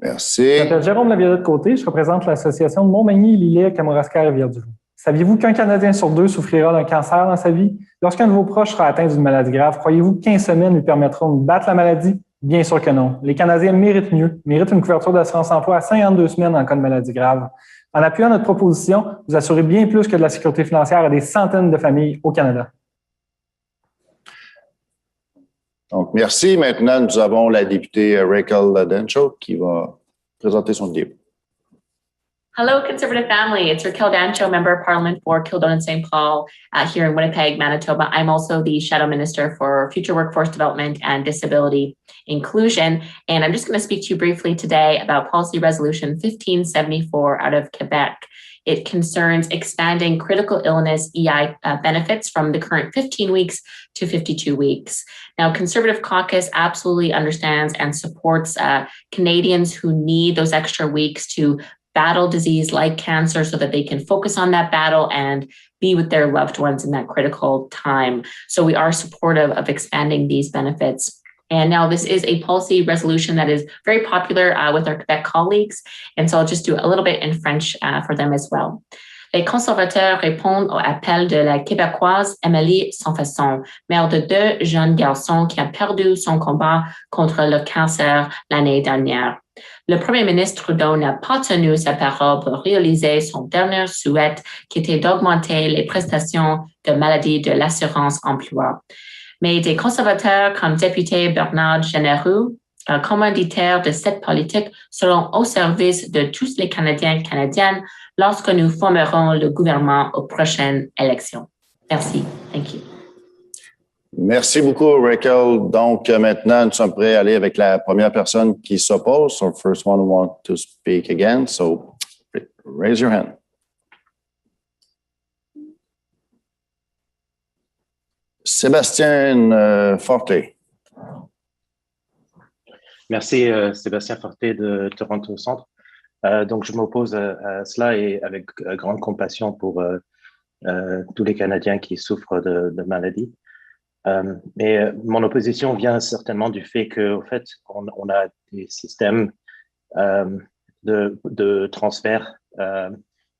Merci. Je m'appelle Jérôme Laviolette-Côté, je représente l'association de Montmagny, Lillet, Kamouraska, Rivière-du-Loup. Saviez-vous qu'un Canadien sur 2 souffrira d'un cancer dans sa vie? Lorsqu'un de vos proches sera atteint d'une maladie grave, croyez-vous que 15 semaines lui permettront de battre la maladie? Bien sûr que non. Les Canadiens méritent mieux, méritent une couverture d'assurance-emploi à 52 semaines en cas de maladie grave. En appuyant notre proposition, vous assurez bien plus que de la sécurité financière à des centaines de familles au Canada. Donc, merci. Maintenant, nous avons la députée Rachel Dancho qui va présenter son livre. Hello, Conservative family. It's Raquel Dancho, Member of Parliament for Kildonan and St. Paul here in Winnipeg, Manitoba. I'm also the Shadow Minister for Future Workforce Development and Disability Inclusion. And I'm just going to speak to you briefly today about Policy Resolution 1574 out of Quebec. It concerns expanding critical illness EI benefits from the current 15 weeks to 52 weeks. Now, Conservative Caucus absolutely understands and supports Canadians who need those extra weeks to battle disease like cancer so that they can focus on that battle and be with their loved ones in that critical time. So we are supportive of expanding these benefits. And now this is a policy resolution that is very popular with our Quebec colleagues. And so I'll just do a little bit in French for them as well. Les conservateurs répondent au appel de la Québécoise Amélie Sans-Façon, mère de 2 jeunes garçons qui a perdu son combat contre le cancer l'année dernière. Le premier ministre Trudeau n'a pas tenu sa parole pour réaliser son dernier souhait qui était d'augmenter les prestations de maladie de l'assurance emploi. Mais des conservateurs comme député Bernard Généreux, commanditaires de cette politique, seront au service de tous les Canadiens et Canadiennes lorsque nous formerons le gouvernement aux prochaines élections. Merci. Thank you. Merci beaucoup, Raquel. Donc, maintenant, nous sommes prêts à aller avec la première personne qui s'oppose. So, first one who wants to speak again. So, raise your hand. Sébastien Forté. Merci, Sébastien Forté de Toronto Centre. Donc, je m'oppose à cela et avec grande compassion pour tous les Canadiens qui souffrent de maladies. Mais mon opposition vient certainement du fait qu'au fait, on a des systèmes de transfert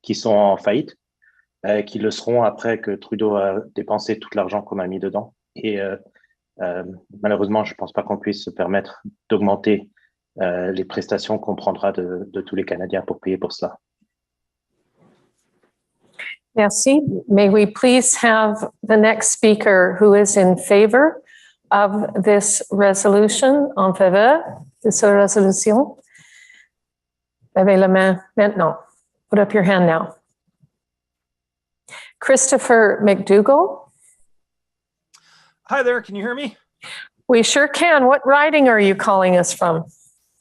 qui sont en faillite, qui le seront après que Trudeau a dépensé tout l'argent qu'on a mis dedans. Et malheureusement, je ne pense pas qu'on puisse se permettre d'augmenter les prestations qu'on prendra de tous les Canadiens pour payer pour cela. Merci. May we please have the next speaker who is in favor of this resolution, en faveur de cette résolution? Levez la main maintenant. Put up your hand now. Christopher McDougall. Hi there, can you hear me? We sure can. What riding are you calling us from?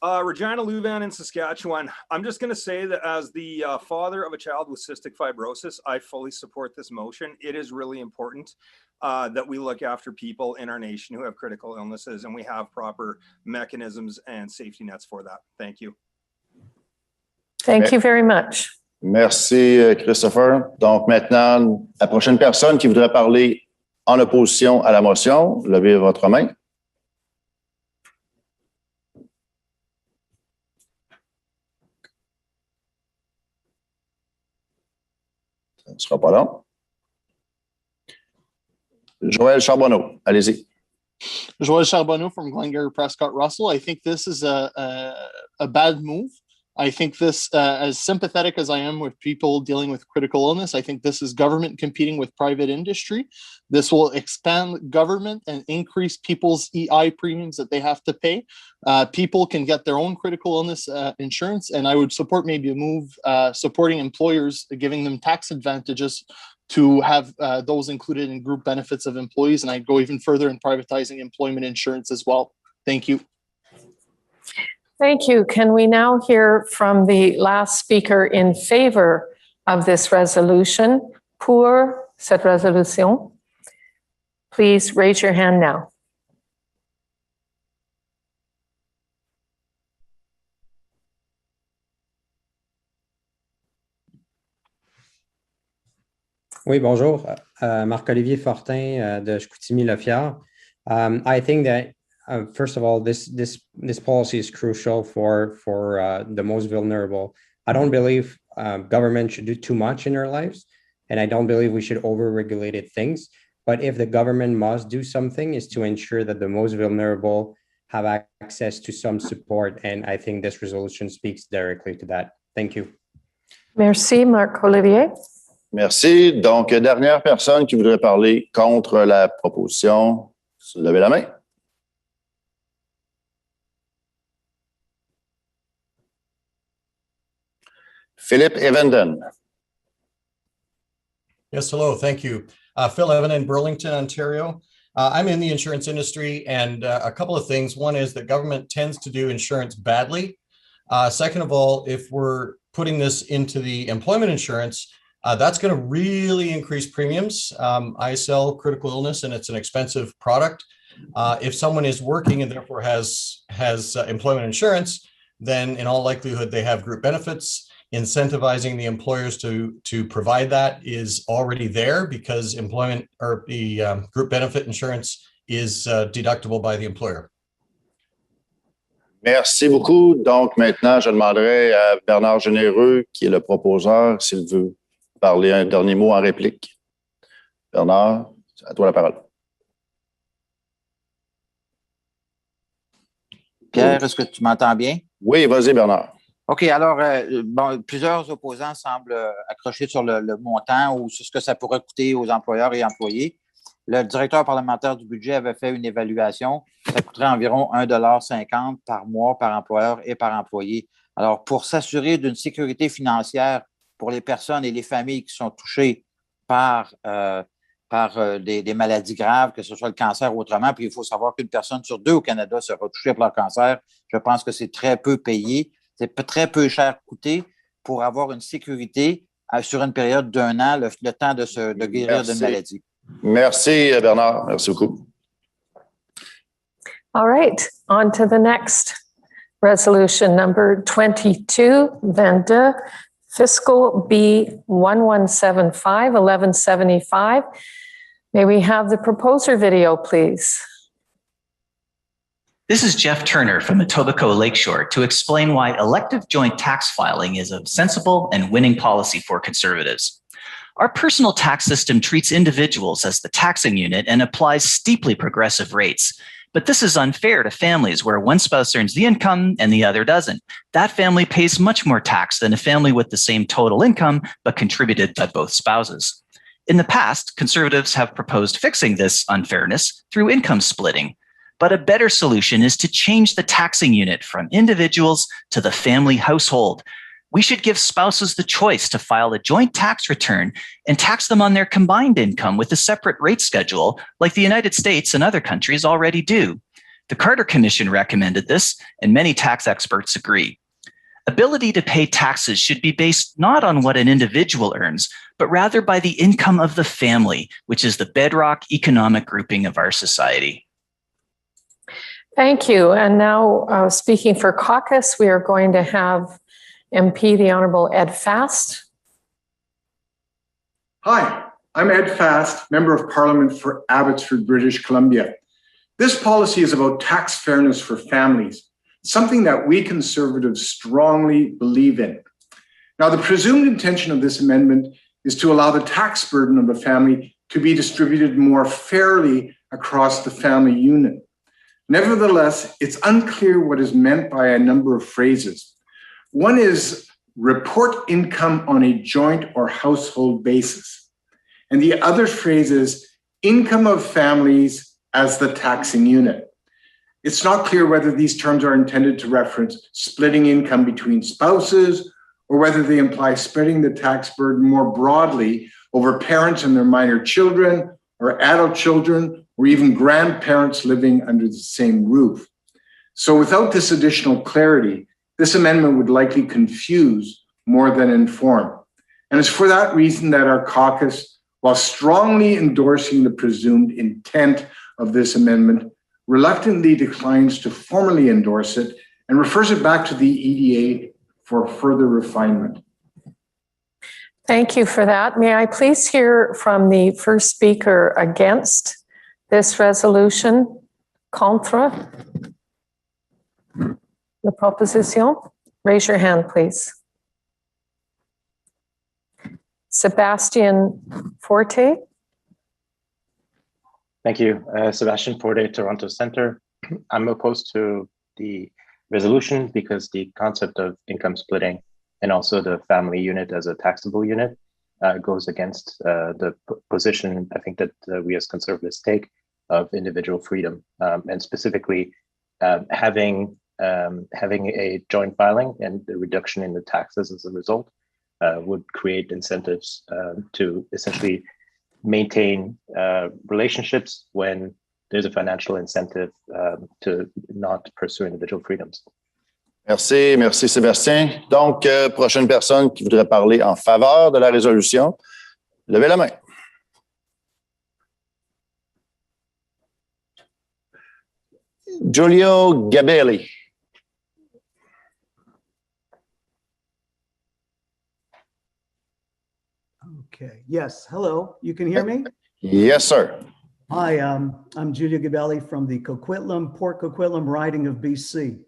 Regina Louvain in Saskatchewan. I'm just going to say that as the father of a child with cystic fibrosis, I fully support this motion. It is really important that we look after people in our nation who have critical illnesses, and we have proper mechanisms and safety nets for that. Thank you. Thank you very much. Merci, Christopher. Donc, maintenant, la prochaine personne qui voudrait parler en opposition à la motion, levez votre main. Ça ne sera pas long. Joël Charbonneau, allez-y. Joël Charbonneau from Glengarry Prescott Russell. I think this is a bad move. I think this, as sympathetic as I am with people dealing with critical illness, I think this is government competing with private industry. This will expand government and increase people's EI premiums that they have to pay. People can get their own critical illness insurance, and I would support maybe a move supporting employers, giving them tax advantages to have those included in group benefits of employees. And I'd go even further in privatizing employment insurance as well. Thank you. Thank you. Can we now hear from the last speaker in favor of this resolution, pour cette résolution? Please raise your hand now. Oui, bonjour. Marc-Olivier Fortin de Chicoutimi-Le-Fier. I think that first of all, this policy is crucial for the most vulnerable. I don't believe government should do too much in our lives, and I don't believe we should over-regulate things. But if the government must do something, is to ensure that the most vulnerable have access to some support, and I think this resolution speaks directly to that. Thank you. Merci, Marc-Olivier. Merci. Donc, dernière personne qui voudrait parler contre la proposition, levez la main. Philip Evenden. Yes, hello, thank you. Phil Evenden, Burlington, Ontario. I'm in the insurance industry, and a couple of things. One is that government tends to do insurance badly. Second of all, if we're putting this into the employment insurance, that's going to really increase premiums. I sell critical illness, and it's an expensive product. If someone is working and therefore has employment insurance, then in all likelihood, they have group benefits. incentivizing the employers to provide that is already there because employment or the group benefit insurance is deductible by the employer. Merci beaucoup. Donc, maintenant, je demanderai à Bernard Généreux, qui est le proposeur, s'il veut parler un dernier mot en réplique. Bernard, à toi la parole. Pierre, est-ce que tu m'entends bien? Oui, vas-y, Bernard. OK, alors, bon, plusieurs opposants semblent accrochés sur le montant ou sur ce que ça pourrait coûter aux employeurs et employés. Le directeur parlementaire du budget avait fait une évaluation. Ça coûterait environ 1,50 $ par mois par employeur et par employé. Alors, pour s'assurer d'une sécurité financière pour les personnes et les familles qui sont touchées par des maladies graves, que ce soit le cancer ou autrement, puis il faut savoir qu'une personne sur 2 au Canada sera touchée par le cancer. Je pense que c'est très peu payé. C'est très peu cher coûté pour avoir une sécurité sur une période d'1 an, le temps de guérir d'une maladie. Merci, Bernard. Merci beaucoup. All right, on to the next resolution, number 2222, Fiscal B 1175, 1175. May we have the proposer video, please? This is Jeff Turner from Etobicoke Lakeshore to explain why elective joint tax filing is a sensible and winning policy for Conservatives. Our personal tax system treats individuals as the taxing unit and applies steeply progressive rates. But this is unfair to families where one spouse earns the income and the other doesn't. That family pays much more tax than a family with the same total income, but contributed by both spouses. In the past, Conservatives have proposed fixing this unfairness through income splitting. But a better solution is to change the taxing unit from individuals to the family household. We should give spouses the choice to file a joint tax return and tax them on their combined income with a separate rate schedule, like the United States and other countries already do. The Carter Commission recommended this, and many tax experts agree. Ability to pay taxes should be based not on what an individual earns, but rather by the income of the family, which is the bedrock economic grouping of our society. Thank you. And now, speaking for caucus, we are going to have MP, the Honourable Ed Fast. Hi, I'm Ed Fast, Member of Parliament for Abbotsford, British Columbia. This policy is about tax fairness for families, something that we Conservatives strongly believe in. Now, the presumed intention of this amendment is to allow the tax burden of a family to be distributed more fairly across the family unit. Nevertheless, it's unclear what is meant by a number of phrases. One is report income on a joint or household basis. And the other phrase is income of families as the taxing unit. It's not clear whether these terms are intended to reference splitting income between spouses or whether they imply spreading the tax burden more broadly over parents and their minor children or adult children or even grandparents living under the same roof. So without this additional clarity, this amendment would likely confuse more than inform. And it's for that reason that our caucus, while strongly endorsing the presumed intent of this amendment, reluctantly declines to formally endorse it and refers it back to the EDA for further refinement. Thank you for that. May I please hear from the first speaker against this resolution? Contre la proposition? Raise your hand, please. Sebastian Forte. Thank you. Sebastian Forte, Toronto Centre. I'm opposed to the resolution because the concept of income splitting and also the family unit as a taxable unit goes against the position I think that we as Conservatives take of individual freedom, and specifically having a joint filing and the reduction in the taxes as a result would create incentives to essentially maintain relationships when there's a financial incentive to not pursue individual freedoms. Merci, merci Sébastien. Donc, prochaine personne qui voudrait parler en faveur de la résolution, levez la main. Giulio Gabelli. Okay. Yes. Hello. You can hear me? Yes, sir. Hi. I'm Julia Gabelli from the Port Coquitlam riding of BC.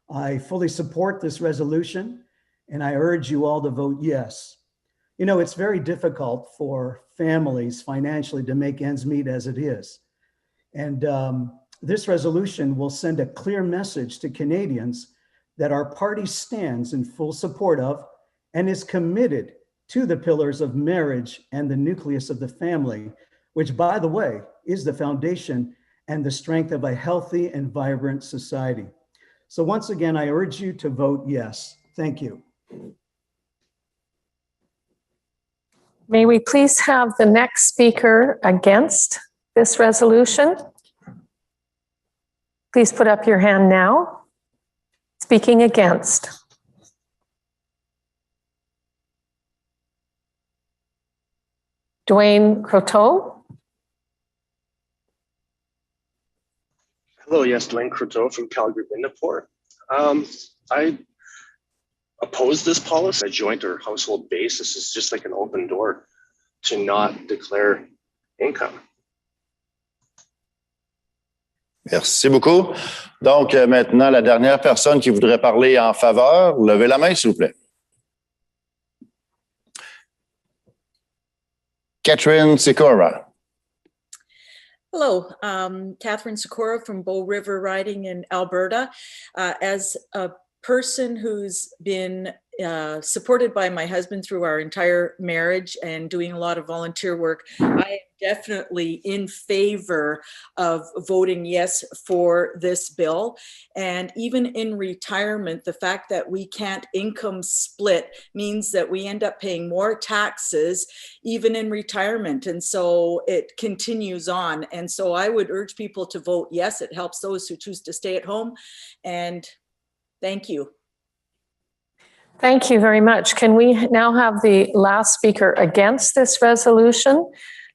I fully support this resolution, and I urge you all to vote yes. You know, it's very difficult for families financially to make ends meet as it is. And this resolution will send a clear message to Canadians that our party stands in full support of and is committed to the pillars of marriage and the nucleus of the family, which, by the way, is the foundation and the strength of a healthy and vibrant society. So once again, I urge you to vote yes. Thank you. May we please have the next speaker against this resolution? Please put up your hand now. Speaking against. Dwayne Croteau. Hello, yes, Dwayne Croteau from Calgary Mindapore. I oppose this policy. A joint or household basis is just like an open door to not declare income. Merci beaucoup. Donc, maintenant, la dernière personne qui voudrait parler en faveur, levez la main, s'il vous plaît. Catherine Sikora. Hello, Catherine Sikora from Bow River Riding in Alberta. As a person who's been supported by my husband through our entire marriage and doing a lot of volunteer work, I am definitely in favor of voting yes for this bill. And even in retirement, the fact that we can't income split means that we end up paying more taxes even in retirement. And so it continues on. And so I would urge people to vote yes. It helps those who choose to stay at home. And thank you. Thank you very much. Can we now have the last speaker against this resolution?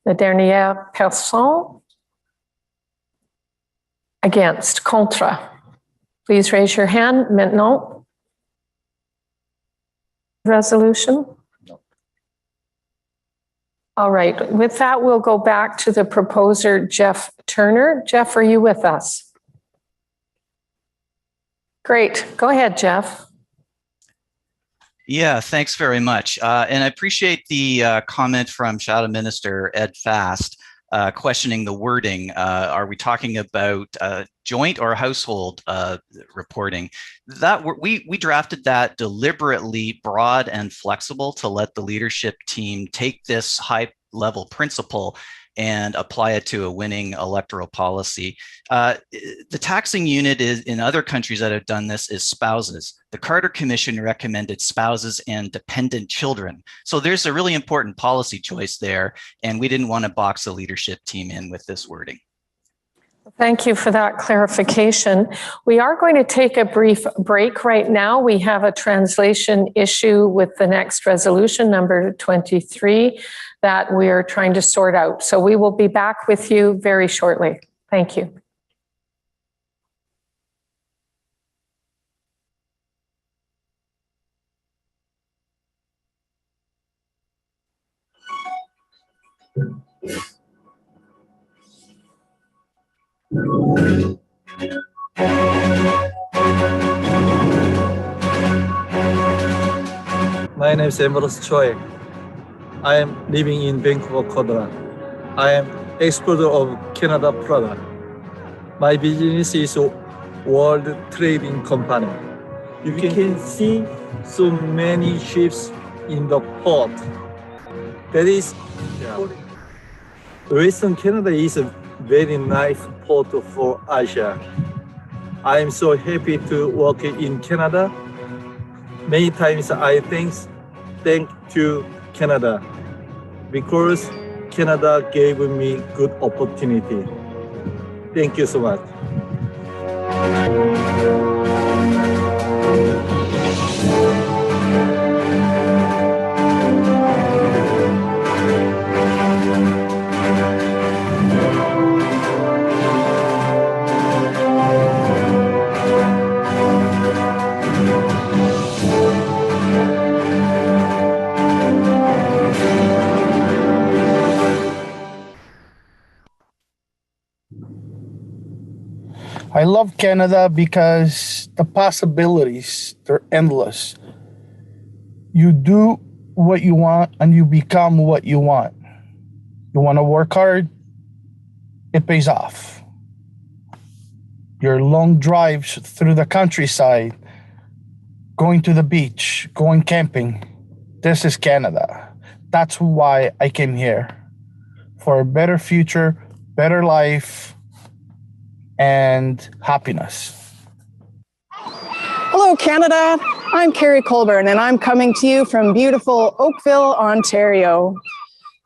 La dernière personne against, contre. Please raise your hand maintenant. Resolution? No. All right. With that, we'll go back to the proposer, Jeff Turner. Jeff, are you with us? Great. Go ahead, Jeff. Yeah, thanks very much. And I appreciate the comment from Shadow Minister Ed Fast questioning the wording. Are we talking about joint or household reporting? That we drafted that deliberately broad and flexible to let the leadership team take this high level principle and apply it to a winning electoral policy. The taxing unit is in other countries that have done this is spouses. The Carter Commission recommended spouses and dependent children. So there's a really important policy choice there, and we didn't want to box the leadership team in with this wording. Thank you for that clarification. We are going to take a brief break right now. We have a translation issue with the next resolution, number 23, that we're trying to sort out. So we will be back with you very shortly. Thank you. My name is Emrys Choi. I am living in Vancouver, Canada. I am exporter of Canada product. My business is a world trading company. You can see so many ships in the port. That is, Western Canada is a very nice port for Asia. I am so happy to work in Canada. Many times I thank to Canada because Canada gave me good opportunity. Thank you so much. I love Canada because the possibilities, they're endless. You do what you want and you become what you want. You want to work hard, it pays off. Your long drives through the countryside, going to the beach, going camping, this is Canada. That's why I came here. For a better future, better life, and happiness. Hello, Canada. I'm Carrie Colburn, and I'm coming to you from beautiful Oakville, Ontario.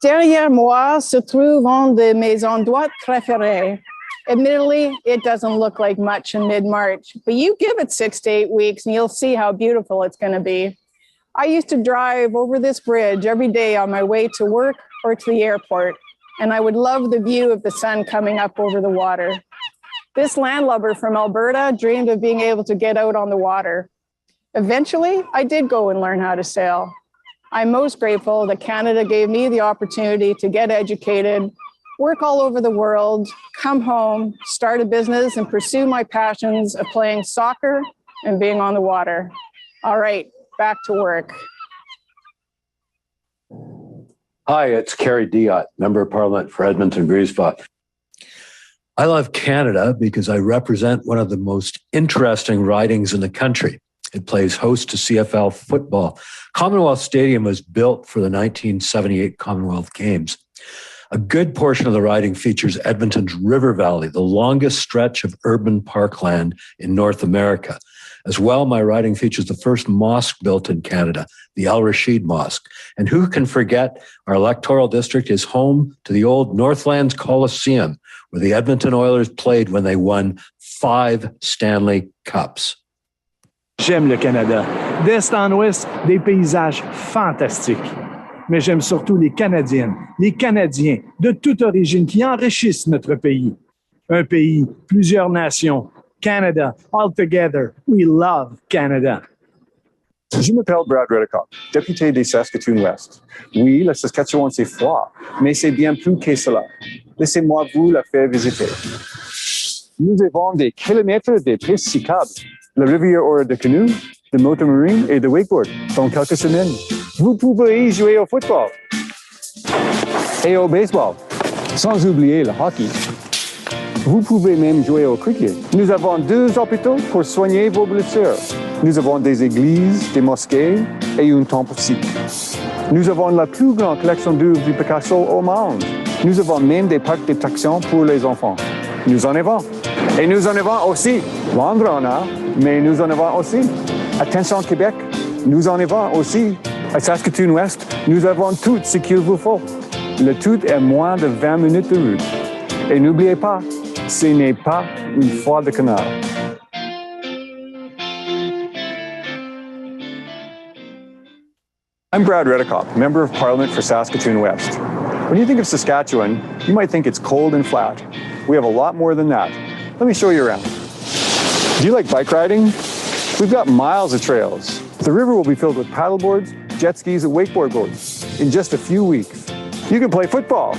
Derrière moi se trouve un de mes endroits préférés. Admittedly, it doesn't look like much in mid-March, but you give it 6 to 8 weeks and you'll see how beautiful it's going to be. I used to drive over this bridge every day on my way to work or to the airport, and I would love the view of the sun coming up over the water. This landlubber from Alberta dreamed of being able to get out on the water. Eventually, I did go and learn how to sail. I'm most grateful that Canada gave me the opportunity to get educated, work all over the world, come home, start a business, and pursue my passions of playing soccer and being on the water. All right, back to work. Hi, it's Kerry Diot, Member of Parliament for Edmonton-Griesbach. I love Canada because I represent one of the most interesting ridings in the country. It plays host to CFL football. Commonwealth Stadium was built for the 1978 Commonwealth Games. A good portion of the riding features Edmonton's River Valley, the longest stretch of urban parkland in North America. As well, my riding features the first mosque built in Canada, the Al Rashid Mosque. And who can forget our electoral district is home to the old Northlands Coliseum, where the Edmonton Oilers played when they won 5 Stanley Cups. J'aime le Canada. D'est en ouest, des paysages fantastiques. Mais j'aime surtout les Canadiennes, les Canadiens de toute origine qui enrichissent notre pays. Un pays, plusieurs nations. Canada, all together, we love Canada. Je m'appelle Brad Reddicock, député des Saskatoon-Ouest. Oui, la Saskatchewan, c'est froid, mais c'est bien plus que cela. Laissez-moi vous la faire visiter. Nous avons des kilomètres de pistes cyclables, la rivière hors de canoë, de motomarine et de wakeboard dans quelques semaines. Vous pouvez y jouer au football et au baseball, sans oublier le hockey. Vous pouvez même jouer au cricket. Nous avons 2 hôpitaux pour soigner vos blessures. Nous avons des églises, des mosquées et un temple sikh. Nous avons la plus grande collection d'œuvres de Picasso au monde. Nous avons même des parcs d'attractions pour les enfants. Nous en avons. Et nous en avons aussi. Londres en a, mais nous en avons aussi. Attention Québec, nous en avons aussi. À Saskatoon-Ouest, nous avons tout ce qu'il vous faut. Le tout est moins de 20 minutes de route. Et n'oubliez pas, ce n'est pas une foire de canard. I'm Brad Reddicock, Member of Parliament for Saskatoon-West. When you think of Saskatchewan, you might think it's cold and flat. We have a lot more than that. Let me show you around. Do you like bike riding? We've got miles of trails. The river will be filled with paddleboards, jet skis, and wakeboard boats in just a few weeks. You can play football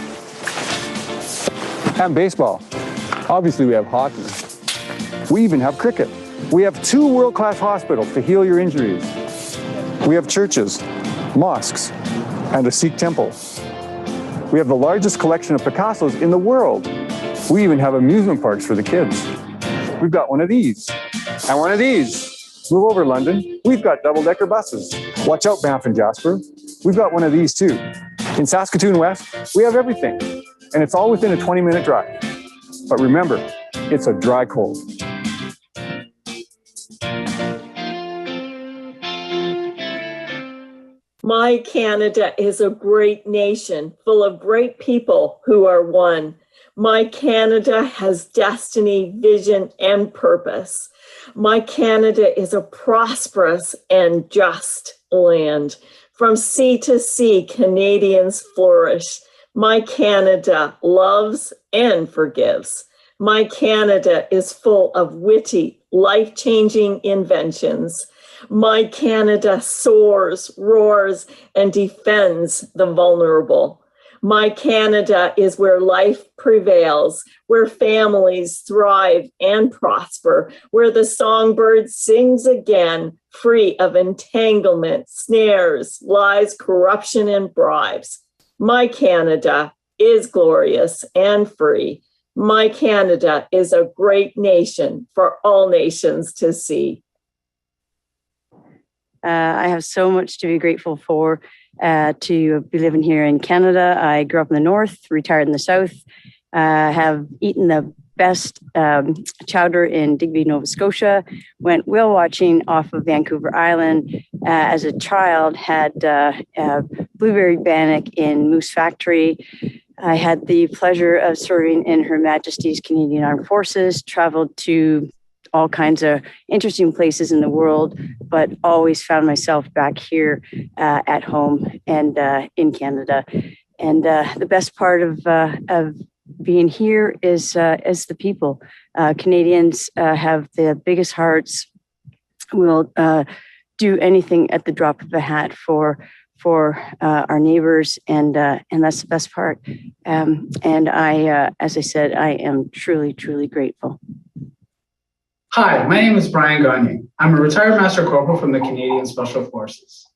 and baseball. Obviously, we have hockey. We even have cricket. We have 2 world-class hospitals to heal your injuries. We have churches, mosques, and a Sikh temple. We have the largest collection of Picassos in the world. We even have amusement parks for the kids. We've got one of these and one of these. Move over, London. We've got double-decker buses. Watch out, Banff and Jasper. We've got one of these too. In Saskatoon-West, we have everything, and it's all within a 20-minute drive. But remember, it's a dry cold. My Canada is a great nation full of great people who are one. My Canada has destiny, vision, and purpose. My Canada is a prosperous and just land. From sea to sea, Canadians flourish. My Canada loves and forgives. My Canada is full of witty, life-changing inventions. My Canada soars, roars, and defends the vulnerable. My Canada is where life prevails, where families thrive and prosper, where the songbird sings again, free of entanglement, snares, lies, corruption, and bribes. My Canada is glorious and free. My Canada is a great nation for all nations to see. I have so much to be grateful for, to be living here in Canada. I grew up in the north, retired in the south, have eaten the best chowder in Digby, Nova Scotia, went whale watching off of Vancouver Island. As a child, had blueberry bannock in Moose Factory. I had the pleasure of serving in Her Majesty's Canadian Armed Forces, traveled to all kinds of interesting places in the world, but always found myself back here at home and in Canada. And the best part of being here is the people. Canadians have the biggest hearts, will do anything at the drop of a hat for our neighbors, and that's the best part. And I, as I said, I am truly, truly grateful. Hi, my name is Brian Gagne. I'm a retired Master Corporal from the Canadian Special Forces.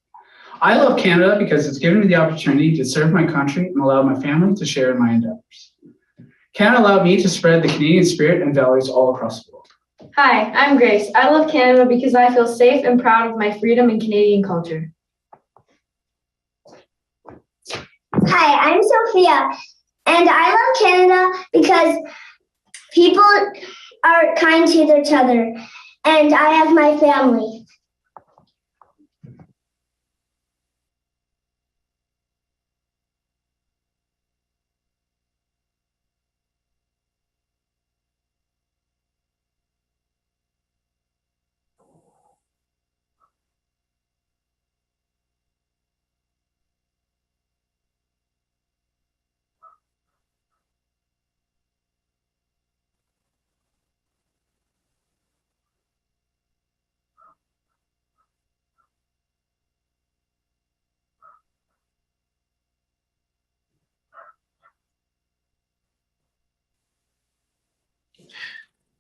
I love Canada because it's given me the opportunity to serve my country and allow my family to share in my endeavors. Canada allowed me to spread the Canadian spirit and values all across the world. Hi, I'm Grace. I love Canada because I feel safe and proud of my freedom and Canadian culture. Hi, I'm Sophia, and I love Canada because people are kind to each other, and I have my family.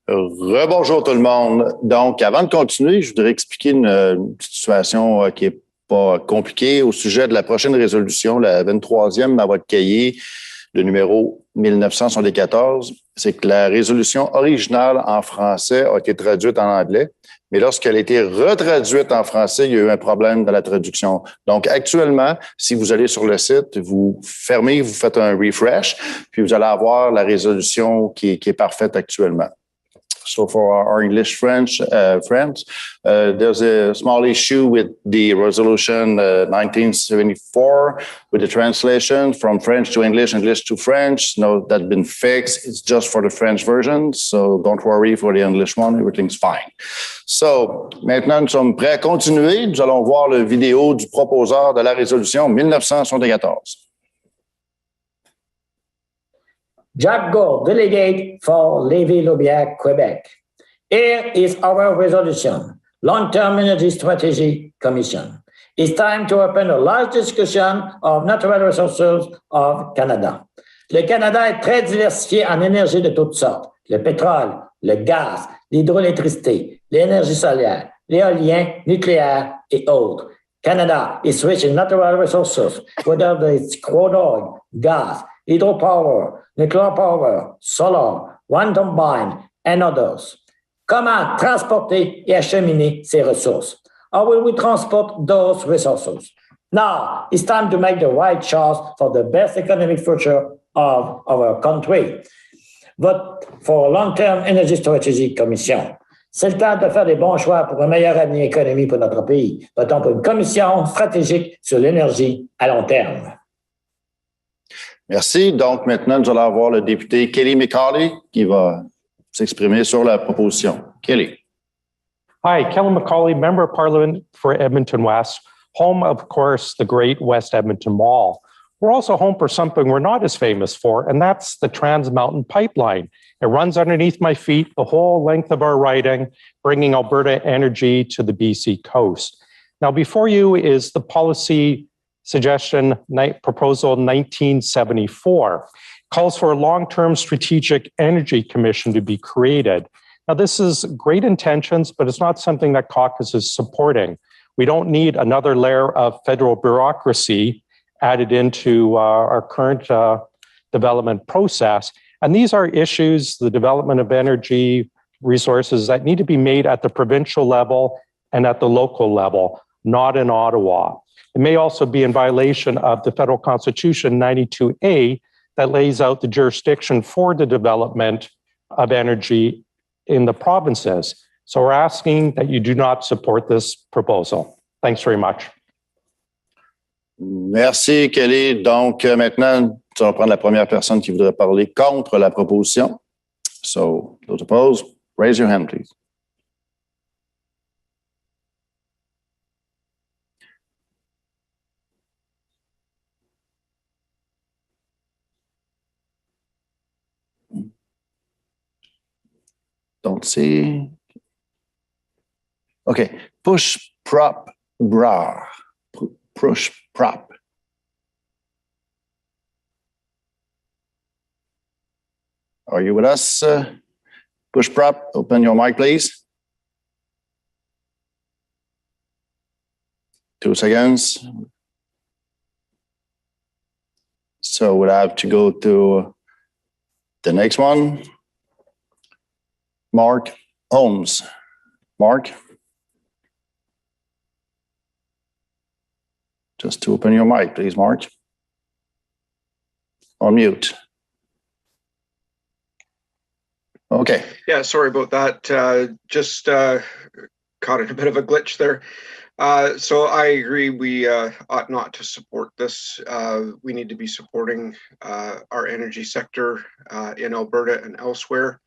Rebonjour tout le monde. Donc, avant de continuer, je voudrais expliquer une petite situation qui est pas compliquée au sujet de la prochaine résolution, la 23e dans votre cahier, le numéro 1974. C'est que la résolution originale en français a été traduite en anglais, mais lorsqu'elle a été retraduite en français, il y a eu un problème dans la traduction. Donc, actuellement, si vous allez sur le site, vous fermez, vous faites un refresh, puis vous allez avoir la résolution qui est parfaite actuellement. So for our English friends, there's a small issue with the resolution 1974 with the translation from French to English, English to French. No, that's been fixed. It's just for the French version. So don't worry for the English one. Everything's fine. So maintenant, nous sommes prêts à continuer. Nous allons voir la vidéo du proposeur de la résolution 1974. Jack Gore, delegate for Lévis-Laubiac, Quebec. Here is our resolution, Long-Term Energy Strategy Commission. It's time to open a large discussion of natural resources of Canada. Le Canada est très diversifié en énergie de toutes sortes. Le pétrole, le gaz, l'hydroélectricité, l'énergie solaire, l'éolien, nucléaire et autres. Canada is rich in natural resources, whether it's crude oil, gas, hydropower, nuclear power, solar, wind turbine, and others. Comment transporter et acheminer ces ressources? How will we transport those resources? Now, it's time to make the right choice for the best economic future of our country. Vote for Long-Term Energy Strategy Commission. C'est le temps de faire des bons choix pour un meilleur avenir économique pour notre pays. Votons pour une commission stratégique sur l'énergie à long terme. Merci. Donc, maintenant, nous allons avoir le député Kelly McCauley qui va s'exprimer sur la proposition. Kelly. Hi, Kelly McCauley, Member of Parliament for Edmonton West, home, of course, the great West Edmonton Mall. We're also home for something we're not as famous for, and that's the Trans Mountain Pipeline. It runs underneath my feet the whole length of our riding, bringing Alberta energy to the BC coast. Now, before you is the policy Proposal 1974 calls for a long-term strategic energy commission to be created. Now, this is great intentions, but it's not something that caucus is supporting. We don't need another layer of federal bureaucracy added into our current development process. And these are issues, the development of energy resources, that need to be made at the provincial level and at the local level, not in Ottawa. It may also be in violation of the federal constitution 92A that lays out the jurisdiction for the development of energy in the provinces. So we're asking that you do not support this proposal. Thanks very much. Merci, Kelly. Donc, maintenant, tu vas prendre la première personne qui voudrait parler contre la proposition. So, those opposed, raise your hand, please. Don't see. Okay, push, prop, bra. Push, prop. Are you with us? Push, prop, open your mic, please. 2 seconds. So we'll have to go to the next one. Mark Holmes. Mark? Just to open your mic, please, Mark. On mute. Okay. Yeah, sorry about that. Just caught in a bit of a glitch there. So I agree we ought not to support this. We need to be supporting our energy sector in Alberta and elsewhere.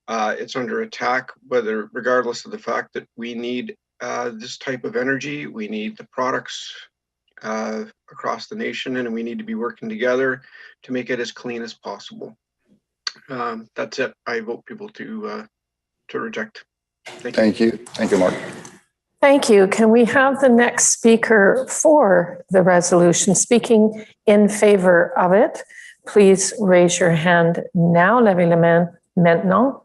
It's under attack, regardless of the fact that we need this type of energy. We need the products across the nation, and we need to be working together to make it as clean as possible. That's it. I vote people to reject. Thank you. Thank you, Mark. Thank you. Can we have the next speaker for the resolution speaking in favor of it? Please raise your hand now. Levez la main maintenant.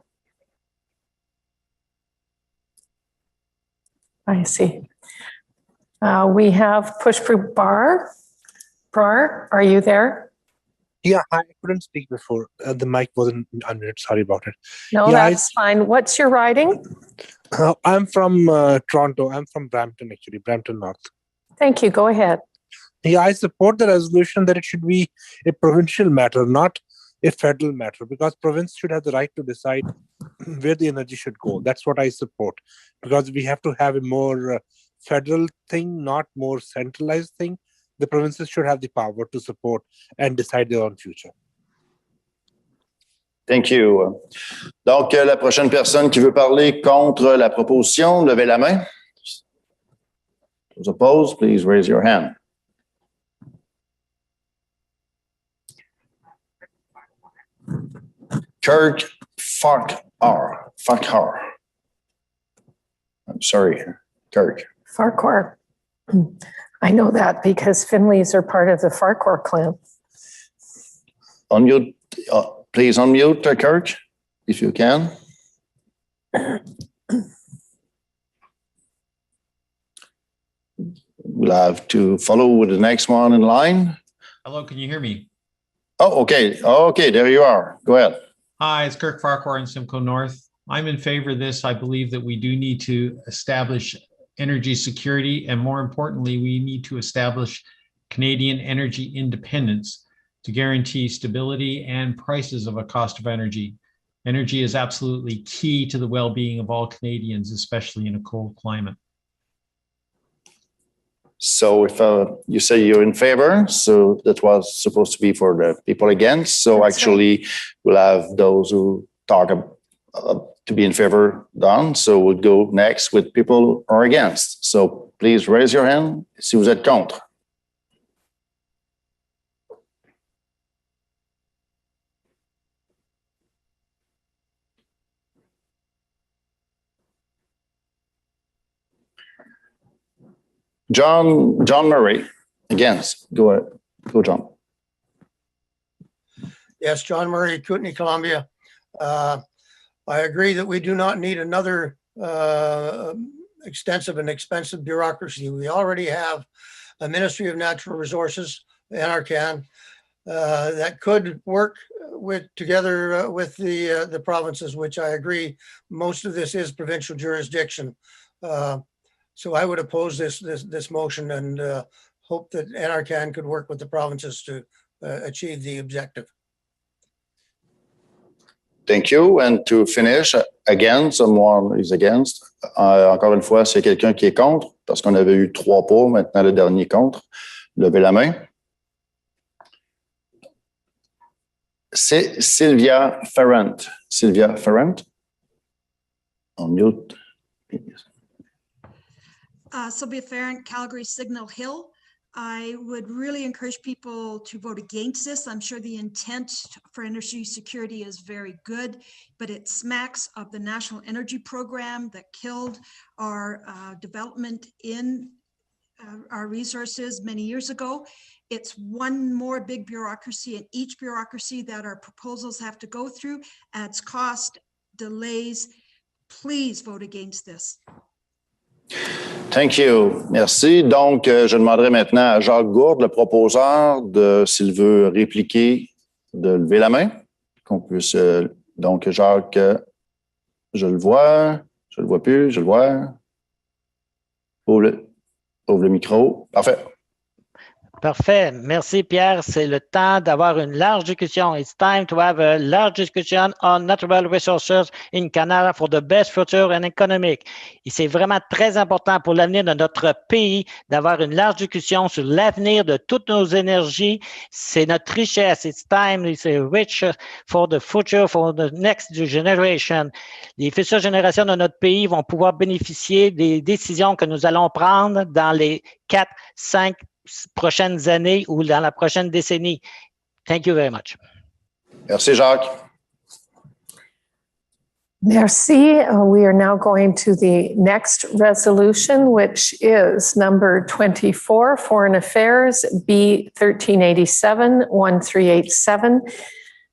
I see. We have Pushpru Bar. Brar, are you there? Yeah, I couldn't speak before. The mic wasn't unmuted. Sorry about it. No, yeah, that's fine. What's your riding? I'm from Toronto. I'm from Brampton, actually, Brampton North. Thank you. Go ahead. Yeah, I support the resolution that it should be a provincial matter, not a federal matter, because province should have the right to decide where the energy should go. That's what I support, because we have to have a more federal thing, not more centralized thing. The provinces should have the power to support and decide their own future. Thank you. Donc, la prochaine personne qui veut parler contre la proposition, levez la main. Those opposed, please raise your hand. Kirk Farquhar. I'm sorry, Kirk. Farquhar. I know that because Finleys are part of the Farquhar clan. Unmute, please unmute, Kirk, if you can. We'll have to follow with the next one in line. Hello, can you hear me? Oh, okay. Okay, there you are. Go ahead. Hi, it's Kirk Farquhar in Simcoe North. I'm in favor of this. I believe that we do need to establish energy security, and more importantly, we need to establish Canadian energy independence to guarantee stability and prices of a cost of energy. Energy is absolutely key to the well-being of all Canadians, especially in a cold climate. So if you say you're in favor, so that was supposed to be for the people against. So that's actually right. We'll have those who talk to be in favor done. So we'll go next with people who are against. So please raise your hand si vous êtes contre. John Murray Against. Go John. Yes, John Murray, Kootenai, Columbia. I agree that we do not need another extensive and expensive bureaucracy. We already have a Ministry of Natural Resources, NRCan, that could work together with the provinces, which I agree, most of this is provincial jurisdiction. So I would oppose this motion and hope that NRCan could work with the provinces to achieve the objective. Thank you. And to finish, again, someone is against. Encore une fois, c'est quelqu'un qui est contre, parce qu'on avait eu 3 pour, maintenant le dernier contre. Levez la main. C'est Sylvia Ferrand. Sylvia Ferrand? On mute. Sylvia Ferrand, Calgary Signal Hill. I would really encourage people to vote against this. I'm sure the intent for energy security is very good, but it smacks of the National Energy Program that killed our development in our resources many years ago. It's one more big bureaucracy, and each bureaucracy that our proposals have to go through adds cost, delays. Please vote against this. Thank you. Merci. Donc, je demanderai maintenant à Jacques Gourde, le proposeur, s'il veut répliquer, de lever la main. Qu'on puisse. Donc, Jacques, je le vois. Je le vois plus. Je le vois. Ouvre le micro. Parfait. Parfait. Merci, Pierre. C'est le temps d'avoir une large discussion. It's time to have a large discussion on natural resources in Canada for the best future and economic. Et c'est vraiment très important pour l'avenir de notre pays d'avoir une large discussion sur l'avenir de toutes nos énergies. C'est notre richesse. It's time, it's rich for the future, for the next generation. Les futures générations de notre pays vont pouvoir bénéficier des décisions que nous allons prendre dans les 4, 5 prochaines années ou dans la prochaine décennie. Thank you very much. Merci, Jacques. Merci. We are now going to the next resolution, which is number 24, Foreign Affairs, B 1387-1387.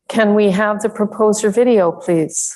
Can we have the proposer video, please?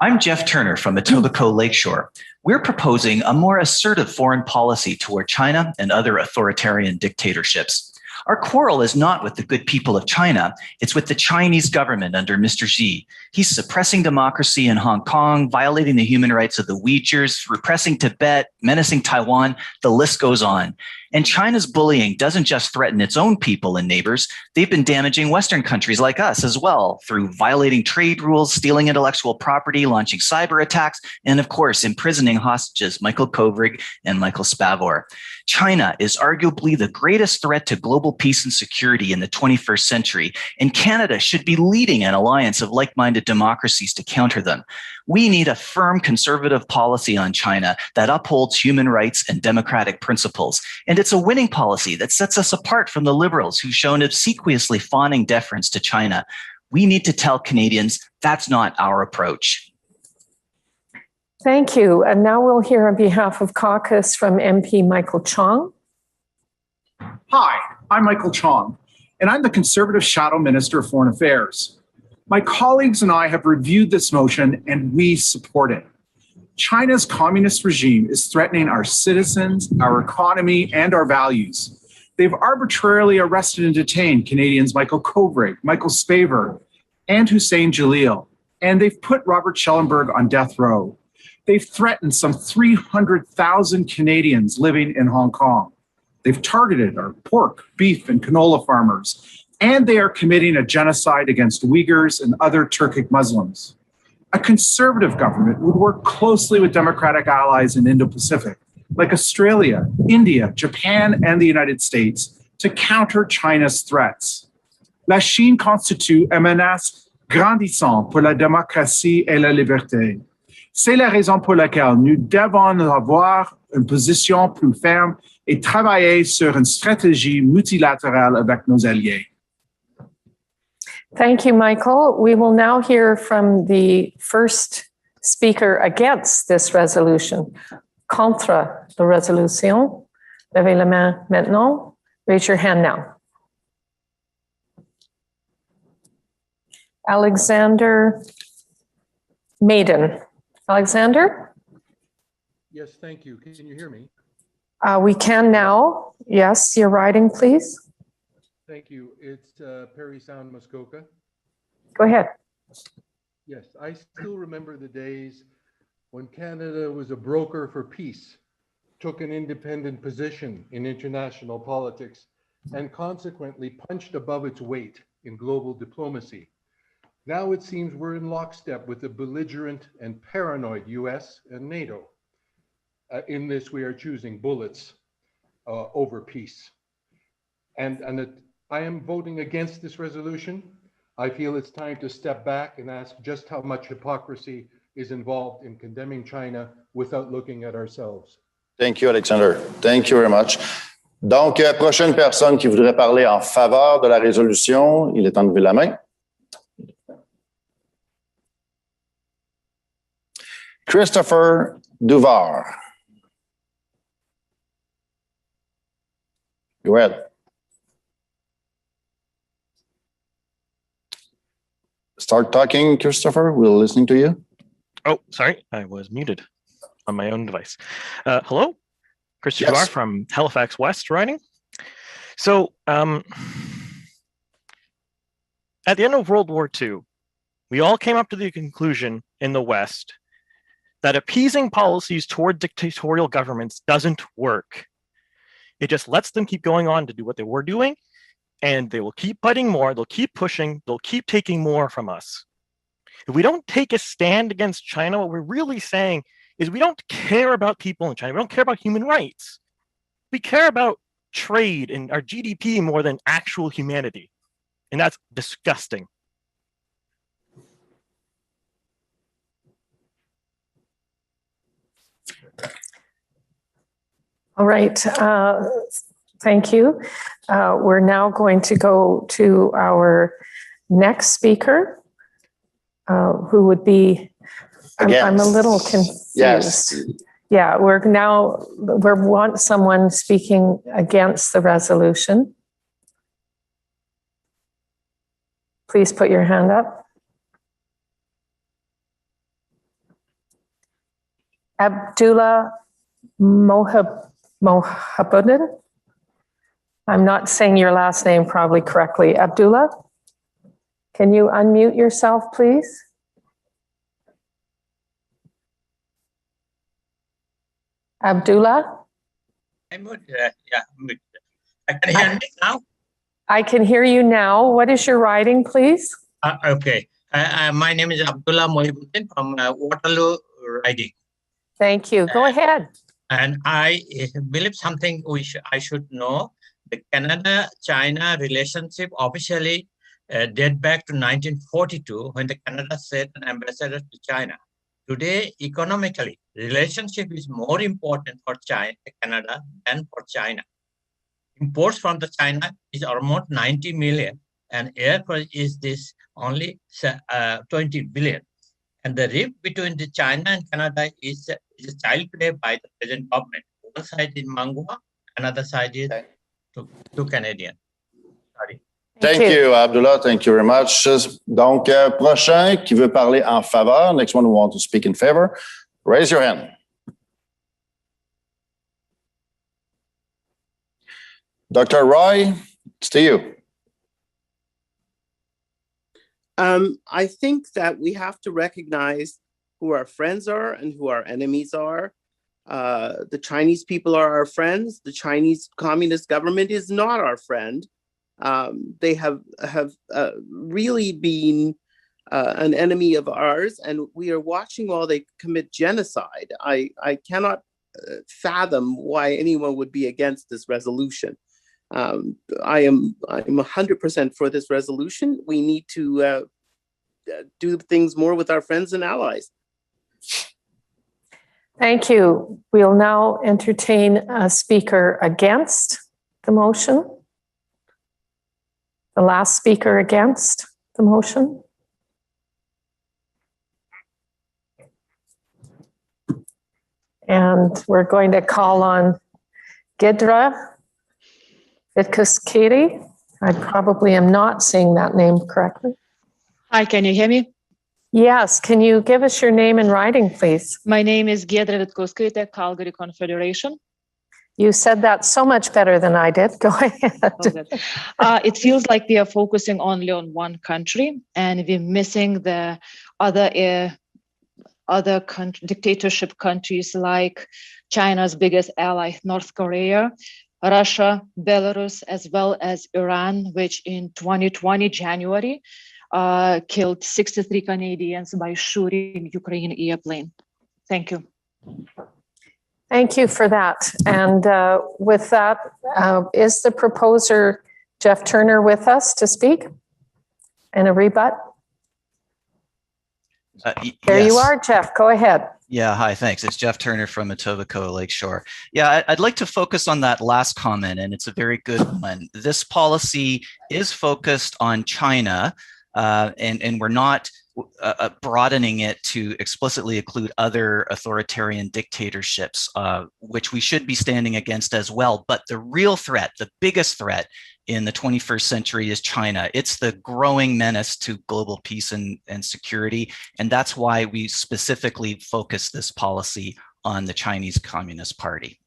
I'm Jeff Turner from Etobicoke Lakeshore. We're proposing a more assertive foreign policy toward China and other authoritarian dictatorships. Our quarrel is not with the good people of China, it's with the Chinese government under Mr. Xi. He's suppressing democracy in Hong Kong, violating the human rights of the Uyghurs, repressing Tibet, menacing Taiwan, the list goes on. And China's bullying doesn't just threaten its own people and neighbors, they've been damaging Western countries like us as well through violating trade rules, stealing intellectual property, launching cyber attacks, and of course, imprisoning hostages Michael Kovrig and Michael Spavor. China is arguably the greatest threat to global peace and security in the 21st century, and Canada should be leading an alliance of like-minded democracies to counter them. We need a firm conservative policy on China that upholds human rights and democratic principles. And it's a winning policy that sets us apart from the liberals who've shown obsequiously fawning deference to China. We need to tell Canadians that's not our approach. Thank you. And now we'll hear on behalf of caucus from MP Michael Chong. Hi, I'm Michael Chong, and I'm the Conservative Shadow Minister of Foreign Affairs. My colleagues and I have reviewed this motion and we support it. China's communist regime is threatening our citizens, our economy, and our values. They've arbitrarily arrested and detained Canadians Michael Kovrig, Michael Spavor, and Hussein Jalil, and they've put Robert Schellenberg on death row. They've threatened some 300,000 Canadians living in Hong Kong. They've targeted our pork, beef, and canola farmers, and they are committing a genocide against Uyghurs and other Turkic Muslims. A conservative government would work closely with democratic allies in Indo-Pacific, like Australia, India, Japan, and the United States, to counter China's threats. La Chine constitue une menace grandissante pour la démocratie et la liberté. C'est la raison pour laquelle nous devons avoir une position plus ferme et travailler sur une stratégie multilatérale avec nos alliés. Thank you, Michael. We will now hear from the first speaker against this resolution. Contre la résolution, Levez la main maintenant. Raise your hand now. Alexander Maiden. Alexander? Yes, thank you. Can you hear me? We can now. Yes, your writing, please. Thank you. It's Perry Sound, Muskoka. Go ahead. Yes, I still remember the days when Canada was a broker for peace, took an independent position in international politics, and consequently punched above its weight in global diplomacy. Now it seems we're in lockstep with the belligerent and paranoid US and NATO. In this, we are choosing bullets over peace. I am voting against this resolution. I feel it's time to step back and ask just how much hypocrisy is involved in condemning China without looking at ourselves. Thank you, Alexander. Thank you very much. Donc, prochaine personne qui voudrait parler en faveur de la résolution, il est temps de lever la main. Christopher Duvar. Go ahead. Start talking, Christopher. We're listening to you. Oh, sorry. I was muted on my own device. Hello, Christopher Duvar from Halifax West writing. So at the end of World War II, we all came up to the conclusion in the West that appeasing policies toward dictatorial governments doesn't work. It just lets them keep going on to do what they were doing, and they will keep fighting more, they'll keep pushing, they'll keep taking more from us. If we don't take a stand against China, what we're really saying is we don't care about people in China, we don't care about human rights. We care about trade and our GDP more than actual humanity. And that's disgusting. All right. Thank you. We're now going to go to our next speaker, who would be, I'm a little confused. Yes. Yeah, we want someone speaking against the resolution. Please put your hand up. Abdullah Mohabuddin. I'm not saying your last name probably correctly. Abdullah, can you unmute yourself, please? Abdullah? I'm yeah, can you hear me now? I can hear you now. What is your writing, please? Okay. My name is Abdullah Mohibuddin from Waterloo Riding. Thank you. Go ahead. And I believe something which I should know. The Canada-China relationship officially date back to 1942 when the Canada sent an ambassador to China. Today, economically, relationship is more important for Canada than for China. Imports from the China is almost 90 million and aircraft is this only 20 billion. And the rift between the China and Canada is a child play by the present government. One side is Mangua, another side is to Canadian. Sorry. Thank you, Abdullah. Thank you very much. Donc, prochain qui veut parler en faveur, next one who wants to speak in favor, raise your hand. Dr. Roy, it's to you. I think that we have to recognize who our friends are and who our enemies are. The Chinese people are our friends. The Chinese Communist government is not our friend. They have really been an enemy of ours, and we are watching while they commit genocide. I cannot fathom why anyone would be against this resolution. I'm 100% for this resolution. We need to do things more with our friends and allies. Thank you. We'll now entertain a speaker against the motion. The last speaker against the motion. And we're going to call on Gidra Vitkuskiri. I probably am not saying that name correctly. Hi, can you hear me? Yes, can you give us your name in writing, please? My name is Giedrė Vitkauskaitė, Calgary Confederation. You said that so much better than I did. Go ahead. It feels like we are focusing only on one country and we're missing the other dictatorship countries like China's biggest ally, North Korea, Russia, Belarus, as well as Iran, which in 2020 January killed 63 Canadians by shooting Ukrainian airplane. Thank you. Thank you for that. And with that, is the proposer Jeff Turner with us to speak in a rebut? There yes. you are, Jeff. Go ahead. Yeah, hi, thanks. It's Jeff Turner from Etobicoke Lakeshore. Yeah, I'd like to focus on that last comment, and it's a very good one. This policy is focused on China, and we're not broadening it to explicitly include other authoritarian dictatorships, which we should be standing against as well. But the real threat, the biggest threat in the 21st century is China. It's the growing menace to global peace and security. And that's why we specifically focus this policy on the Chinese Communist Party.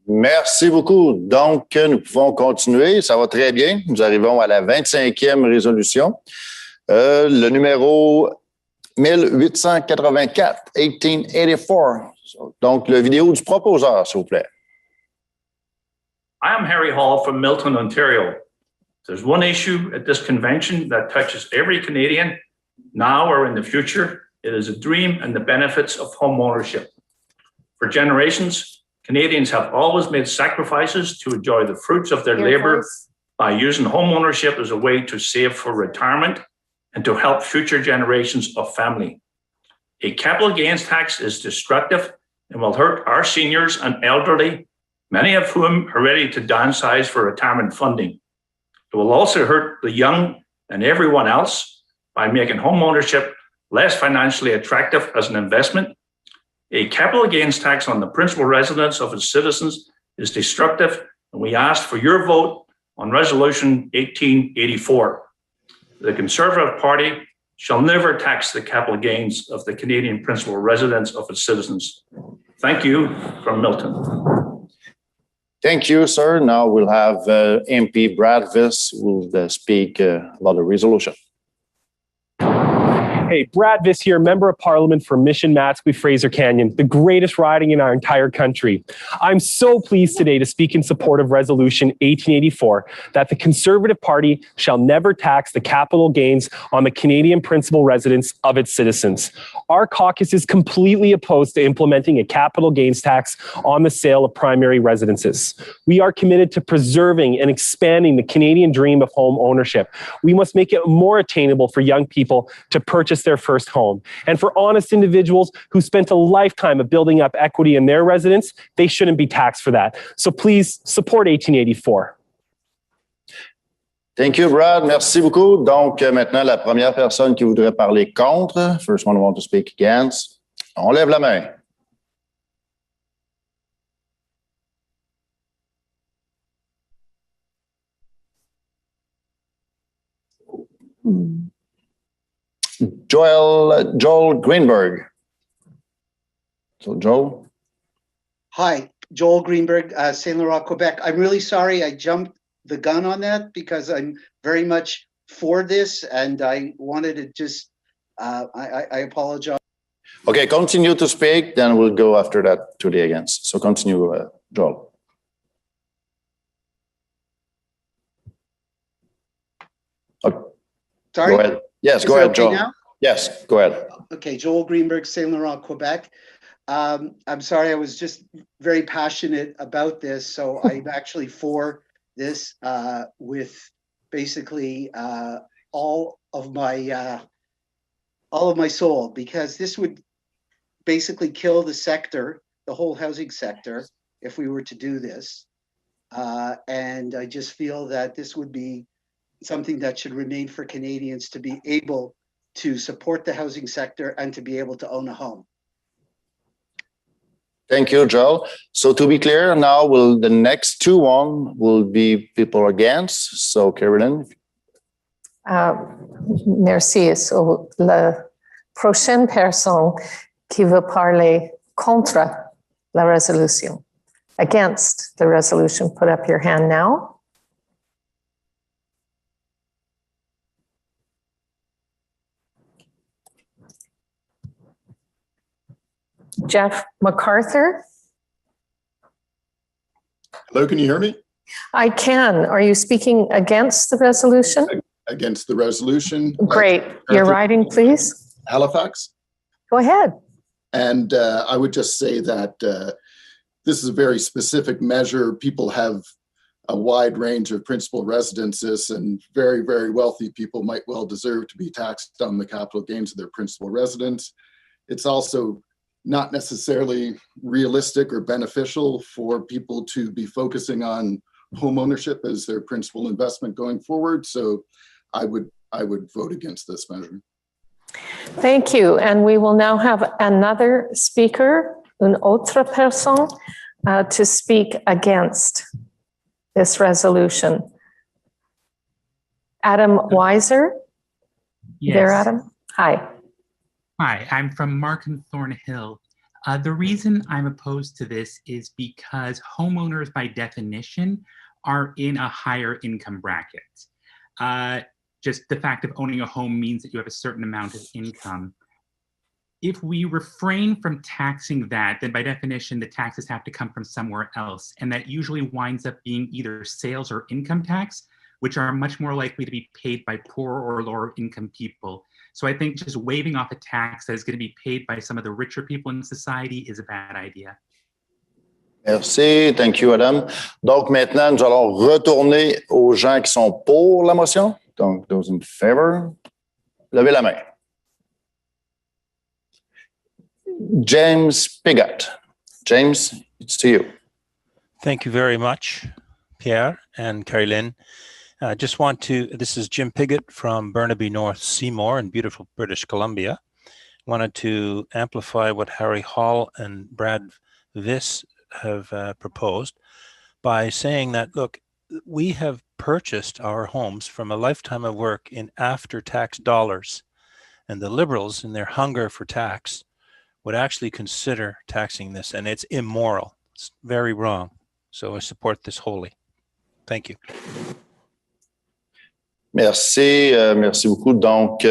Merci beaucoup. Donc, nous pouvons continuer. Ça va très bien. Nous arrivons à la 25e résolution. Le numéro 1884, 1884. Donc, le vidéo du proposeur, s'il vous plaît. I am Harry Hall from Milton, Ontario. There's one issue at this convention that touches every Canadian, now or in the future. It is a dream and the benefits of home ownership. For generations, Canadians have always made sacrifices to enjoy the fruits of their labor by using home ownership as a way to save for retirement and to help future generations of family. A capital gains tax is destructive and will hurt our seniors and elderly, many of whom are ready to downsize for retirement funding. It will also hurt the young and everyone else by making home ownership less financially attractive as an investment. A capital gains tax on the principal residence of its citizens is destructive, and we ask for your vote on Resolution 1884. The Conservative Party shall never tax the capital gains of the Canadian principal residence of its citizens. Thank you from Milton. Thank you, sir. Now we'll have MP Brad Viss who will speak about the resolution. Hey, Brad Viss here, Member of Parliament for Mission Matsqui Fraser Canyon, the greatest riding in our entire country. I'm so pleased today to speak in support of Resolution 1884 that the Conservative Party shall never tax the capital gains on the Canadian principal residence of its citizens. Our caucus is completely opposed to implementing a capital gains tax on the sale of primary residences. We are committed to preserving and expanding the Canadian dream of home ownership. We must make it more attainable for young people to purchase their first home. And for honest individuals who spent a lifetime of building up equity in their residence, they shouldn't be taxed for that. So please support 1884. Thank you, Brad. Merci beaucoup. Donc, maintenant, la première personne qui voudrait parler contre, first one who wants to speak against, on lève la main. Joel Greenberg. So, Joel. Hi, Joel Greenberg, St. Laurent, Quebec. I'm really sorry I jumped the gun on that because I'm very much for this and I wanted to just, I apologize. Okay, continue to speak, then we'll go after that to the against. So continue, Joel. Okay. Sorry? Go ahead. Yes, Is go it ahead, okay Joel. now? Yes, go ahead. Okay, Joel Greenberg, St. Laurent, Quebec. I'm sorry, I was just very passionate about this. So I'm actually for this with basically all of my soul, because this would basically kill the sector, the whole housing sector, if we were to do this. And I just feel that this would be something that should remain for Canadians to be able to support the housing sector and to be able to own a home. Thank you, Joel. So to be clear, now the next will be people against. So Carolyn. Merci. So la prochaine personne qui veut parler contre la résolution, against the resolution, put up your hand now. Jeff MacArthur. Hello, can you hear me? I can. Are you speaking against the resolution? Against the resolution. Great. Your writing, please. Halifax. Go ahead. And I would just say that this is a very specific measure. People have a wide range of principal residences, and very, very wealthy people might well deserve to be taxed on the capital gains of their principal residence. It's also not necessarily realistic or beneficial for people to be focusing on home ownership as their principal investment going forward. So I would vote against this measure. Thank you. And we will now have another speaker, une autre personne, to speak against this resolution. Adam Weiser. Yes. There, Adam. Hi. Hi, I'm from Markham Thornhill. The reason I'm opposed to this is because homeowners, by definition, are in a higher income bracket. Just the fact of owning a home means that you have a certain amount of income. If we refrain from taxing that, then by definition, the taxes have to come from somewhere else. And that usually winds up being either sales or income tax, which are much more likely to be paid by poor or lower income people. So I think just waiving off a tax that is going to be paid by some of the richer people in society is a bad idea. Merci. Thank you, Adam. Donc maintenant, nous allons retourner aux gens qui sont pour la motion. Donc, those in favor, levez la main. James Piggott. James, it's to you. Thank you very much, Pierre and Caroline. I just want to, this is Jim Piggott from Burnaby North Seymour in beautiful British Columbia. Wanted to amplify what Harry Hall and Brad Viss have proposed by saying that, look, we have purchased our homes from a lifetime of work in after-tax dollars, and the Liberals, in their hunger for tax, would actually consider taxing this, and it's immoral. It's very wrong. So I support this wholly. Thank you. Merci, merci beaucoup. Donc,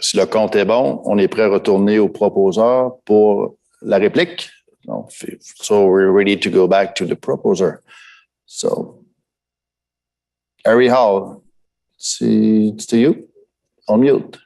si le compte est bon, on est prêt à retourner au proposeur pour la réplique. Donc, so we're ready to go back to the proposer. So, Harry Hall, it's to you. On mute.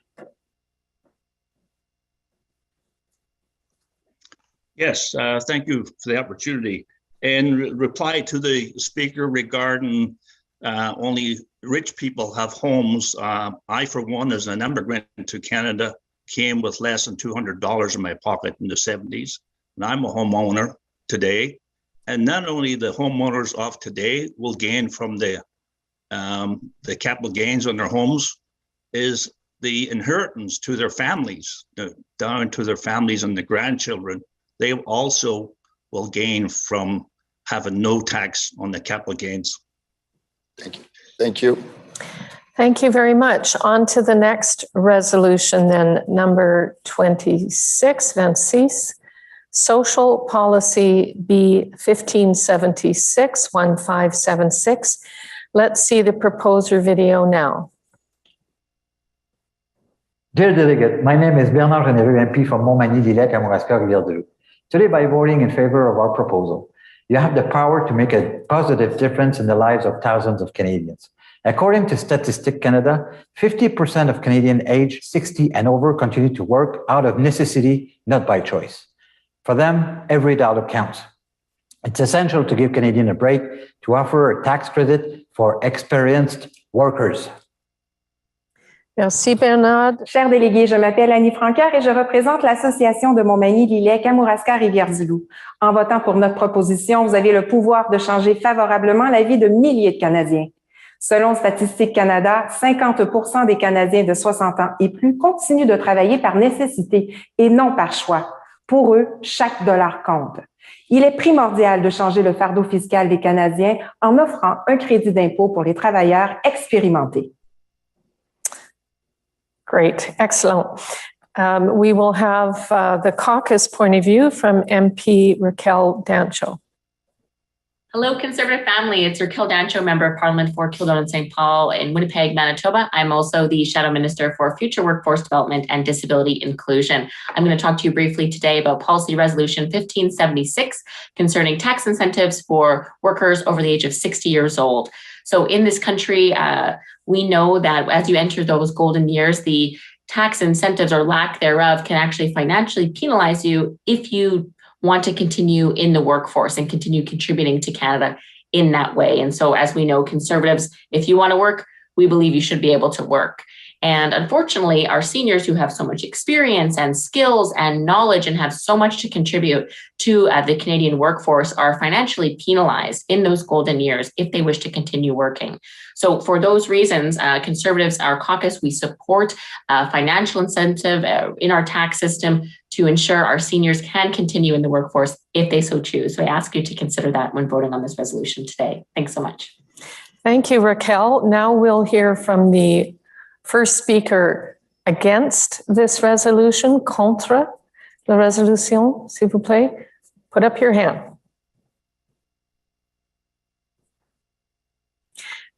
Yes, thank you for the opportunity. In reply to the speaker regarding only rich people have homes, I, for one, as an immigrant to Canada, came with less than $200 in my pocket in the 70s. And I'm a homeowner today. And not only the homeowners of today will gain from the capital gains on their homes, is the inheritance to their families, down to their families and the grandchildren. They also will gain from having no tax on the capital gains. Thank you. Thank you. Thank you very much. On to the next resolution then, number 26, 26. Social Policy B 1576, 1576. Let's see the proposer video now. Dear delegate, my name is Bernard Geneveux, MP from Montmagny-Lillet, Kamouraska, Rivière-du-Loup. Today, by voting in favor of our proposal, you have the power to make a positive difference in the lives of thousands of Canadians. According to Statistics Canada, 50% of Canadians aged 60 and over continue to work out of necessity, not by choice. For them, every dollar counts. It's essential to give Canadians a break, to offer a tax credit for experienced workers. Merci Bernard. Chers délégués, je m'appelle Annie Francaire et je représente l'association de Montmagny-Lillet, Kamouraska, Rivière-du-Loup. En votant pour notre proposition, vous avez le pouvoir de changer favorablement la vie de milliers de Canadiens. Selon Statistiques Canada, 50% des Canadiens de 60 ans et plus continuent de travailler par nécessité et non par choix. Pour eux, chaque dollar compte. Il est primordial de changer le fardeau fiscal des Canadiens en offrant un crédit d'impôt pour les travailleurs expérimentés. Great, excellent. We will have the caucus point of view from MP Raquel Dancho. Hello, Conservative family. It's Raquel Dancho, Member of Parliament for Kildonan and St. Paul in Winnipeg, Manitoba. I'm also the Shadow Minister for Future Workforce Development and Disability Inclusion. I'm going to talk to you briefly today about Policy Resolution 1576 concerning tax incentives for workers over the age of 60 years old. So in this country, we know that as you enter those golden years, the tax incentives or lack thereof can actually financially penalize you if you want to continue in the workforce and continue contributing to Canada in that way. And so as we know, Conservatives, if you want to work, we believe you should be able to work. And unfortunately, our seniors who have so much experience and skills and knowledge and have so much to contribute to the Canadian workforce are financially penalized in those golden years if they wish to continue working. So for those reasons, Conservatives, our caucus, we support financial incentive in our tax system to ensure our seniors can continue in the workforce if they so choose. So I ask you to consider that when voting on this resolution today. Thanks so much. Thank you, Raquel. Now we'll hear from the first speaker against this resolution, contre la résolution, s'il vous plaît. Put up your hand.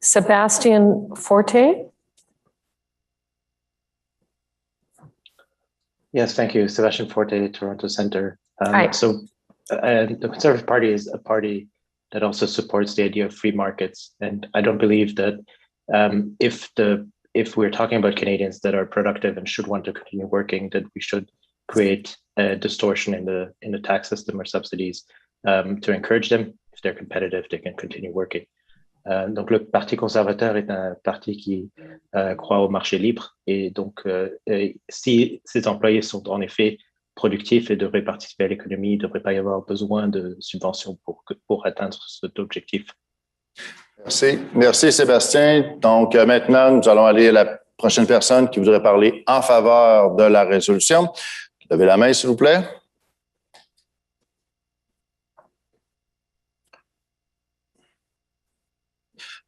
Sebastian Forte. Yes, thank you. Sebastian Forte, Toronto Centre. Hi. The Conservative Party is a party that also supports the idea of free markets. And I don't believe that if we're talking about Canadians that are productive and should want to continue working, that we should create a distortion in the tax system or subsidies to encourage them. If they're competitive, they can continue working. Donc le Parti conservateur est un parti qui croit au marché libre et donc si ces employés sont en effet productifs et devraient participer à l'économie, il ne devrait pas y avoir besoin de subventions pour atteindre cet objectif. Merci. Merci, Sébastien. Donc, maintenant, nous allons aller à la prochaine personne qui voudrait parler en faveur de la résolution. Levez la main, s'il vous plaît.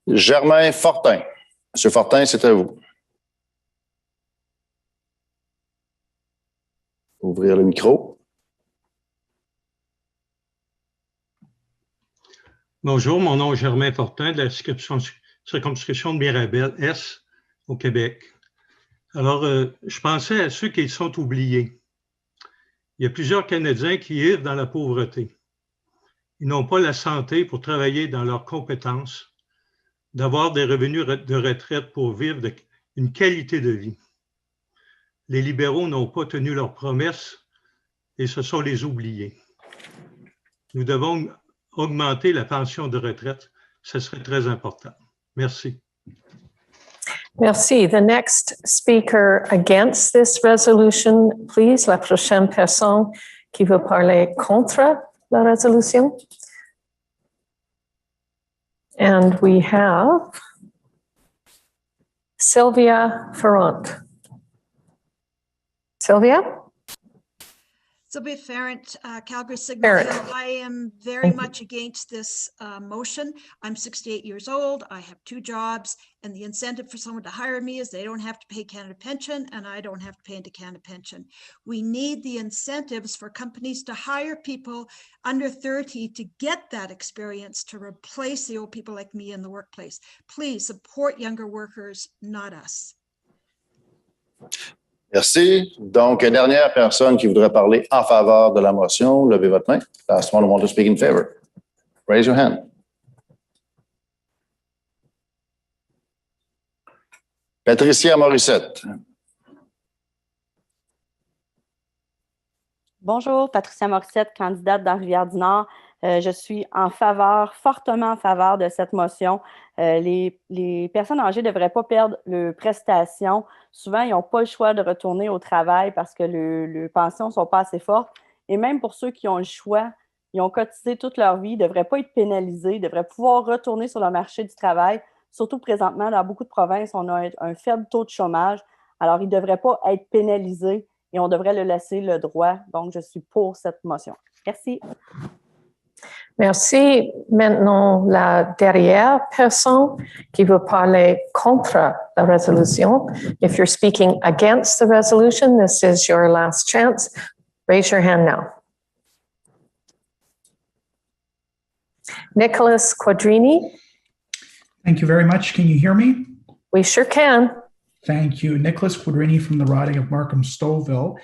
Germain Fortin. Monsieur Fortin, c'est à vous. Ouvrir le micro. Bonjour, mon nom est Germain Fortin de la circonscription de Mirabel-Est au Québec. Alors, je pensais à ceux qui sont oubliés. Il y a plusieurs Canadiens qui vivent dans la pauvreté. Ils n'ont pas la santé pour travailler dans leurs compétences, d'avoir des revenus de retraite pour vivre une qualité de vie. Les libéraux n'ont pas tenu leurs promesses et ce sont les oubliés. Nous devons augmenter la pension de retraite. Ce serait très important. Merci. Merci. The next speaker against this resolution, please. La prochaine personne qui veut parler contre la résolution. And we have Sylvia Ferrand. Sylvia? Sylvia Ferrand, Calgary Signal Hill. I am very much against this motion. I'm 68 years old. I have 2 jobs, and the incentive for someone to hire me is they don't have to pay Canada Pension, and I don't have to pay into Canada Pension. We need the incentives for companies to hire people under 30 to get that experience to replace the old people like me in the workplace. Please support younger workers, not us. Merci. Donc, dernière personne qui voudrait parler en faveur de la motion, levez votre main. Last one who wants to speak in favor. Raise your hand. Patricia Morissette. Bonjour, Patricia Morissette, candidate dans Rivière-du-Nord. Je suis fortement en faveur de cette motion. Les personnes âgées ne devraient pas perdre leurs prestations. Souvent, ils n'ont pas le choix de retourner au travail parce que leurs pensions ne sont pas assez fortes. Et même pour ceux qui ont le choix, ils ont cotisé toute leur vie, ils ne devraient pas être pénalisés, ils devraient pouvoir retourner sur le marché du travail. Surtout présentement, dans beaucoup de provinces, on a un faible taux de chômage. Alors, ils ne devraient pas être pénalisés et on devrait leur laisser le droit. Donc, je suis pour cette motion. Merci. Merci. Maintenant, la dernière personne qui veut parler contre la résolution. If you're speaking against the resolution, this is your last chance. Raise your hand now. Nicholas Quadrini. Thank you very much. Can you hear me? We sure can. Thank you. Nicholas Quadrini from the riding of Markham-Stouffville.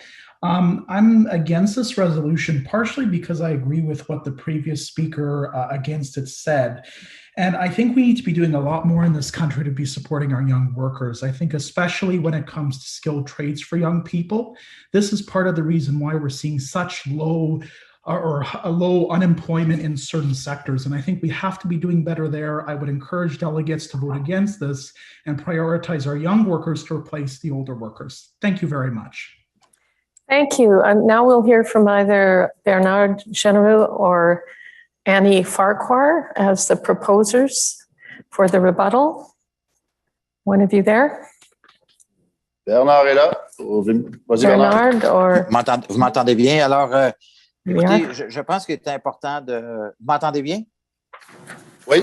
I'm against this resolution partially because I agree with what the previous speaker against it said. And I think we need to be doing a lot more in this country to be supporting our young workers. I think especially when it comes to skilled trades for young people, this is part of the reason why we're seeing such low unemployment in certain sectors. And I think we have to be doing better there. I would encourage delegates to vote against this and prioritize our young workers to replace the older workers. Thank you very much. Thank you. And now we'll hear from either Bernard Genereux or Annie Farquhar as the proposers for the rebuttal. One of you there? Bernard est là. Vas-y, Bernard, or... Vous m'entendez bien? Alors, écoutez, Yeah. je pense qu'il est important de... Vous m'entendez bien? Oui.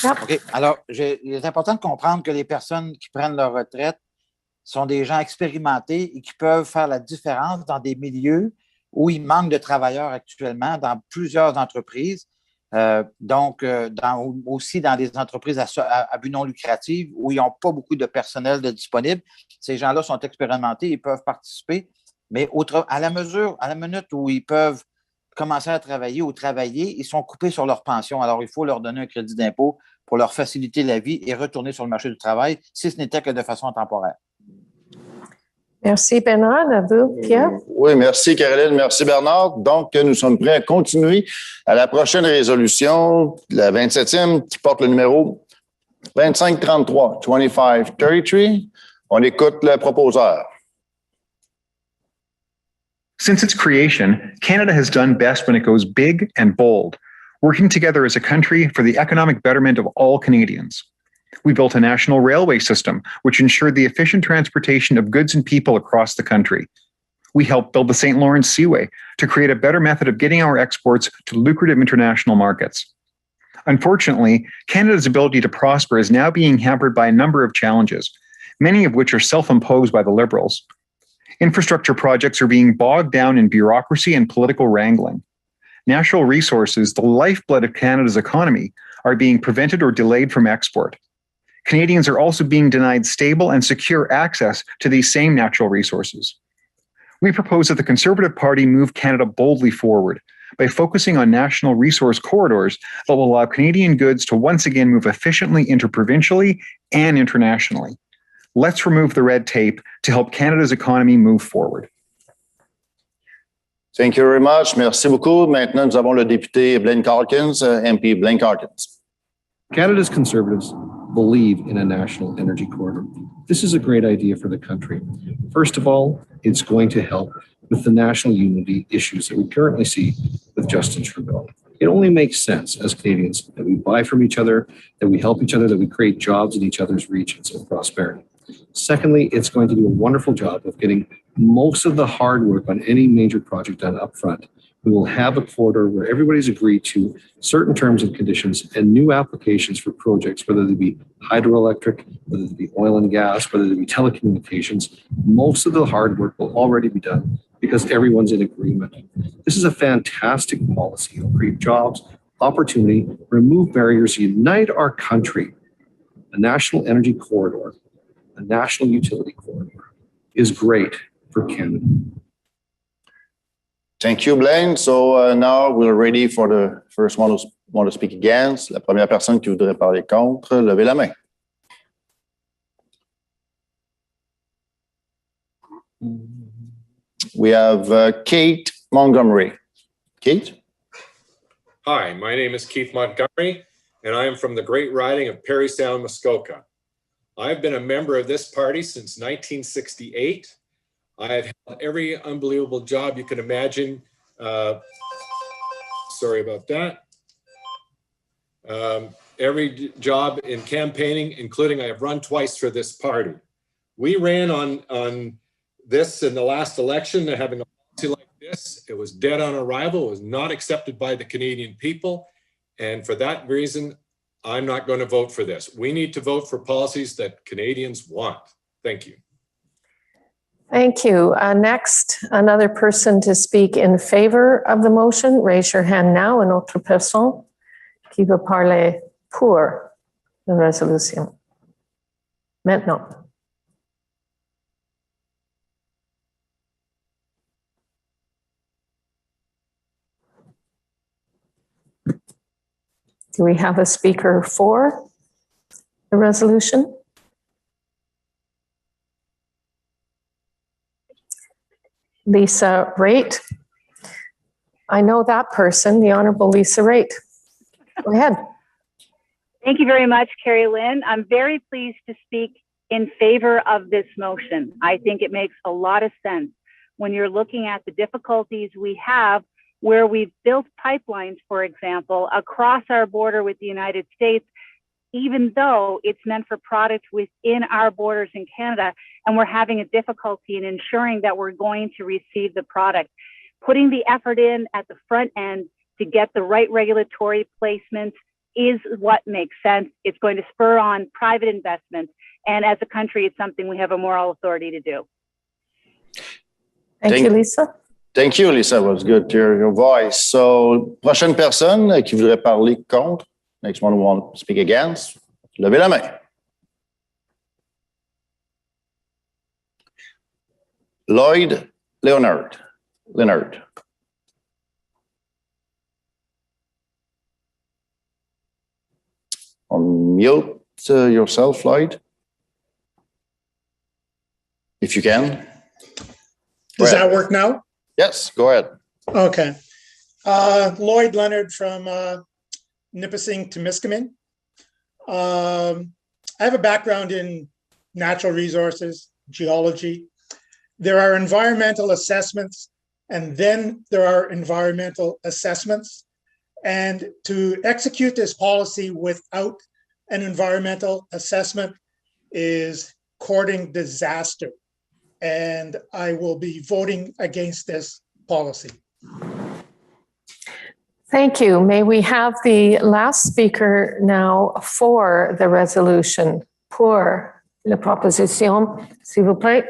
Yep. OK. Alors, il est important de comprendre que les personnes qui prennent leur retraite sont des gens expérimentés et qui peuvent faire la différence dans des milieux où il manque de travailleurs actuellement dans plusieurs entreprises. Aussi dans des entreprises à but non lucratif où ils n'ont pas beaucoup de personnel disponible. Ces gens-là sont expérimentés, ils peuvent participer, mais à la minute où ils peuvent commencer à travailler ou travailler, ils sont coupés sur leur pension. Alors, il faut leur donner un crédit d'impôt pour leur faciliter la vie et retourner sur le marché du travail, si ce n'était que de façon temporaire. Merci Bernard. À vous, Pierre. Oui, merci Caroline, merci Bernard. Donc, nous sommes prêts à continuer à la prochaine résolution, la 27e, qui porte le numéro 2533, 2533. On écoute le proposeur. Since its creation, Canada has done best when it goes big and bold, working together as a country for the economic betterment of all Canadians. We built a national railway system, which ensured the efficient transportation of goods and people across the country. We helped build the St. Lawrence Seaway to create a better method of getting our exports to lucrative international markets. Unfortunately, Canada's ability to prosper is now being hampered by a number of challenges, many of which are self-imposed by the Liberals. Infrastructure projects are being bogged down in bureaucracy and political wrangling. Natural resources, the lifeblood of Canada's economy, are being prevented or delayed from export. Canadians are also being denied stable and secure access to these same natural resources. We propose that the Conservative Party move Canada boldly forward by focusing on national resource corridors that will allow Canadian goods to once again move efficiently interprovincially and internationally. Let's remove the red tape to help Canada's economy move forward. Thank you very much. Merci beaucoup. Maintenant, nous avons le député Blaine Calkins, MP Blaine Calkins. Canada's Conservatives believe in a national energy corridor. This is a great idea for the country. First of all, it's going to help with the national unity issues that we currently see with Justin Trudeau. It only makes sense as Canadians that we buy from each other, that we help each other, that we create jobs in each other's regions of prosperity. Secondly, it's going to do a wonderful job of getting most of the hard work on any major project done up front. We will have a corridor where everybody's agreed to certain terms and conditions and new applications for projects, whether they be hydroelectric, whether they be oil and gas, whether they be telecommunications. Most of the hard work will already be done because everyone's in agreement. This is a fantastic policy. It'll create jobs, opportunity, remove barriers, unite our country. A national energy corridor, a national utility corridor is great for Canada. Thank you, Blaine. So now we're ready for the first one who want to speak against. La première personne qui voudrait parler contre, levez la main. We have Kate Montgomery. Kate? Hi, my name is Keith Montgomery, and I am from the great riding of Parry Sound, Muskoka. I've been a member of this party since 1968. I have held every unbelievable job you can imagine. Sorry about that. Every job in campaigning, including I have run twice for this party. We ran on this in the last election, having a policy like this. It was dead on arrival. It was not accepted by the Canadian people. And for that reason, I'm not going to vote for this. We need to vote for policies that Canadians want. Thank you. Thank you. Next, another person to speak in favor of the motion. Raise your hand now. Une autre personne qui veut parler pour la résolution. Maintenant. Do we have a speaker for the resolution? Lisa Raitt. I know that person, the Honorable Lisa Raitt. Go ahead. Thank you very much, Carrie Lynn. I'm very pleased to speak in favor of this motion. I think it makes a lot of sense when you're looking at the difficulties we have where we've built pipelines, for example, across our border with the United States, even though it's meant for product within our borders in Canada, and we're having a difficulty in ensuring that we're going to receive the product. Putting the effort in at the front end to get the right regulatory placement is what makes sense. It's going to spur on private investment. And as a country, it's something we have a moral authority to do. Thank you, Lisa. Thank you, Lisa. It was good to hear your voice. So, prochaine personne qui voudrait parler contre. Next one who wants to speak against. Levez la main. Lloyd Leonard. Unmute yourself, Lloyd. If you can. Does that work now? Yes, go ahead. Okay. Lloyd Leonard from Nipissing, Temiskaming. I have a background in natural resources, geology. There are environmental assessments, and then there are environmental assessments. And to execute this policy without an environmental assessment is courting disaster. And I will be voting against this policy. Thank you. May we have the last speaker now for the resolution, pour la proposition, s'il vous plaît.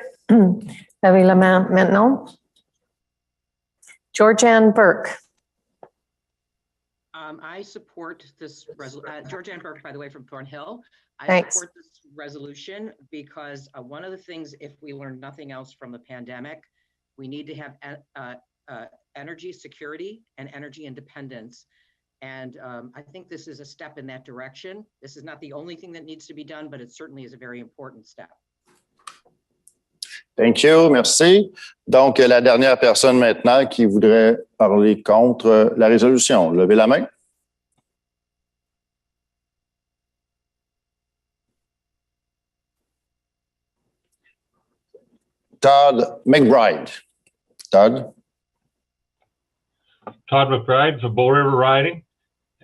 Avez la main maintenant. Georgianne Burke. I support this resolution. Georgianne Burke, by the way, from Thornhill. I support this resolution because one of the things, if we learn nothing else from the pandemic, we need to have energy security and energy independence. And I think this is a step in that direction. This is not the only thing that needs to be done, but it certainly is a very important step. Thank you, merci. Donc, la dernière personne maintenant qui voudrait parler contre la résolution. Levez la main. Todd McBride. Todd? Todd McBride from Bow River Riding.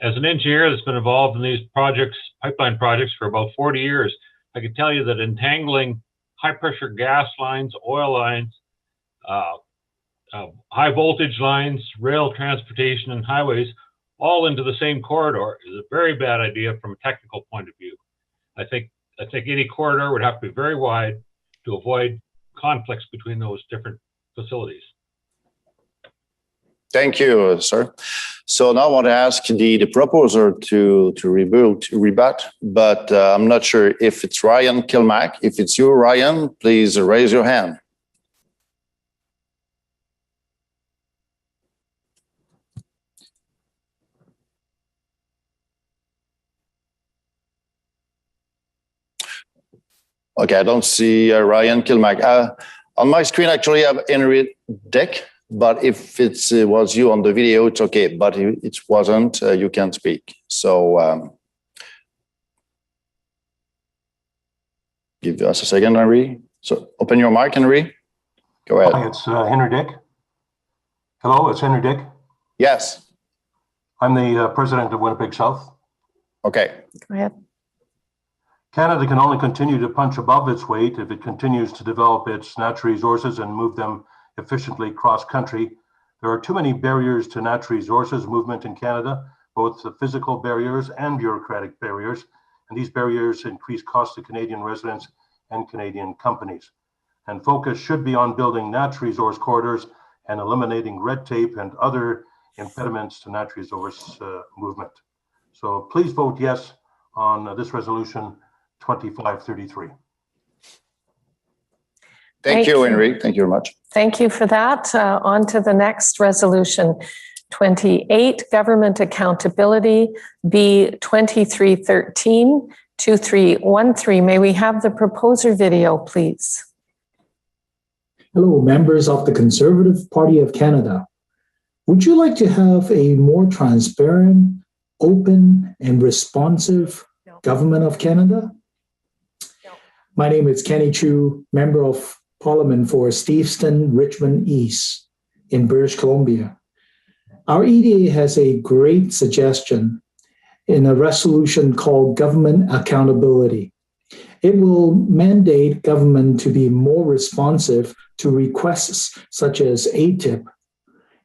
As an engineer that's been involved in these projects, pipeline projects, for about 40 years, I can tell you that entangling high-pressure gas lines, oil lines, high-voltage lines, rail transportation, and highways all into the same corridor is a very bad idea from a technical point of view. I think any corridor would have to be very wide to avoid conflicts between those different facilities. Thank you, sir. So now I want to ask the proposer to rebut, but I'm not sure if it's Ryan Kilmack. If it's you, Ryan, please raise your hand. Okay, I don't see Ryan Kilmack. On my screen, actually, I have Henry Dick. But if it was you on the video, it's okay. But if it wasn't, you can't speak. So give us a second, Henry. So open your mic, Henry. Go ahead. Hi, it's Henry Dick. Hello, it's Henry Dick. Yes. I'm the president of Winnipeg South. Okay. Go ahead. Canada can only continue to punch above its weight if it continues to develop its natural resources and move them efficiently cross-country. There are too many barriers to natural resources movement in Canada, both the physical barriers and bureaucratic barriers, and these barriers increase costs to Canadian residents and Canadian companies. And focus should be on building natural resource corridors and eliminating red tape and other impediments to natural resource movement. So please vote yes on this resolution 2533. Thank you, Henry. Thank you very much. Thank you for that. On to the next resolution, 28, Government Accountability, B 2313, 2313. May we have the proposer video, please? Hello, members of the Conservative Party of Canada. Would you like to have a more transparent, open, and responsive government of Canada? My name is Kenny Chu, Member of Parliament for Steveston, Richmond East in British Columbia. Our EDA has a great suggestion in a resolution called Government Accountability. It will mandate government to be more responsive to requests such as ATIP.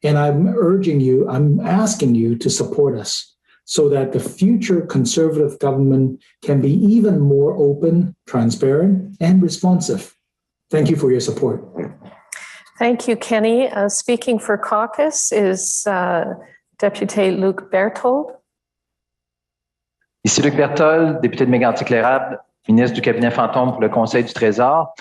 And I'm asking you to support us so that the future Conservative government can be even more open, transparent, and responsive. Thank you for your support. Thank you, Kenny. Speaking for caucus is Deputy Luc Berthold. Ici Luc Berthold, député de Mégantic-L'Érable, ministre du cabinet fantôme pour le Conseil du Trésor.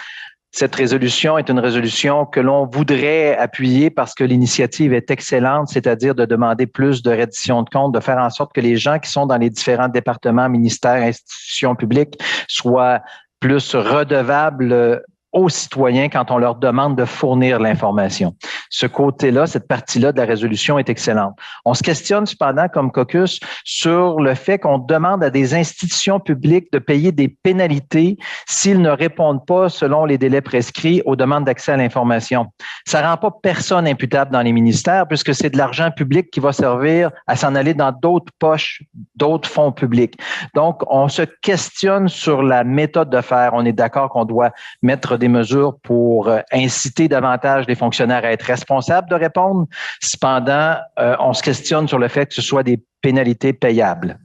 Cette résolution est une résolution que l'on voudrait appuyer parce que l'initiative est excellente, c'est-à-dire de demander plus de reddition de comptes, de faire en sorte que les gens qui sont dans les différents départements, ministères, institutions publiques soient plus redevables aux citoyens quand on leur demande de fournir l'information. Ce côté-là, cette partie-là de la résolution est excellente. On se questionne cependant comme caucus sur le fait qu'on demande à des institutions publiques de payer des pénalités s'ils ne répondent pas selon les délais prescrits aux demandes d'accès à l'information. Ça rend pas personne imputable dans les ministères puisque c'est de l'argent public qui va servir à s'en aller dans d'autres poches, d'autres fonds publics. Donc, on se questionne sur la méthode de faire. On est d'accord qu'on doit mettre des mesures pour inciter davantage les fonctionnaires à être responsables de répondre. Cependant, on se questionne sur le fait que ce soit des pénalités payables.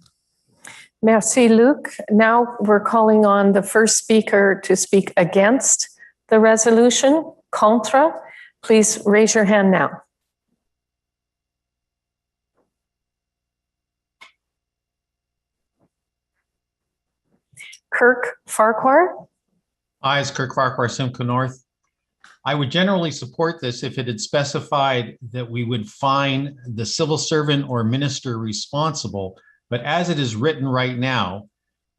Merci, Luc. Now we're calling on the first speaker to speak against the resolution, contra. Please raise your hand now. Kirk Farquhar. Hi, it's Kirk Farquhar, Simcoe North. I would generally support this if it had specified that we would fine the civil servant or minister responsible, but as it is written right now,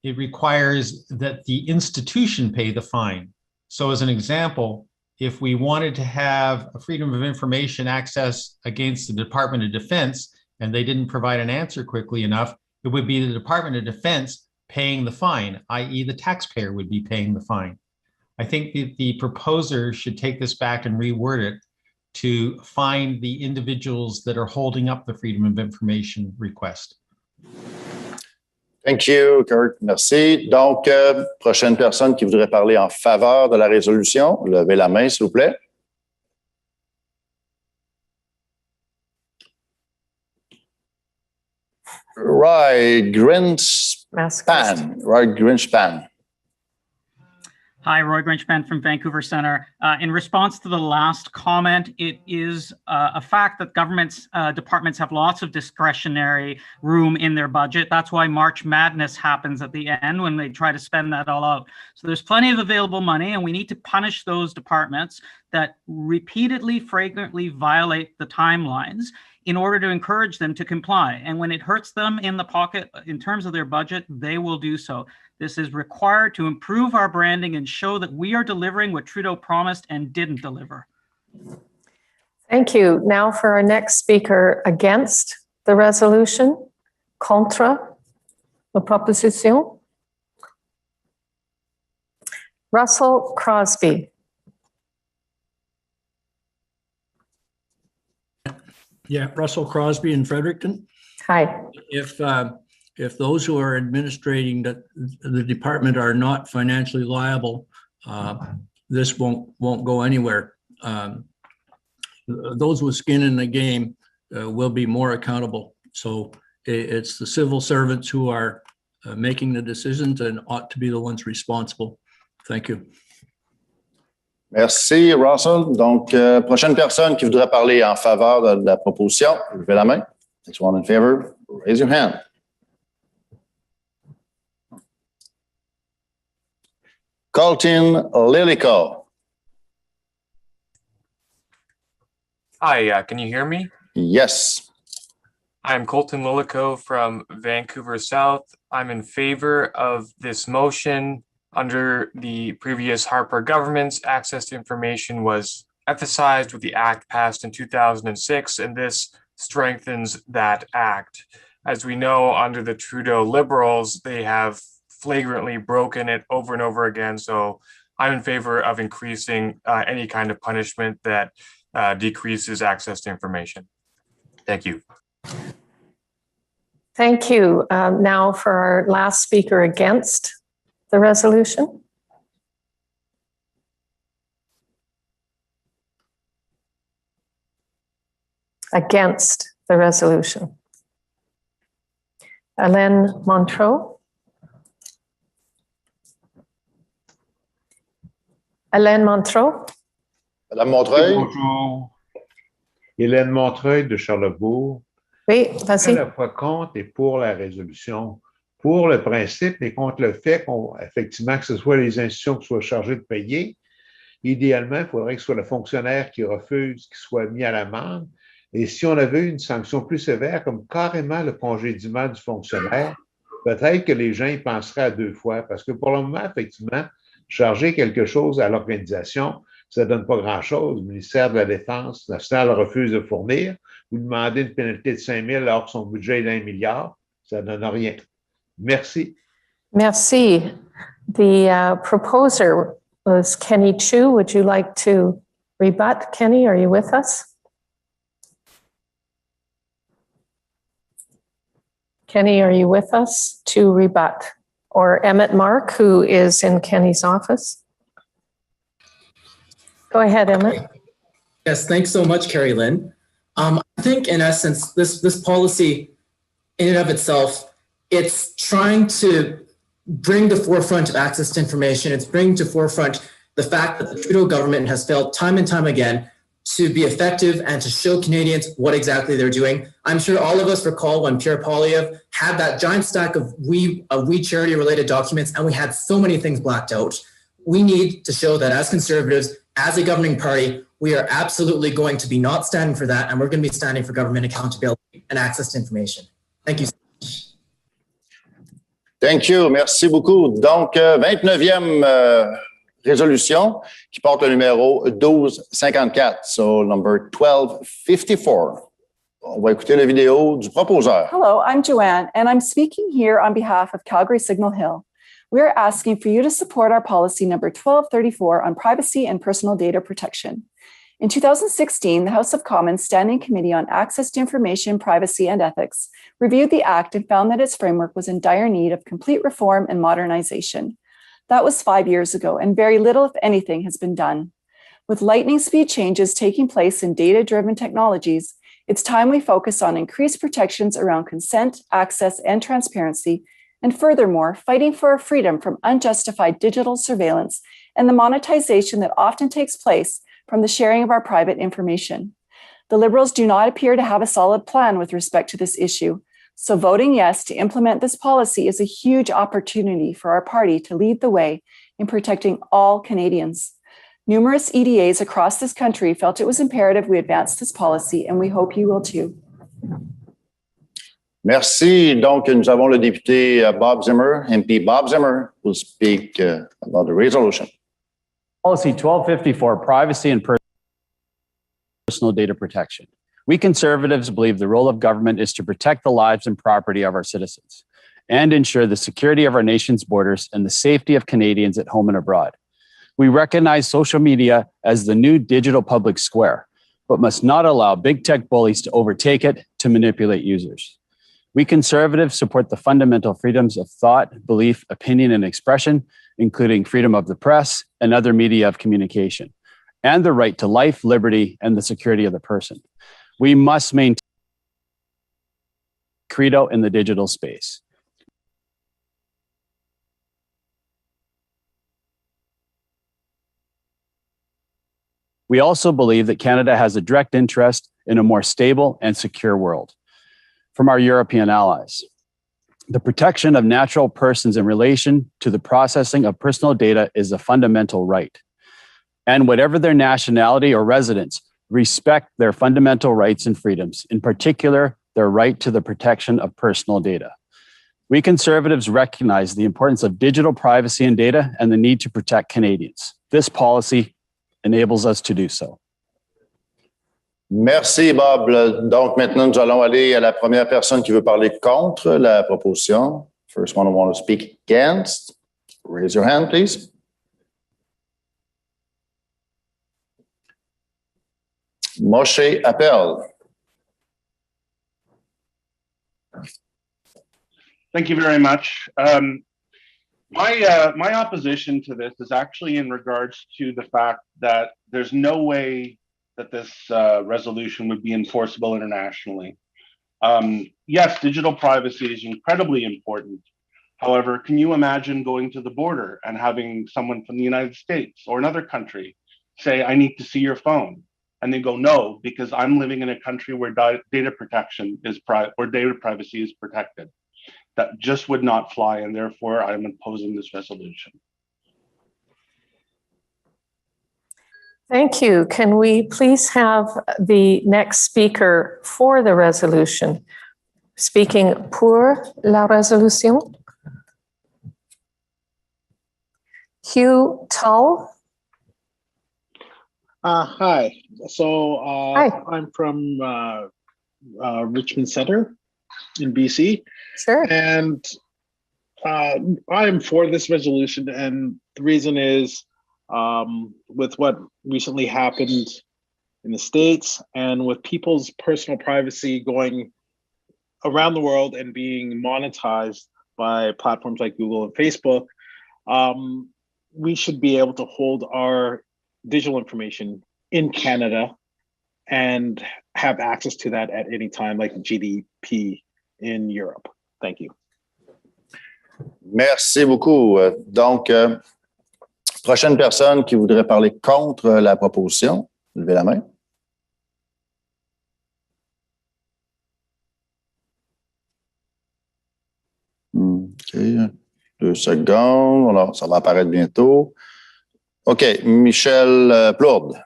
it requires that the institution pay the fine. So as an example, if we wanted to have a freedom of information access against the Department of Defense and they didn't provide an answer quickly enough, it would be the Department of Defense paying the fine, i.e. the taxpayer would be paying the fine. I think that the proposer should take this back and reword it to find the individuals that are holding up the Freedom of Information request. Thank you, Kurt. Merci. Donc, prochaine personne qui voudrait parler en faveur de la résolution, levez la main, s'il vous plaît. Roy Greenspan. Hi, Roy Greenspan from Vancouver Centre. In response to the last comment, it is a fact that governments, departments have lots of discretionary room in their budget. That's why March Madness happens at the end when they try to spend that all out. So there's plenty of available money, and we need to punish those departments that repeatedly, flagrantly violate the timelines in order to encourage them to comply. And when it hurts them in the pocket in terms of their budget, they will do so. This is required to improve our branding and show that we are delivering what Trudeau promised and didn't deliver. Thank you. Now for our next speaker against the resolution, contre la proposition. Russell Crosby. Yeah, Russell Crosby in Fredericton. Hi. If those who are administrating the department are not financially liable, this won't go anywhere. Those with skin in the game will be more accountable. So It's the civil servants who are making the decisions and ought to be the ones responsible. Thank you. Merci, Russell. Donc, prochaine personne qui voudrait parler en faveur de la proposition, levez la main. Next one in favor, raise your hand. Colton Lilico. Hi, can you hear me? Yes. I'm Colton Lilico from Vancouver South. I'm in favor of this motion. Under the previous Harper government's, access to information was emphasized with the act passed in 2006, and this strengthens that act. As we know, under the Trudeau Liberals, they have flagrantly broken it over and over again. So I'm in favor of increasing any kind of punishment that decreases access to information. Thank you. Thank you. Now for our last speaker against the resolution. Against the resolution. Hélène Montreux. Hélène Montreux. Madame Montreuil. Bonjour. Hélène Montreuil de Charlebourg. Oui, vas-y. À la fois contre et pour la résolution. Pour le principe, mais contre le fait qu'effectivement, que ce soit les institutions qui soient chargées de payer. Idéalement, il faudrait que ce soit le fonctionnaire qui refuse qui soit mis à l'amende. Et si on avait une sanction plus sévère, comme carrément le congédiement du fonctionnaire, peut-être que les gens y penseraient à deux fois. Parce que pour le moment, effectivement, charger quelque chose à l'organisation, ça ne donne pas grand-chose. Le ministère de la Défense nationale refuse de fournir. Vous demandez une pénalité de 5 000 alors que son budget est d'1 milliard. Ça ne donne rien. Merci. Merci. The proposer was Kenny Chu. Would you like to rebut? Kenny, are you with us? Kenny, are you with us to rebut? Or Emmett Mark, who is in Kenny's office? Go ahead, Emmett. Yes, thanks so much, Carrie Lynn. I think in essence, this policy in and of itself, it's trying to bring to forefront of access to information. It's bringing to forefront the fact that the Trudeau government has failed time and time again to be effective and to show Canadians what exactly they're doing. I'm sure all of us recall when Pierre Poilievre had that giant stack of We Charity related documents, and we had so many things blacked out. We need to show that as Conservatives, as a governing party, we are absolutely going to be not standing for that, and we're going to be standing for government accountability and access to information. Thank you so much. Thank you. Merci beaucoup. Donc, 29e résolution qui porte le numéro 1254. So, number 1254. On va écouter la vidéo du proposeur. Hello, I'm Joanne, and I'm speaking here on behalf of Calgary Signal Hill. We are asking for you to support our policy number 1234 on privacy and personal data protection. In 2016, the House of Commons Standing Committee on Access to Information, Privacy and Ethics reviewed the Act and found that its framework was in dire need of complete reform and modernization. That was 5 years ago, and very little, if anything, has been done. With lightning speed changes taking place in data-driven technologies, it's time we focus on increased protections around consent, access, and transparency, and furthermore, fighting for our freedom from unjustified digital surveillance and the monetization that often takes place from the sharing of our private information. The Liberals do not appear to have a solid plan with respect to this issue, so voting yes to implement this policy is a huge opportunity for our party to lead the way in protecting all Canadians. Numerous EDAs across this country felt it was imperative we advance this policy, and we hope you will too. Merci. Donc, nous avons le député Bob Zimmer. MP Bob Zimmer will speak about the resolution. Policy 1254, privacy and personal data protection. We Conservatives believe the role of government is to protect the lives and property of our citizens and ensure the security of our nation's borders and the safety of Canadians at home and abroad. We recognize social media as the new digital public square, but must not allow big tech bullies to overtake it to manipulate users. We Conservatives support the fundamental freedoms of thought, belief, opinion, and expression, including freedom of the press and other media of communication, and the right to life, liberty, and the security of the person. We must maintain credo in the digital space. We also believe that Canada has a direct interest in a more stable and secure world from our European allies. The protection of natural persons in relation to the processing of personal data is a fundamental right. And whatever their nationality or residence, respect their fundamental rights and freedoms, in particular, their right to the protection of personal data. We Conservatives recognize the importance of digital privacy and data and the need to protect Canadians. This policy enables us to do so. Merci, Bob. Donc, maintenant, nous allons aller à la première personne qui veut parler contre la proposition. First one who want to speak against. Raise your hand, please. Moshe Appel. Thank you very much. My opposition to this is actually in regards to the fact that there's no way that this resolution would be enforceable internationally. Yes, digital privacy is incredibly important. However, can you imagine going to the border and having someone from the United States or another country say, I need to see your phone? And they go, no, because I'm living in a country where data protection is data privacy is protected. That just would not fly, and therefore I'm opposing this resolution. Thank you. Can we please have the next speaker for the resolution speaking pour la résolution? Euthanasia. Hi. So Hi. I'm from Richmond Center in BC. Sure. And I'm for this resolution. And the reason is with what recently happened in the States and with people's personal privacy going around the world and being monetized by platforms like Google and Facebook, we should be able to hold our digital information in Canada and have access to that at any time, like GDP in Europe. Thank you. Merci beaucoup. Donc, prochaine personne qui voudrait parler contre la proposition, levez la main. OK. 2 secondes. Alors, ça va apparaître bientôt. OK. Michel Plourde.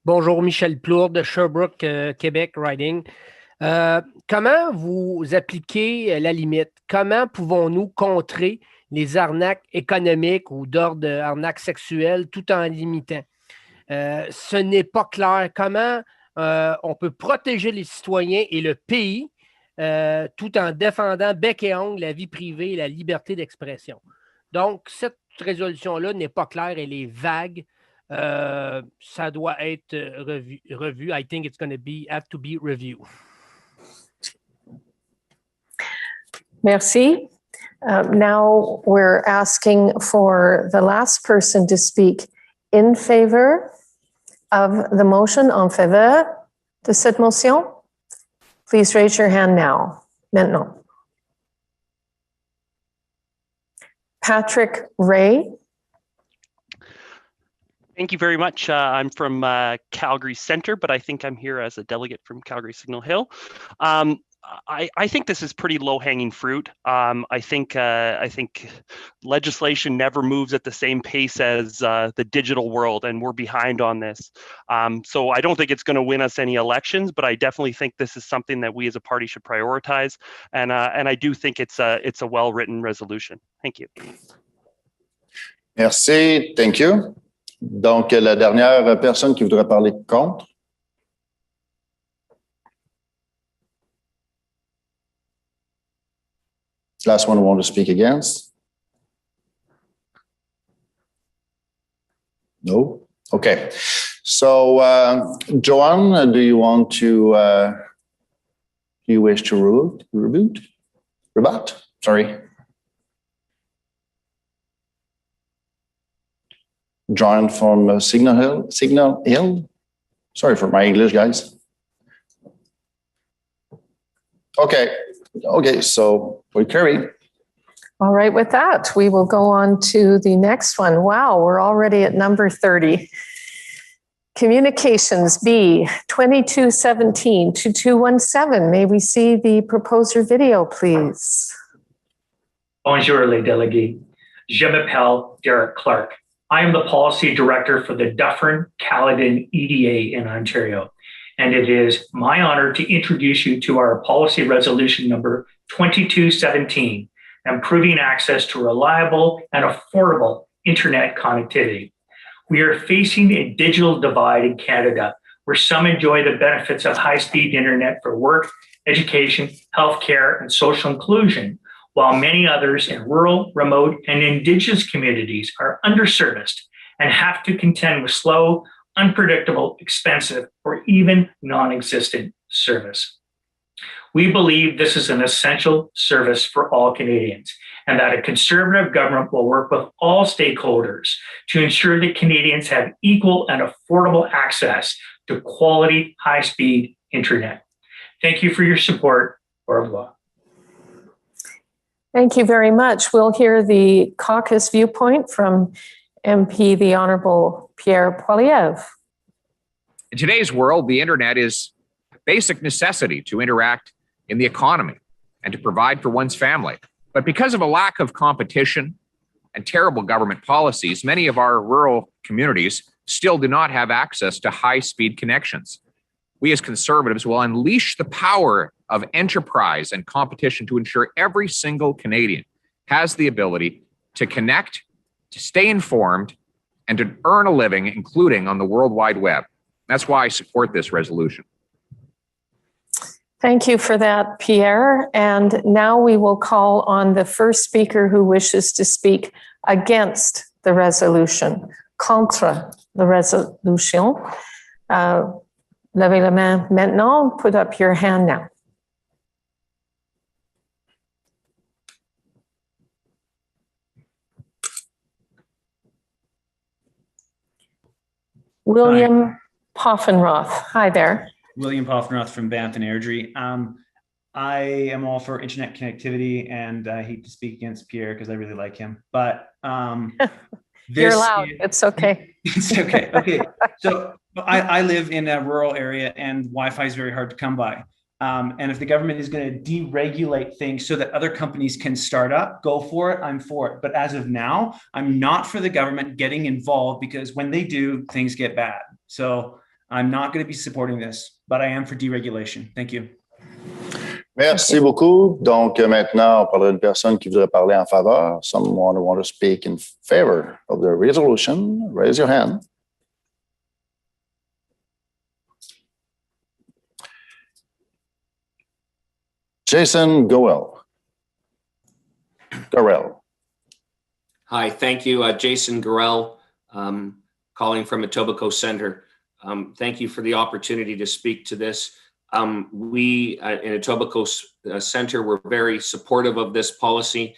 Bonjour, Michel Plourde, Sherbrooke, Québec, Riding. Comment vous appliquez la limite? Comment pouvons-nous contrer les arnaques économiques ou d'ordre arnaques sexuelles tout en limitant? Ce n'est pas clair. Comment on peut protéger les citoyens et le pays tout en défendant bec et ongle la vie privée et la liberté d'expression? Donc, cette résolution-là n'est pas claire, elle est vague. Ça doit être revu. I think it's going to have to be reviewed. Merci. Now we're asking for the last person to speak in favor of the motion, en faveur de cette motion. Please raise your hand now. Maintenant. Patrick Ray. Thank you very much. I'm from Calgary Centre, but I think I'm here as a delegate from Calgary Signal Hill. I think this is pretty low-hanging fruit. I think legislation never moves at the same pace as the digital world, and we're behind on this. So I don't think it's going to win us any elections, but I definitely think this is something that we as a party should prioritize. And I do think it's a well-written resolution. Thank you. Merci. Thank you. Donc, la dernière personne qui voudrait parler contre. Last one who want to speak against? No? Okay. So, Joanne, do you want to, do you wish to rebut? Sorry. John from Signal Hill. Sorry for my English, guys. Okay, so we carry. All right, with that, we will go on to the next one. Wow, we're already at number 30. Communications B 2217-2217. May we see the proposer video, please? Bonjour, les délégués. Je m'appelle Derek Clark. I am the policy director for the Dufferin-Caledon EDA in Ontario, and it is my honor to introduce you to our policy resolution number 2217, improving access to reliable and affordable internet connectivity. We are facing a digital divide in Canada, where some enjoy the benefits of high-speed internet for work, education, healthcare, and social inclusion, while many others in rural, remote, and Indigenous communities are underserviced and have to contend with slow, unpredictable, expensive, or even non-existent service. We believe this is an essential service for all Canadians, and that a Conservative government will work with all stakeholders to ensure that Canadians have equal and affordable access to quality, high-speed internet. Thank you for your support. Au revoir. Thank you very much. We'll hear the caucus viewpoint from MP, the Honourable Pierre Poilievre. In today's world, the internet is a basic necessity to interact in the economy and to provide for one's family. But because of a lack of competition and terrible government policies, many of our rural communities still do not have access to high-speed connections. We as Conservatives will unleash the power of enterprise and competition to ensure every single Canadian has the ability to connect, to stay informed, and to earn a living, including on the World Wide Web. That's why I support this resolution. Thank you for that, Pierre. And now we will call on the first speaker who wishes to speak against the resolution, contre the resolution. Levez la main maintenant, put up your hand now. William Poffenroth. Hi there. William Poffenroth from Banff and Airdrie. I am all for internet connectivity, and I hate to speak against Pierre because I really like him. But you're loud. It's okay. It's okay. Okay. So I live in a rural area, and Wi-Fi is very hard to come by. And if the government is going to deregulate things so that other companies can start up, go for it. I'm for it. But as of now, I'm not for the government getting involved, because when they do, things get bad. So I'm not going to be supporting this, but I am for deregulation. Thank you. Merci beaucoup. Donc, maintenant, on parlera d'une personne qui voudrait parler en faveur. Someone who want to speak in favor of the resolution, raise your hand. Jason Goel. Hi, thank you. Jason Gorell, calling from Etobicoke Centre. Thank you for the opportunity to speak to this. We in Etobicoke Centre, we're very supportive of this policy.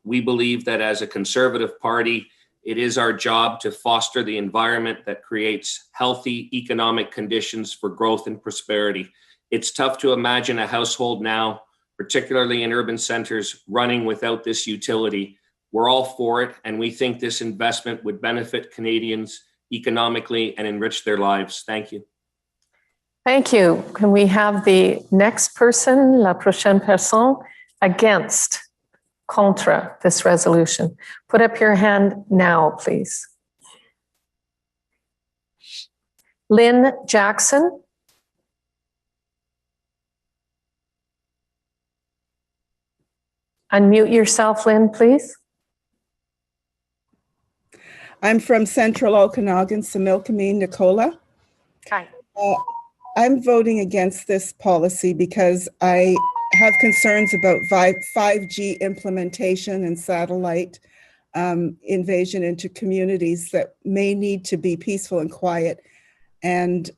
We believe that as a Conservative party, it is our job to foster the environment that creates healthy economic conditions for growth and prosperity. It's tough to imagine a household now, particularly in urban centers, running without this utility. We're all for it, and we think this investment would benefit Canadians economically and enrich their lives. Thank you. Thank you. Can we have the next person, la prochaine personne, against, contre this resolution? Put up your hand now, please. Lynn Jackson. Unmute yourself, Lynn, please. I'm from Central Okanagan, Similkameen, Nicola. Hi. I'm voting against this policy because I have concerns about 5G implementation and satellite invasion into communities that may need to be peaceful and quiet. And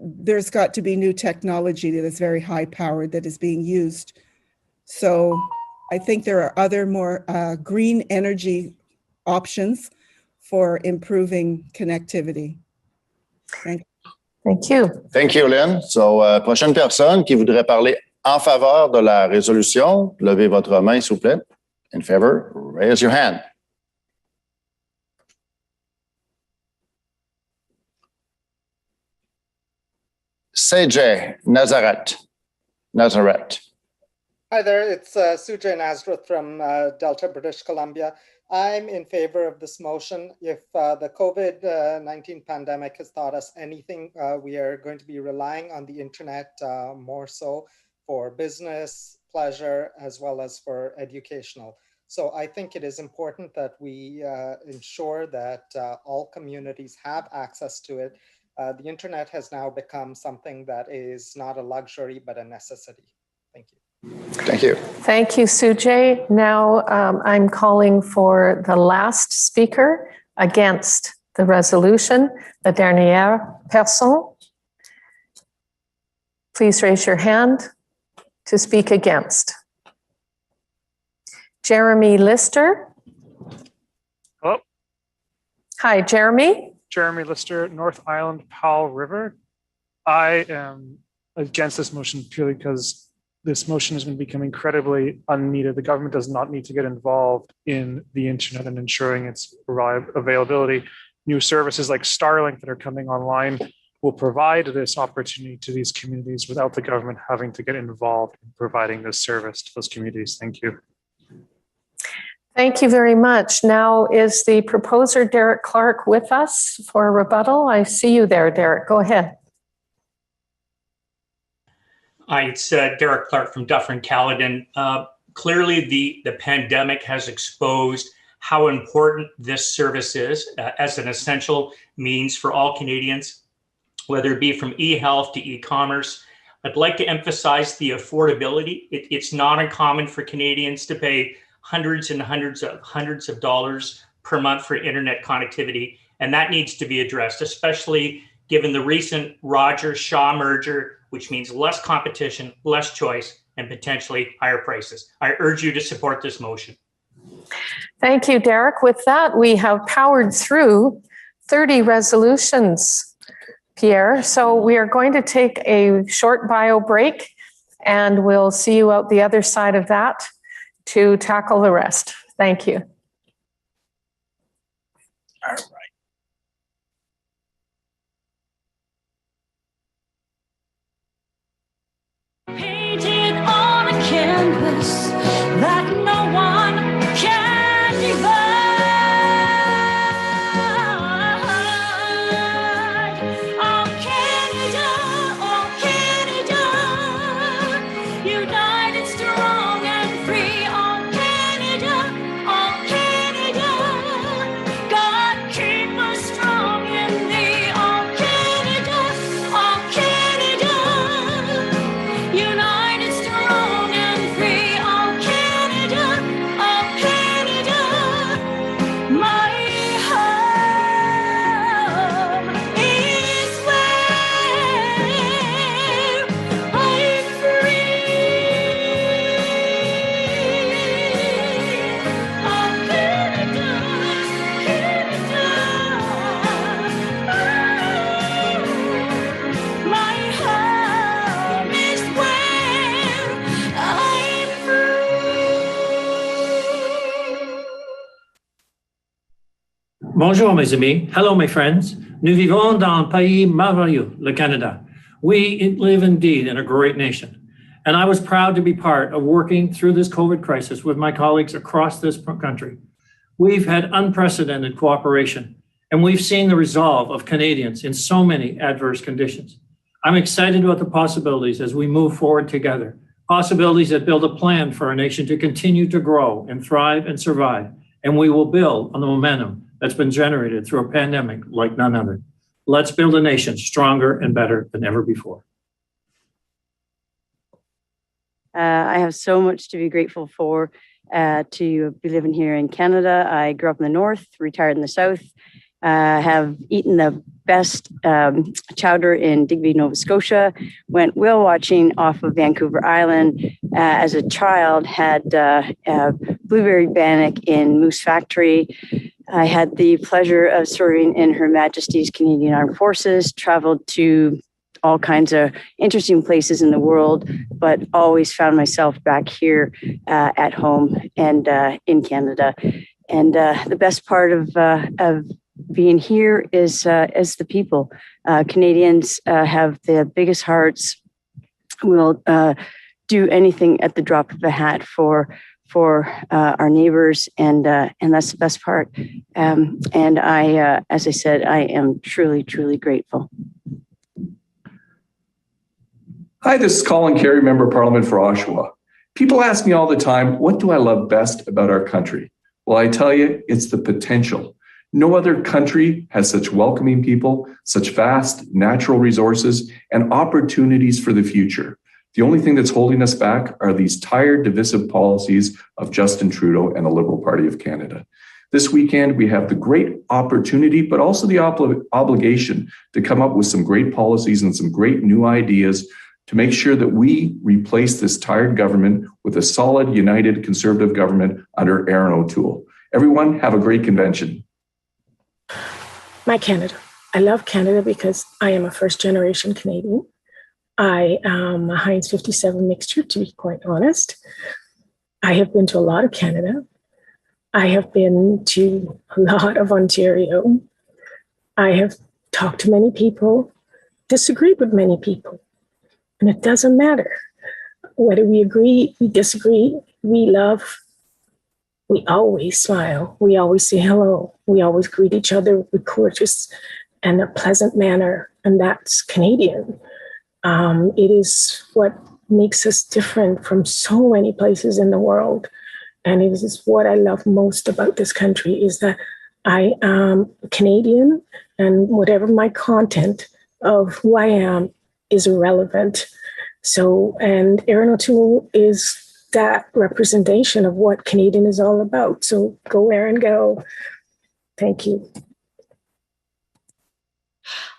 there's got to be new technology that is very high powered that is being used. So I think there are other more green energy options for improving connectivity. Thank you. Thank you. Thank you, Lynn. So, prochaine personne qui voudrait parler En faveur de la résolution, levez votre main, s'il vous plaît. In favor, raise your hand. CJ Nazareth. Hi there, it's Sujay Nazareth from Delta, British Columbia. I'm in favor of this motion. If the COVID-19 pandemic has taught us anything, we are going to be relying on the internet more so for business, pleasure, as well as for educational. So I think it is important that we ensure that all communities have access to it. The internet has now become something that is not a luxury, but a necessity. Thank you. Thank you. Thank you, Sujay. Now I'm calling for the last speaker against the resolution, the dernière personne. Please raise your hand to speak against. Jeremy Lister. Hello. Hi, Jeremy. Jeremy Lister, North Island, Powell River. I am against this motion purely because this motion is going to become incredibly unneeded. The government does not need to get involved in the internet and ensuring its availability. New services like Starlink that are coming online will provide this opportunity to these communities without the government having to get involved in providing this service to those communities. Thank you. Thank you very much. Now, is the proposer Derek Clark with us for a rebuttal? I see you there, Derek. Go ahead. Hi, it's Derek Clark from Dufferin-Caledon. Clearly, the pandemic has exposed how important this service is as an essential means for all Canadians, whether it be from e-health to e-commerce. I'd like to emphasize the affordability. It's not uncommon for Canadians to pay hundreds and hundreds of dollars per month for internet connectivity, and that needs to be addressed, especially given the recent Rogers-Shaw merger, which means less competition, less choice, and potentially higher prices. I urge you to support this motion. Thank you, Derek. With that, we have powered through 30 resolutions, Pierre. So we are going to take a short bio break, and we'll see you out the other side of that to tackle the rest. Thank you. All right. Painted on a canvas that no one can divide. Oh Canada, united, strong and free. Oh Canada, God keep us strong in thee. Oh Canada, united, strong and free. Oh Canada, my home is where I'm free. Oh Canada, my home is where I'm free. Bonjour mes amis. Hello my friends. Nous vivons dans un pays merveilleux, le Canada. We live indeed in a great nation. And I was proud to be part of working through this COVID crisis with my colleagues across this country. We've had unprecedented cooperation, and we've seen the resolve of Canadians in so many adverse conditions. I'm excited about the possibilities as we move forward together, possibilities that build a plan for our nation to continue to grow and thrive and survive. And we will build on the momentum that's been generated through a pandemic like none other. Let's build a nation stronger and better than ever before. I have so much to be grateful for, to be living here in Canada. I grew up in the north, retired in the south, have eaten the best chowder in Digby, Nova Scotia, went whale watching off of Vancouver Island. As a child, had blueberry bannock in Moose Factory. I had the pleasure of serving in Her Majesty's Canadian Armed Forces, traveled to all kinds of interesting places in the world, but always found myself back here at home and in Canada. And the best part of being here is the people. Canadians have the biggest hearts, will do anything at the drop of a hat for our neighbors, and that's the best part. And I, as I said, I am truly, truly grateful. Hi, this is Colin Carey, Member of Parliament for Oshawa. People ask me all the time, what do I love best about our country? Well, I tell you, it's the potential. No other country has such welcoming people, such vast natural resources, and opportunities for the future. The only thing that's holding us back are these tired, divisive policies of Justin Trudeau and the Liberal Party of Canada. This weekend, we have the great opportunity, but also the obligation to come up with some great policies and some great new ideas to make sure that we replace this tired government with a solid, united, conservative government under Erin O'Toole. Everyone, have a great convention. My Canada. I love Canada because I am a first-generation Canadian. I am a Heinz 57 mixture, to be quite honest. I have been to a lot of Canada. I have been to a lot of Ontario. I have talked to many people, disagreed with many people. And it doesn't matter whether we agree, we disagree, we love, we always smile, we always say hello, we always greet each other with courteous and a pleasant manner, and that's Canadian. It is what makes us different from so many places in the world. And it is what I love most about this country is that I am Canadian, and whatever my content of who I am is irrelevant. So, and Erin O'Toole is that representation of what Canadian is all about. So go, Erin, go. Thank you.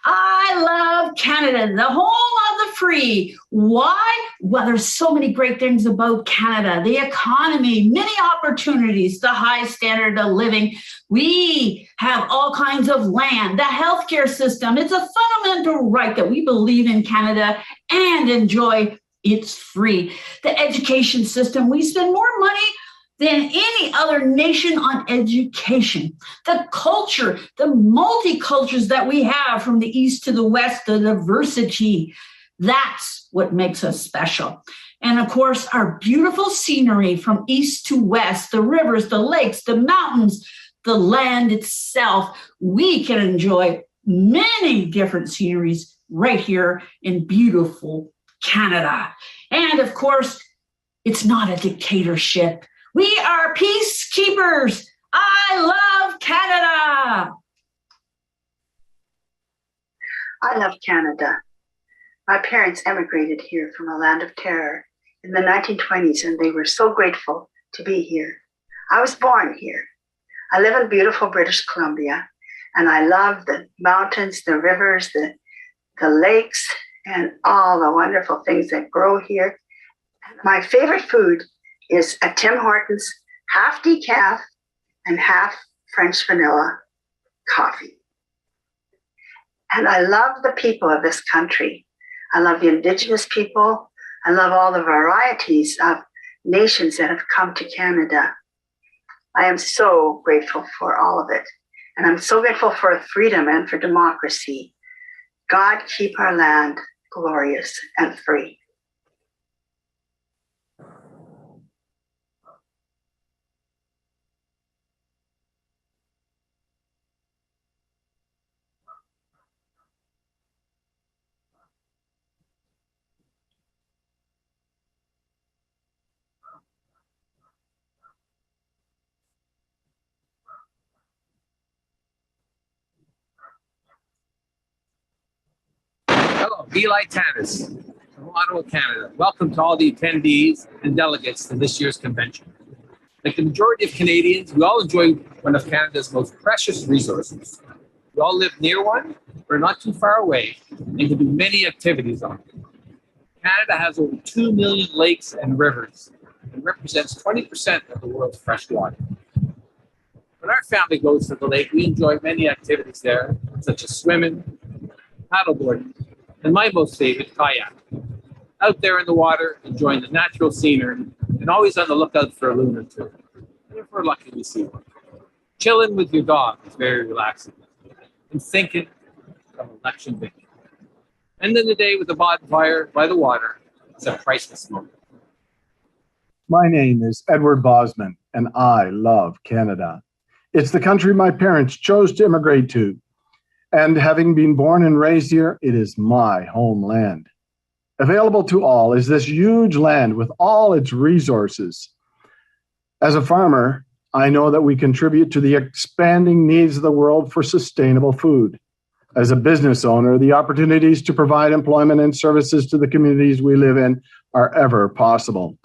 I love Canada, the home of the free. Why? Well, there's so many great things about Canada. The economy, many opportunities, the high standard of living. We have all kinds of land, the healthcare system. It's a fundamental right that we believe in Canada and enjoy. It's free. The education system, we spend more money than any other nation on education. The culture, the multicultures that we have from the east to the west, the diversity, that's what makes us special. And of course, our beautiful scenery from east to west, the rivers, the lakes, the mountains, the land itself. We can enjoy many different sceneries right here in beautiful Canada. And of course, it's not a dictatorship. We are peacekeepers. I love Canada. I love Canada. My parents emigrated here from a land of terror in the 1920s, and they were so grateful to be here. I was born here. I live in beautiful British Columbia, and I love the mountains, the rivers, the lakes, and all the wonderful things that grow here. My favorite food is a Tim Hortons half decaf and half French vanilla coffee. And I love the people of this country. I love the Indigenous people. I love all the varieties of nations that have come to Canada. I am so grateful for all of it. And I'm so grateful for freedom and for democracy. God keep our land glorious and free. Hello, Eli Tanis from Ottawa, Canada. Welcome to all the attendees and delegates to this year's convention. Like the majority of Canadians, we all enjoy one of Canada's most precious resources. We all live near one, we're not too far away, and can do many activities on it. Canada has over 2 million lakes and rivers and represents 20% of the world's fresh water. When our family goes to the lake, we enjoy many activities there, such as swimming, paddleboarding, and my most favorite, kayak. Out there in the water, enjoying the natural scenery, and always on the lookout for a loon or two. And if we're lucky, we see one. Chilling with your dog is very relaxing. And thinking of election victory. Ending the day with a bonfire by the water is a priceless moment. My name is Edward Bosman, and I love Canada. It's the country my parents chose to immigrate to. And having been born and raised here, it is my homeland. Available to all is this huge land with all its resources. As a farmer, I know that we contribute to the expanding needs of the world for sustainable food. As a business owner, the opportunities to provide employment and services to the communities we live in are ever possible.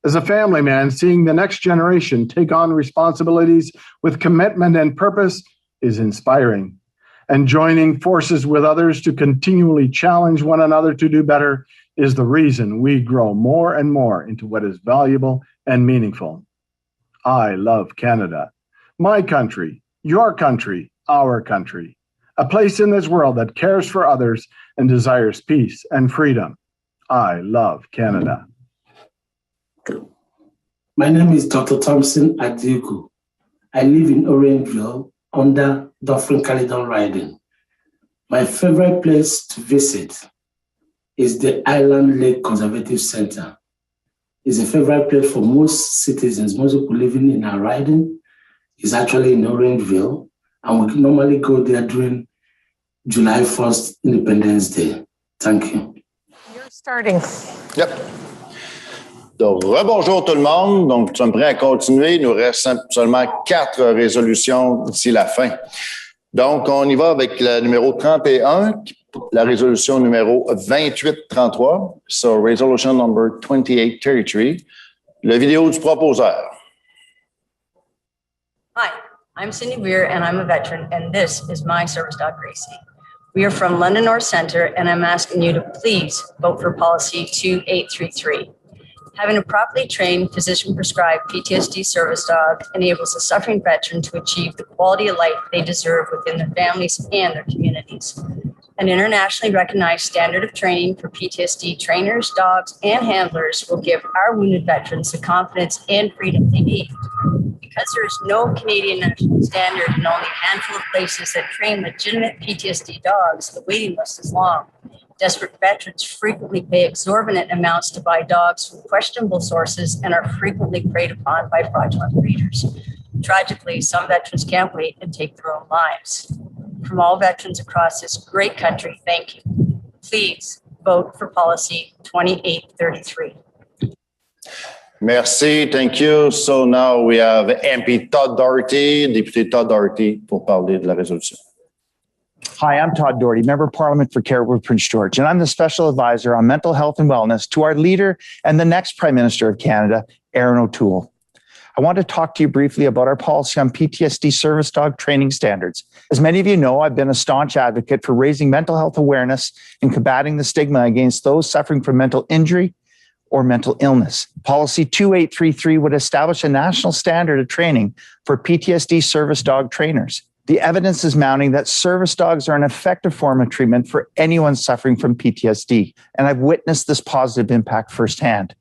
As a family man, seeing the next generation take on responsibilities with commitment and purpose is inspiring. And joining forces with others to continually challenge one another to do better is the reason we grow more and more into what is valuable and meaningful. I love Canada, my country, your country, our country, a place in this world that cares for others and desires peace and freedom. I love Canada. My name is Dr. Thompson Adioku. I live in Orangeville under Dufferin-Caledon riding. My favorite place to visit is the Island Lake Conservative Center. It's a favorite place for most citizens, most people living in our riding. It's actually in Orangeville, and we normally go there during July 1st, Independence Day. Thank you. You're starting. Yep. Donc, rebonjour tout le monde. Donc, nous sommes prêts à continuer. Il nous reste seulement 4 résolutions d'ici la fin. Donc, on y va avec la numéro 31, la résolution numéro 2833. So, resolution number 2833. Le vidéo du proposeur. Hi, I'm Cindy Weir, and I'm a veteran, and this is my service dog, Gracie. We are from London North Centre, and I'm asking you to please vote for policy 2833. Having a properly trained, physician-prescribed PTSD service dog enables a suffering veteran to achieve the quality of life they deserve within their families and their communities. An internationally recognized standard of training for PTSD trainers, dogs, and handlers will give our wounded veterans the confidence and freedom they need. Because there is no Canadian national standard and only a handful of places that train legitimate PTSD dogs, the waiting list is long. Desperate veterans frequently pay exorbitant amounts to buy dogs from questionable sources and are frequently preyed upon by fraudulent breeders. Tragically, some veterans can't wait and take their own lives. From all veterans across this great country, thank you. Please vote for policy 2833. Merci, thank you. So now we have MP Todd Doherty, Député Todd Doherty, pour parler de la résolution. Hi, I'm Todd Doherty, Member of Parliament for Cariboo Prince George, and I'm the Special Advisor on Mental Health and Wellness to our leader and the next Prime Minister of Canada, Erin O'Toole. I want to talk to you briefly about our policy on PTSD service dog training standards. As many of you know, I've been a staunch advocate for raising mental health awareness and combating the stigma against those suffering from mental injury or mental illness. Policy 2833 would establish a national standard of training for PTSD service dog trainers. The evidence is mounting that service dogs are an effective form of treatment for anyone suffering from PTSD, and I've witnessed this positive impact firsthand.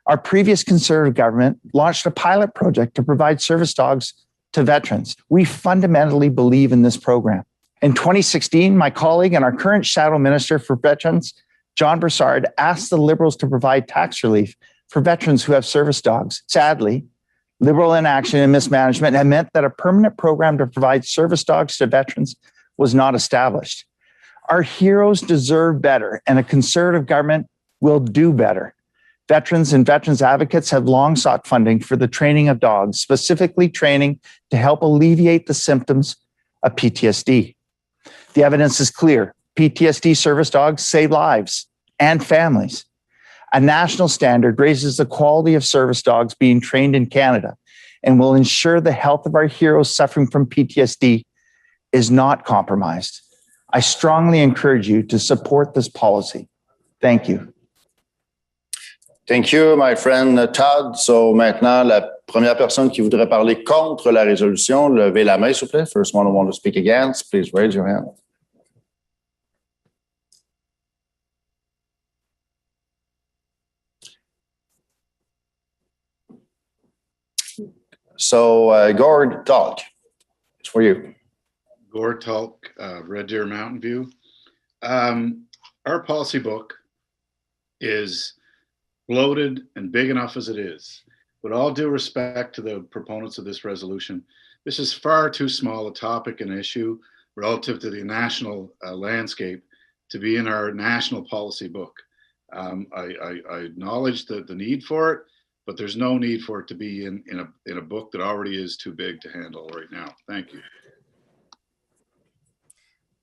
Our previous Conservative government launched a pilot project to provide service dogs to veterans. We fundamentally believe in this program. In 2016, my colleague and our current Shadow Minister for Veterans, John Broussard, asked the Liberals to provide tax relief for veterans who have service dogs. Sadly, Liberal inaction and mismanagement have meant that a permanent program to provide service dogs to veterans was not established. Our heroes deserve better, and a Conservative government will do better. Veterans and veterans advocates have long sought funding for the training of dogs, specifically training to help alleviate the symptoms of PTSD. The evidence is clear. PTSD service dogs save lives and families. A national standard raises the quality of service dogs being trained in Canada and will ensure the health of our heroes suffering from PTSD is not compromised. I strongly encourage you to support this policy. Thank you. Thank you, my friend Todd. So maintenant, la première personne qui voudrait parler contre la résolution, levez la main, s'il vous plaît. First one who wants to speak against, please raise your hand. So, Gord Talk, it's for you. Gord Talk, Red Deer Mountain View. Our policy book is bloated and big enough as it is. With all due respect to the proponents of this resolution, this is far too small a topic and issue relative to the national landscape to be in our national policy book. I acknowledge the need for it, but there's no need for it to be in a book that already is too big to handle right now. Thank you.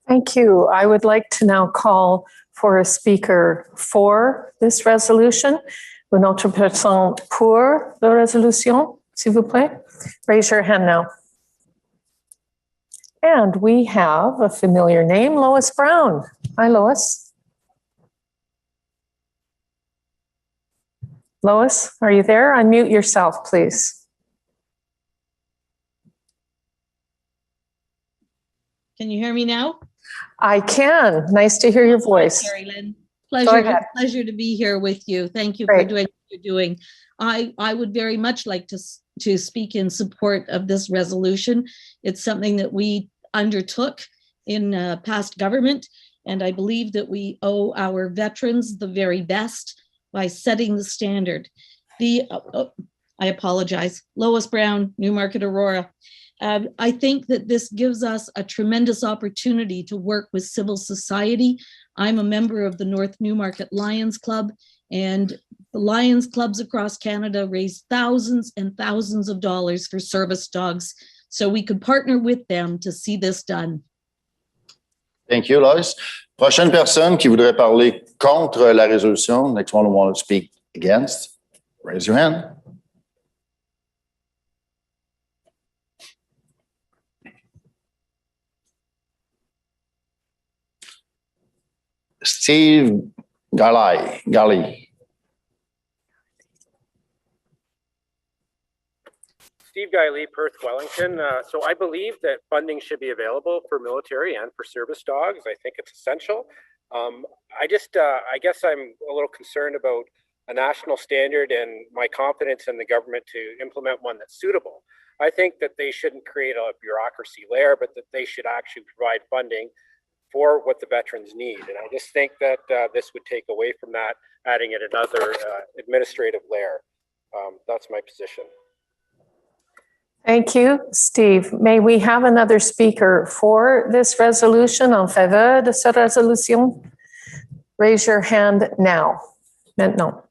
Thank you. I would like to now call for a speaker for this resolution. Une autre personne pour la résolution, s'il vous plaît. Raise your hand now. And we have a familiar name, Lois Brown. Hi, Lois. Lois, are you there? Unmute yourself, please. Can you hear me now? I can. Nice to hear your voice. Carrie Lynn. Pleasure to be here with you. Thank you for doing what you're doing. I would very much like to speak in support of this resolution. It's something that we undertook in past government, and I believe that we owe our veterans the very best by setting the standard. I apologize, Lois Brown, Newmarket, Aurora. I think that this gives us a tremendous opportunity to work with civil society. I'm a member of the North Newmarket Lions Club, and the Lions Clubs across Canada raise thousands and thousands of dollars for service dogs. So we could partner with them to see this done. Thank you, Lois. Prochaine personne qui voudrait parler contre la résolution. Next one who want to speak against. Raise your hand. Steve Gali. Steve Guiley, Perth, Wellington. So I believe that funding should be available for military and for service dogs. I think it's essential. I guess I'm a little concerned about a national standard and my confidence in the government to implement one that's suitable. I think that they shouldn't create a bureaucracy layer, but that they should actually provide funding for what the veterans need. And I just think that this would take away from that, adding it another administrative layer. That's my position. Thank you, Steve. May we have another speaker for this resolution, en faveur de cette résolution? Raise your hand now. Maintenant.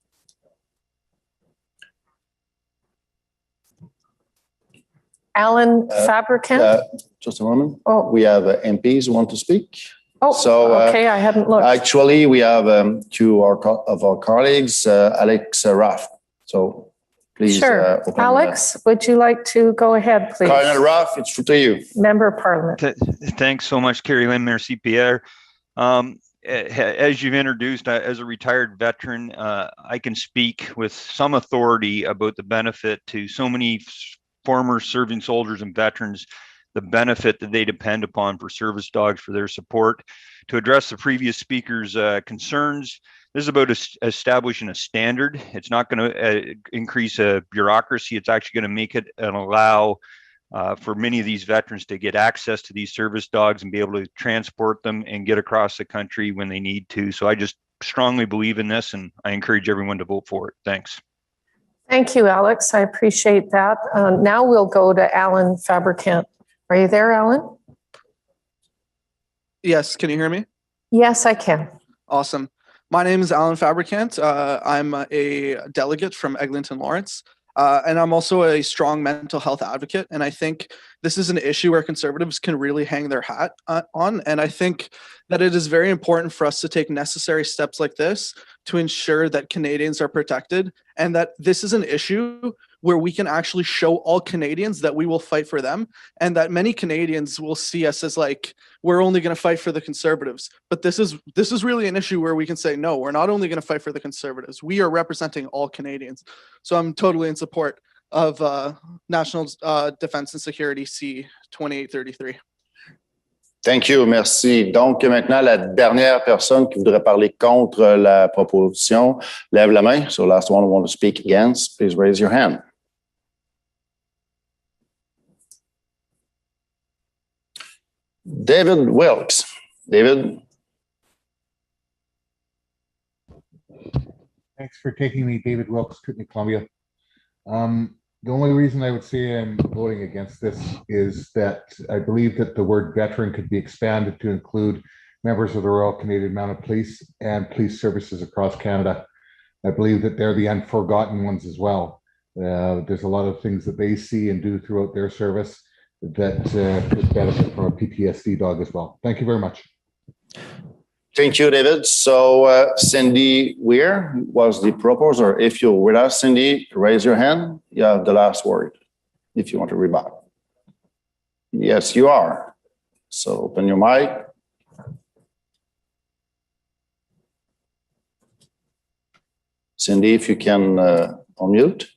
Alan Fabricant? Just a moment. Oh. We have MPs who want to speak. Oh, so, okay, I hadn't looked. Actually, we have two of our colleagues, Alex Raff. So please. Sure. Alex, would you like to go ahead, please? Colonel Raff, it's to you. Member of Parliament. Thanks so much, Carrie Lynn, Merci Pierre. As you've introduced, as a retired veteran, I can speak with some authority about the benefit to so many former serving soldiers and veterans, the benefit that they depend upon for service dogs for their support. To address the previous speaker's concerns, this is about establishing a standard. It's not going to increase a bureaucracy. It's actually going to make it and allow for many of these veterans to get access to these service dogs and be able to transport them and get across the country when they need to. So I just strongly believe in this, and I encourage everyone to vote for it. Thanks. Thank you, Alex. I appreciate that. Now we'll go to Alan Fabricant. Are you there, Alan? Yes, can you hear me? Yes, I can. Awesome. My name is Alan Fabricant. I'm a delegate from Eglinton Lawrence, and I'm also a strong mental health advocate. And I think this is an issue where Conservatives can really hang their hat on. And I think that it is very important for us to take necessary steps like this to ensure that Canadians are protected, and that this is an issue where we can actually show all Canadians that we will fight for them, and that many Canadians will see us as like, we're only going to fight for the Conservatives. But this is really an issue where we can say, no, we're not only going to fight for the Conservatives, we are representing all Canadians. So I'm totally in support of National Defense and Security C 2833. Thank you, merci. Donc, maintenant, la dernière personne qui voudrait parler contre la proposition, lève la main. So, last one who want to speak against, please raise your hand. David Wilkes. David. Thanks for taking me, David Wilkes, Kootenai, Columbia. The only reason I would say I'm voting against this is that I believe that the word veteran could be expanded to include members of the Royal Canadian Mounted Police and police services across Canada. I believe that they're the unforgotten ones as well. There's a lot of things that they see and do throughout their service that could benefit from a PTSD dog as well. Thank you very much. Thank you, David. So Cindy Weir was the proposer. If you're with us, Cindy, raise your hand. You have the last word if you want to rebut. Yes, you are. So open your mic. Cindy, if you can unmute.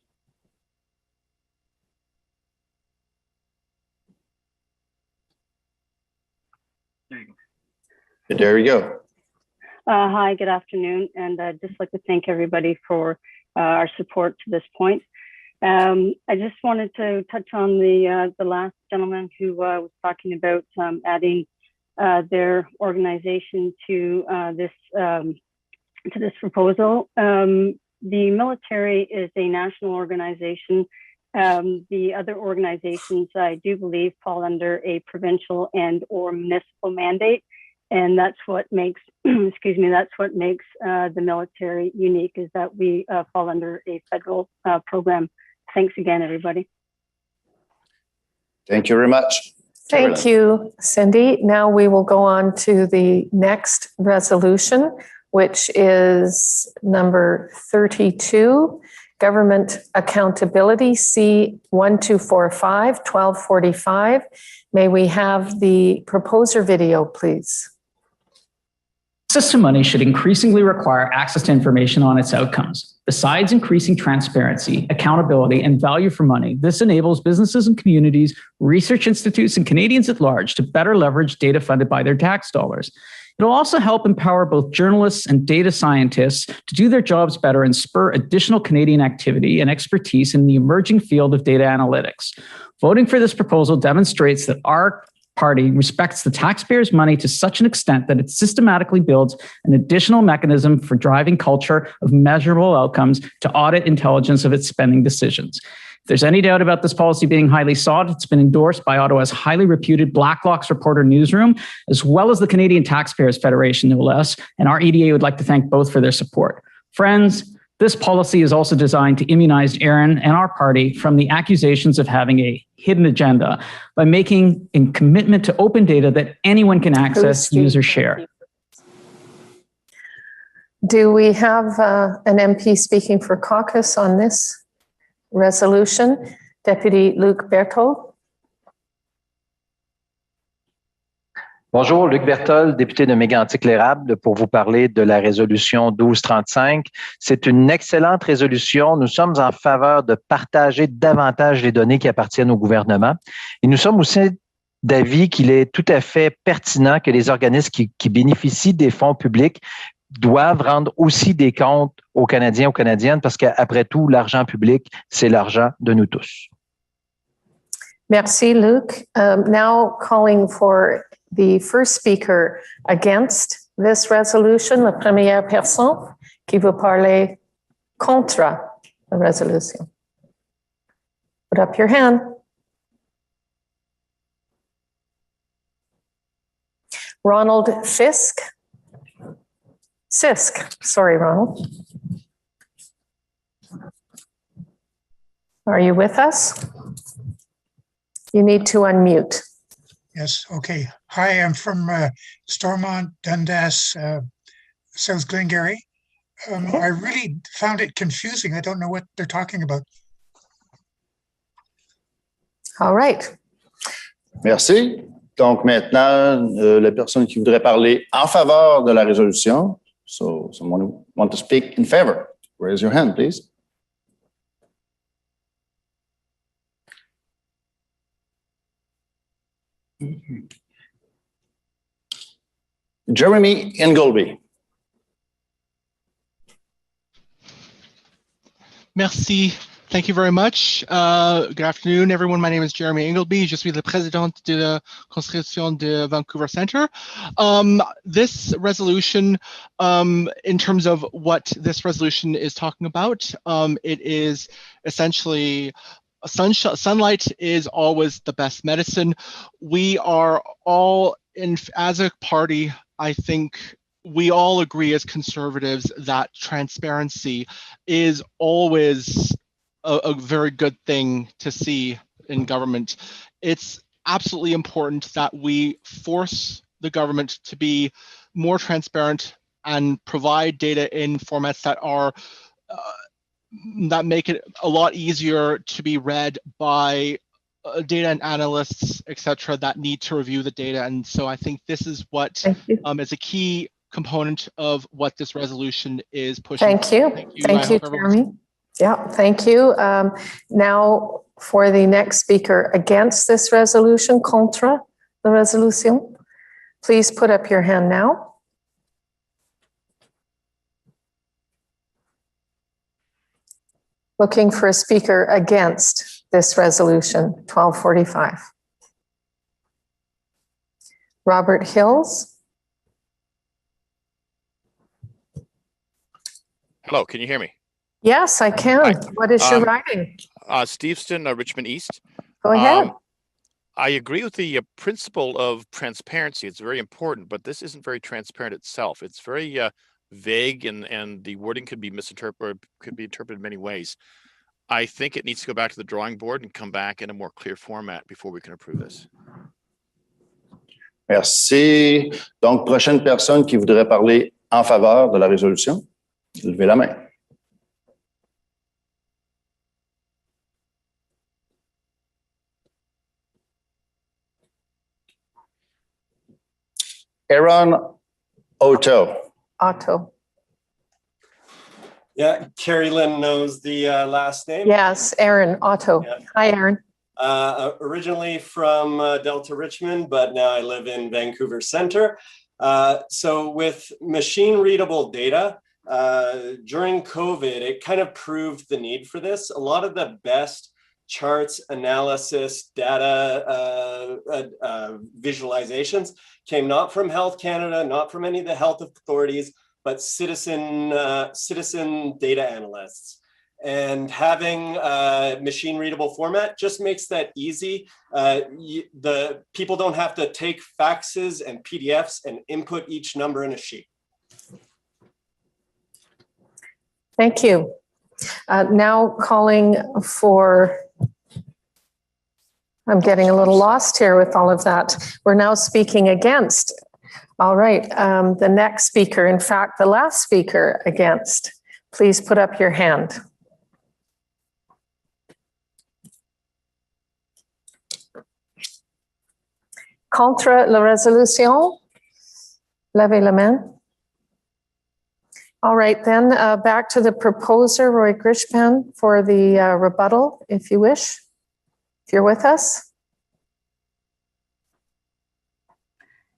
There you go. Hi, good afternoon. And I'd just like to thank everybody for our support to this point. I just wanted to touch on the last gentleman who was talking about adding their organization to this proposal. The military is a national organization. The other organizations, I do believe, fall under a provincial and or municipal mandate. And that's what makes, excuse me, that's what makes the military unique, is that we fall under a federal program. Thanks again, everybody. Thank you very much. Thank you, Cindy. Now we will go on to the next resolution, which is number 32, Government Accountability C1245, 1245. May we have the proposer video, please? Access to money should increasingly require access to information on its outcomes. Besides increasing transparency, accountability, and value for money, this enables businesses and communities, research institutes, and Canadians at large to better leverage data funded by their tax dollars. It'll also help empower both journalists and data scientists to do their jobs better and spur additional Canadian activity and expertise in the emerging field of data analytics. Voting for this proposal demonstrates that our party respects the taxpayers' money to such an extent that it systematically builds an additional mechanism for driving culture of measurable outcomes to audit intelligence of its spending decisions. If there's any doubt about this policy being highly sought, it's been endorsed by Ottawa's highly reputed Blacklock's Reporter newsroom, as well as the Canadian Taxpayers Federation, no less, and our EDA would like to thank both for their support. Friends, this policy is also designed to immunize Erin and our party from the accusations of having a hidden agenda by making a commitment to open data that anyone can access, use, or share. Do we have an MP speaking for caucus on this resolution? Deputy Luc Berthold. Bonjour, Luc Berthold, député de Mégantic-l'Érable, pour vous parler de la résolution 1235. C'est une excellente résolution. Nous sommes en faveur de partager davantage les données qui appartiennent au gouvernement. Et nous sommes aussi d'avis qu'il est tout à fait pertinent que les organismes qui bénéficient des fonds publics doivent rendre aussi des comptes aux Canadiens, aux Canadiennes, parce qu'après tout, l'argent public, c'est l'argent de nous tous. Merci, Luc. Now calling for the first speaker against this resolution, la première personne qui veut parler contre la résolution. Put up your hand. Ronald Sisk. Sorry, Ronald. Are you with us? You need to unmute. Yes, okay. Hi, I'm from Stormont, Dundas, South Glengarry. I really found it confusing. I don't know what they're talking about. All right. Merci. Donc maintenant, la personne qui voudrait parler en faveur de la résolution. So someone who want to speak in favor, raise your hand, please. Jeremy Ingleby. Merci. Thank you very much. Good afternoon, everyone. My name is Jeremy Ingleby. Je suis le président de la Constitution de Vancouver Centre. This resolution, in terms of what this resolution is talking about, it is essentially sunlight is always the best medicine. We are all as a party, I think we all agree as conservatives that transparency is always a very good thing to see in government. It's absolutely important that we force the government to be more transparent and provide data in formats that are that make it a lot easier to be read by data and analysts, etc., that need to review the data. And so I think this is what is a key component of what this resolution is pushing. Thank you. Thank you, Jeremy. Yeah, thank you. Now for the next speaker against this resolution, contre la résolution, please put up your hand now. Looking for a speaker against this resolution, 1245. Robert Hills. Hello, can you hear me? Yes, I can. Hi. What is your riding? Steveston, Richmond East. Go ahead. I agree with the principle of transparency. It's very important, but this isn't very transparent itself. It's very vague, and the wording could be misinterpreted, could be interpreted in many ways. I think it needs to go back to the drawing board and come back in a more clear format before we can approve this. Merci. Donc, prochaine personne qui voudrait parler en faveur de la résolution, levez la main. Erin O'Toole. Yeah, Carrie Lynn knows the last name. Yes, Erin O'Toole. Yeah. Hi, Erin. Originally from Delta Richmond, but now I live in Vancouver Centre. So with machine readable data, during COVID, it kind of proved the need for this. A lot of the best charts, analysis, data, visualizations came not from Health Canada, not from any of the health authorities, but citizen data analysts. And having a machine readable format just makes that easy. The people don't have to take faxes and PDFs and input each number in a sheet. Thank you. Now calling for, I'm getting a little lost here with all of that. We're now speaking against. All right, the next speaker, in fact, the last speaker against, please put up your hand. Contre la résolution, levez la main. All right, then back to the proposer, Roy Grishpan, for the rebuttal, if you wish, if you're with us.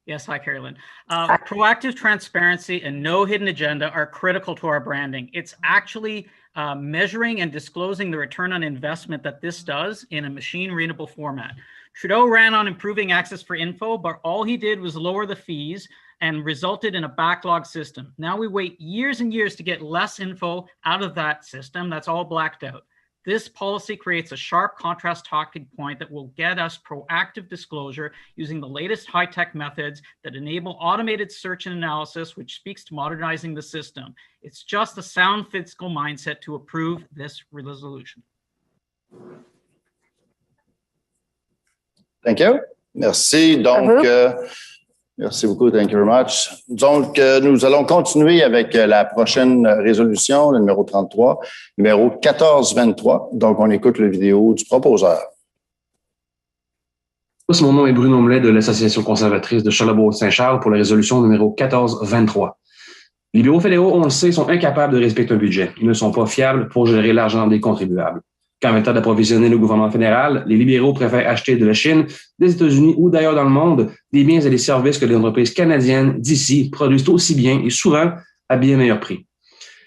Yes, hi, Carolyn. Proactive transparency and no hidden agenda are critical to our branding. It's actually measuring and disclosing the return on investment that this does in a machine readable format. Trudeau ran on improving access for info, but all he did was lower the fees and resulted in a backlog system. Now we wait years and years to get less info out of that system that's all blacked out. This policy creates a sharp contrast talking point that will get us proactive disclosure using the latest high-tech methods that enable automated search and analysis, which speaks to modernizing the system. It's just a sound fiscal mindset to approve this resolution. Thank you. Merci. Donc, merci beaucoup. Thank you very much. Donc, nous allons continuer avec la prochaine résolution, le numéro 33, numéro 1423. Donc, on écoute la vidéo du proposeur. Mon nom est Bruno Melet de l'Association conservatrice de Charlebourg-Saint-Charles pour la résolution numéro 1423. Les bureaux fédéraux, on le sait, sont incapables de respecter un budget. Ils ne sont pas fiables pour gérer l'argent des contribuables. Quand il est temps d'approvisionner le gouvernement fédéral, les libéraux préfèrent acheter de la Chine, des États-Unis ou d'ailleurs dans le monde des biens et des services que les entreprises canadiennes d'ici produisent aussi bien et souvent à bien meilleur prix.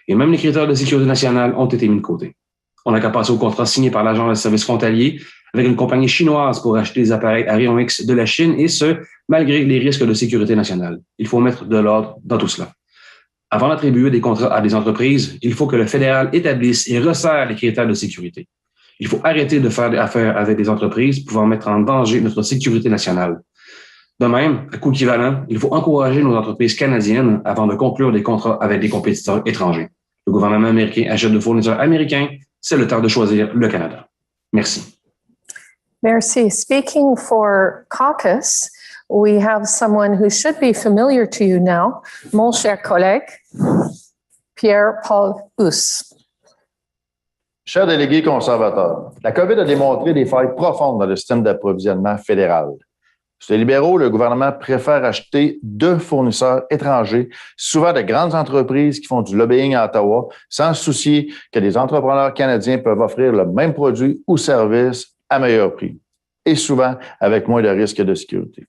Et même les critères de sécurité nationale ont été mis de côté. On n'a qu'à passer au contrat signé par l'Agence de services frontaliers avec une compagnie chinoise pour acheter des appareils à rayon X de la Chine, et ce, malgré les risques de sécurité nationale. Il faut mettre de l'ordre dans tout cela. Avant d'attribuer des contrats à des entreprises, il faut que le fédéral établisse et resserre les critères de sécurité. Il faut arrêter de faire affaire avec des entreprises pouvant mettre en danger notre sécurité nationale. De même, à coût équivalent, il faut encourager nos entreprises canadiennes avant de conclure des contrats avec des compétiteurs étrangers. Le gouvernement américain achète de fournisseurs américains. C'est le temps de choisir le Canada. Merci. Merci. Speaking for caucus, we have someone who should be familiar to you now, mon cher collègue, Pierre-Paul Housse. Chers délégués conservateurs, la COVID a démontré des failles profondes dans le système d'approvisionnement fédéral. Chez les libéraux, le gouvernement préfère acheter de fournisseurs étrangers, souvent de grandes entreprises qui font du lobbying à Ottawa, sans se soucier que les entrepreneurs canadiens peuvent offrir le même produit ou service à meilleur prix, et souvent avec moins de risques de sécurité.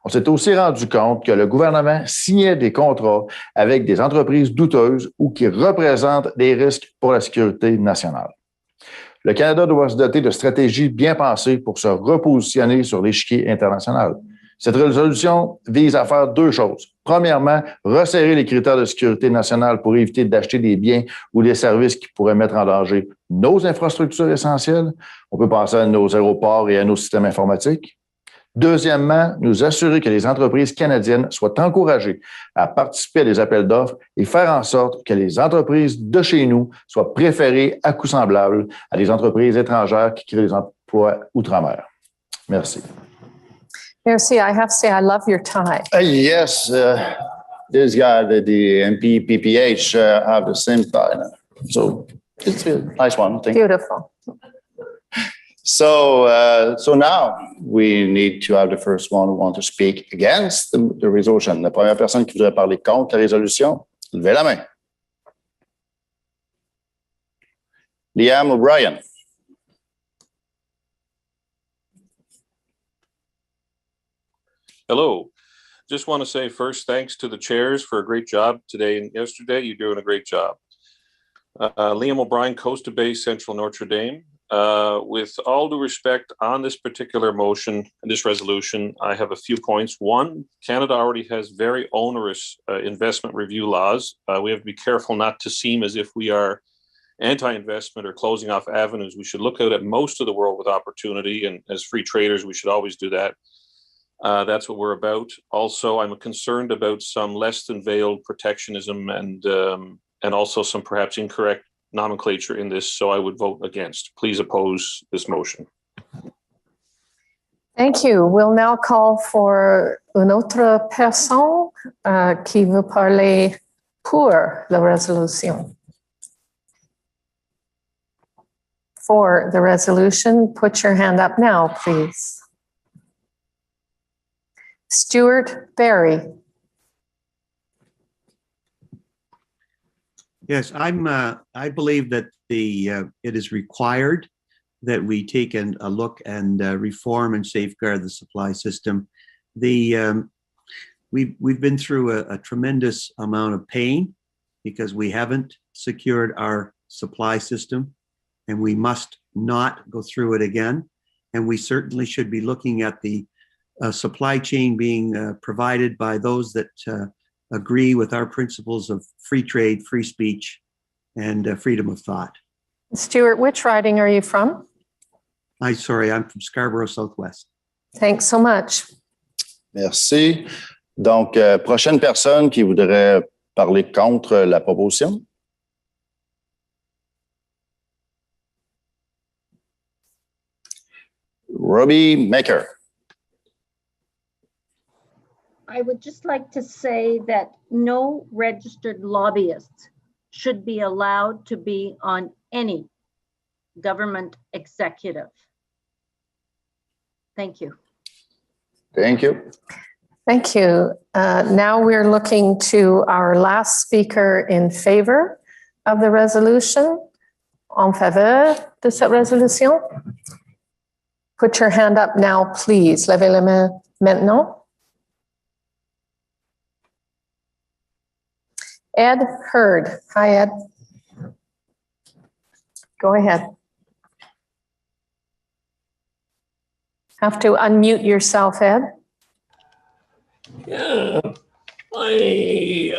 On s'est aussi rendu compte que le gouvernement signait des contrats avec des entreprises douteuses ou qui représentent des risques pour la sécurité nationale. Le Canada doit se doter de stratégies bien pensées pour se repositionner sur l'échiquier international. Cette résolution vise à faire deux choses. Premièrement, resserrer les critères de sécurité nationale pour éviter d'acheter des biens ou des services qui pourraient mettre en danger nos infrastructures essentielles. On peut penser à nos aéroports et à nos systèmes informatiques. Deuxièmement, nous assurer que les entreprises canadiennes soient encouragées à participer à des appels d'offres et faire en sorte que les entreprises de chez nous soient préférées à coût semblable à des entreprises étrangères qui créent des emplois outre-mer. Merci. Merci. I have to say, I love your tie. Yes, this guy, the MP PPH, have the same tie. So it's a nice one. Thank you. Beautiful. So now we need to have the first one who want to speak against the resolution. La première personne qui voudrait parler contre la résolution, levez la main. Liam O'Brien. Hello. Just want to say first, thanks to the chairs for a great job today and yesterday. You're doing a great job. Liam O'Brien, Costa Bay, Central Notre Dame. With all due respect on this particular motion and this resolution, I have a few points. One, Canada already has very onerous investment review laws. We have to be careful not to seem as if we are anti-investment or closing off avenues. We should look out at most of the world with opportunity, and as free traders, we should always do that. That's what we're about. Also, I'm concerned about some less than veiled protectionism and also some perhaps incorrect nomenclature in this, so I would vote against. Please oppose this motion. Thank you. We'll now call for une autre personne qui veut parler pour la résolution. For the resolution, put your hand up now, please. Stuart Barry. Yes, I believe that it is required that we take a look and reform and safeguard the supply system. We've been through a tremendous amount of pain because we haven't secured our supply system, and we must not go through it again. And we certainly should be looking at the supply chain being provided by those that agree with our principles of free trade, free speech, and freedom of thought. Stuart, which riding are you from? I'm from Scarborough Southwest. Thanks so much. Merci. Donc, prochaine personne qui voudrait parler contre la proposition. Robbie Maker. I would just like to say that no registered lobbyist should be allowed to be on any government executive. Thank you. Thank you. Thank you. Now we're looking to our last speaker in favor of the resolution. En faveur de cette résolution. Put your hand up now, please. Levez la main maintenant. Ed Hurd. Hi, Ed. Go ahead. Have to unmute yourself, Ed. Yeah, I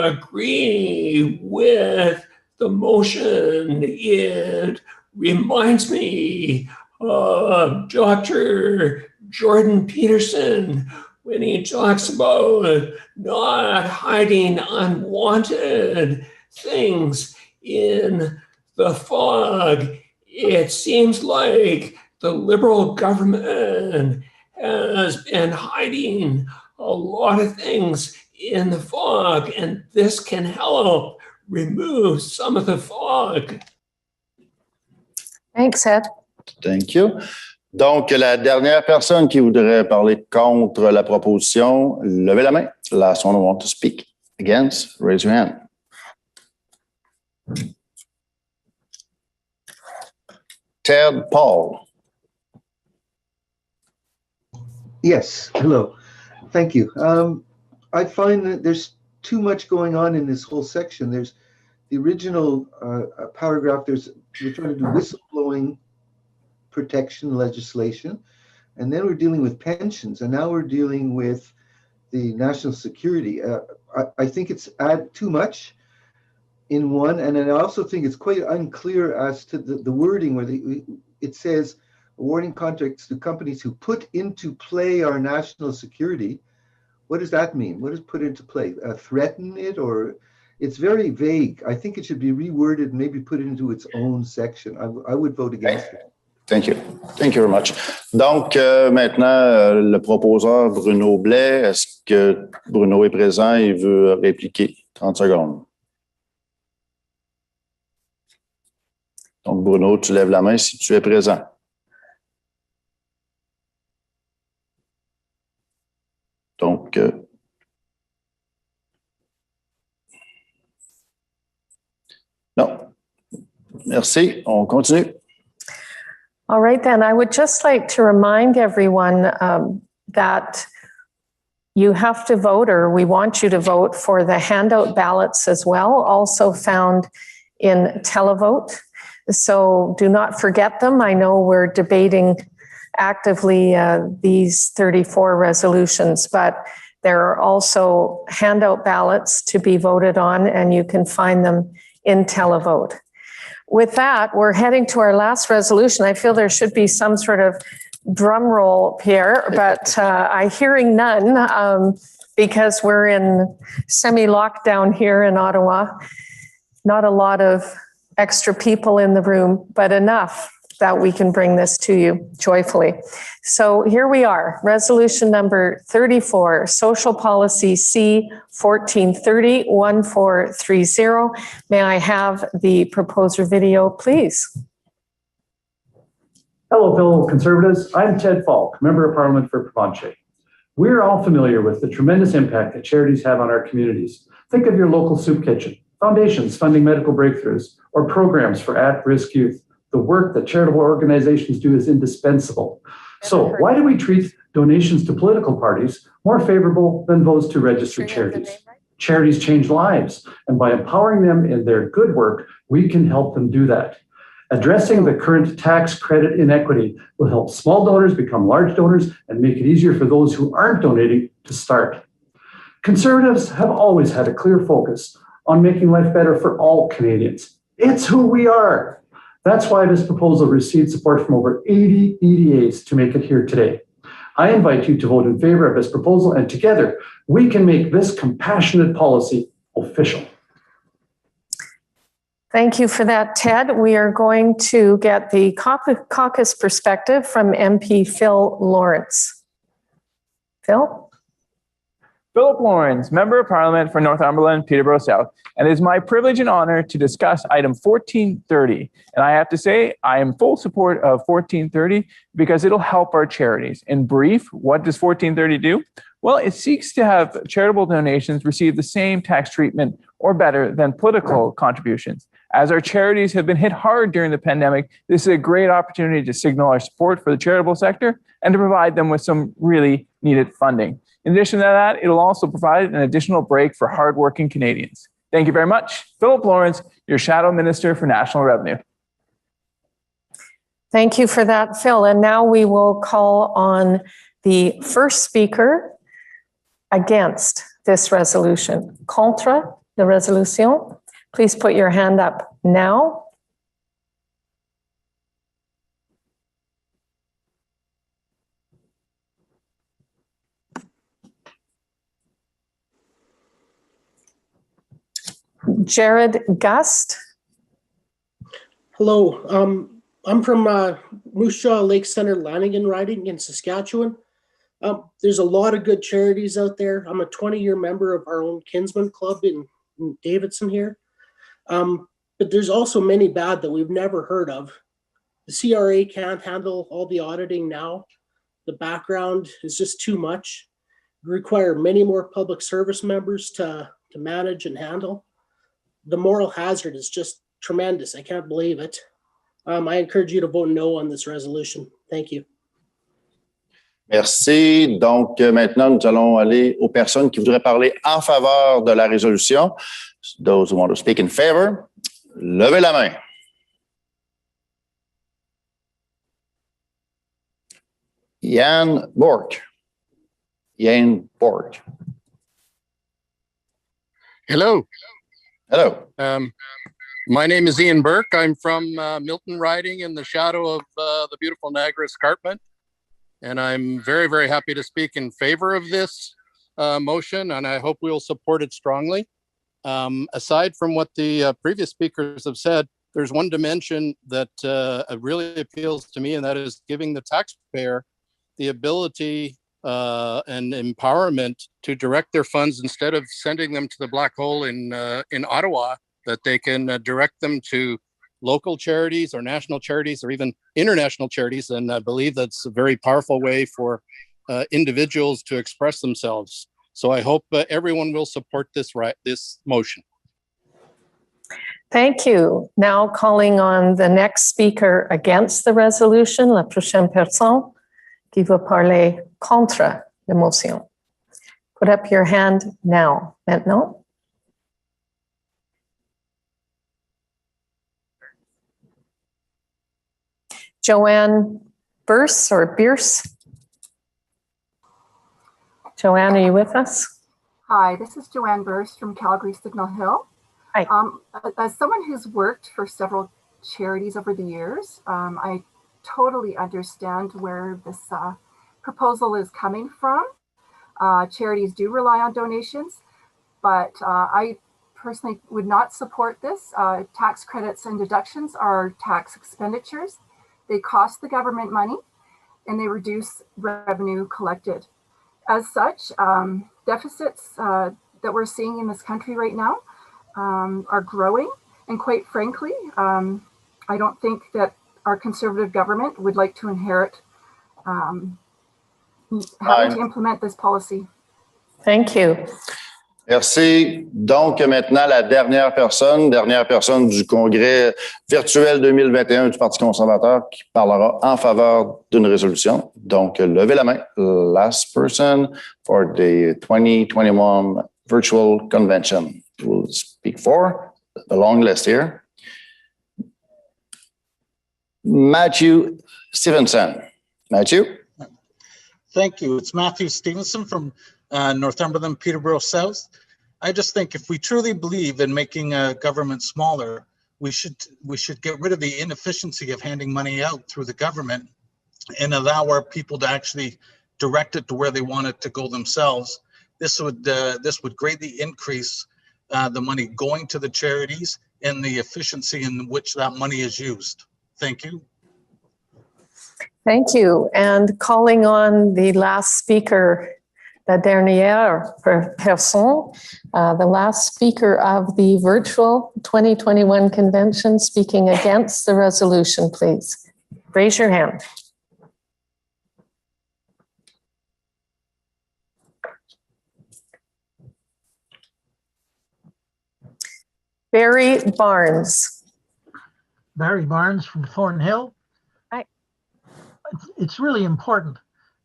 agree with the motion. It reminds me of Dr. Jordan Peterson when he talks about not hiding unwanted things in the fog. It seems like the Liberal government has been hiding a lot of things in the fog, and this can help remove some of the fog. Thanks, Ed. Thank you. Donc, la dernière personne qui voudrait parler contre la proposition, levez la main. Last one who wants to speak against, raise your hand. Ted Paul. Yes, hello. Thank you. I find that there's too much going on in this whole section. There's the original paragraph, we're trying to do whistleblowing protection legislation, and then we're dealing with pensions, and now we're dealing with the national security. I think it's too much in one, and I also think it's quite unclear as to the wording where it says awarding contracts to companies who put into play our national security. What does that mean? What does put into play? Threaten it, or it's very vague. I think it should be reworded and maybe put into its own section. I would vote against it. Thank you. Thank you very much. Donc, maintenant, le proposeur Bruno Blais, est-ce que Bruno est présent et veut répliquer? 30 secondes. Donc, Bruno, tu lèves la main si tu es présent. Donc, non. Merci. On continue. All right, then. I would just like to remind everyone that you have to vote, or we want you to vote for the handout ballots as well, also found in televote. So do not forget them. I know we're debating actively these 34 resolutions, but there are also handout ballots to be voted on, and you can find them in televote. With that, we're heading to our last resolution. I feel there should be some sort of drum roll, Pierre, but I'm hearing none because we're in semi-lockdown here in Ottawa. Not a lot of extra people in the room, but enough that we can bring this to you joyfully. So here we are, resolution number 34, Social Policy C 1430-1430. May I have the proposer video, please? Hello, fellow Conservatives. I'm Ted Falk, Member of Parliament for Provencher. We're all familiar with the tremendous impact that charities have on our communities. Think of your local soup kitchen, foundations funding medical breakthroughs, or programs for at-risk youth. The work that charitable organizations do is indispensable. So why do we treat donations to political parties more favorable than those to registered charities? Charities change lives, and by empowering them in their good work, we can help them do that. Addressing the current tax credit inequity will help small donors become large donors and make it easier for those who aren't donating to start. Conservatives have always had a clear focus on making life better for all Canadians. It's who we are. That's why this proposal received support from over 80 EDAs to make it here today. I invite you to vote in favor of this proposal, and together we can make this compassionate policy official. Thank you for that, Ted. We are going to get the caucus perspective from MP Phil Lawrence. Phil? Philip Lawrence, Member of Parliament for Northumberland, Peterborough South, and it is my privilege and honor to discuss item 1430. And I have to say, I am full support of 1430 because it'll help our charities. In brief, what does 1430 do? Well, it seeks to have charitable donations receive the same tax treatment or better than political contributions. As our charities have been hit hard during the pandemic, this is a great opportunity to signal our support for the charitable sector and to provide them with some really needed funding. In addition to that, it'll also provide an additional break for hardworking Canadians. Thank you very much. Philip Lawrence, your Shadow Minister for National Revenue. Thank you for that, Phil. And now we will call on the first speaker against this resolution. Contre la résolution. Please put your hand up now. Jared Gust. Hello, I'm from Moose Jaw Lake Center Lanigan riding in Saskatchewan. There's a lot of good charities out there. I'm a 20-year member of our own Kinsman Club in Davidson here. But there's also many bad that we've never heard of. The CRA can't handle all the auditing now. The background is just too much. We require many more public service members to manage and handle. The moral hazard is just tremendous. I can't believe it. I encourage you to vote no on this resolution. Thank you. Merci. Donc, maintenant, nous allons aller aux personnes qui voudraient parler en faveur de la résolution. Those who want to speak in favor, levez la main. Jan Bork. Jan Bork. Hello. Hello. My name is Ian Burke. I'm from Milton Riding in the shadow of the beautiful Niagara Escarpment. And I'm very, very happy to speak in favor of this motion, and I hope we will support it strongly. Aside from what the previous speakers have said, there's one dimension that really appeals to me, and that is giving the taxpayer the ability and empowerment to direct their funds instead of sending them to the black hole in Ottawa, that they can direct them to local charities or national charities or even international charities. And I believe that's a very powerful way for individuals to express themselves. So I hope everyone will support this motion. Thank you. Now calling on the next speaker against the resolution, la prochaine personne qui va parler contre la motion. Put up your hand now. Maintenant. Joanne Burse or Bierce? Joanne, are you with us? Hi, this is Joanne Burse from Calgary Signal Hill. Hi. As someone who's worked for several charities over the years, I totally understand where this proposal is coming from. Charities do rely on donations, but I personally would not support this. Tax credits and deductions are tax expenditures. They cost the government money and they reduce revenue collected. As such, deficits that we're seeing in this country right now are growing. And quite frankly, I don't think that our conservative government would like to inherit having to implement this policy. Thank you. Merci. Donc, maintenant, la dernière personne du congrès virtuel 2021 du Parti conservateur qui parlera en faveur d'une résolution. Donc, levez la main. Last person for the 2021 virtual convention will speak for the long list here. Matthew Stevenson. Matthew. Thank you. It's Matthew Stevenson from Northumberland, Peterborough South. I just think if we truly believe in making government smaller, we should get rid of the inefficiency of handing money out through the government and allow our people to actually direct it to where they want it to go themselves. This would greatly increase the money going to the charities and the efficiency in which that money is used. Thank you. Thank you. And calling on the last speaker, la dernière personne, the last speaker of the virtual 2021 convention speaking against the resolution, please. Raise your hand. Barry Barnes. Barry Barnes from Thornhill. Hi. It's really important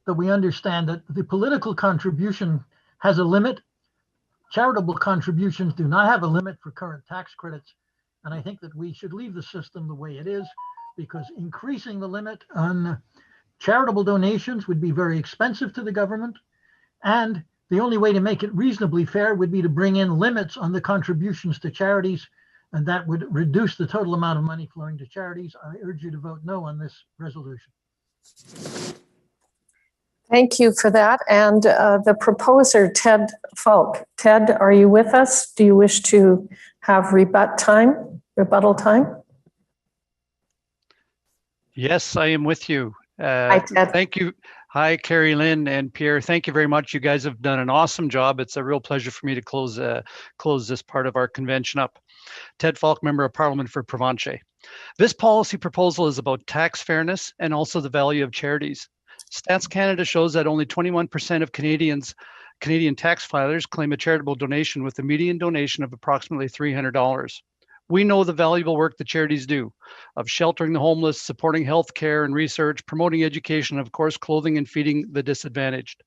that we understand that the political contribution has a limit. Charitable contributions do not have a limit for current tax credits. And I think that we should leave the system the way it is. because increasing the limit on charitable donations would be very expensive to the government. And the only way to make it reasonably fair would be to bring in limits on the contributions to charities, and that would reduce the total amount of money flowing to charities. I urge you to vote no on this resolution. Thank you for that. And the proposer, Ted Falk. Ted, are you with us? Do you wish to have rebuttal time? Yes, I am with you. Hi, Ted. Thank you. Hi, Carrie Lynn and Pierre. Thank you very much. You guys have done an awesome job. It's a real pleasure for me to close this part of our convention up. Ted Falk, Member of Parliament for Provencher. This policy proposal is about tax fairness and also the value of charities. Stats Canada shows that only 21% of Canadian tax filers claim a charitable donation, with a median donation of approximately $300. We know the valuable work the charities do of sheltering the homeless, supporting health care and research, promoting education, and of course, clothing and feeding the disadvantaged.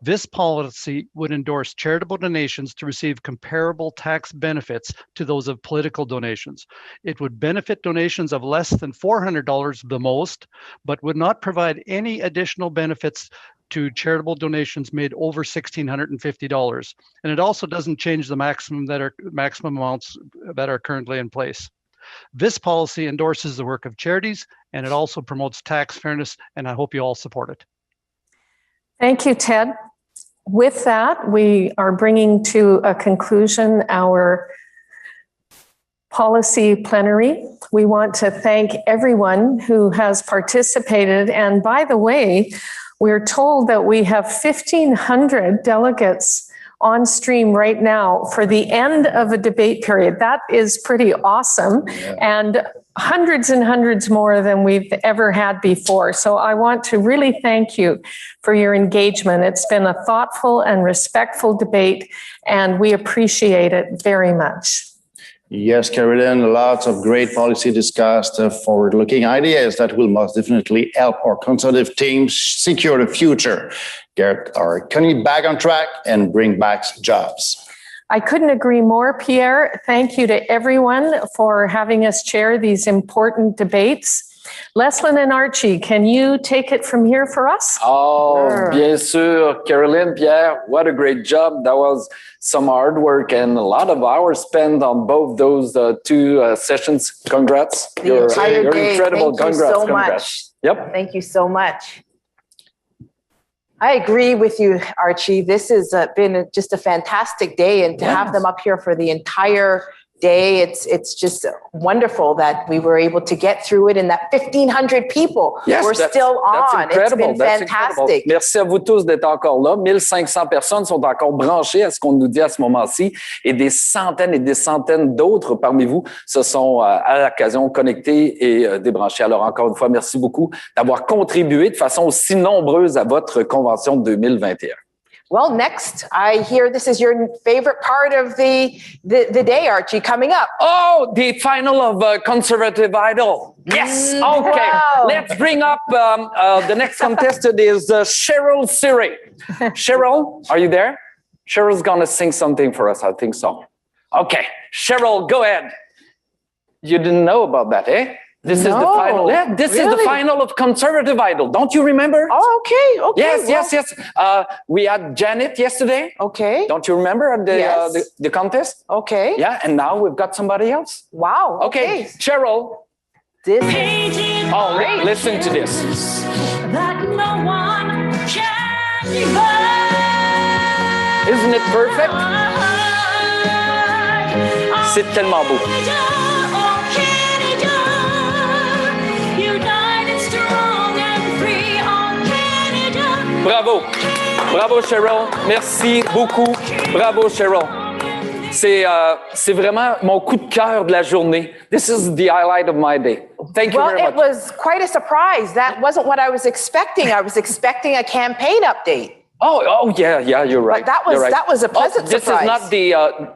This policy would endorse charitable donations to receive comparable tax benefits to those of political donations. It would benefit donations of less than $400 the most, but would not provide any additional benefits to charitable donations made over $1,650. And it also doesn't change the maximum amounts that are currently in place. This policy endorses the work of charities, and it also promotes tax fairness, and I hope you all support it. Thank you, Ted. With that, we are bringing to a conclusion our policy plenary. We want to thank everyone who has participated. And by the way, we're told that we have 1,500 delegates on stream right now for the end of a debate period. That is pretty awesome. Yeah. And hundreds and hundreds more than we've ever had before. So I want to really thank you for your engagement. It's been a thoughtful and respectful debate, and we appreciate it very much. Yes, Carolyn, lots of great policy discussed, forward-looking ideas that will most definitely help our conservative teams secure the future, get our economy back on track, and bring back jobs. I couldn't agree more, Pierre. Thank you to everyone for having us chair these important debates. Leslyn and Archie, can you take it from here for us? Oh, sure. Bien sûr. Caroline, Pierre, what a great job. That was some hard work and a lot of hours spent on both those two sessions. Congrats. You're incredible. Thank you so much. Yep. Thank you so much. I agree with you, Archie. This has been just a fantastic day, and to have them up here for the entire day, it's just wonderful that we were able to get through it, and that 1,500 people were still on. It's been fantastic. Merci à vous tous d'être encore là. 1,500 personnes sont encore branchées à ce qu'on nous dit à ce moment-ci, et des centaines d'autres parmi vous se sont à l'occasion connectés et débranchés. Alors encore une fois, merci beaucoup d'avoir contribué de façon aussi nombreuse à votre convention de 2021. Well, next, I hear this is your favorite part of the day, Archie, coming up. Oh, the final of Conservative Idol. Yes. Okay. Wow. Let's bring up the next contestant is Cheryl Siri. Cheryl, are you there? Cheryl's going to sing something for us. I think so. Okay. Cheryl, go ahead. You didn't know about that, eh? This is the final. Yeah, this is the final of Conservative Idol. Don't you remember? Oh, okay. Yes. We had Janet yesterday. Okay. Don't you remember the contest? Okay. Yeah, and now we've got somebody else. Wow. Okay. Cheryl. This is listen to this. That no one can Isn't it perfect? C'est tellement beau. Bravo. Bravo, Cheryl. Merci beaucoup. Bravo, Cheryl. C'est vraiment mon coup de cœur de la journée. This is the highlight of my day. Thank you very much. Well, it was quite a surprise. That wasn't what I was expecting. I was expecting a campaign update. Oh, yeah, you're right. But that was a pleasant surprise. This is not the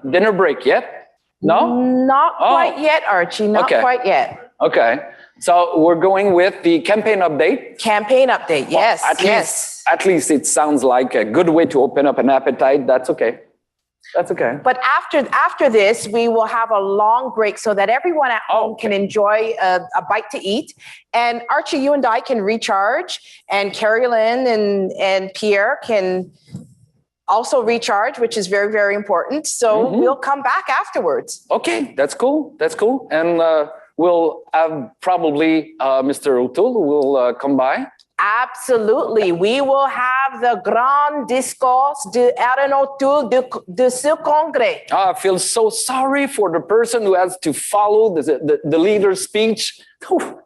dinner break yet? No? Not quite yet, Archie. Not quite yet. Okay. So we're going with the campaign update. Campaign update, yes, At least it sounds like a good way to open up an appetite. That's okay. That's okay. But after this, we will have a long break so that everyone at home can enjoy a bite to eat. And Archie, you and I can recharge, and Carrie Lynn and Pierre can also recharge, which is very, very important. So we'll come back afterwards. Okay, that's cool. That's cool. And we'll have probably Mr. O'Toole who will come by. Absolutely. We will have the grand discourse de Erin O'Toole de ce congrès. I feel so sorry for the person who has to follow the leader's speech.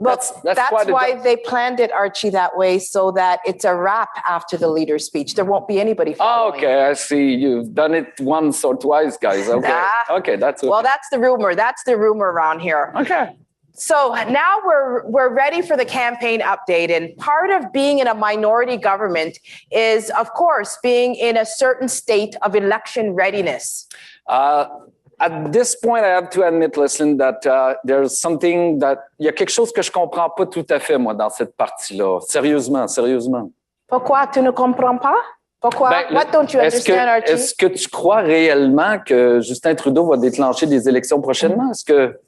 That's why they planned it, Archie, that way, so that it's a wrap after the leader's speech. There won't be anybody following. Okay, I see. You've done it once or twice, guys. Okay, okay, that's okay. Well, that's the rumor. That's the rumor around here. Okay. So now we're ready for the campaign update. And part of being in a minority government is, of course, being in a certain state of election readiness. At this point, I have to admit, listen, that there's something that il y a quelque chose que je comprends pas tout à fait, moi, dans cette partie-là. Sérieusement, sérieusement. Pourquoi tu ne comprends pas? Pourquoi? What don't you understand, Archie? Est-ce que tu crois réellement que Justin Trudeau va déclencher des élections prochainement? Est-ce que...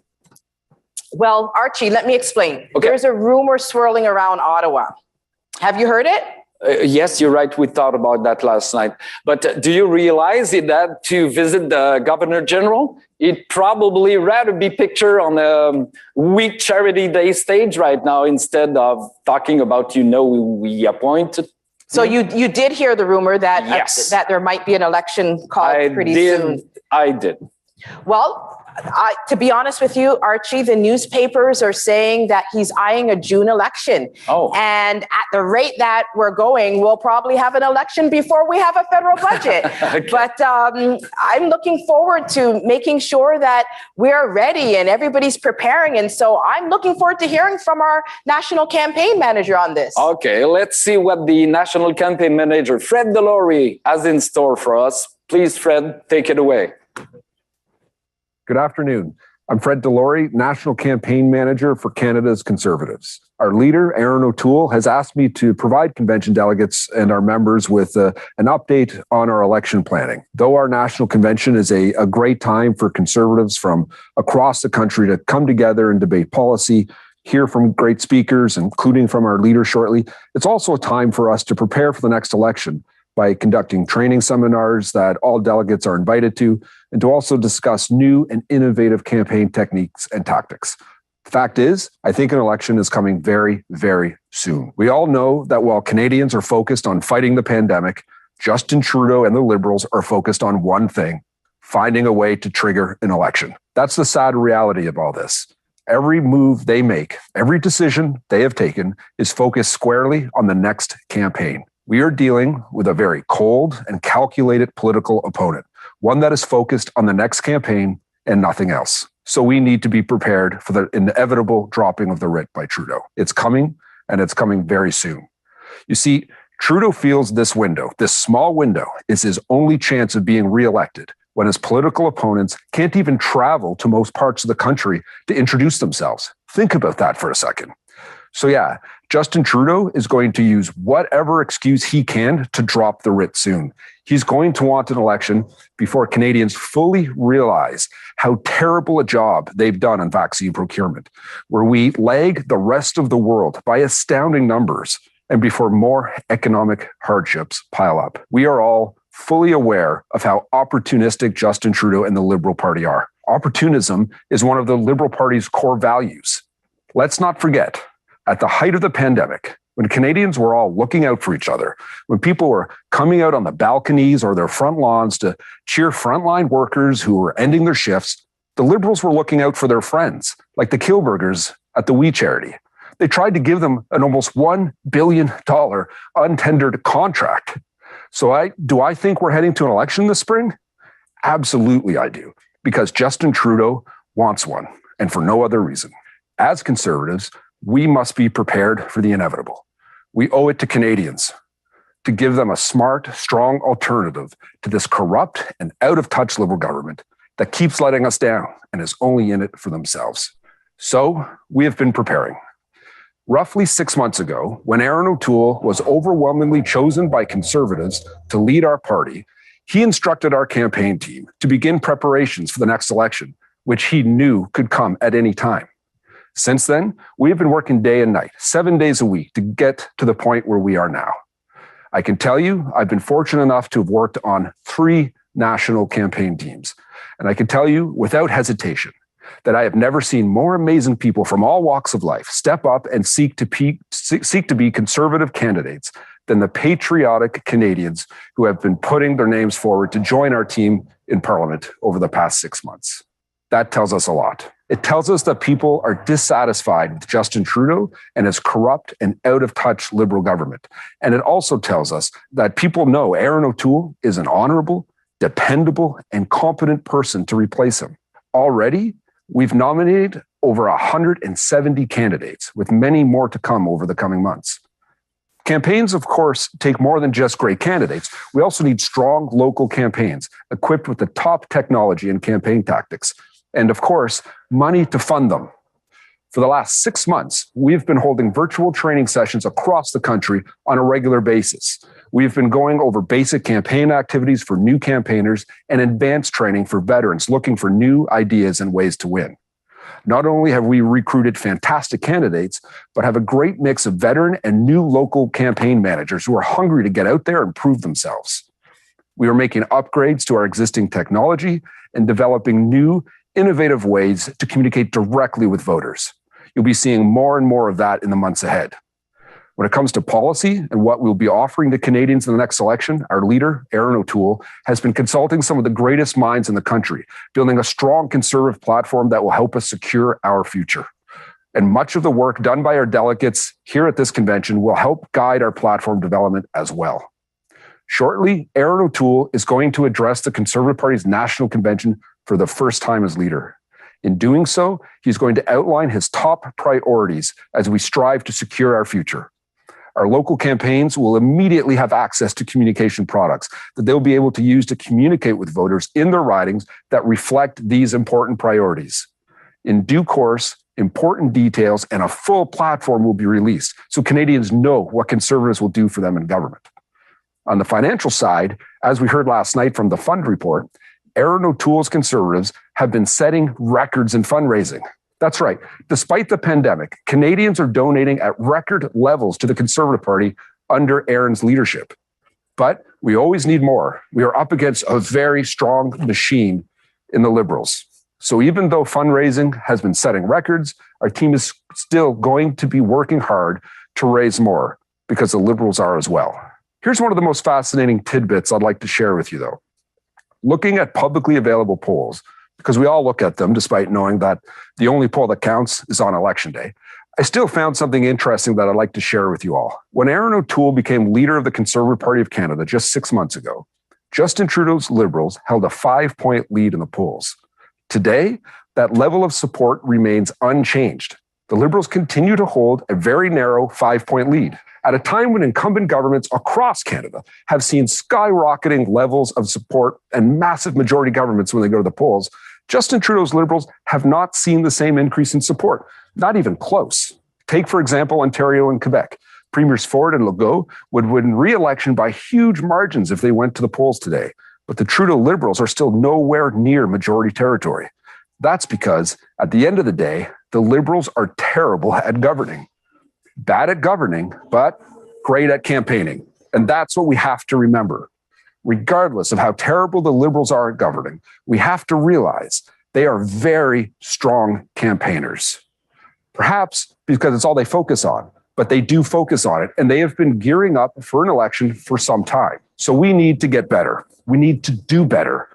Well, Archie, let me explain. Okay. There's a rumor swirling around Ottawa. Have you heard it? Yes, you're right. We thought about that last night. But do you realize that to visit the Governor General, he'd probably rather be pictured on a weak Charity Day stage right now instead of talking about, we appointed. So you did hear the rumor that that there might be an election called pretty soon. I did. Well, to be honest with you, Archie, the newspapers are saying that he's eyeing a June election. Oh. And at the rate that we're going, we'll probably have an election before we have a federal budget. Okay. But I'm looking forward to making sure that we're ready and everybody's preparing. And so I'm looking forward to hearing from our national campaign manager on this. Okay, let's see what the national campaign manager, Fred Delory, has in store for us. Please, Fred, take it away. Good afternoon. I'm Fred Delory, National Campaign Manager for Canada's Conservatives. Our leader, Erin O'Toole, has asked me to provide convention delegates and our members with an update on our election planning. Though our national convention is a great time for Conservatives from across the country to come together and debate policy, hear from great speakers, including from our leader shortly, it's also a time for us to prepare for the next election by conducting training seminars that all delegates are invited to, and to also discuss new and innovative campaign techniques and tactics. The fact is, I think an election is coming very, very soon. We all know that while Canadians are focused on fighting the pandemic, Justin Trudeau and the Liberals are focused on one thing: finding a way to trigger an election. That's the sad reality of all this. Every move they make, every decision they have taken is focused squarely on the next campaign. We are dealing with a very cold and calculated political opponent, one that is focused on the next campaign and nothing else. So we need to be prepared for the inevitable dropping of the writ by Trudeau. It's coming, and it's coming very soon. You see, Trudeau feels this window, this small window, is his only chance of being reelected when his political opponents can't even travel to most parts of the country to introduce themselves. Think about that for a second. So yeah, Justin Trudeau is going to use whatever excuse he can to drop the writ soon. He's going to want an election before Canadians fully realize how terrible a job they've done on vaccine procurement, where we lag the rest of the world by astounding numbers, and before more economic hardships pile up. We are all fully aware of how opportunistic Justin Trudeau and the Liberal Party are. Opportunism is one of the Liberal Party's core values. Let's not forget, at the height of the pandemic, when Canadians were all looking out for each other, when people were coming out on the balconies or their front lawns to cheer frontline workers who were ending their shifts, the Liberals were looking out for their friends, like the Kilburgers at the We Charity. They tried to give them an almost $1 billion untendered contract. So do I think we're heading to an election this spring? Absolutely I do, because Justin Trudeau wants one, and for no other reason. As Conservatives, we must be prepared for the inevitable. We owe it to Canadians to give them a smart, strong alternative to this corrupt and out-of-touch Liberal government that keeps letting us down and is only in it for themselves. So we have been preparing. Roughly 6 months ago, when Erin O'Toole was overwhelmingly chosen by Conservatives to lead our party, He instructed our campaign team to begin preparations for the next election, which he knew could come at any time. Since then, we have been working day and night, 7 days a week, to get to the point where we are now. I can tell you, I've been fortunate enough to have worked on 3 national campaign teams. And I can tell you without hesitation that I have never seen more amazing people from all walks of life step up and seek to be conservative candidates than the patriotic Canadians who have been putting their names forward to join our team in Parliament over the past 6 months. That tells us a lot. It tells us that people are dissatisfied with Justin Trudeau and his corrupt and out-of-touch Liberal government. And it also tells us that people know Erin O'Toole is an honorable, dependable, and competent person to replace him. Already, we've nominated over 170 candidates, with many more to come over the coming months. Campaigns, of course, take more than just great candidates. We also need strong local campaigns equipped with the top technology and campaign tactics. And of course, money to fund them. For the last 6 months, we've been holding virtual training sessions across the country on a regular basis. We've been going over basic campaign activities for new campaigners and advanced training for veterans looking for new ideas and ways to win. Not only have we recruited fantastic candidates, but have a great mix of veteran and new local campaign managers who are hungry to get out there and prove themselves. We are making upgrades to our existing technology and developing new, innovative ways to communicate directly with voters. You'll be seeing more and more of that in the months ahead. When it comes to policy and what we'll be offering to Canadians in the next election, our leader, Erin O'Toole, has been consulting some of the greatest minds in the country, building a strong conservative platform that will help us secure our future. And much of the work done by our delegates here at this convention will help guide our platform development as well. Shortly, Erin O'Toole is going to address the Conservative Party's national convention for the first time as leader. In doing so, he's going to outline his top priorities as we strive to secure our future. Our local campaigns will immediately have access to communication products that they'll be able to use to communicate with voters in their ridings that reflect these important priorities. In due course, important details and a full platform will be released so Canadians know what Conservatives will do for them in government. On the financial side, as we heard last night from the fund report, Erin O'Toole's Conservatives have been setting records in fundraising. That's right. Despite the pandemic, Canadians are donating at record levels to the Conservative Party under Erin's leadership. But we always need more. We are up against a very strong machine in the Liberals. So even though fundraising has been setting records, our team is still going to be working hard to raise more because the Liberals are as well. Here's one of the most fascinating tidbits I'd like to share with you, though. Looking at publicly available polls, because we all look at them despite knowing that the only poll that counts is on election day, I still found something interesting that I'd like to share with you all. When Erin O'Toole became leader of the Conservative Party of Canada just 6 months ago, Justin Trudeau's Liberals held a 5-point lead in the polls. Today, that level of support remains unchanged. The Liberals continue to hold a very narrow 5-point lead. At a time when incumbent governments across Canada have seen skyrocketing levels of support and massive majority governments when they go to the polls, Justin Trudeau's Liberals have not seen the same increase in support, not even close. Take, for example, Ontario and Quebec. Premiers Ford and Legault would win re-election by huge margins if they went to the polls today, but the Trudeau Liberals are still nowhere near majority territory. That's because, at the end of the day, the Liberals are terrible at governing. Bad at governing, but great at campaigning. And that's what we have to remember. Regardless of how terrible the Liberals are at governing, we have to realize they are very strong campaigners. Perhaps because it's all they focus on, but they do focus on it, and they have been gearing up for an election for some time. So we need to get better. We need to do better.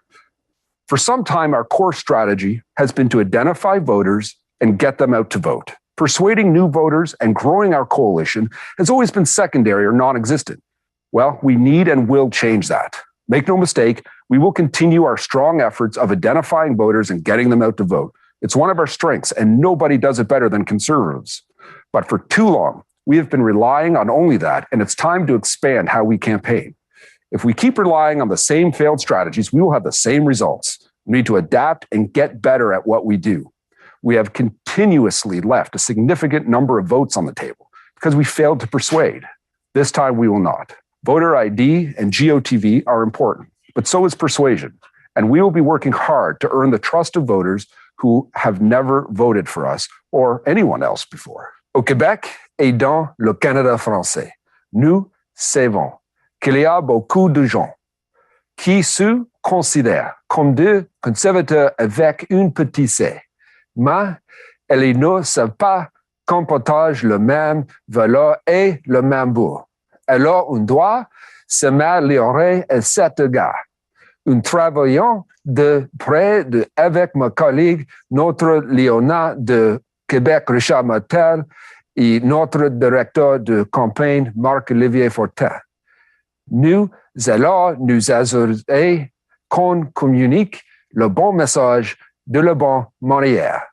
For some time, our core strategy has been to identify voters and get them out to vote. Persuading new voters and growing our coalition has always been secondary or non-existent. Well, we need and will change that. Make no mistake, we will continue our strong efforts of identifying voters and getting them out to vote. It's one of our strengths, and nobody does it better than Conservatives. But for too long, we have been relying on only that, and it's time to expand how we campaign. If we keep relying on the same failed strategies, we will have the same results. We need to adapt and get better at what we do. We have continuously left a significant number of votes on the table because we failed to persuade. This time we will not. Voter ID and GOTV are important, but so is persuasion. And we will be working hard to earn the trust of voters who have never voted for us or anyone else before. Au Québec et dans le Canada français, nous savons qu'il y a beaucoup de gens qui se considèrent comme des conservateurs avec un petit c, mais ils ne savent pas qu'on partage le même valeur et le même but. Alors, on doit s'améliorer à cet égard. Nous travaillons de près avec ma collègue, notre Léonard de Québec, Richard Martel, et notre directeur de campagne, Marc-Olivier Fortin. Nous allons nous assurer qu'on communique le bon message de la bonne manière.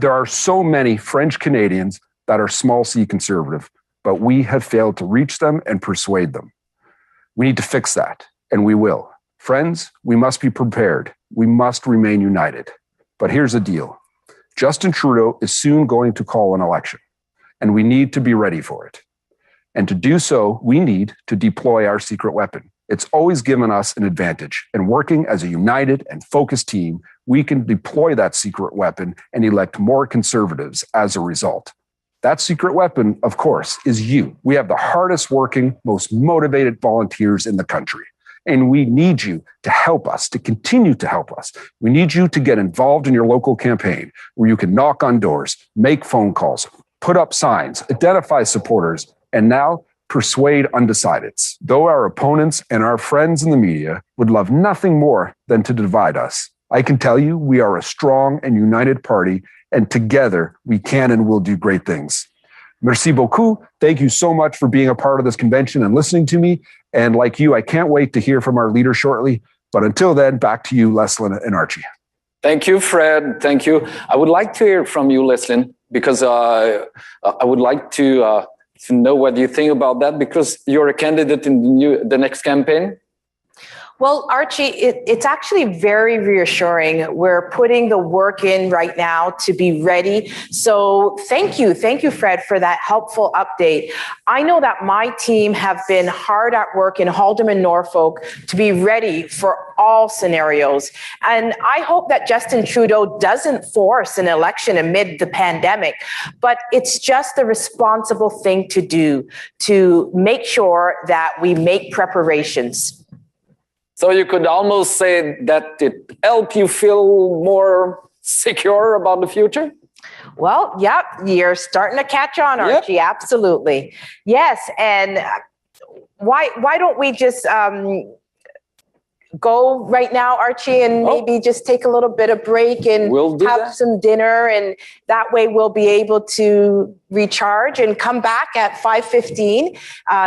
There are so many French Canadians that are small C conservative, but we have failed to reach them and persuade them. We need to fix that, and we will. Friends, we must be prepared. We must remain united. But here's the deal. Justin Trudeau is soon going to call an election, and we need to be ready for it. And to do so, we need to deploy our secret weapon. It's always given us an advantage, and working as a united and focused team, we can deploy that secret weapon and elect more conservatives as a result. That secret weapon, of course, is you. We have the hardest working, most motivated volunteers in the country. And we need you to help us, to continue to help us. We need you to get involved in your local campaign where you can knock on doors, make phone calls, put up signs, identify supporters, and now persuade undecideds. Though our opponents and our friends in the media would love nothing more than to divide us, I can tell you we are a strong and united party, and together we can and will do great things. Merci beaucoup. Thank you so much for being a part of this convention and listening to me. And like you, I can't wait to hear from our leader shortly. But until then, back to you, Leslyn and Archie. Thank you, Fred. Thank you. I would like to hear from you, Leslyn, because I would like to know what you think about that, because you're a candidate in the next campaign. Well, Archie, it's actually very reassuring. We're putting the work in right now to be ready. So thank you, Fred, for that helpful update. I know that my team have been hard at work in Haldeman, Norfolk to be ready for all scenarios. And I hope that Justin Trudeau doesn't force an election amid the pandemic, but it's just the responsible thing to do to make sure that we make preparations. So you could almost say that it helped you feel more secure about the future? Well, yep, you're starting to catch on, Archie. Yep. Absolutely. Yes, and why don't we just go right now, Archie, and maybe just take a little bit of break and have some dinner, and that way we'll be able to recharge and come back at 5:15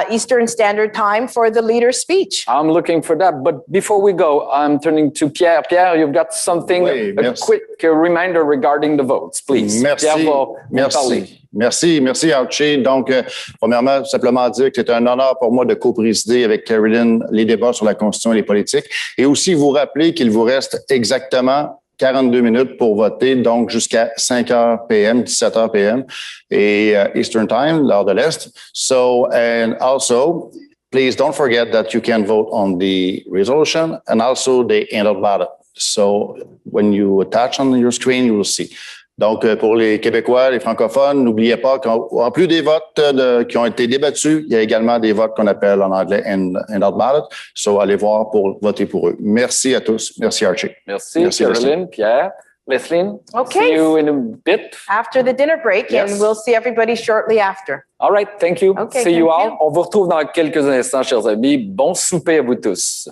Eastern Standard Time for the leader's speech. I'm looking for that. But before we go, I'm turning to Pierre. Pierre, you've got something, a quick reminder regarding the votes, please. Merci. Merci, Archie. Donc, premièrement, simplement dire que c'est un honneur pour moi de co-présider avec Caroline les débats sur la Constitution et les politiques. Et aussi vous rappeler qu'il vous reste exactement 42 minutes pour voter, donc jusqu'à 5h p.m., 17h p.m. et Eastern Time, l'heure de l'Est. So, and also, please don't forget that you can vote on the resolution and also the end-of ballot. So, when you attach on your screen, you will see. Donc, pour les Québécois, les francophones, n'oubliez pas qu'en plus des votes qui ont été débattus, il y a également des votes qu'on appelle en anglais end-of ballot. So, allez voir pour voter pour eux. Merci à tous. Merci, Archie. Merci Caroline, Pierre. Leslyn, see you in a bit. After the dinner break, and we'll see everybody shortly after. All right, thank you. Okay, see you all. On vous retrouve dans quelques instants, chers amis. Bon souper à vous tous.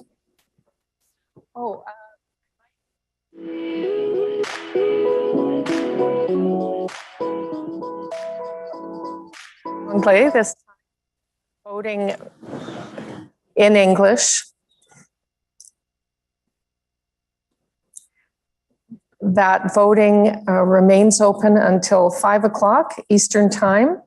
Play this voting in English. That voting remains open until 5 o'clock Eastern Time.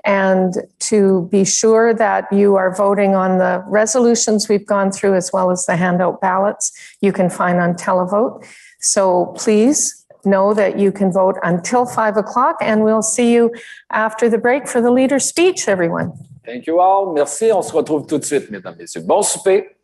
And to be sure that you are voting on the resolutions we've gone through, as well as the handout ballots, you can find on televote. So please know that you can vote until 5 o'clock, and we'll see you after the break for the leader's speech, everyone. Thank you all. Merci. On se retrouve tout de suite, mesdames et messieurs. Bon souper.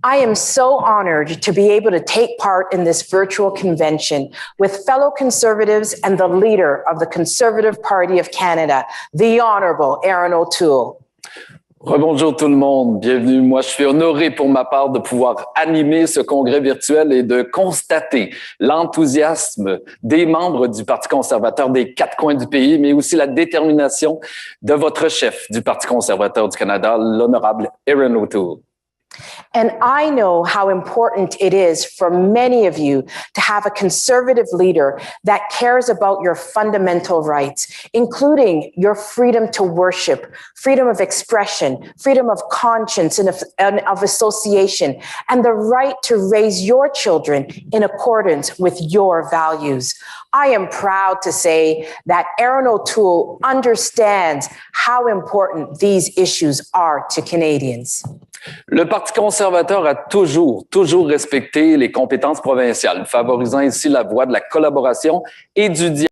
I am so honored to be able to take part in this virtual convention with fellow Conservatives and the leader of the Conservative Party of Canada, the Honourable Erin O'Toole. Rebonjour tout le monde, bienvenue. Moi, je suis honoré pour ma part de pouvoir animer ce congrès virtuel et de constater l'enthousiasme des membres du Parti conservateur des quatre coins du pays, mais aussi la détermination de votre chef du Parti conservateur du Canada, l'honorable Erin O'Toole. And I know how important it is for many of you to have a Conservative leader that cares about your fundamental rights, including your freedom to worship, freedom of expression, freedom of conscience and of association, and the right to raise your children in accordance with your values. I am proud to say that Erin O'Toole understands how important these issues are to Canadians. Le Parti conservateur a toujours respecté les compétences provinciales, favorisant ici la voie de la collaboration et du dialogue.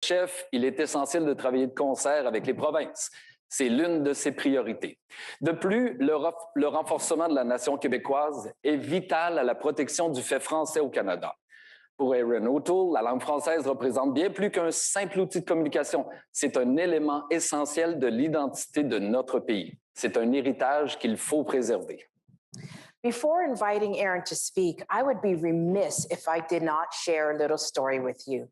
Chef, il est essentiel de travailler de concert avec les provinces, C'est l'une de ses priorités. De plus, le renforcement de la nation québécoise est vital à la protection du fait français au Canada. Pour Erin O'Toole, la langue française représente bien plus qu'un simple outil de communication. C'est un élément essentiel de l'identité de notre pays. C'est un héritage qu'il faut préserver. Before inviting Erin to speak, I would be remiss if I did not share a little story with you.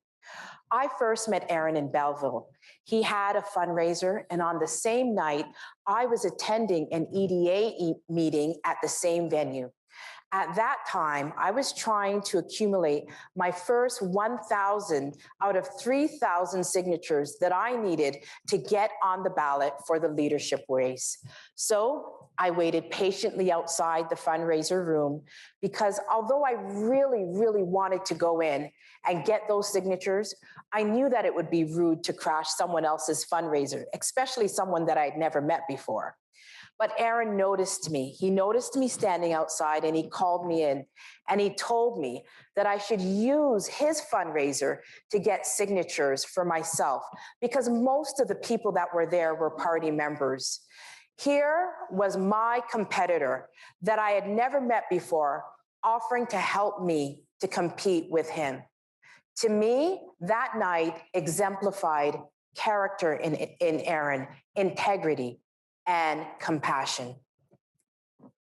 I first met Erin in Belleville. He had a fundraiser, and on the same night, I was attending an EDA meeting at the same venue. At that time, I was trying to accumulate my first 1,000 out of 3,000 signatures that I needed to get on the ballot for the leadership race. So I waited patiently outside the fundraiser room because although I really wanted to go in and get those signatures, I knew that it would be rude to crash someone else's fundraiser, especially someone that I'd never met before. But Erin noticed me. He noticed me standing outside and he called me in and he told me that I should use his fundraiser to get signatures for myself because most of the people that were there were party members. Here was my competitor that I had never met before offering to help me to compete with him. To me, that night exemplified character in Erin, integrity, and compassion.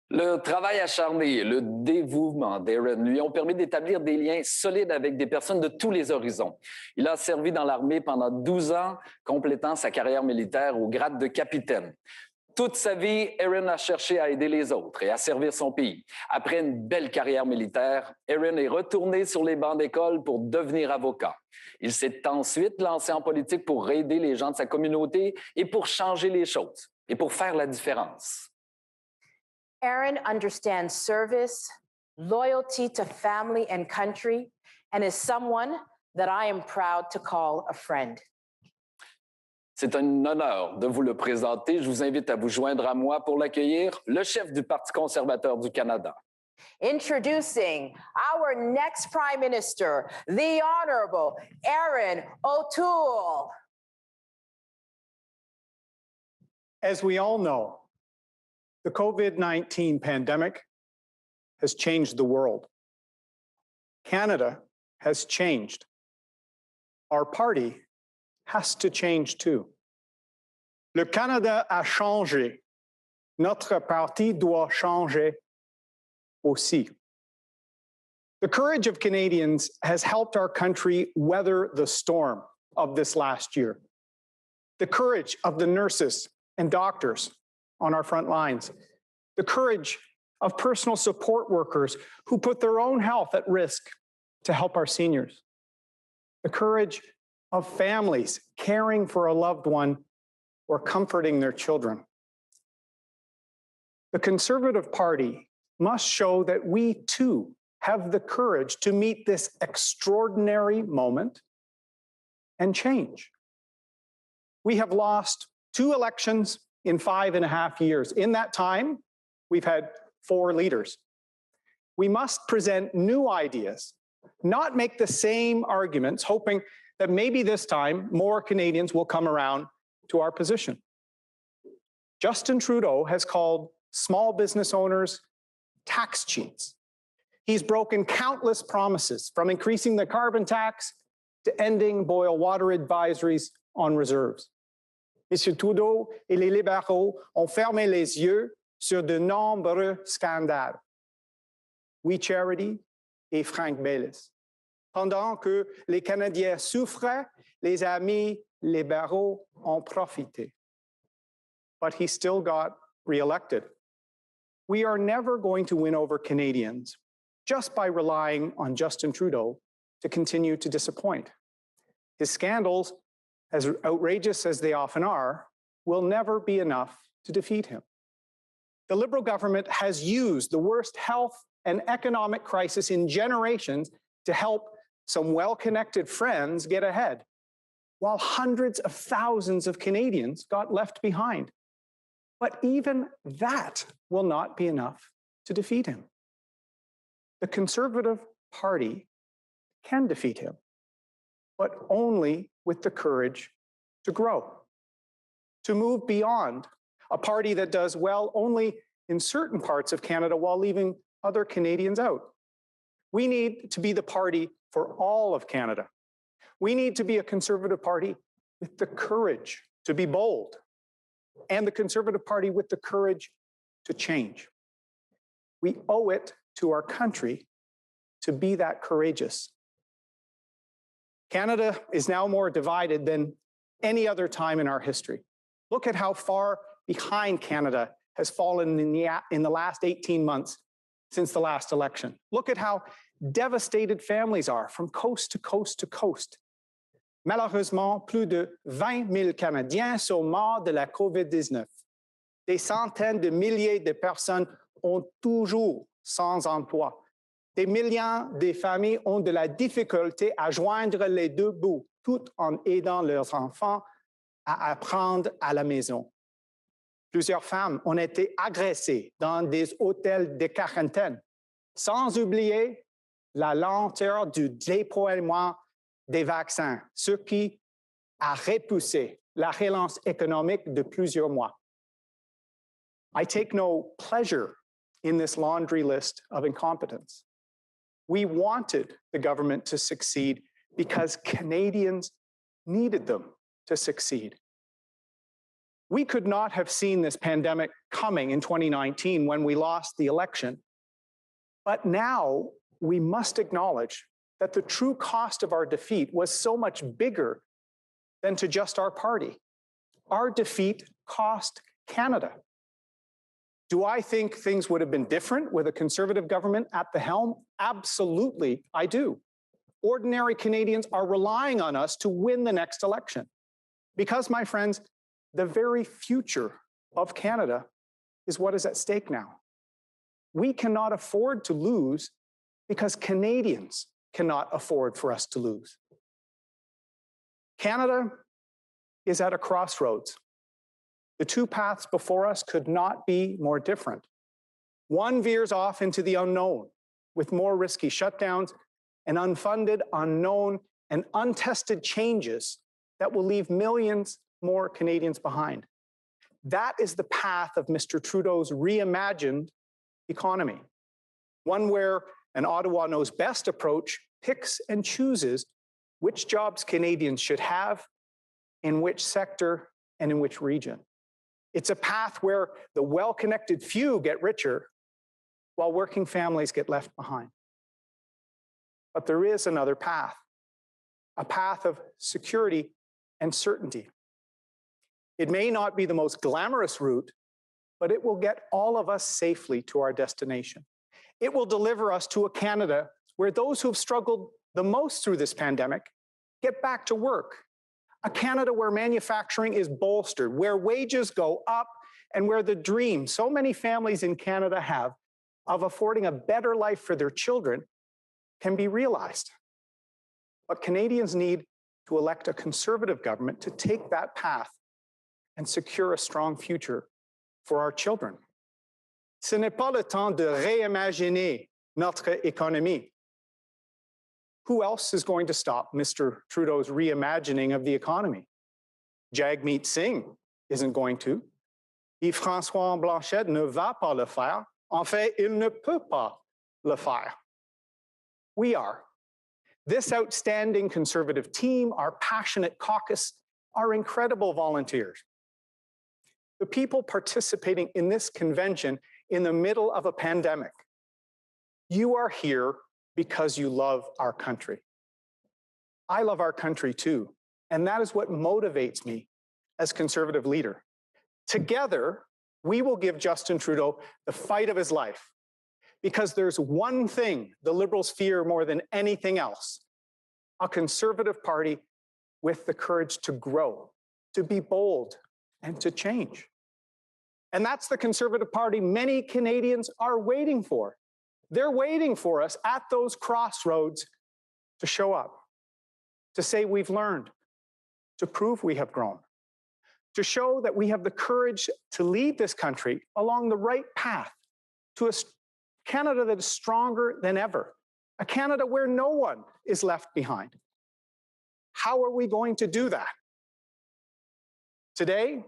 Le travail acharné et le dévouement d'Erin lui ont permis d'établir des liens solides avec des personnes de tous les horizons. Il a servi dans l'armée pendant 12 ans, complétant sa carrière militaire au grade de capitaine. Toute sa vie, Erin a cherché à aider les autres et à servir son pays. Après une belle carrière militaire, Erin est retourné sur les bancs d'école pour devenir avocat. Il s'est ensuite lancé en politique pour aider les gens de sa communauté et pour changer les choses et pour faire la différence. Erin understands service, loyalty to family and country, and is someone that I am proud to call a friend. C'est un honneur de vous le présenter. Je vous invite à vous joindre à moi pour l'accueillir, le chef du Parti conservateur du Canada. Introducing our next Prime Minister, the Honorable Erin O'Toole. As we all know, the COVID-19 pandemic has changed the world. Canada has changed. Our party has to change too. Le Canada a changé. Notre parti doit changer aussi. The courage of Canadians has helped our country weather the storm of this last year. The courage of the nurses and doctors on our front lines. The courage of personal support workers who put their own health at risk to help our seniors. The courage of families caring for a loved one or comforting their children. The Conservative Party must show that we too have the courage to meet this extraordinary moment and change. We have lost 2 elections in 5.5 years. In that time, we've had 4 leaders. We must present new ideas, not make the same arguments, hoping that maybe this time more Canadians will come around to our position. Justin Trudeau has called small business owners tax cheats. He's broken countless promises, from increasing the carbon tax to ending boil water advisories on reserves. M. Trudeau et les libéraux ont fermé les yeux sur de nombreux scandales. We Charity et Frank Baylis. Pendant que les Canadiens souffraient, les amis libéraux ont profité. But he still got reelected. We are never going to win over Canadians just by relying on Justin Trudeau to continue to disappoint. His scandals, as outrageous as they often are, will never be enough to defeat him. The Liberal government has used the worst health and economic crisis in generations to help some well-connected friends get ahead, while hundreds of thousands of Canadians got left behind. But even that will not be enough to defeat him. The Conservative Party can defeat him, but only with the courage to grow. to move beyond a party that does well only in certain parts of Canada while leaving other Canadians out. We need to be the party for all of Canada. We need to be a Conservative Party with the courage to be bold, and the Conservative Party with the courage to change. We owe it to our country to be that courageous. Canada is now more divided than any other time in our history. Look at how far behind Canada has fallen in the last 18 months since the last election. Look at how devastated families are from coast to coast to coast. Malheureusement, plus de 20 000 Canadiens sont morts de la COVID-19. Des centaines de milliers de personnes ont toujours sans emploi. Des millions de familles ont de la difficulté à joindre les deux bouts, tout en aidant leurs enfants à apprendre à la maison. Plusieurs femmes ont été agressées dans des hôtels de quarantaine, sans oublier la lenteur du déploiement des vaccins, ce qui a repoussé la relance économique de plusieurs mois. I take no pleasure in this laundry list of incompetence. We wanted the government to succeed because Canadians needed them to succeed. We could not have seen this pandemic coming in 2019 when we lost the election. But now we must acknowledge that the true cost of our defeat was so much bigger than to just our party. Our defeat cost Canada. Do I think things would have been different with a Conservative government at the helm? Absolutely, I do. Ordinary Canadians are relying on us to win the next election. Because, my friends, the very future of Canada is what is at stake now. We cannot afford to lose because Canadians cannot afford for us to lose. Canada is at a crossroads. The two paths before us could not be more different. One veers off into the unknown with more risky shutdowns and unfunded, unknown, and untested changes that will leave millions more Canadians behind. That is the path of Mr. Trudeau's reimagined economy, one where an Ottawa knows best approach picks and chooses which jobs Canadians should have, in which sector, and in which region. It's a path where the well-connected few get richer while working families get left behind. But there is another path, a path of security and certainty. It may not be the most glamorous route, but it will get all of us safely to our destination. It will deliver us to a Canada where those who've struggled the most through this pandemic get back to work. A Canada where manufacturing is bolstered, where wages go up, and where the dream so many families in Canada have of affording a better life for their children can be realized. But Canadians need to elect a Conservative government to take that path and secure a strong future for our children. Ce n'est pas le temps de réimaginer notre économie. Who else is going to stop Mr. Trudeau's reimagining of the economy? Jagmeet Singh isn't going to. Yves-François Blanchet ne va pas le faire. En fait, il ne peut pas le faire. We are. This outstanding Conservative team, our passionate caucus, our incredible volunteers. The people participating in this convention in the middle of a pandemic. You are here because you love our country. I love our country too, and that is what motivates me as Conservative leader. Together, we will give Justin Trudeau the fight of his life, because there's one thing the Liberals fear more than anything else: a Conservative Party with the courage to grow, to be bold, and to change. And that's the Conservative Party many Canadians are waiting for. They're waiting for us at those crossroads to show up, to say we've learned, to prove we have grown, to show that we have the courage to lead this country along the right path to a Canada that is stronger than ever, a Canada where no one is left behind. How are we going to do that? Today,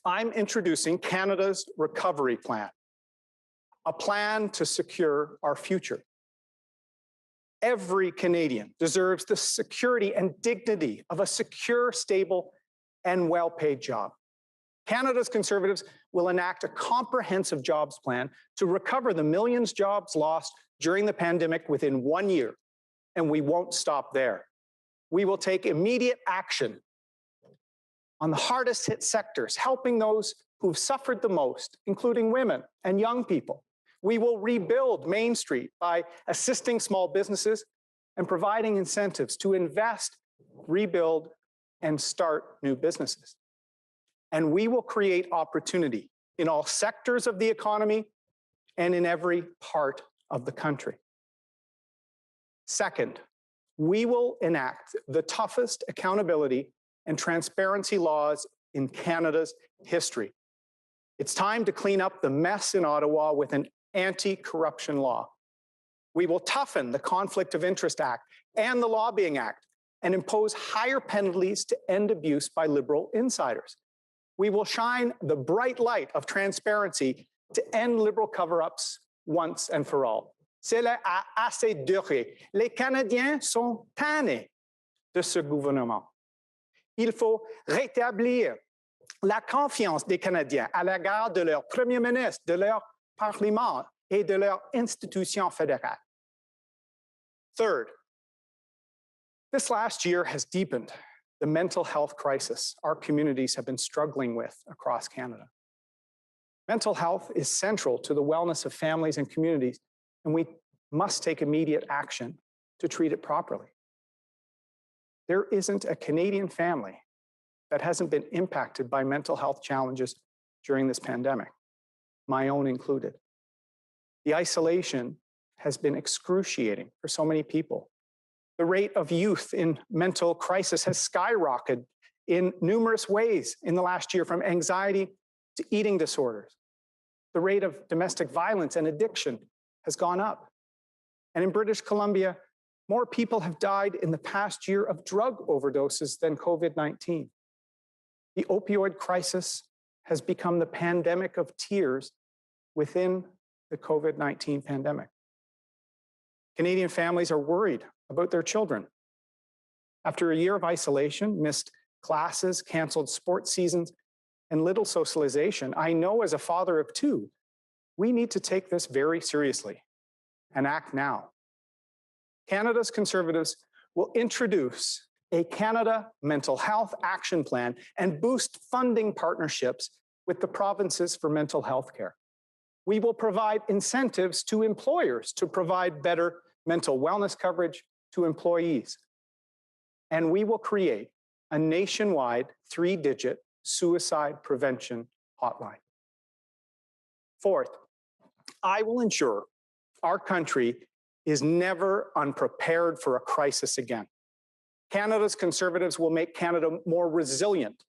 I'm introducing Canada's Recovery Plan, a plan to secure our future. Every Canadian deserves the security and dignity of a secure, stable, and well-paid job. Canada's Conservatives will enact a comprehensive jobs plan to recover the millions of jobs lost during the pandemic within 1 year, and we won't stop there. We will take immediate action on the hardest hit sectors, helping those who've suffered the most, including women and young people. We will rebuild Main Street by assisting small businesses and providing incentives to invest, rebuild, and start new businesses. And we will create opportunity in all sectors of the economy and in every part of the country. Second, we will enact the toughest accountability and transparency laws in Canada's history. It's time to clean up the mess in Ottawa with an anti-corruption law. We will toughen the Conflict of Interest Act and the Lobbying Act and impose higher penalties to end abuse by Liberal insiders. We will shine the bright light of transparency to end Liberal cover-ups once and for all. Cela a assez duré. Les Canadiens sont tannés de ce gouvernement. Il faut rétablir la confiance des Canadiens à l'égard de leur Premier ministre, de leur Parlement et de leur institution fédérale. Third, this last year has deepened the mental health crisis our communities have been struggling with across Canada. Mental health is central to the wellness of families and communities, and we must take immediate action to treat it properly. There isn't a Canadian family that hasn't been impacted by mental health challenges during this pandemic, my own included. The isolation has been excruciating for so many people. The rate of youth in mental crisis has skyrocketed in numerous ways in the last year, from anxiety to eating disorders. The rate of domestic violence and addiction has gone up. And in British Columbia, more people have died in the past year of drug overdoses than COVID-19. The opioid crisis has become the pandemic of tears within the COVID-19 pandemic. Canadian families are worried about their children. After a year of isolation, missed classes, canceled sports seasons, and little socialization, I know as a father of two, we need to take this very seriously and act now. Canada's Conservatives will introduce a Canada Mental Health Action Plan and boost funding partnerships with the provinces for mental health care. We will provide incentives to employers to provide better mental wellness coverage to employees. And we will create a nationwide 3-digit suicide prevention hotline. Fourth, I will ensure our country is never unprepared for a crisis again. Canada's Conservatives will make Canada more resilient,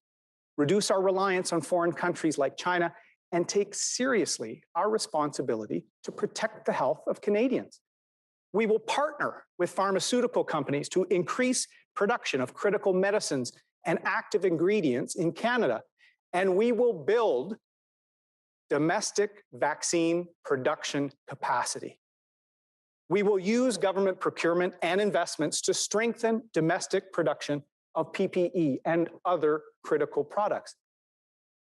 reduce our reliance on foreign countries like China, and take seriously our responsibility to protect the health of Canadians. We will partner with pharmaceutical companies to increase production of critical medicines and active ingredients in Canada, and we will build domestic vaccine production capacity. We will use government procurement and investments to strengthen domestic production of PPE and other critical products.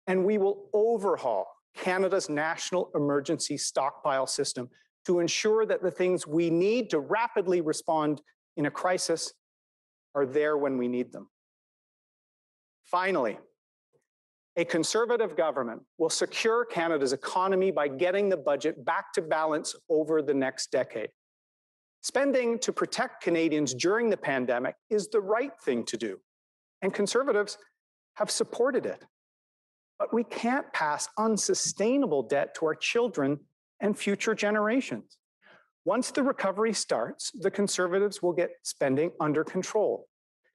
And we will overhaul Canada's national emergency stockpile system to ensure that the things we need to rapidly respond in a crisis are there when we need them. Finally, a Conservative government will secure Canada's economy by getting the budget back to balance over the next decade. Spending to protect Canadians during the pandemic is the right thing to do, and Conservatives have supported it. But we can't pass unsustainable debt to our children and future generations. Once the recovery starts, the Conservatives will get spending under control.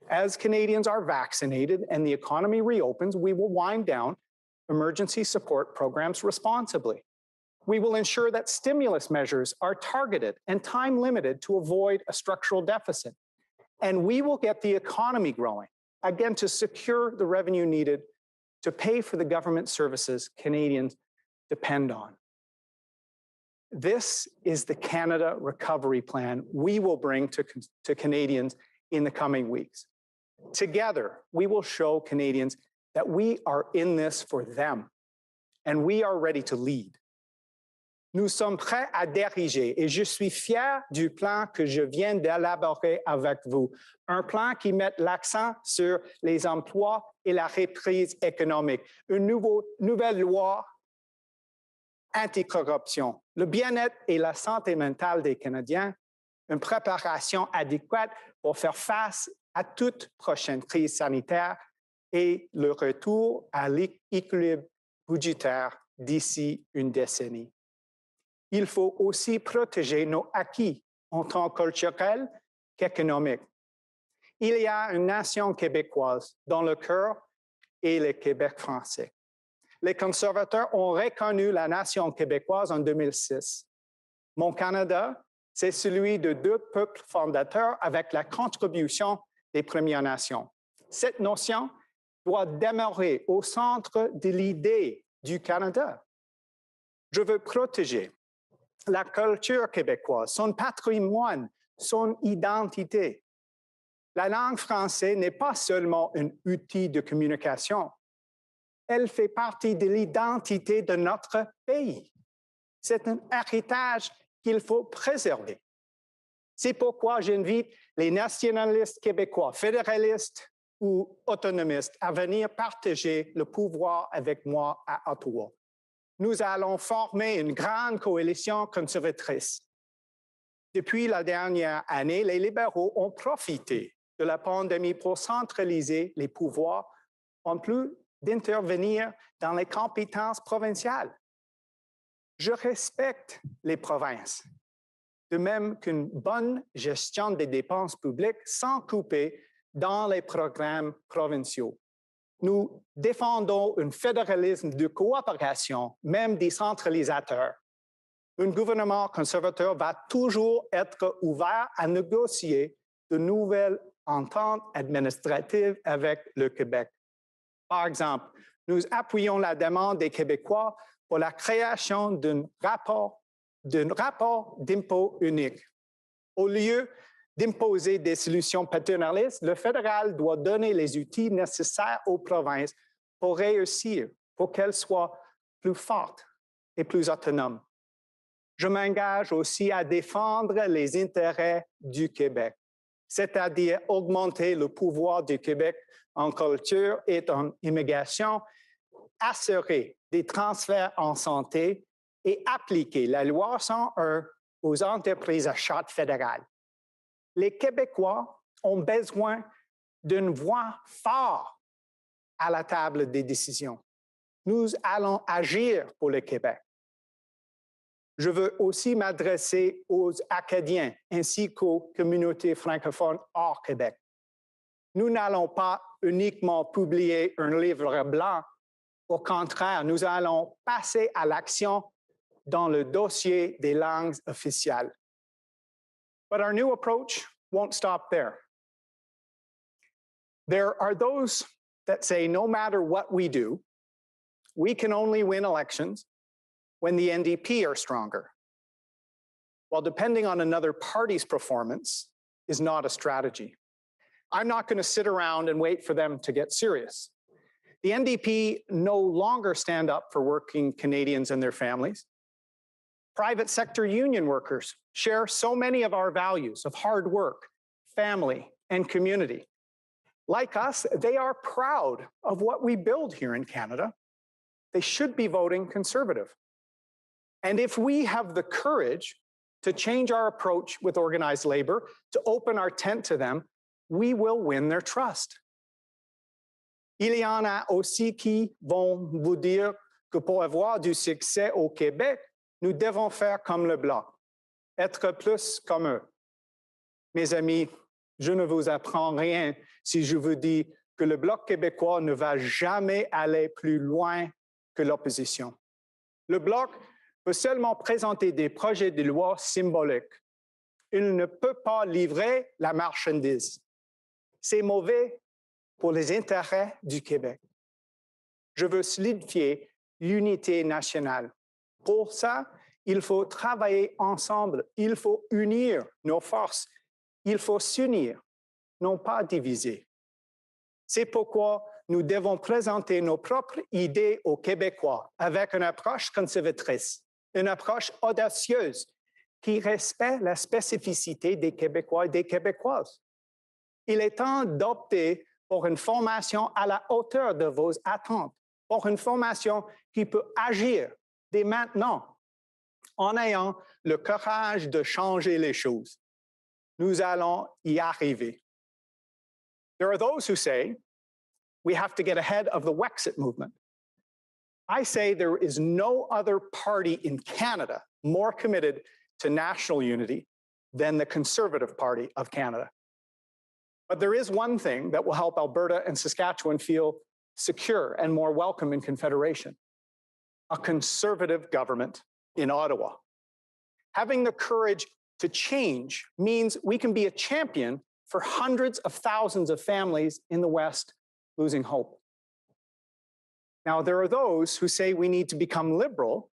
As Canadians are vaccinated and the economy reopens, we will wind down emergency support programs responsibly. We will ensure that stimulus measures are targeted and time-limited to avoid a structural deficit. And we will get the economy growing, again, to secure the revenue needed to pay for the government services Canadians depend on. This is the Canada Recovery Plan we will bring to Canadians in the coming weeks. Together, we will show Canadians that we are in this for them and we are ready to lead. Nous sommes prêts à diriger et je suis fier du plan que je viens d'élaborer avec vous. Un plan qui met l'accent sur les emplois et la reprise économique. Une nouvelle loi anticorruption, le bien-être et la santé mentale des Canadiens, une préparation adéquate pour faire face à toute prochaine crise sanitaire et le retour à l'équilibre budgétaire d'ici une décennie. Il faut aussi protéger nos acquis en tant culturels qu'économiques. Il y a une nation québécoise dans le cœur et le Québec français. Les conservateurs ont reconnu la nation québécoise en 2006. Mon Canada, c'est celui de deux peuples fondateurs avec la contribution des Premières Nations. Cette notion doit demeurer au centre de l'idée du Canada. Je veux protéger la culture québécoise, son patrimoine, son identité. La langue française n'est pas seulement un outil de communication. Elle fait partie de l'identité de notre pays. C'est un héritage qu'il faut préserver. C'est pourquoi j'invite les nationalistes québécois, fédéralistes ou autonomistes à venir partager le pouvoir avec moi à Ottawa. Nous allons former une grande coalition conservatrice. Depuis la dernière année, les libéraux ont profité de la pandémie pour centraliser les pouvoirs en plus d'intervenir dans les compétences provinciales. Je respecte les provinces, de même qu'une bonne gestion des dépenses publiques sans couper dans les programmes provinciaux. Nous défendons un fédéralisme de coopération, même décentralisateur. Un gouvernement conservateur va toujours être ouvert à négocier de nouvelles ententes administratives avec le Québec. Par exemple, nous appuyons la demande des Québécois pour la création d'un rapport d'impôt unique. Au lieu d'imposer des solutions paternalistes, le fédéral doit donner les outils nécessaires aux provinces pour réussir, pour qu'elles soient plus fortes et plus autonomes. Je m'engage aussi à défendre les intérêts du Québec, c'est-à-dire augmenter le pouvoir du Québec en culture et en immigration, assurer des transferts en santé et appliquer la loi 101 aux entreprises à charte fédérale. Les Québécois ont besoin d'une voix forte à la table des décisions. Nous allons agir pour le Québec. Je veux aussi m'adresser aux Acadiens ainsi qu'aux communautés francophones hors Québec. Nous n'allons pas uniquement publier un livre blanc. Au contraire, nous allons passer à l'action dans le dossier des langues officielles. But our new approach won't stop there. There are those that say no matter what we do, we can only win elections when the NDP are stronger. While depending on another party's performance is not a strategy. I'm not going to sit around and wait for them to get serious. The NDP no longer stand up for working Canadians and their families. Private sector union workers share so many of our values of hard work, family, and community. Like us, they are proud of what we build here in Canada. They should be voting Conservative. And if we have the courage to change our approach with organized labor, to open our tent to them, we will win their trust. Il y en a aussi qui vont vous dire que pour avoir du succès au Québec, nous devons faire comme le Bloc, être plus comme eux. Mes amis, je ne vous apprends rien si je vous dis que le Bloc québécois ne va jamais aller plus loin que l'opposition. Le Bloc peut seulement présenter des projets de loi symboliques. Il ne peut pas livrer la marchandise. C'est mauvais pour les intérêts du Québec. Je veux solidifier l'unité nationale. Pour ça, il faut travailler ensemble. Il faut unir nos forces. Il faut s'unir, non pas diviser. C'est pourquoi nous devons présenter nos propres idées aux Québécois avec une approche conservatrice, une approche audacieuse qui respecte la spécificité des Québécois et des Québécoises. Il est temps d'opter pour une formation à la hauteur de vos attentes, pour une formation qui peut agir dès maintenant en ayant le courage de changer les choses. Nous allons y arriver. There are those who say we have to get ahead of the Wexit movement. I say there is no other party in Canada more committed to national unity than the Conservative Party of Canada. But there is one thing that will help Alberta and Saskatchewan feel secure and more welcome in Confederation: a Conservative government in Ottawa. Having the courage to change means we can be a champion for hundreds of thousands of families in the West losing hope. Now, there are those who say we need to become liberal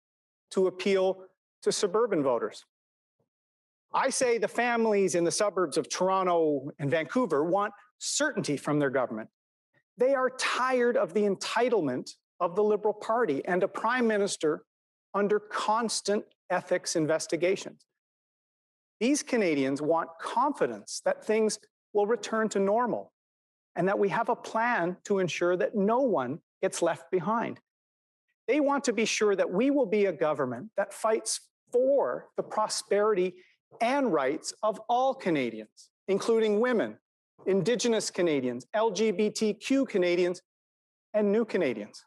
to appeal to suburban voters. I say the families in the suburbs of Toronto and Vancouver want certainty from their government. They are tired of the entitlement of the Liberal Party and a prime minister under constant ethics investigations. These Canadians want confidence that things will return to normal and that we have a plan to ensure that no one gets left behind. They want to be sure that we will be a government that fights for the prosperity and rights of all Canadians, including women, Indigenous Canadians, LGBTQ Canadians, and new Canadians.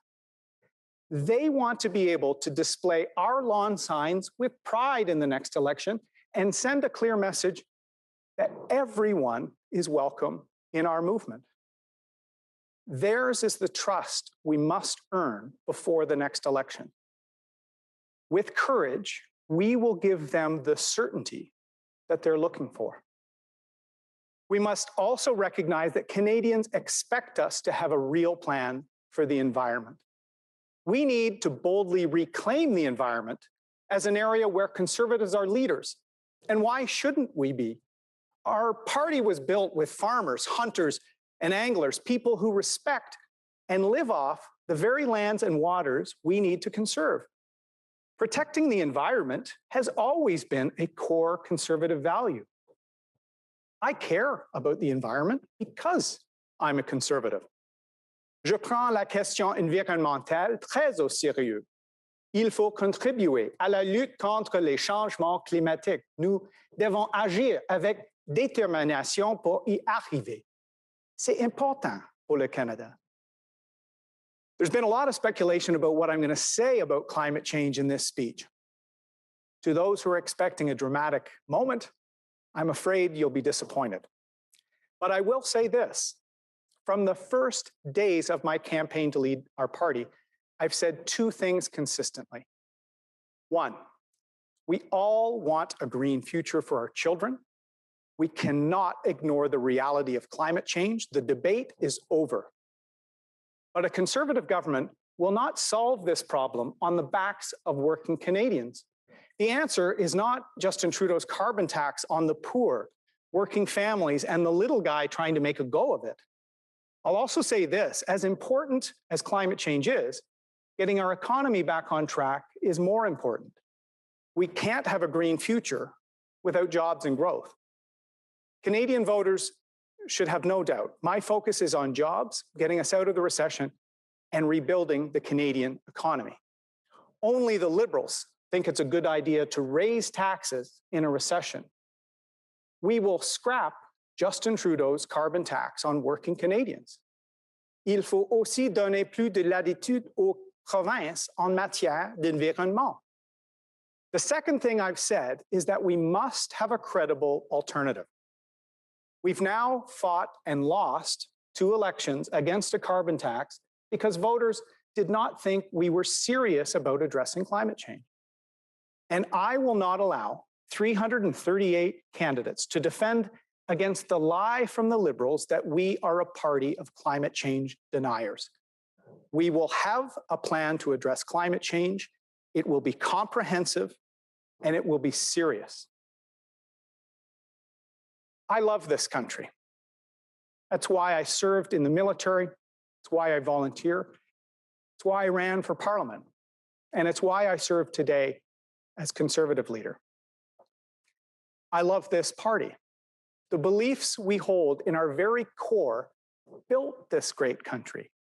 They want to be able to display our lawn signs with pride in the next election and send a clear message that everyone is welcome in our movement. Theirs is the trust we must earn before the next election. With courage, we will give them the certainty that they're looking for. We must also recognize that Canadians expect us to have a real plan for the environment. We need to boldly reclaim the environment as an area where Conservatives are leaders. And why shouldn't we be? Our party was built with farmers, hunters, and anglers, people who respect and live off the very lands and waters we need to conserve. Protecting the environment has always been a core Conservative value. I care about the environment because I'm a Conservative. Je prends la question environnementale très au sérieux. Il faut contribuer à la lutte contre les changements climatiques. Nous devons agir avec détermination pour y arriver. C'est important pour le Canada. There's been a lot of speculation about what I'm going to say about climate change in this speech. To those who are expecting a dramatic moment, I'm afraid you'll be disappointed. But I will say this. From the first days of my campaign to lead our party, I've said two things consistently. One, we all want a green future for our children. We cannot ignore the reality of climate change. The debate is over. But a Conservative government will not solve this problem on the backs of working Canadians. The answer is not Justin Trudeau's carbon tax on the poor, working families, and the little guy trying to make a go of it. I'll also say this, as important as climate change is, getting our economy back on track is more important. We can't have a green future without jobs and growth. Canadian voters should have no doubt. My focus is on jobs, getting us out of the recession, and rebuilding the Canadian economy. Only the Liberals think it's a good idea to raise taxes in a recession. We will scrap Justin Trudeau's carbon tax on working Canadians. Il faut aussi donner plus de latitude aux provinces en matière d'environnement. The second thing I've said is that we must have a credible alternative. We've now fought and lost 2 elections against a carbon tax because voters did not think we were serious about addressing climate change. And I will not allow 338 candidates to defend against the lie from the Liberals that we are a party of climate change deniers. We will have a plan to address climate change. It will be comprehensive and it will be serious. I love this country. That's why I served in the military. It's why I volunteer. It's why I ran for parliament. And it's why I serve today as Conservative leader. I love this party. The beliefs we hold in our very core built this great country.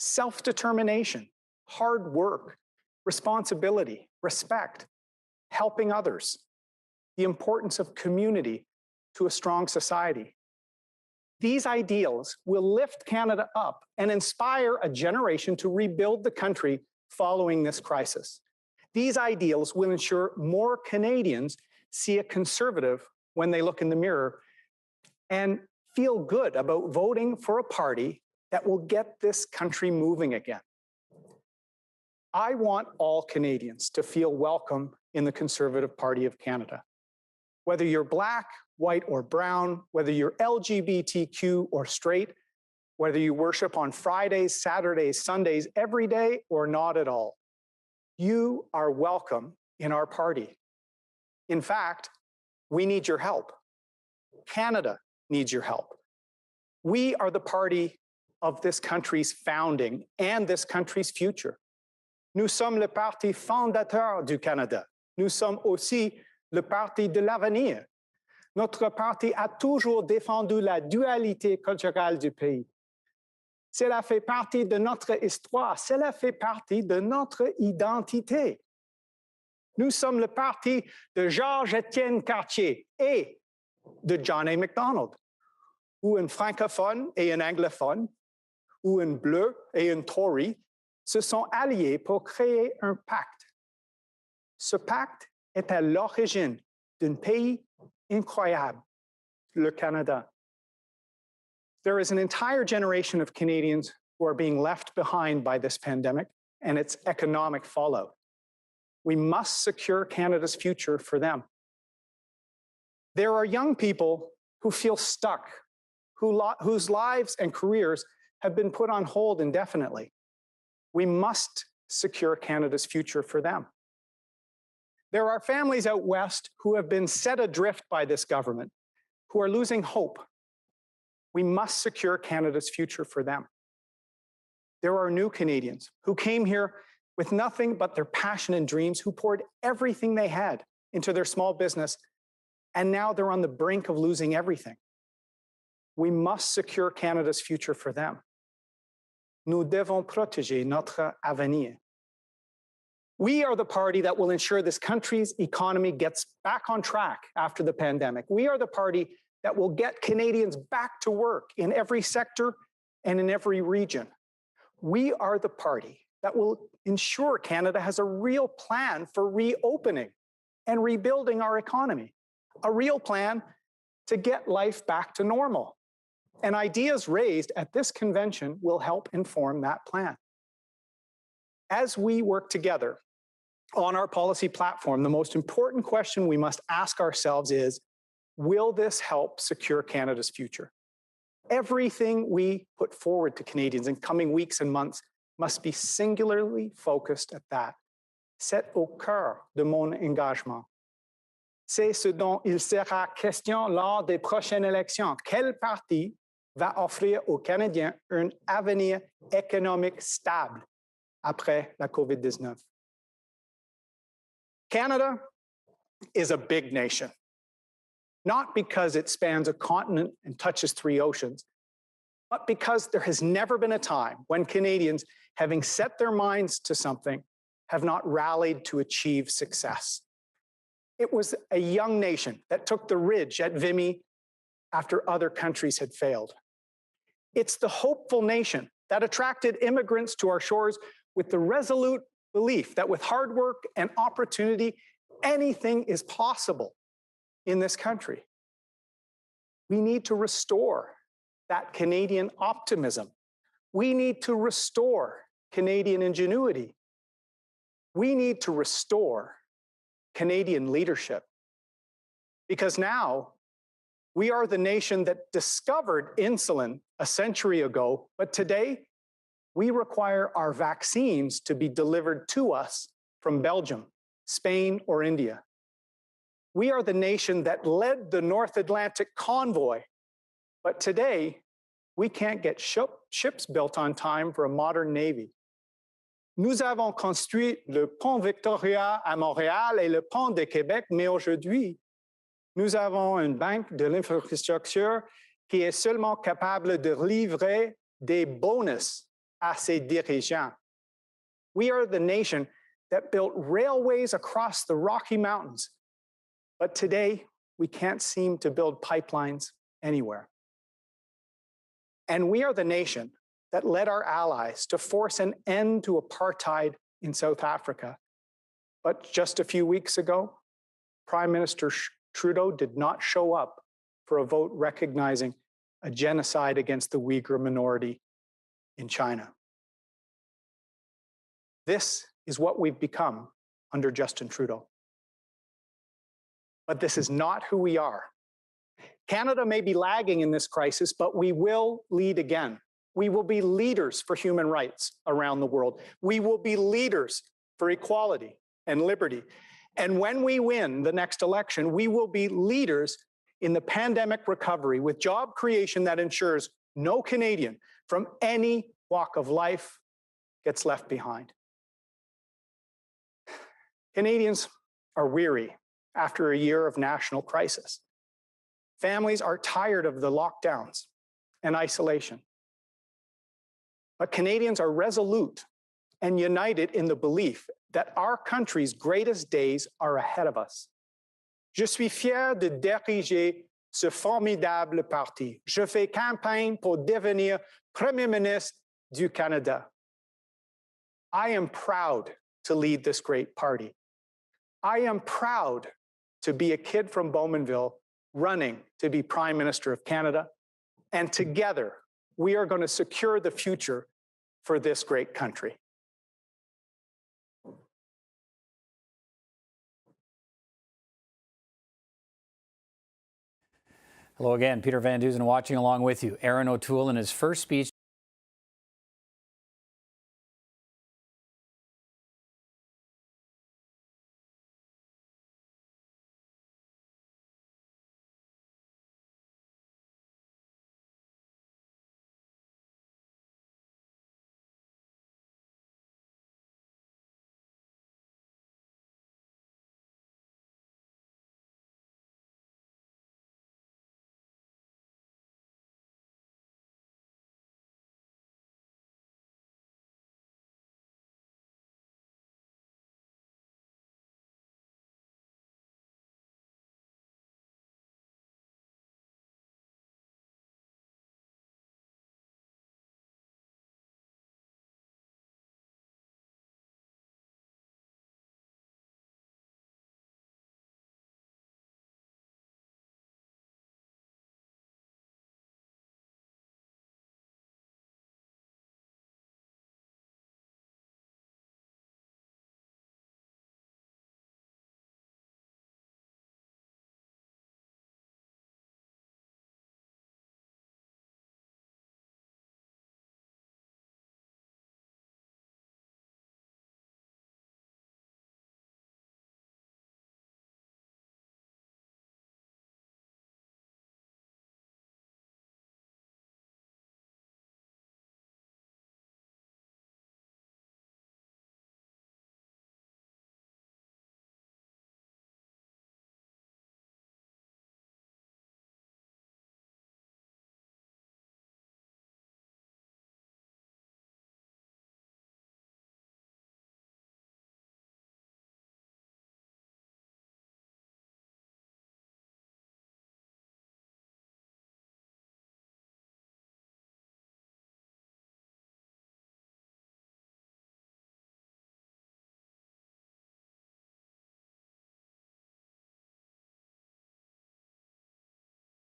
Self-determination, hard work, responsibility, respect, helping others, the importance of community to a strong society. These ideals will lift Canada up and inspire a generation to rebuild the country following this crisis. These ideals will ensure more Canadians see a Conservative when they look in the mirror and feel good about voting for a party that will get this country moving again. I want all Canadians to feel welcome in the Conservative Party of Canada. Whether you're Black, white, or brown, whether you're LGBTQ or straight, whether you worship on Fridays, Saturdays, Sundays, every day, or not at all, you are welcome in our party. In fact, we need your help. Canada needs your help. We are the party of this country's founding and this country's future. Nous sommes le parti fondateur du Canada. Nous sommes aussi le parti de l'avenir. Notre parti a toujours défendu la dualité culturelle du pays. Cela fait partie de notre histoire, cela fait partie de notre identité. Nous sommes le parti de Georges-Étienne Cartier et de John A. Macdonald, où un francophone et un anglophone, où un bleu et un Tory se sont alliés pour créer un pacte. Ce pacte est à l'origine d'un pays incroyable, le Canada. There is an entire generation of Canadians who are being left behind by this pandemic and its economic fallout. We must secure Canada's future for them. There are young people who feel stuck, whose lives and careers have been put on hold indefinitely. We must secure Canada's future for them. There are families out west who have been set adrift by this government, who are losing hope. We must secure Canada's future for them. There are new Canadians who came here with nothing but their passion and dreams, who poured everything they had into their small business, and now they're on the brink of losing everything. We must secure Canada's future for them. Nous devons protéger notre avenir. We are the party that will ensure this country's economy gets back on track after the pandemic. We are the party that will get Canadians back to work in every sector and in every region. We are the party that will ensure Canada has a real plan for reopening and rebuilding our economy, a real plan to get life back to normal. And ideas raised at this convention will help inform that plan. As we work together on our policy platform, the most important question we must ask ourselves is, will this help secure Canada's future? Everything we put forward to Canadians in coming weeks and months must be singularly focused at that. C'est au cœur de mon engagement. C'est ce dont il sera question lors des prochaines élections. Quel parti va offrir aux Canadiens un avenir économique stable après la COVID-19? Canada is a big nation, not because it spans a continent and touches 3 oceans, but because there has never been a time when Canadians, having set their minds to something, have not rallied to achieve success. It was a young nation that took the ridge at Vimy after other countries had failed. It's the hopeful nation that attracted immigrants to our shores with the resolute belief that with hard work and opportunity, anything is possible in this country. We need to restore that Canadian optimism. We need to restore Canadian ingenuity. We need to restore Canadian leadership. Because now we are the nation that discovered insulin a century ago, but today We require our vaccines to be delivered to us from Belgium, Spain, or India. We are the nation that led the North Atlantic convoy, but today we can't get ships built on time for a modern navy. Nous avons construit le pont Victoria à Montréal et le pont de Québec, mais aujourd'hui, nous avons une banque de l'infrastructure qui est seulement capable de livrer des bonus à ses dirigeants. We are the nation that built railways across the Rocky Mountains, but today we can't seem to build pipelines anywhere. And we are the nation that led our allies to force an end to apartheid in South Africa. But just a few weeks ago, Prime Minister Trudeau did not show up for a vote recognizing a genocide against the Uyghur minority in China. This is what we've become under Justin Trudeau. But this is not who we are. Canada may be lagging in this crisis, but we will lead again. We will be leaders for human rights around the world. We will be leaders for equality and liberty. And when we win the next election, we will be leaders in the pandemic recovery with job creation that ensures no Canadian from any walk of life gets left behind. Canadians are weary after a year of national crisis. Families are tired of the lockdowns and isolation. But Canadians are resolute and united in the belief that our country's greatest days are ahead of us. Je suis fier de diriger ce formidable parti. Je fais campagne pour devenir Premier ministre du Canada. I am proud to lead this great party. I am proud to be a kid from Bowmanville running to be Prime Minister of Canada. And together, we are going to secure the future for this great country. Hello again, Peter Van Dusen watching along with you. Erin O'Toole in his first speech